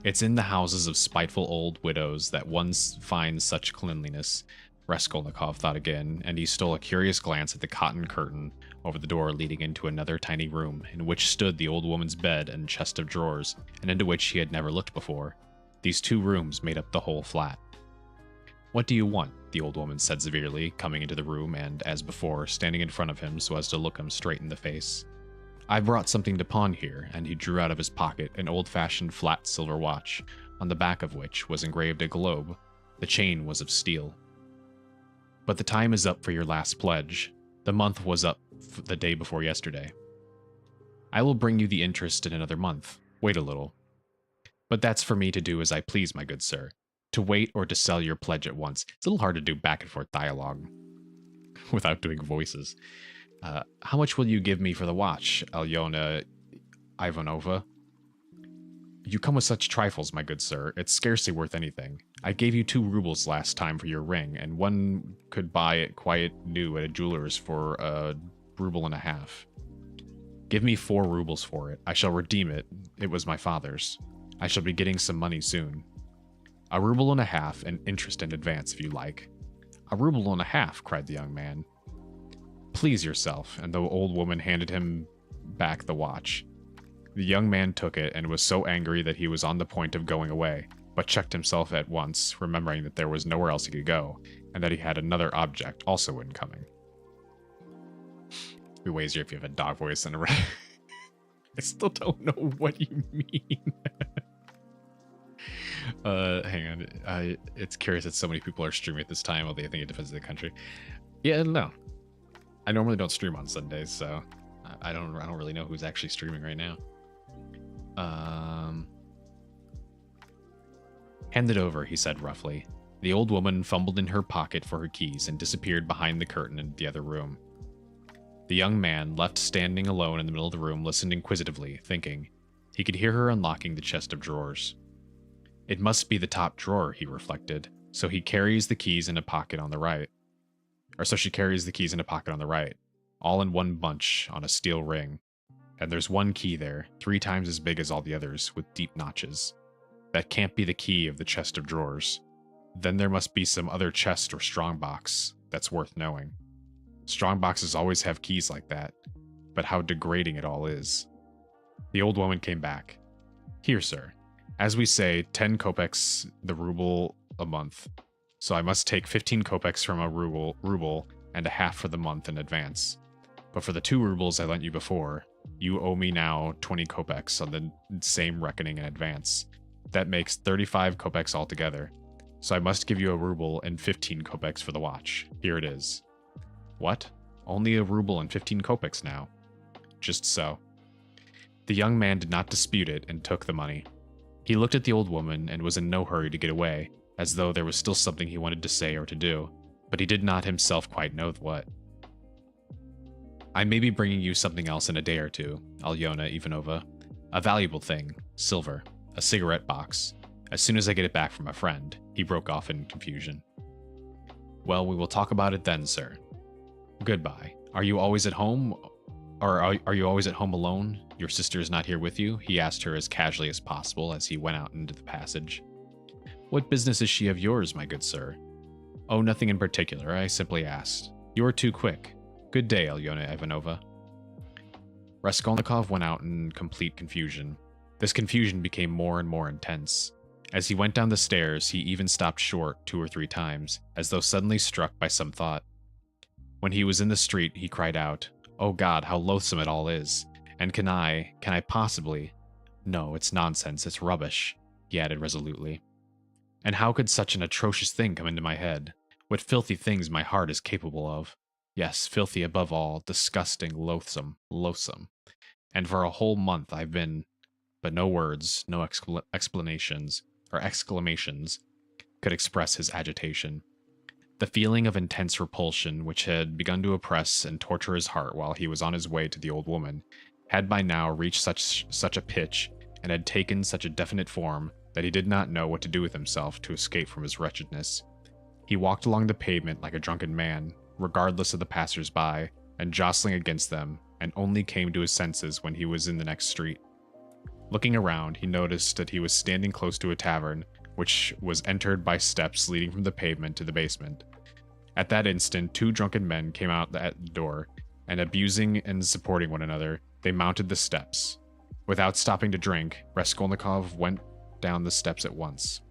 It's in the houses of spiteful old widows that one finds such cleanliness, Raskolnikov thought again, and he stole a curious glance at the cotton curtain over the door leading into another tiny room, in which stood the old woman's bed and chest of drawers, and into which he had never looked before. These 2 rooms made up the whole flat. "What do you want?" the old woman said severely, coming into the room and, as before, standing in front of him so as to look him straight in the face. "I brought something to pawn here," and he drew out of his pocket an old-fashioned flat silver watch, on the back of which was engraved a globe. The chain was of steel. "But the time is up for your last pledge. The month was up the day before yesterday. I will bring you the interest in another month. Wait a little. But that's for me to do as I please, my good sir. To wait or to sell your pledge at once." It's a little hard to do back and forth dialogue without doing voices. "How much will you give me for the watch, Alyona Ivanova?" "You come with such trifles, my good sir. It's scarcely worth anything. I gave you 2 rubles last time for your ring, and one could buy it quite new at a jeweler's for 1.50 rubles. Give me 4 rubles for it. I shall redeem it. It was my father's. I shall be getting some money soon. 1.50 rubles and interest in advance, if you like." 1.50 rubles, cried the young man. "Please yourself," and the old woman handed him back the watch. The young man took it and was so angry that he was on the point of going away, but checked himself at once, remembering that there was nowhere else he could go, and that he had another object also incoming. It'd be way easier if you have a dog voice and a I still don't know what you mean. Hang on. It's curious that so many people are streaming at this time, although I think it depends on the country. Yeah, no. I normally don't stream on Sundays, so I don't really know who's actually streaming right now. Hand it over, he said roughly. The old woman fumbled in her pocket for her keys and disappeared behind the curtain in the other room. The young man, left standing alone in the middle of the room, listened inquisitively, thinking. He could hear her unlocking the chest of drawers. It must be the top drawer, he reflected, so he carries the keys in a pocket on the right. Or so she carries the keys in a pocket on the right, all in one bunch on a steel ring. And there's one key there, 3 times as big as all the others, with deep notches. That can't be the key of the chest of drawers. Then there must be some other chest or strongbox that's worth knowing. Strongboxes always have keys like that, but how degrading it all is. The old woman came back. Here, sir. As we say, 10 kopecks the ruble a month. So I must take 15 kopecks from a ruble and a half for the month in advance. But for the 2 rubles I lent you before, you owe me now 20 kopecks on the same reckoning in advance. That makes 35 kopecks altogether. So I must give you a ruble and 15 kopecks for the watch. Here it is. What? Only a ruble and 15 kopecks now. Just so. The young man did not dispute it and took the money. He looked at the old woman and was in no hurry to get away, as though there was still something he wanted to say or to do, but he did not himself quite know what. I may be bringing you something else in a day or two, Alyona Ivanova. A valuable thing, silver, a cigarette box. As soon as I get it back from a friend, he broke off in confusion. Well, we will talk about it then, sir. Goodbye. Are you always at home? Or are you always at home alone? Your sister is not here with you? He asked her as casually as possible as he went out into the passage. What business is she of yours, my good sir? Oh, nothing in particular. I simply asked. You are too quick. Good day, Alyona Ivanova. Raskolnikov went out in complete confusion. This confusion became more and more intense. As he went down the stairs, he even stopped short 2 or 3 times, as though suddenly struck by some thought. When he was in the street, he cried out, "Oh God, how loathsome it all is! And can I possibly... No, it's nonsense, it's rubbish," he added resolutely. And how could such an atrocious thing come into my head? What filthy things my heart is capable of. Yes, filthy above all, disgusting, loathsome, loathsome. And for a whole month I've been... But no words, no explanations, or exclamations, could express his agitation. The feeling of intense repulsion which had begun to oppress and torture his heart while he was on his way to the old woman had by now reached such a pitch and had taken such a definite form that he did not know what to do with himself to escape from his wretchedness. He walked along the pavement like a drunken man, regardless of the passers-by, and jostling against them, and only came to his senses when he was in the next street. Looking around, he noticed that he was standing close to a tavern, which was entered by steps leading from the pavement to the basement. At that instant, 2 drunken men came out at the door, and abusing and supporting one another, they mounted the steps. Without stopping to drink, Raskolnikov went down the steps at once.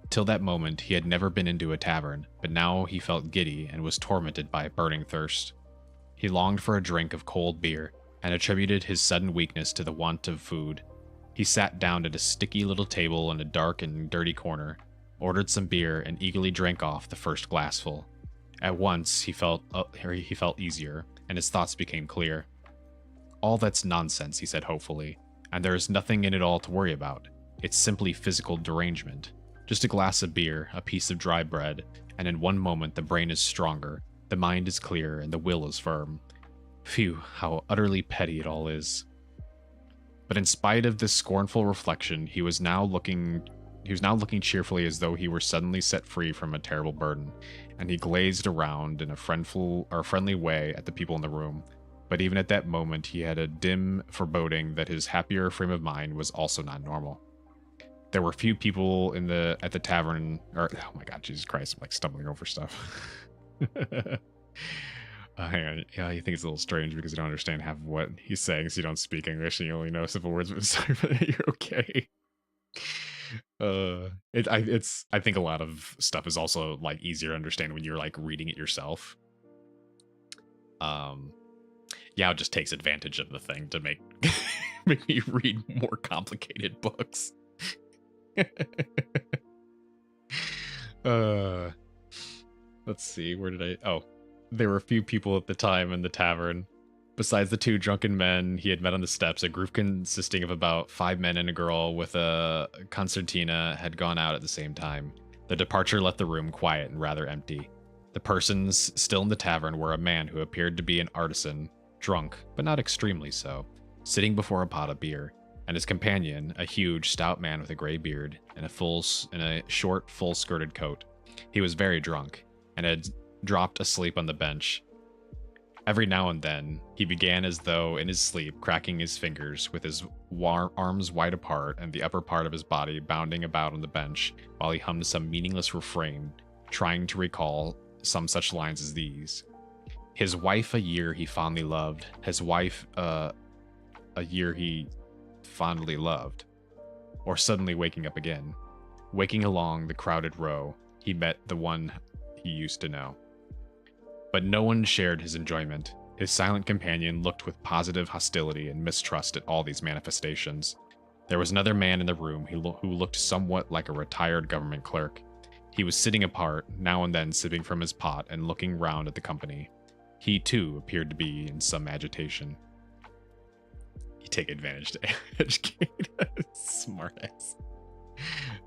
Till that moment, he had never been into a tavern, but now he felt giddy and was tormented by a burning thirst. He longed for a drink of cold beer, and attributed his sudden weakness to the want of food. He sat down at a sticky little table in a dark and dirty corner, ordered some beer, and eagerly drank off the first glassful. At once, he felt easier, and his thoughts became clear. All that's nonsense, he said hopefully, and there is nothing in it all to worry about. It's simply physical derangement. Just a glass of beer, a piece of dry bread, and in one moment the brain is stronger, the mind is clear, and the will is firm. Phew, how utterly petty it all is. But in spite of this scornful reflection, he was now looking cheerfully as though he were suddenly set free from a terrible burden, and he glazed around in a friendly way at the people in the room. But even at that moment, he had a dim foreboding that his happier frame of mind was also not normal. There were few people at the tavern, oh my God, Jesus Christ, I'm like stumbling over stuff. Hang on, yeah, I think it's a little strange because you don't understand half of what he's saying, so you don't speak English and you only know simple words, but sorry, but you're okay. I think a lot of stuff is also like easier to understand when you're like reading it yourself. Yeah, it just takes advantage of the thing to make me read more complicated books. Let's see, where did there were a few people at the time in the tavern. Besides the 2 drunken men he had met on the steps, a group consisting of about 5 men and a girl with a concertina had gone out at the same time. The departure left the room quiet and rather empty. The persons still in the tavern were a man who appeared to be an artisan, drunk, but not extremely so, sitting before a pot of beer, and his companion, a huge, stout man with a gray beard and a short, full-skirted coat. He was very drunk, and had dropped asleep on the bench. Every now and then, he began as though in his sleep, cracking his fingers with his arms wide apart and the upper part of his body bounding about on the bench while he hummed some meaningless refrain, trying to recall some such lines as these. His wife a year he fondly loved, his wife a year he fondly loved. Or suddenly waking up again. Waking along the crowded row, he met the one he used to know. But no one shared his enjoyment. His silent companion looked with positive hostility and mistrust at all these manifestations. There was another man in the room who looked somewhat like a retired government clerk. He was sitting apart, now and then sipping from his pot and looking round at the company. He, too, appeared to be in some agitation. You take advantage to educate. Smartass.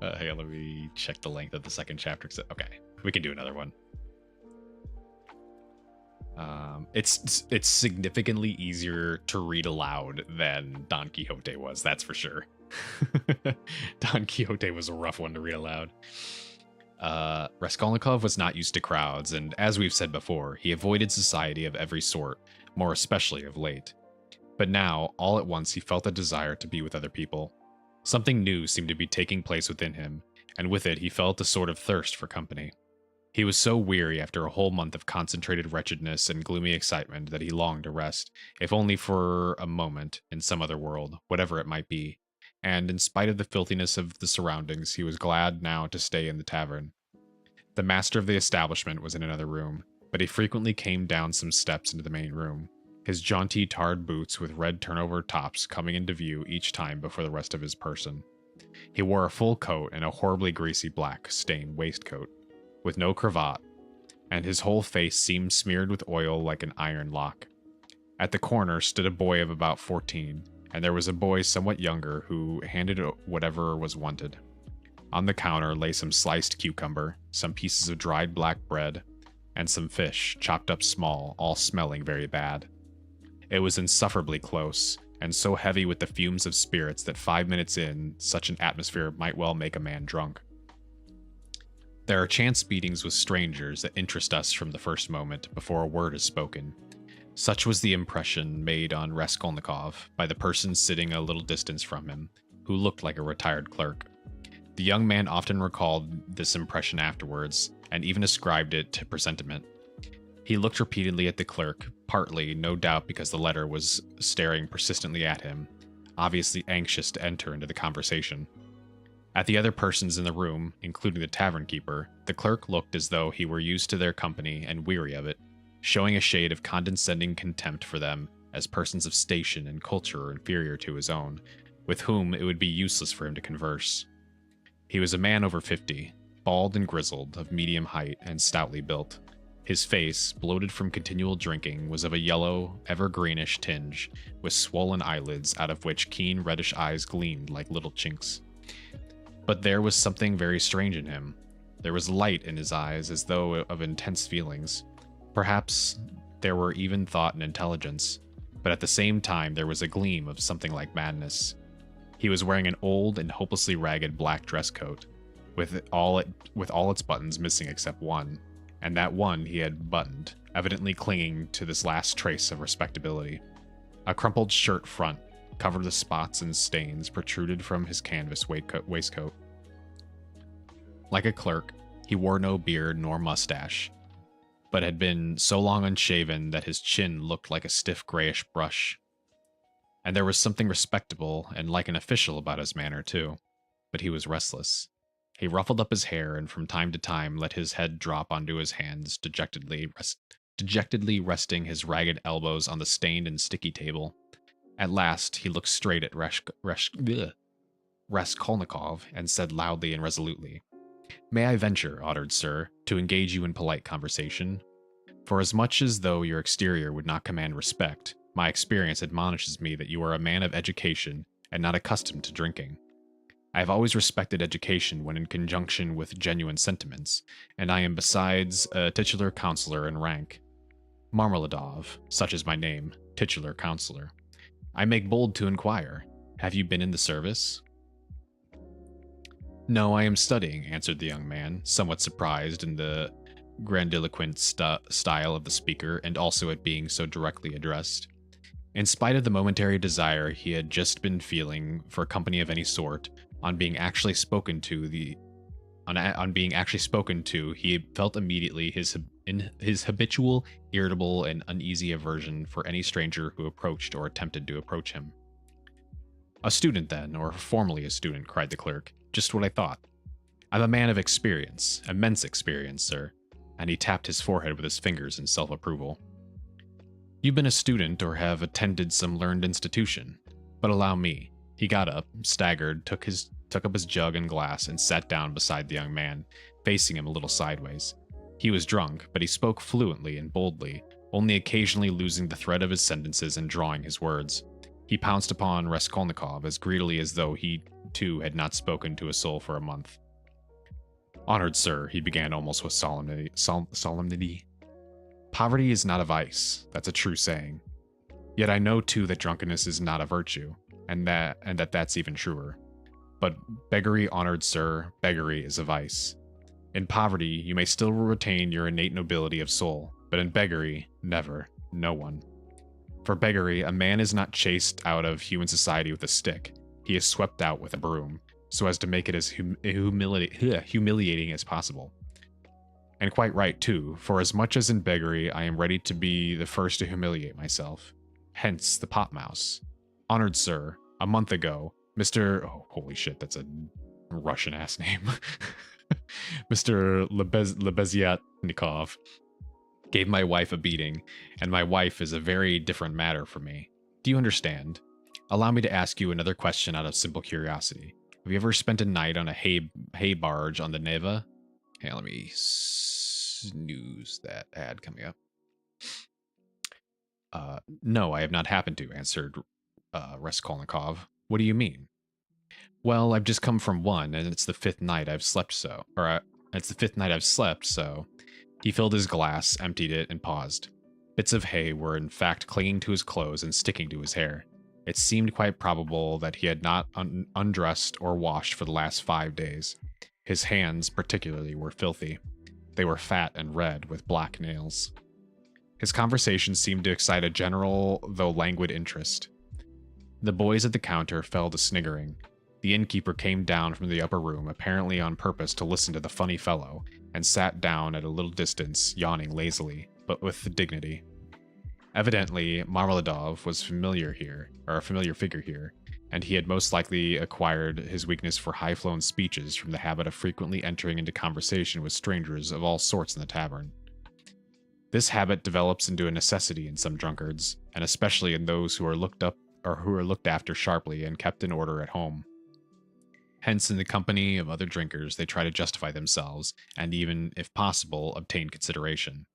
Hang on, let me check the length of the second chapter. Okay, we can do another one. It's significantly easier to read aloud than Don Quixote was, that's for sure. Don Quixote was a rough one to read aloud. Raskolnikov was not used to crowds, and as we've said before, he avoided society of every sort, more especially of late. But now, all at once, he felt a desire to be with other people. Something new seemed to be taking place within him, and with it he felt a sort of thirst for company. He was so weary after a whole month of concentrated wretchedness and gloomy excitement that he longed to rest, if only for a moment, in some other world, whatever it might be. And in spite of the filthiness of the surroundings, he was glad now to stay in the tavern. The master of the establishment was in another room, but he frequently came down some steps into the main room, his jaunty tarred boots with red turnover tops coming into view each time before the rest of his person. He wore a full coat and a horribly greasy black, stained waistcoat, with no cravat, and his whole face seemed smeared with oil like an iron lock. At the corner stood a boy of about 14, and there was a boy somewhat younger who handed whatever was wanted. On the counter lay some sliced cucumber, some pieces of dried black bread, and some fish, chopped up small, all smelling very bad. It was insufferably close, and so heavy with the fumes of spirits that 5 minutes in, such an atmosphere might well make a man drunk. There are chance meetings with strangers that interest us from the first moment before a word is spoken. Such was the impression made on Raskolnikov by the person sitting a little distance from him, who looked like a retired clerk. The young man often recalled this impression afterwards, and even ascribed it to presentiment. He looked repeatedly at the clerk, partly, no doubt, because the letter was staring persistently at him, obviously anxious to enter into the conversation. At the other persons in the room, including the tavern keeper, the clerk looked as though he were used to their company and weary of it, showing a shade of condescending contempt for them as persons of station and culture inferior to his own, with whom it would be useless for him to converse. He was a man over 50, bald and grizzled, of medium height, and stoutly built. His face, bloated from continual drinking, was of a yellow, ever-greenish tinge, with swollen eyelids out of which keen reddish eyes gleamed like little chinks. But there was something very strange in him. There was light in his eyes, as though of intense feelings. Perhaps there were even thought and intelligence, but at the same time there was a gleam of something like madness. He was wearing an old and hopelessly ragged black dress coat, with all its buttons missing except one, and that one he had buttoned, evidently clinging to this last trace of respectability. A crumpled shirt front, covered with spots and stains, protruded from his canvas waistcoat. Like a clerk, he wore no beard nor mustache, but had been so long unshaven that his chin looked like a stiff grayish brush. And there was something respectable and like an official about his manner, too. But he was restless. He ruffled up his hair and from time to time let his head drop onto his hands, dejectedly resting his ragged elbows on the stained and sticky table. At last, he looked straight at Raskolnikov and said loudly and resolutely, "May I venture, honored sir, to engage you in polite conversation? For as much as though your exterior would not command respect, my experience admonishes me that you are a man of education and not accustomed to drinking. I have always respected education when in conjunction with genuine sentiments, and I am besides a titular counselor in rank. Marmeladov, such is my name, titular counselor. I make bold to inquire, have you been in the service?" "No, I am studying," answered the young man, somewhat surprised in the grandiloquent style of the speaker and also at being so directly addressed. In spite of the momentary desire he had just been feeling for company of any sort, on being actually spoken to, he felt immediately his habitual, irritable, and uneasy aversion for any stranger who approached or attempted to approach him. "A student, then, or formerly a student," cried the clerk. "Just what I thought. I'm a man of experience, immense experience, sir," and he tapped his forehead with his fingers in self-approval. "You've been a student or have attended some learned institution. But allow me." He got up, staggered, took up his jug and glass, and sat down beside the young man, facing him a little sideways. He was drunk, but he spoke fluently and boldly, only occasionally losing the thread of his sentences and drawing his words. He pounced upon Raskolnikov as greedily as though he, too, had not spoken to a soul for a month. "Honored sir," he began almost with solemnity. "Poverty is not a vice, that's a true saying. Yet I know, too, that drunkenness is not a virtue, and that's even truer. But beggary, honored sir, beggary is a vice. In poverty, you may still retain your innate nobility of soul, but in beggary, never, no one. For beggary, a man is not chased out of human society with a stick, he is swept out with a broom, so as to make it as humiliating as possible. And quite right, too, for as much as in beggary I am ready to be the first to humiliate myself. Hence the pot mouse. Honored sir, a month ago, Mr. Oh, holy shit, that's a Russian-ass name. Mr. Lebeziatnikov gave my wife a beating, and my wife is a very different matter for me. Do you understand? Allow me to ask you another question out of simple curiosity. Have you ever spent a night on a hay barge on the Neva? Hey, let me snooze that ad coming up. No, I have not happened to, answered Raskolnikov. What do you mean? Well, I've just come from one, and it's the fifth night I've slept so. It's the fifth night I've slept, so... He filled his glass, emptied it, and paused. Bits of hay were in fact clinging to his clothes and sticking to his hair. It seemed quite probable that he had not undressed or washed for the last 5 days. His hands, particularly, were filthy. They were fat and red, with black nails. His conversation seemed to excite a general, though languid, interest. The boys at the counter fell to sniggering. The innkeeper came down from the upper room, apparently on purpose to listen to the funny fellow, and sat down at a little distance, yawning lazily, but with dignity. Evidently, Marmeladov was a familiar figure here, and he had most likely acquired his weakness for high-flown speeches from the habit of frequently entering into conversation with strangers of all sorts in the tavern. This habit develops into a necessity in some drunkards, and especially in those who are looked after sharply and kept in order at home. Hence, in the company of other drinkers, they try to justify themselves, and even, if possible, obtain consideration.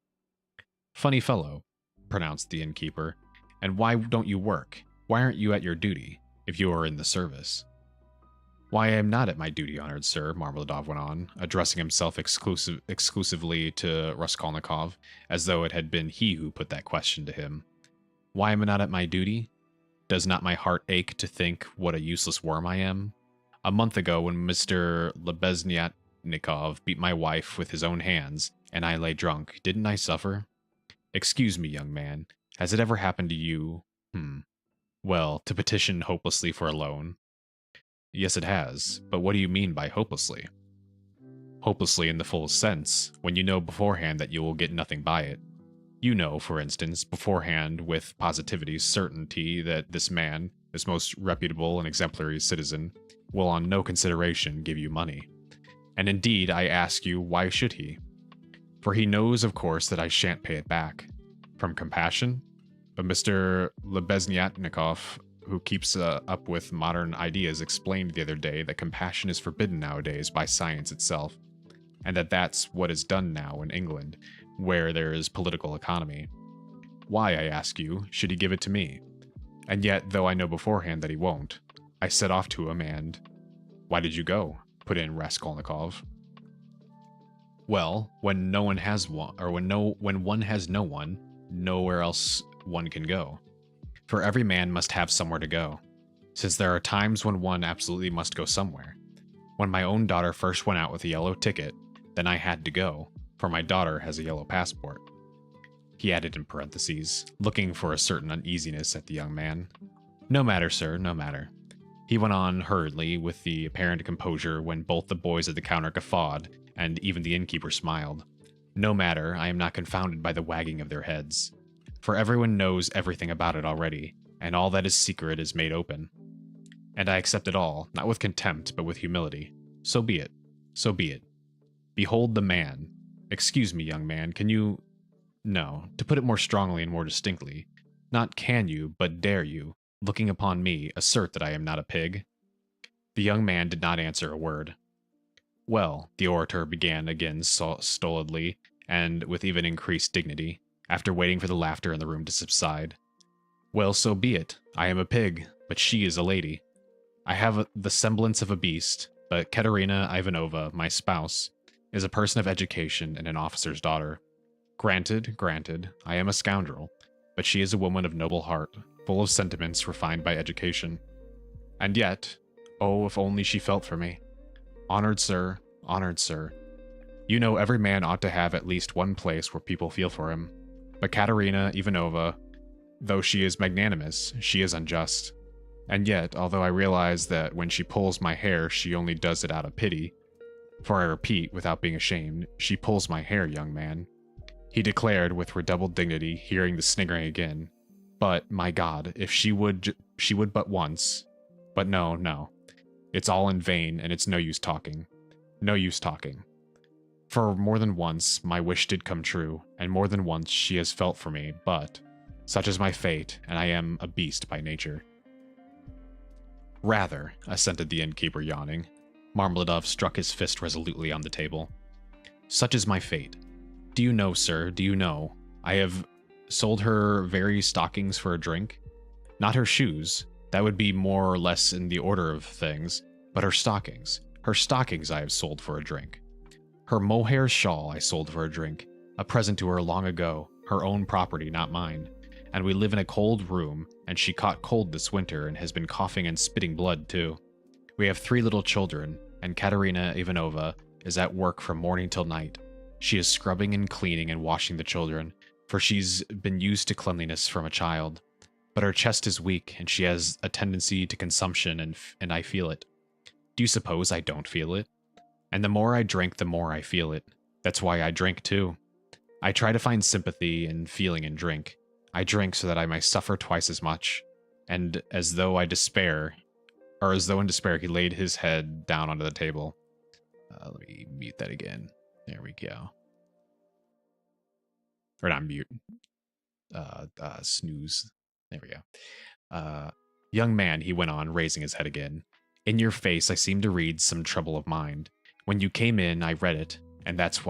Funny fellow, pronounced the innkeeper. And why don't you work? Why aren't you at your duty, if you are in the service? Why, I am not at my duty, honored sir, Marmeladov went on, addressing himself exclusively to Raskolnikov, as though it had been he who put that question to him. Why am I not at my duty? Does not my heart ache to think what a useless worm I am? A month ago, when Mr. Lebeziatnikov beat my wife with his own hands, and I lay drunk, didn't I suffer? Excuse me, young man, has it ever happened to you, well, to petition hopelessly for a loan? Yes, it has, but what do you mean by hopelessly? Hopelessly in the fullest sense, when you know beforehand that you will get nothing by it. You know, for instance, beforehand with positivity certainty that this man, this most reputable and exemplary citizen, will on no consideration give you money. And indeed, I ask you, why should he? For he knows, of course, that I shan't pay it back. From compassion? But Mr. Lebeziatnikov, who keeps up with modern ideas, explained the other day that compassion is forbidden nowadays by science itself, and that that's what is done now in England, where there is political economy. Why, I ask you, should he give it to me? And yet, though I know beforehand that he won't, I set off to him and... Why did you go? Put in Raskolnikov. Well, when no one has one, or when one has no one, nowhere else one can go. For every man must have somewhere to go, since there are times when one absolutely must go somewhere. When my own daughter first went out with a yellow ticket, then I had to go, for my daughter has a yellow passport. He added in parentheses, looking for a certain uneasiness at the young man. No matter, sir, no matter. He went on hurriedly with the apparent composure when both the boys at the counter guffawed, and even the innkeeper smiled. No matter, I am not confounded by the wagging of their heads. For everyone knows everything about it already, and all that is secret is made open. And I accept it all, not with contempt, but with humility. So be it. So be it. Behold the man. Excuse me, young man, can you... No, to put it more strongly and more distinctly, not can you, but dare you, looking upon me, assert that I am not a pig? The young man did not answer a word. Well, the orator began again stolidly, and with even increased dignity, after waiting for the laughter in the room to subside. Well, so be it. I am a pig, but she is a lady. I have the semblance of a beast, but Katerina Ivanova, my spouse, is a person of education and an officer's daughter. Granted, I am a scoundrel, but she is a woman of noble heart, full of sentiments refined by education. And yet, oh, if only she felt for me. Honored sir, You know, every man ought to have at least one place where people feel for him. But Katerina Ivanova, though she is magnanimous, she is unjust. And yet, although I realize that when she pulls my hair, she only does it out of pity, for I repeat, without being ashamed, she pulls my hair, young man. He declared with redoubled dignity, hearing the sniggering again. But, my God, if she would but once. But no. It's all in vain, and it's no use talking. No use talking. For more than once, my wish did come true, and more than once she has felt for me, but such is my fate, and I am a beast by nature. Rather, assented the innkeeper, yawning. Marmeladov struck his fist resolutely on the table. Such is my fate. Do you know, sir, do you know, I have sold her very stockings for a drink? Not her shoes, that would be more or less in the order of things, but her stockings. Her stockings I have sold for a drink. Her mohair shawl I sold for a drink, a present to her long ago, her own property, not mine. And we live in a cold room, and she caught cold this winter and has been coughing and spitting blood too. We have 3 little children, and Katerina Ivanova is at work from morning till night. She is scrubbing and cleaning and washing the children, for she's been used to cleanliness from a child. But her chest is weak, and she has a tendency to consumption, and I feel it. Do you suppose I don't feel it? And the more I drink, the more I feel it. That's why I drink too. I try to find sympathy and feeling in drink. I drink so that I may suffer twice as much. And as though in despair, he laid his head down onto the table. Let me mute that again. There we go. Or not mute. Snooze. There we go. Young man, he went on, raising his head again. In your face, I seem to read some trouble of mind. When you came in, I read it, and that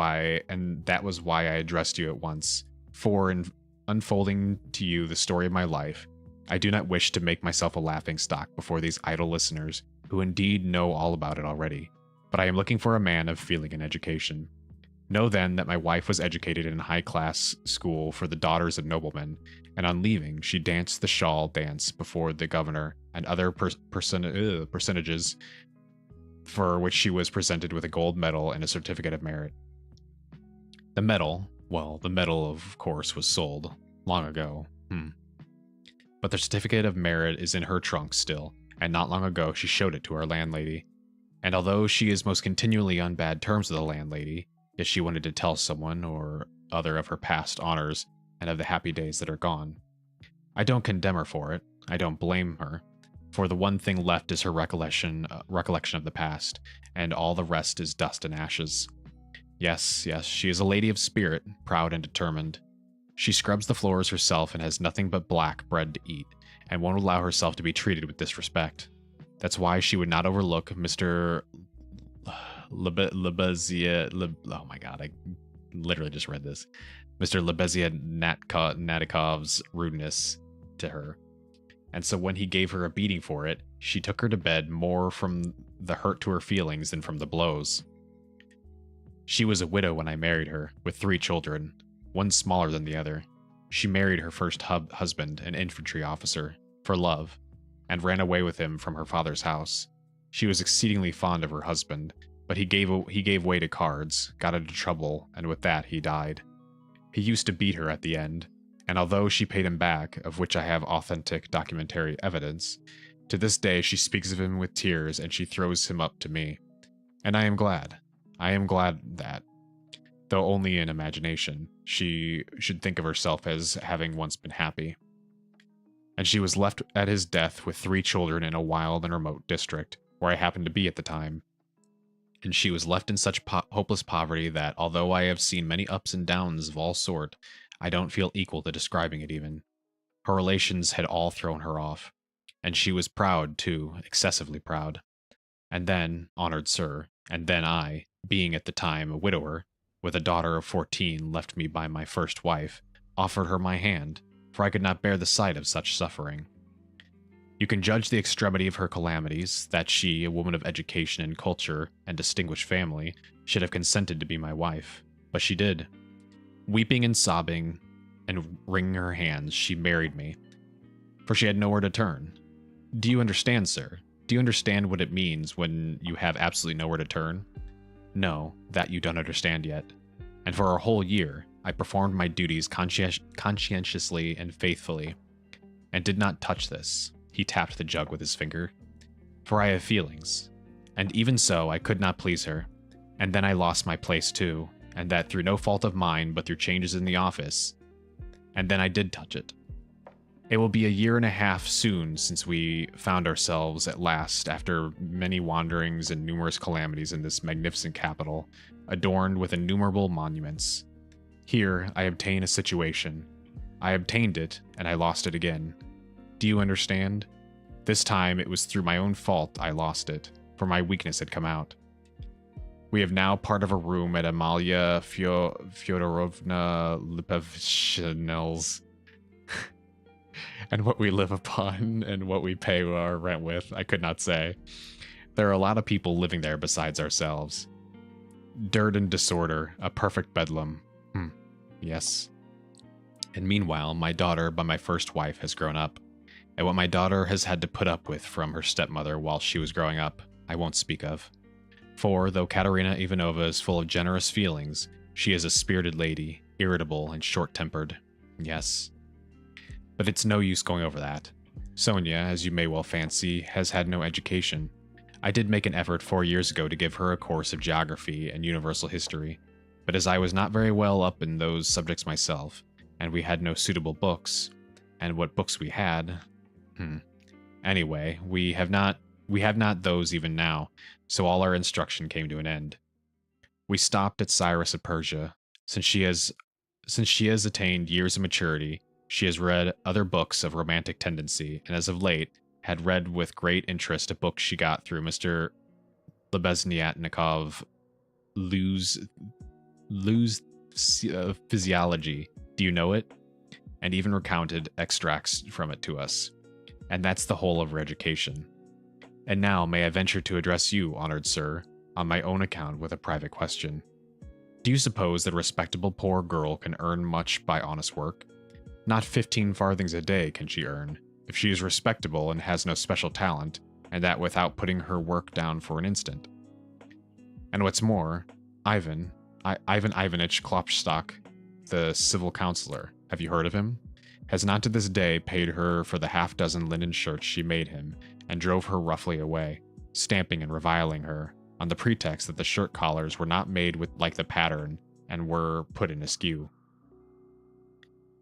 was why I addressed you at once. For in unfolding to you the story of my life, I do not wish to make myself a laughingstock before these idle listeners, who indeed know all about it already. But I am looking for a man of feeling and education. Know then that my wife was educated in a high-class school for the daughters of noblemen, and on leaving, she danced the shawl dance before the governor and other personages, for which she was presented with a gold medal and a certificate of merit. The medal, of course, was sold long ago. But the certificate of merit is in her trunk still, and not long ago she showed it to our landlady. And although she is most continually on bad terms with the landlady, yet she wanted to tell someone or other of her past honors and of the happy days that are gone. I don't condemn her for it. I don't blame her. For the one thing left is her recollection of the past, and all the rest is dust and ashes. Yes, she is a lady of spirit, proud and determined. She scrubs the floors herself and has nothing but black bread to eat, and won't allow herself to be treated with disrespect. That's why she would not overlook Mr. Oh my god, I literally just read this. Mr. Natikov's rudeness to her. And so when he gave her a beating for it, she took her to bed more from the hurt to her feelings than from the blows. She was a widow when I married her, with 3 children, one smaller than the other. She married her first husband, an infantry officer, for love, and ran away with him from her father's house. She was exceedingly fond of her husband, but he gave way to cards, got into trouble, and with that he died. He used to beat her at the end, and although she paid him back, of which I have authentic documentary evidence, to this day she speaks of him with tears and she throws him up to me. And I am glad. I am glad that, though only in imagination, she should think of herself as having once been happy. And she was left at his death with 3 children in a wild and remote district, where I happened to be at the time. And she was left in such hopeless poverty that, although I have seen many ups and downs of all sort, I don't feel equal to describing it even. Her relations had all thrown her off, and she was proud too, excessively proud. And then, honored sir, and then I, being at the time a widower, with a daughter of 14 left me by my first wife, offered her my hand, for I could not bear the sight of such suffering. You can judge the extremity of her calamities, that she, a woman of education and culture and distinguished family, should have consented to be my wife. But she did. Weeping and sobbing and wringing her hands, she married me, for she had nowhere to turn. Do you understand, sir? Do you understand what it means when you have absolutely nowhere to turn? No, that you don't understand yet. And for a whole year, I performed my duties conscientiously and faithfully, and did not touch this. He tapped the jug with his finger. For I have feelings. And even so, I could not please her. And then I lost my place too, and that through no fault of mine, but through changes in the office. And then I did touch it. It will be a year and a half soon since we found ourselves at last, after many wanderings and numerous calamities in this magnificent capital, adorned with innumerable monuments. Here, I obtain a situation. I obtained it, and I lost it again. Do you understand? This time, it was through my own fault I lost it, for my weakness had come out. We have now part of a room at Amalia Fyodorovna Lipavshinel's. And what we live upon and what we pay our rent with, I could not say. There are a lot of people living there besides ourselves. Dirt and disorder, a perfect bedlam. Yes. And meanwhile, my daughter by my first wife has grown up. And what my daughter has had to put up with from her stepmother while she was growing up, I won't speak of. For, though Katerina Ivanova is full of generous feelings, she is a spirited lady, irritable and short-tempered. Yes. But it's no use going over that. Sonia, as you may well fancy, has had no education. I did make an effort 4 years ago to give her a course of geography and universal history, but as I was not very well up in those subjects myself, and we had no suitable books, and what books we had... Anyway, we have not those even now, so all our instruction came to an end. We stopped at Cyrus of Persia. Since she has attained years of maturity, she has read other books of romantic tendency, and as of late, had read with great interest a book she got through Mr. Lebesniatnikov, Lose Physiology. Do you know it? And even recounted extracts from it to us. And that's the whole of her education. And now may I venture to address you, honored sir, on my own account with a private question. Do you suppose that a respectable poor girl can earn much by honest work? Not 15 farthings a day can she earn, if she is respectable and has no special talent, and that without putting her work down for an instant. And what's more, Ivan Ivanitch Klopstock, the civil councillor, have you heard of him? Has not to this day paid her for the half-dozen linen shirts she made him, and drove her roughly away, stamping and reviling her, on the pretext that the shirt collars were not made with like the pattern, and were put in askew.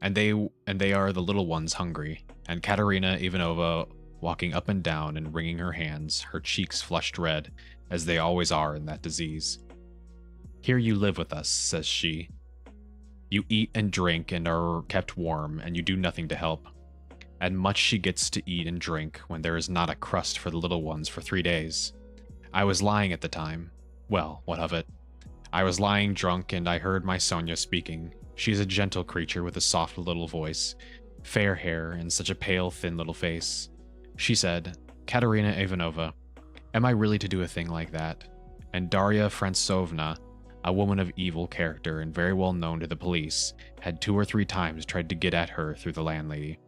And they are the little ones hungry, and Katerina Ivanova walking up and down and wringing her hands, her cheeks flushed red, as they always are in that disease. Here you live with us, says she. You eat and drink and are kept warm, and you do nothing to help. And much she gets to eat and drink when there is not a crust for the little ones for 3 days. I was lying at the time. Well, what of it? I was lying drunk, and I heard my Sonia speaking. She is a gentle creature with a soft little voice, fair hair, and such a pale, thin little face. She said, Katerina Ivanova, am I really to do a thing like that? And Darya Francovna, a woman of evil character and very well known to the police, had 2 or 3 times tried to get at her through the landlady.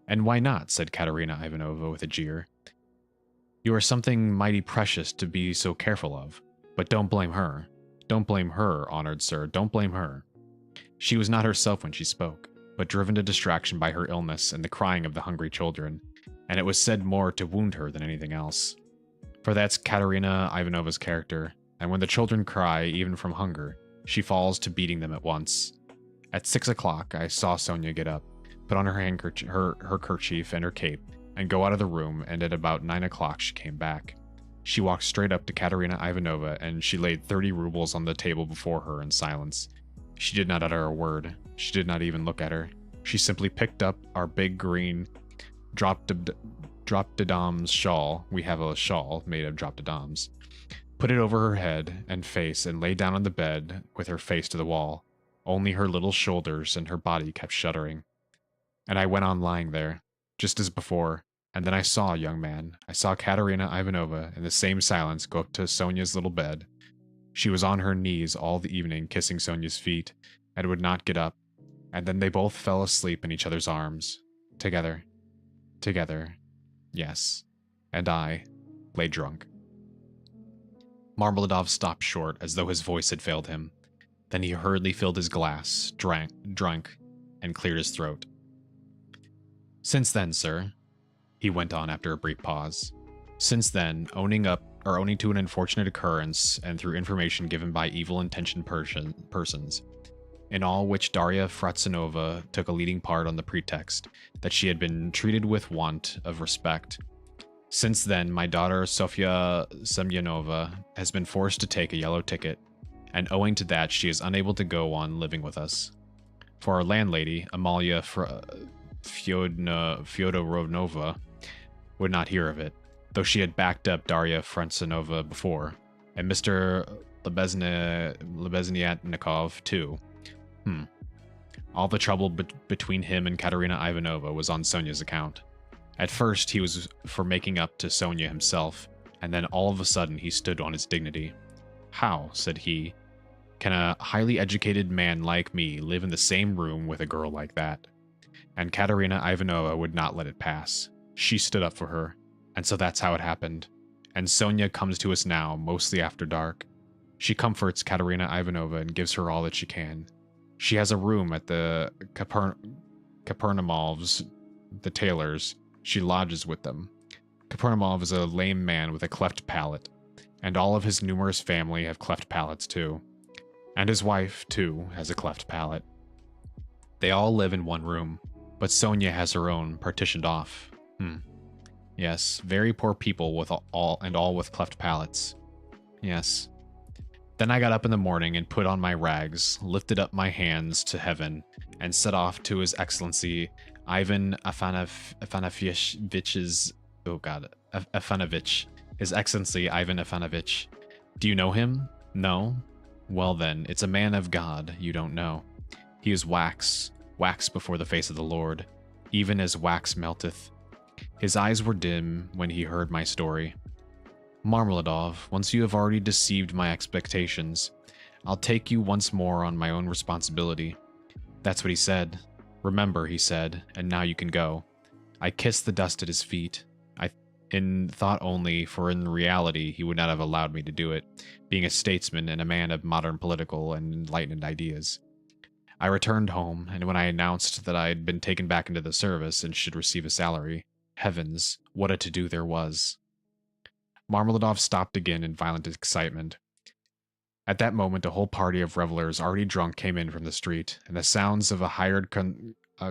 And why not? Said Katerina Ivanova with a jeer. You are something mighty precious to be so careful of, but don't blame her. Don't blame her, honored sir, don't blame her. She was not herself when she spoke, but driven to distraction by her illness and the crying of the hungry children, and it was said more to wound her than anything else. For that's Katerina Ivanova's character, and when the children cry, even from hunger, she falls to beating them at once. At 6 o'clock, I saw Sonia get up, put on her kerchief and her cape, and go out of the room, and at about 9 o'clock she came back. She walked straight up to Katerina Ivanova, and she laid 30 rubles on the table before her in silence. She did not utter a word. She did not even look at her. She simply picked up our big green drop-de-dams shawl. We have a shawl made of drop-de-dams. Put it over her head and face and lay down on the bed with her face to the wall. Only her little shoulders and her body kept shuddering. And I went on lying there, just as before, and then I saw, young man, I saw Katerina Ivanova in the same silence go up to Sonia's little bed. She was on her knees all the evening kissing Sonia's feet, and would not get up, and then they both fell asleep in each other's arms. Together. Together. Yes. And I lay drunk. Marmeladov stopped short as though his voice had failed him. Then he hurriedly filled his glass, drank, and cleared his throat. Since then, sir, he went on after a brief pause. Since then, owning to an unfortunate occurrence and through information given by evil-intentioned persons, in all which Daria Fratsanova took a leading part on the pretext that she had been treated with want of respect. Since then, my daughter Sofia Semyonova has been forced to take a yellow ticket, and owing to that, she is unable to go on living with us. For our landlady, Amalia Fyodorovnova, would not hear of it, though she had backed up Daria Fratsanova before, and Mr. Lebezniatnikov too. All the trouble between him and Katerina Ivanova was on Sonia's account. At first, he was for making up to Sonia himself, and then all of a sudden he stood on his dignity. How, said he, can a highly educated man like me live in the same room with a girl like that? And Katerina Ivanova would not let it pass. She stood up for her, and so that's how it happened. And Sonia comes to us now, mostly after dark. She comforts Katerina Ivanova and gives her all that she can. She has a room at the Kapernamovs, the tailors. She lodges with them. Kapernamov is a lame man with a cleft palate, and all of his numerous family have cleft palates too. And his wife, too, has a cleft palate. They all live in one room, but Sonia has her own, partitioned off. Yes, very poor people with all with cleft palates. Yes. Then I got up in the morning and put on my rags, lifted up my hands to heaven, and set off to His Excellency Ivan Afanavich's... Afanovich. His Excellency Ivan Afanovich. Do you know him? No? Well then, it's a man of God you don't know. He is wax before the face of the Lord, even as wax melteth. His eyes were dim when he heard my story. Marmeladov, once you have already deceived my expectations, I'll take you once more on my own responsibility. That's what he said. Remember, he said, and now you can go. I kissed the dust at his feet. In thought only, for in reality he would not have allowed me to do it, being a statesman and a man of modern political and enlightened ideas. I returned home, and when I announced that I had been taken back into the service and should receive a salary, heavens, what a to-do there was. Marmeladov stopped again in violent excitement. At that moment, a whole party of revelers already drunk came in from the street, and the sounds of a hired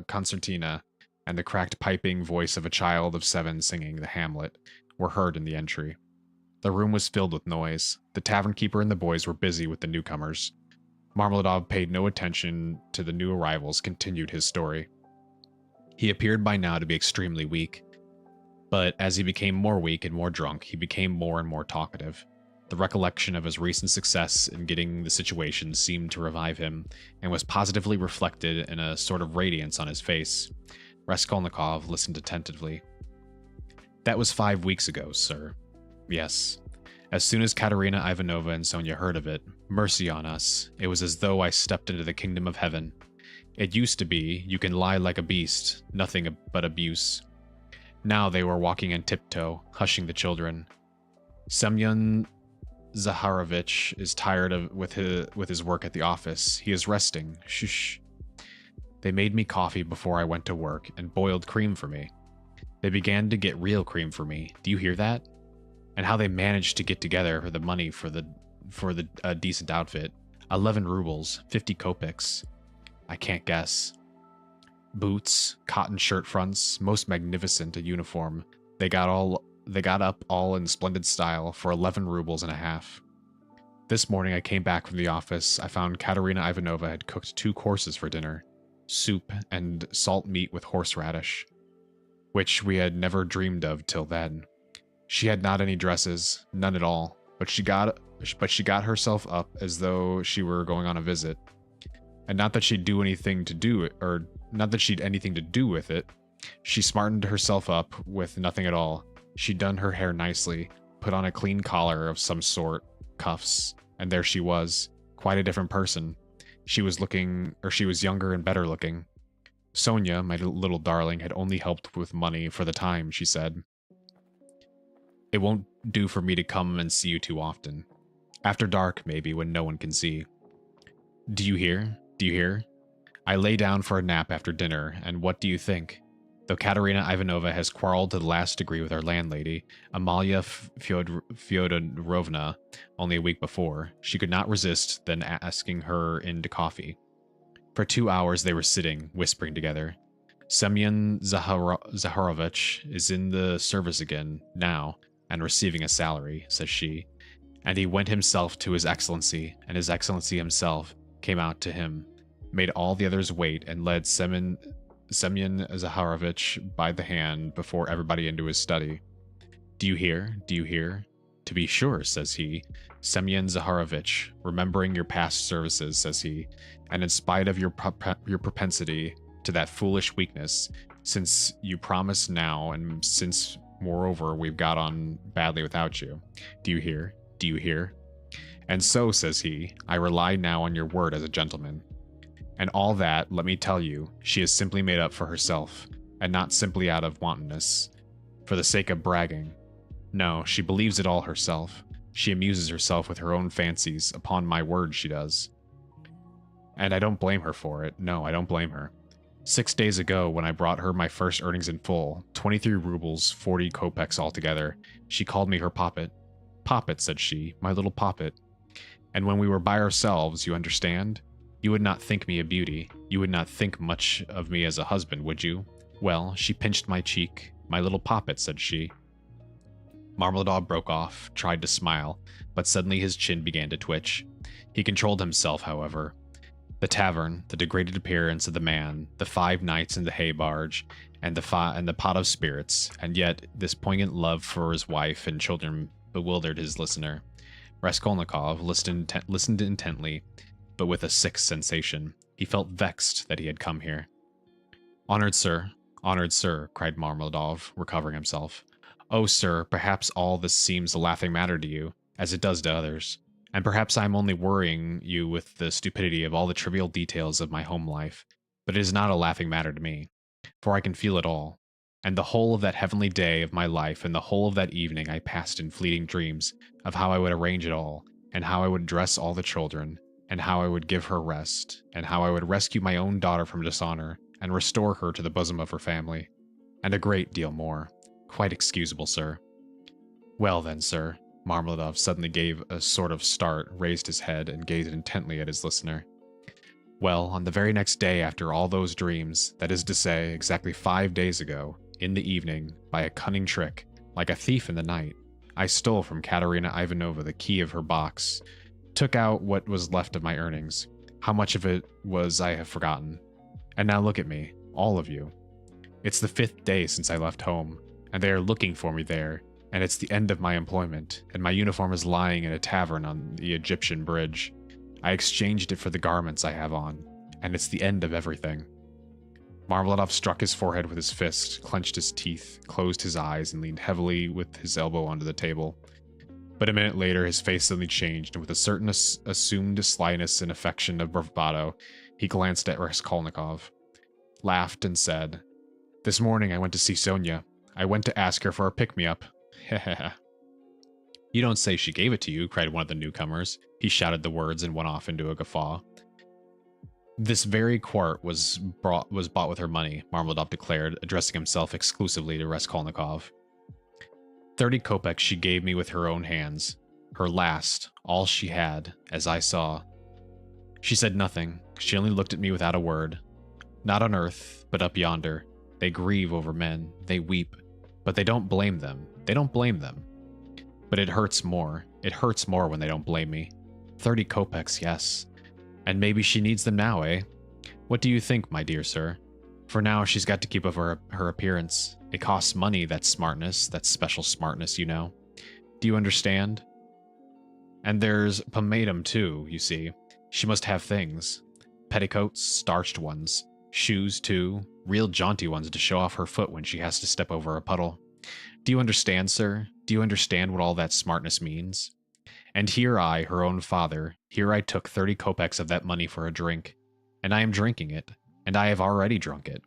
concertina and the cracked piping voice of a child of 7 singing the Hamlet were heard in the entry. The room was filled with noise. The tavern keeper and the boys were busy with the newcomers. Marmeladov paid no attention to the new arrivals, continued his story. He appeared by now to be extremely weak, but as he became more weak and more drunk, he became more and more talkative. The recollection of his recent success in getting the situation seemed to revive him, and was positively reflected in a sort of radiance on his face. Raskolnikov listened attentively. That was 5 weeks ago, sir. Yes. As soon as Katerina Ivanova and Sonia heard of it, mercy on us, it was as though I stepped into the kingdom of heaven. It used to be, you can lie like a beast, nothing but abuse. Now they were walking on tiptoe, hushing the children. Semyon Zaharovich is tired with his work at the office. He is resting. Shh. They made me coffee before I went to work and boiled cream for me. They began to get real cream for me. Do you hear that? And how they managed to get together for the money for the decent outfit. 11 rubles, 50 kopecks. I can't guess. Boots, cotton shirt fronts, most magnificent a uniform. They got up all in splendid style for 11 rubles and a half. This morning I came back from the office. I found Katerina Ivanova had cooked 2 courses for dinner. Soup and salt meat with horseradish, which we had never dreamed of till then. She had not any dresses, none at all, but she got herself up as though she were going on a visit. And not that she'd anything to do with it. She smartened herself up with nothing at all. She'd done her hair nicely, put on a clean collar of some sort, cuffs, and there she was, quite a different person. She was younger and better looking. Sonia, my little darling, had only helped with money for the time, she said. It won't do for me to come and see you too often. After dark, maybe, when no one can see. Do you hear? Do you hear? I lay down for a nap after dinner, and what do you think? Though Katerina Ivanova has quarreled to the last degree with our landlady, Amalia Fyodorovna, only a week before, she could not resist then asking her in to coffee. For 2 hours they were sitting, whispering together. Semyon Zaharovich is in the service again, now, and receiving a salary, says she. And he went himself to His Excellency, and His Excellency himself came out to him, made all the others wait, and led Semyon Zaharovich by the hand before everybody into his study. Do you hear? Do you hear? To be sure, says he. Semyon Zaharovich, remembering your past services, says he, and in spite of your propensity to that foolish weakness, since you promise now, and since, moreover, we've got on badly without you. Do you hear? Do you hear? And so, says he, I rely now on your word as a gentleman. And all that, let me tell you, she has simply made up for herself, and not simply out of wantonness, for the sake of bragging. No, she believes it all herself. She amuses herself with her own fancies, upon my word she does. And I don't blame her for it. No, I don't blame her. 6 days ago, when I brought her my first earnings in full, 23 rubles, 40 kopecks altogether, she called me her poppet. Poppet, said she, my little poppet. And when we were by ourselves, you understand? You would not think me a beauty. You would not think much of me as a husband, would you? Well, she pinched my cheek. My little poppet, said she. Marmeladov broke off, tried to smile, but suddenly his chin began to twitch. He controlled himself, however. The tavern, the degraded appearance of the man, the 5 nights in the hay barge, and the pot of spirits, and yet this poignant love for his wife and children bewildered his listener. Raskolnikov listened intently, but with a sick sensation. He felt vexed that he had come here. Honored sir, cried Marmeladov, recovering himself. Oh, sir, perhaps all this seems a laughing matter to you, as it does to others. And perhaps I am only worrying you with the stupidity of all the trivial details of my home life, but it is not a laughing matter to me, for I can feel it all. And the whole of that heavenly day of my life and the whole of that evening I passed in fleeting dreams of how I would arrange it all, and how I would dress all the children, and how I would give her rest, and how I would rescue my own daughter from dishonor, and restore her to the bosom of her family. And a great deal more. Quite excusable, sir. Well then, sir. Marmeladov suddenly gave a sort of start, raised his head, and gazed intently at his listener. Well, on the very next day after all those dreams, that is to say, exactly 5 days ago, in the evening, by a cunning trick, like a thief in the night, I stole from Katerina Ivanova the key of her box, took out what was left of my earnings. How much of it was I have forgotten. And now look at me, all of you. It's the 5th day since I left home, and they are looking for me there, and it's the end of my employment, and my uniform is lying in a tavern on the Egyptian bridge. I exchanged it for the garments I have on, and it's the end of everything. Marmeladov struck his forehead with his fist, clenched his teeth, closed his eyes, and leaned heavily with his elbow onto the table. But a minute later, his face suddenly changed, and with a certain assumed slyness and affection of bravado, he glanced at Raskolnikov, laughed, and said, This morning I went to see Sonia. I went to ask her for a pick-me-up. Hehehe. You don't say she gave it to you, cried one of the newcomers. He shouted the words and went off into a guffaw. This very quart was bought with her money, Marmeladov declared, addressing himself exclusively to Raskolnikov. 30 kopecks she gave me with her own hands. Her last, all she had, as I saw. She said nothing. She only looked at me without a word. Not on earth, but up yonder. They grieve over men. They weep. But they don't blame them. They don't blame them. But it hurts more. It hurts more when they don't blame me. 30 kopecks, yes. And maybe she needs them now, eh? What do you think, my dear sir? For now, she's got to keep up her appearance. It costs money, that smartness, that special smartness, you know. Do you understand? And there's pomatum, too, you see. She must have things. Petticoats, starched ones. Shoes, too. Real jaunty ones to show off her foot when she has to step over a puddle. Do you understand, sir? Do you understand what all that smartness means? And here I, her own father, here I took 30 kopecks of that money for a drink. And I am drinking it. And I have already drunk it.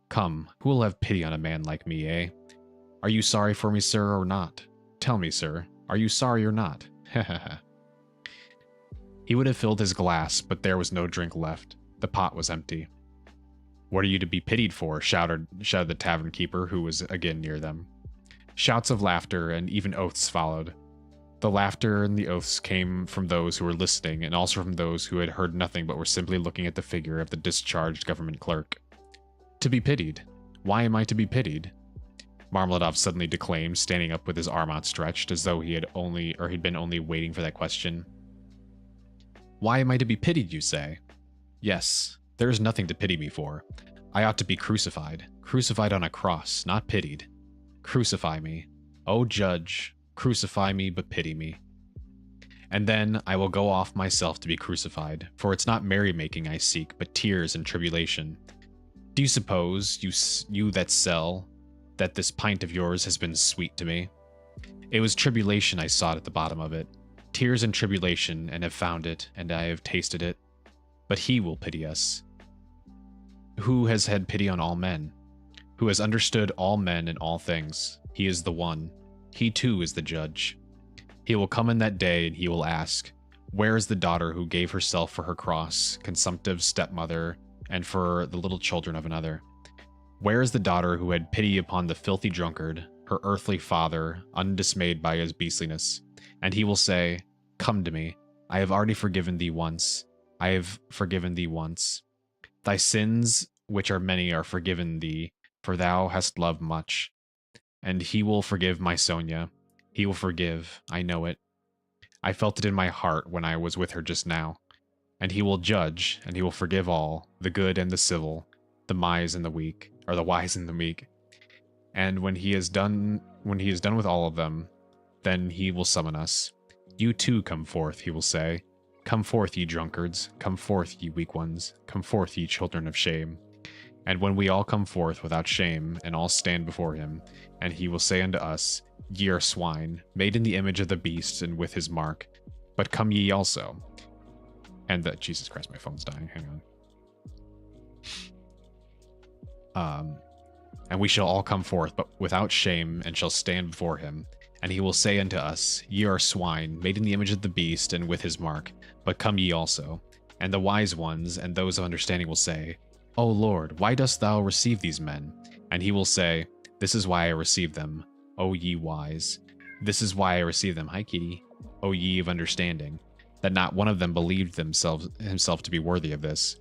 Come, who will have pity on a man like me, eh? Are you sorry for me, sir, or not? Tell me, sir, are you sorry or not? Heh heh heh. He would have filled his glass, but there was no drink left. The pot was empty. What are you to be pitied for? Shouted the tavern keeper, who was again near them. Shouts of laughter and even oaths followed. The laughter and the oaths came from those who were listening, and also from those who had heard nothing but were simply looking at the figure of the discharged government clerk. To be pitied? Why am I to be pitied? Marmeladov suddenly declaimed, standing up with his arm outstretched, as though he'd been only waiting for that question. Why am I to be pitied, you say? Yes, there is nothing to pity me for. I ought to be crucified. Crucified on a cross, not pitied. Crucify me. O judge, crucify me, but pity me. And then I will go off myself to be crucified, for it's not merrymaking I seek, but tears and tribulation. Do you suppose, you that sell, that this pint of yours has been sweet to me? It was tribulation I sought at the bottom of it. Tears and tribulation, and have found it, and I have tasted it. But he will pity us. Who has had pity on all men? Who has understood all men and all things? He is the one. He too is the judge. He will come in that day, and he will ask, where is the daughter who gave herself for her cross, consumptive stepmother, and for the little children of another? Where is the daughter who had pity upon the filthy drunkard, her earthly father, undismayed by his beastliness? And he will say, come to me. I have already forgiven thee once. I have forgiven thee once. Thy sins, which are many, are forgiven thee, for thou hast loved much. And he will forgive my Sonia. He will forgive, I know it. I felt it in my heart when I was with her just now. And he will judge, and he will forgive all, the good and the civil, the wise and the weak, or the wise and the meek. And when he is done with all of them, then he will summon us. You too come forth, he will say. Come forth, ye drunkards. Come forth, ye weak ones. Come forth, ye children of shame. And when we all come forth without shame, and all stand before him, and he will say unto us, ye are swine, made in the image of the beast and with his mark. But come ye also. And Jesus Christ, my phone's dying. Hang on. And we shall all come forth, but without shame, and shall stand before him. And he will say unto us, ye are swine, made in the image of the beast and with his mark. But come ye also. And the wise ones and those of understanding will say, O Lord, why dost thou receive these men? And he will say, this is why I receive them, O ye wise. This is why I receive them, hi kitty, O ye of understanding, that not one of them believed himself to be worthy of this.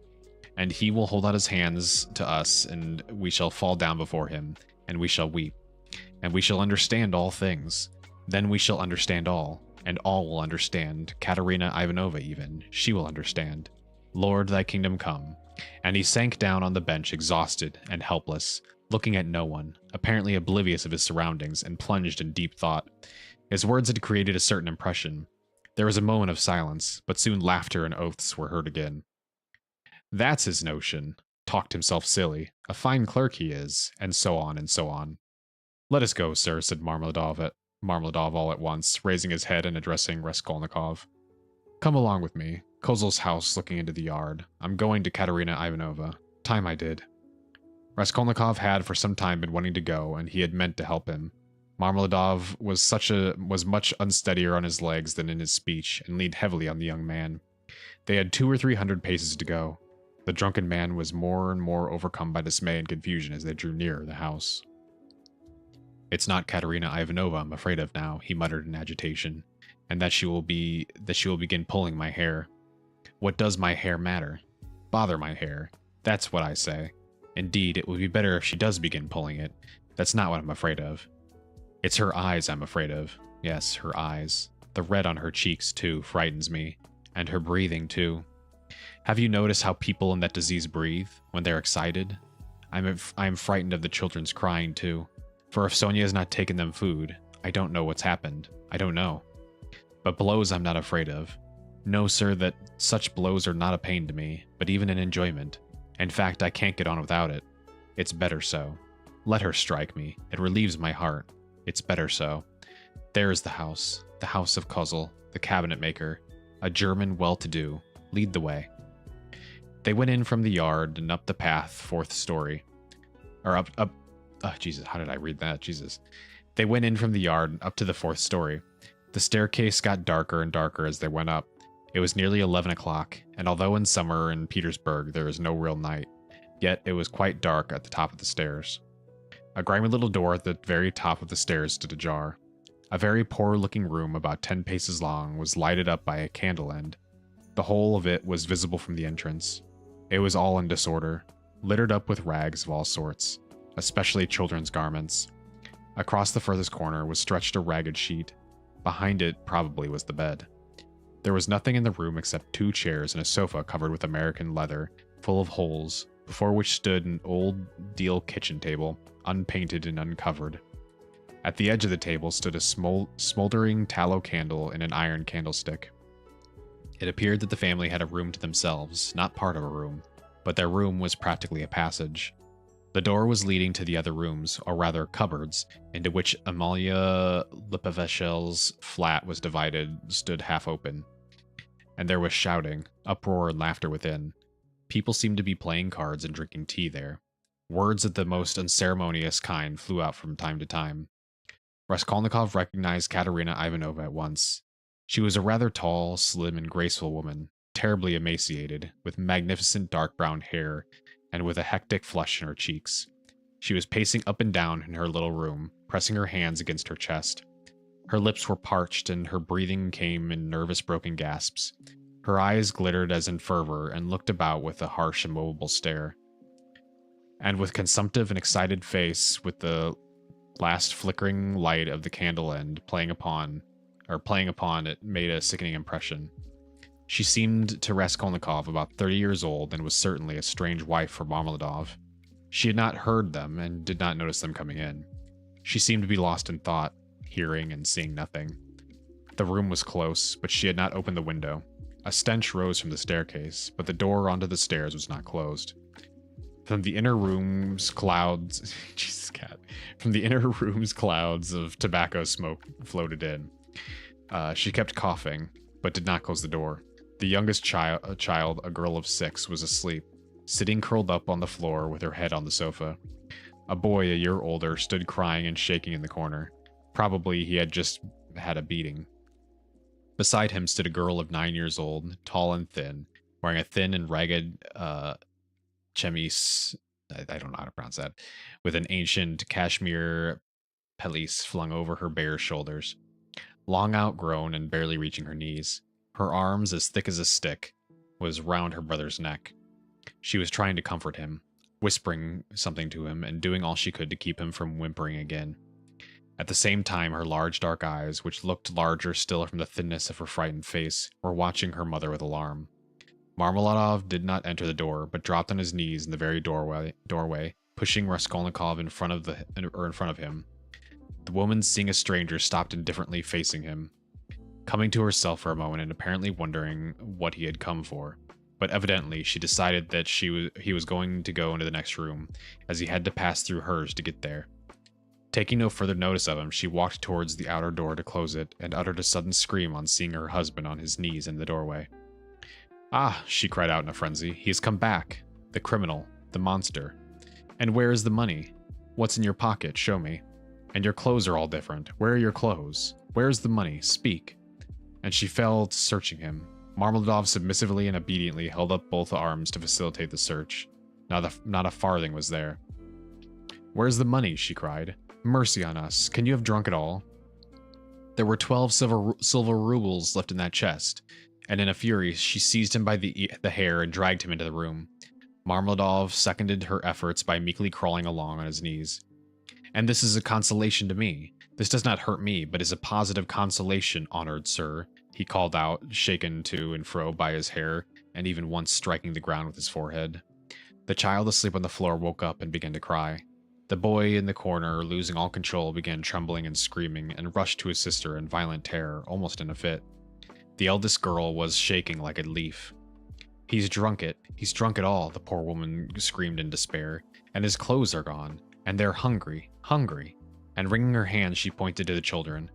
And he will hold out his hands to us, and we shall fall down before him, and we shall weep. And we shall understand all things. Then we shall understand all, and all will understand. Katerina Ivanova even, she will understand. Lord, thy kingdom come. And he sank down on the bench, exhausted and helpless, looking at no one, apparently oblivious of his surroundings, and plunged in deep thought. His words had created a certain impression. There was a moment of silence, but soon laughter and oaths were heard again. That's his notion. Talked himself silly. A fine clerk he is, and so on and so on. Let us go, sir, said Marmeladov all at once, raising his head and addressing Raskolnikov. Come along with me. Kozel's house looking into the yard. I'm going to Katerina Ivanova. Time I did. Raskolnikov had for some time been wanting to go, and he had meant to help him. Marmeladov was much unsteadier on his legs than in his speech, and leaned heavily on the young man. They had 200 or 300 paces to go. The drunken man was more and more overcome by dismay and confusion as they drew nearer the house. It's not Katerina Ivanova I'm afraid of now, he muttered in agitation, and that she will begin pulling my hair. What does my hair matter? Bother my hair. That's what I say. Indeed, it would be better if she does begin pulling it. That's not what I'm afraid of. It's her eyes I'm afraid of. Yes, her eyes. The red on her cheeks, too, frightens me. And her breathing, too. Have you noticed how people in that disease breathe when they're excited? I'm frightened of the children's crying, too. For if Sonia has not taken them food, I don't know what's happened. I don't know. But blows I'm not afraid of. No, sir, that such blows are not a pain to me, but even an enjoyment. In fact, I can't get on without it. It's better so. Let her strike me. It relieves my heart. It's better so. There is the house of Kozel, the cabinet maker, a German well-to-do. Lead the way. They went in from the yard and up the path, fourth story. Oh, Jesus, how did I read that? Jesus. They went in from the yard and up to the fourth story. The staircase got darker and darker as they went up. It was nearly 11 o'clock, and although in summer in Petersburg there is no real night, yet it was quite dark at the top of the stairs. A grimy little door at the very top of the stairs stood ajar. A very poor-looking room about 10 paces long was lighted up by a candle end. The whole of it was visible from the entrance. It was all in disorder, littered up with rags of all sorts, especially children's garments. Across the furthest corner was stretched a ragged sheet. Behind it probably was the bed. There was nothing in the room except 2 chairs and a sofa covered with American leather, full of holes, before which stood an old deal kitchen table, unpainted and uncovered. At the edge of the table stood a smoldering tallow candle in an iron candlestick. It appeared that the family had a room to themselves, not part of a room, but their room was practically a passage. The door was leading to the other rooms, or rather cupboards, into which Amalia Lipoveshel's flat was divided, stood half open. And there was shouting, uproar, and laughter within. People seemed to be playing cards and drinking tea there. Words of the most unceremonious kind flew out from time to time. Raskolnikov recognized Katerina Ivanovna at once. She was a rather tall, slim, and graceful woman, terribly emaciated, with magnificent dark brown hair, and with a hectic flush in her cheeks. She was pacing up and down in her little room, pressing her hands against her chest. Her lips were parched, and her breathing came in nervous broken gasps. Her eyes glittered as in fervor, and looked about with a harsh, immovable stare. And with consumptive and excited face, with the last flickering light of the candle end playing upon it, made a sickening impression. She seemed to Raskolnikov about 30 years old, and was certainly a strange wife for Marmeladov. She had not heard them, and did not notice them coming in. She seemed to be lost in thought, hearing and seeing nothing. The room was close, but she had not opened the window. A stench rose from the staircase, but the door onto the stairs was not closed. From the inner rooms, clouds... Jesus, cat. From the inner rooms, clouds of tobacco smoke floated in. She kept coughing, but did not close the door. The youngest child, a girl of 6, was asleep, sitting curled up on the floor with her head on the sofa. A boy a year older stood crying and shaking in the corner. Probably he had just had a beating. Beside him stood a girl of 9 years old, tall and thin, wearing a thin and ragged chemise, I don't know how to pronounce that, with an ancient cashmere pelisse flung over her bare shoulders, long outgrown and barely reaching her knees. Her arms, as thick as a stick, was round her brother's neck. She was trying to comfort him, whispering something to him, and doing all she could to keep him from whimpering again. At the same time, her large dark eyes, which looked larger still from the thinness of her frightened face, were watching her mother with alarm. Marmeladov did not enter the door, but dropped on his knees in the very doorway, pushing Raskolnikov in front of him. The woman, seeing a stranger, stopped indifferently facing him, coming to herself for a moment and apparently wondering what he had come for. But evidently, she decided that he was going to go into the next room, as he had to pass through hers to get there. Taking no further notice of him, she walked towards the outer door to close it, and uttered a sudden scream on seeing her husband on his knees in the doorway. "Ah!" she cried out in a frenzy. "He has come back! The criminal! The monster! And where is the money? What's in your pocket? Show me. And your clothes are all different. Where are your clothes? Where is the money? Speak!" And she fell to searching him. Marmeladov submissively and obediently held up both arms to facilitate the search. Not a farthing was there. "Where's the money?" she cried. "Mercy on us! Can you have drunk it all?" There were 12 silver rubles left in that chest, and in a fury she seized him by the hair and dragged him into the room. Marmeladov seconded her efforts by meekly crawling along on his knees. "And this is a consolation to me. This does not hurt me, but is a positive consolation, honored sir," he called out, shaken to and fro by his hair, and even once striking the ground with his forehead. The child asleep on the floor woke up and began to cry. The boy in the corner, losing all control, began trembling and screaming, and rushed to his sister in violent terror, almost in a fit. The eldest girl was shaking like a leaf. He's drunk it all," the poor woman screamed in despair, "and his clothes are gone, and they're hungry, and wringing her hands she pointed to the children.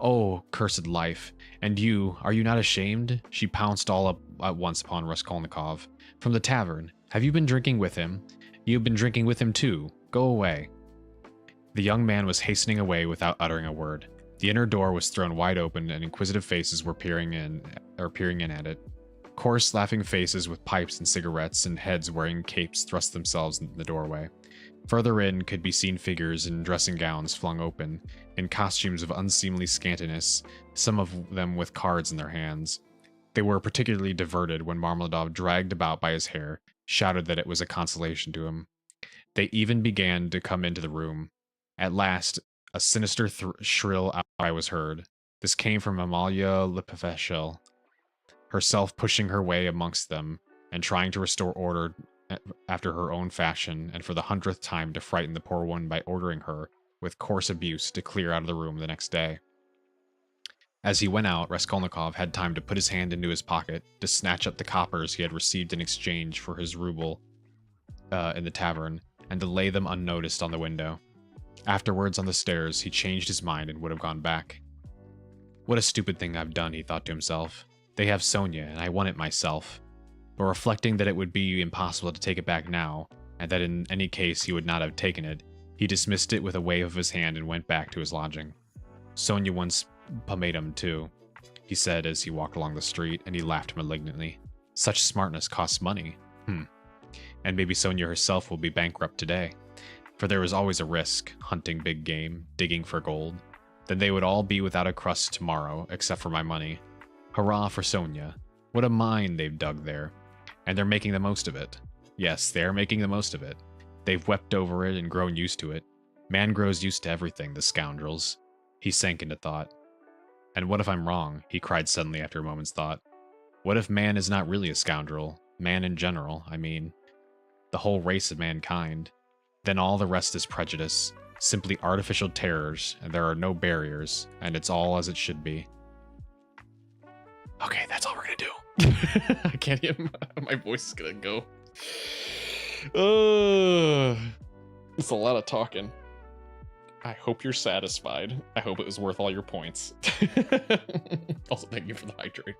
"Oh, cursed life! And you, are you not ashamed?" She pounced all up at once upon Raskolnikov. "From the tavern. Have you been drinking with him? You've been drinking with him too. Go away." The young man was hastening away without uttering a word. The inner door was thrown wide open, and inquisitive faces were peering in at it. Coarse, laughing faces with pipes and cigarettes and heads wearing capes thrust themselves in the doorway. Further in could be seen figures in dressing gowns flung open, in costumes of unseemly scantiness, some of them with cards in their hands. They were particularly diverted when Marmeladov, dragged about by his hair, shouted that it was a consolation to him. They even began to come into the room. At last, a sinister shrill outcry was heard. This came from Amalia Lepefeshel, herself pushing her way amongst them and trying to restore order after her own fashion, and for the 100th time to frighten the poor one by ordering her, with coarse abuse, to clear out of the room the next day. As he went out, Raskolnikov had time to put his hand into his pocket, to snatch up the coppers he had received in exchange for his ruble in the tavern, and to lay them unnoticed on the window. Afterwards, on the stairs, he changed his mind and would have gone back. What a stupid thing I've done, he thought to himself. They have Sonia, and I want it myself. But reflecting that it would be impossible to take it back now, and that in any case he would not have taken it, he dismissed it with a wave of his hand and went back to his lodging. Sonia once pomatum too, he said as he walked along the street, and he laughed malignantly. Such smartness costs money. And maybe Sonia herself will be bankrupt today. For there is always a risk, hunting big game, digging for gold. Then they would all be without a crust tomorrow, except for my money. Hurrah for Sonia. What a mine they've dug there. And they're making the most of it. Yes, they're making the most of it. They've wept over it and grown used to it. Man grows used to everything, the scoundrels. He sank into thought. And what if I'm wrong? He cried suddenly after a moment's thought. What if man is not really a scoundrel? Man in general, I mean. The whole race of mankind. Then all the rest is prejudice. Simply artificial terrors, and there are no barriers, and it's all as it should be. Okay, that's all we're gonna do. I can't even. My voice is gonna go. It's a lot of talking. I hope you're satisfied. I hope it was worth all your points. Also, thank you for the hydrate.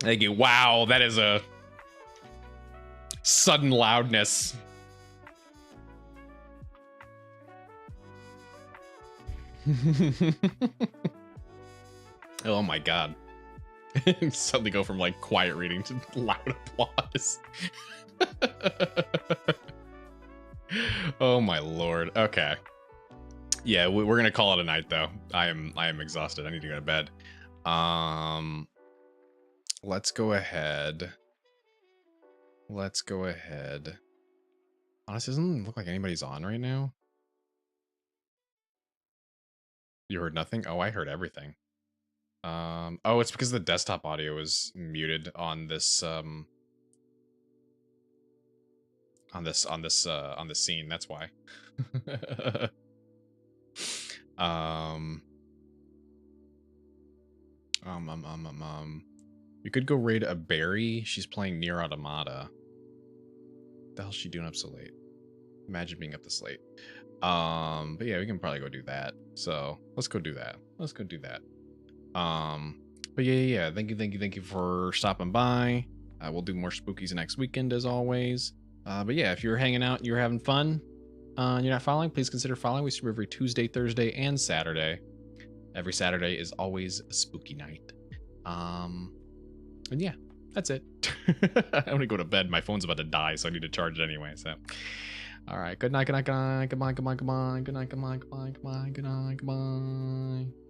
Thank you. Wow, that is a sudden loudness. Oh my god. Suddenly go from like quiet reading to loud applause. Oh my lord. Okay. Yeah, we're gonna call it a night though. I am exhausted. I need to go to bed. Let's go ahead. Honestly, doesn't look like anybody's on right now. You heard nothing? Oh, I heard everything. Oh, it's because the desktop audio is muted on this on the scene. That's why. You could go raid a berry. She's playing Nier Automata. What the hell's she doing up so late? Imagine being up this late. But yeah, we can probably go do that. So let's go do that. But yeah. Thank you for stopping by. We'll do more spookies next weekend as always. But yeah, if you're hanging out, you're having fun, you're not following, please consider following. We stream every Tuesday, Thursday, and Saturday. Every Saturday is always a spooky night. And yeah, that's it. I'm gonna go to bed. My phone's about to die, so I need to charge it anyway. So, all right. Good night. Good night. Goodbye. Goodbye. Goodbye. Goodbye. Good night. Goodbye. Goodbye. Goodbye. Good night. Goodbye.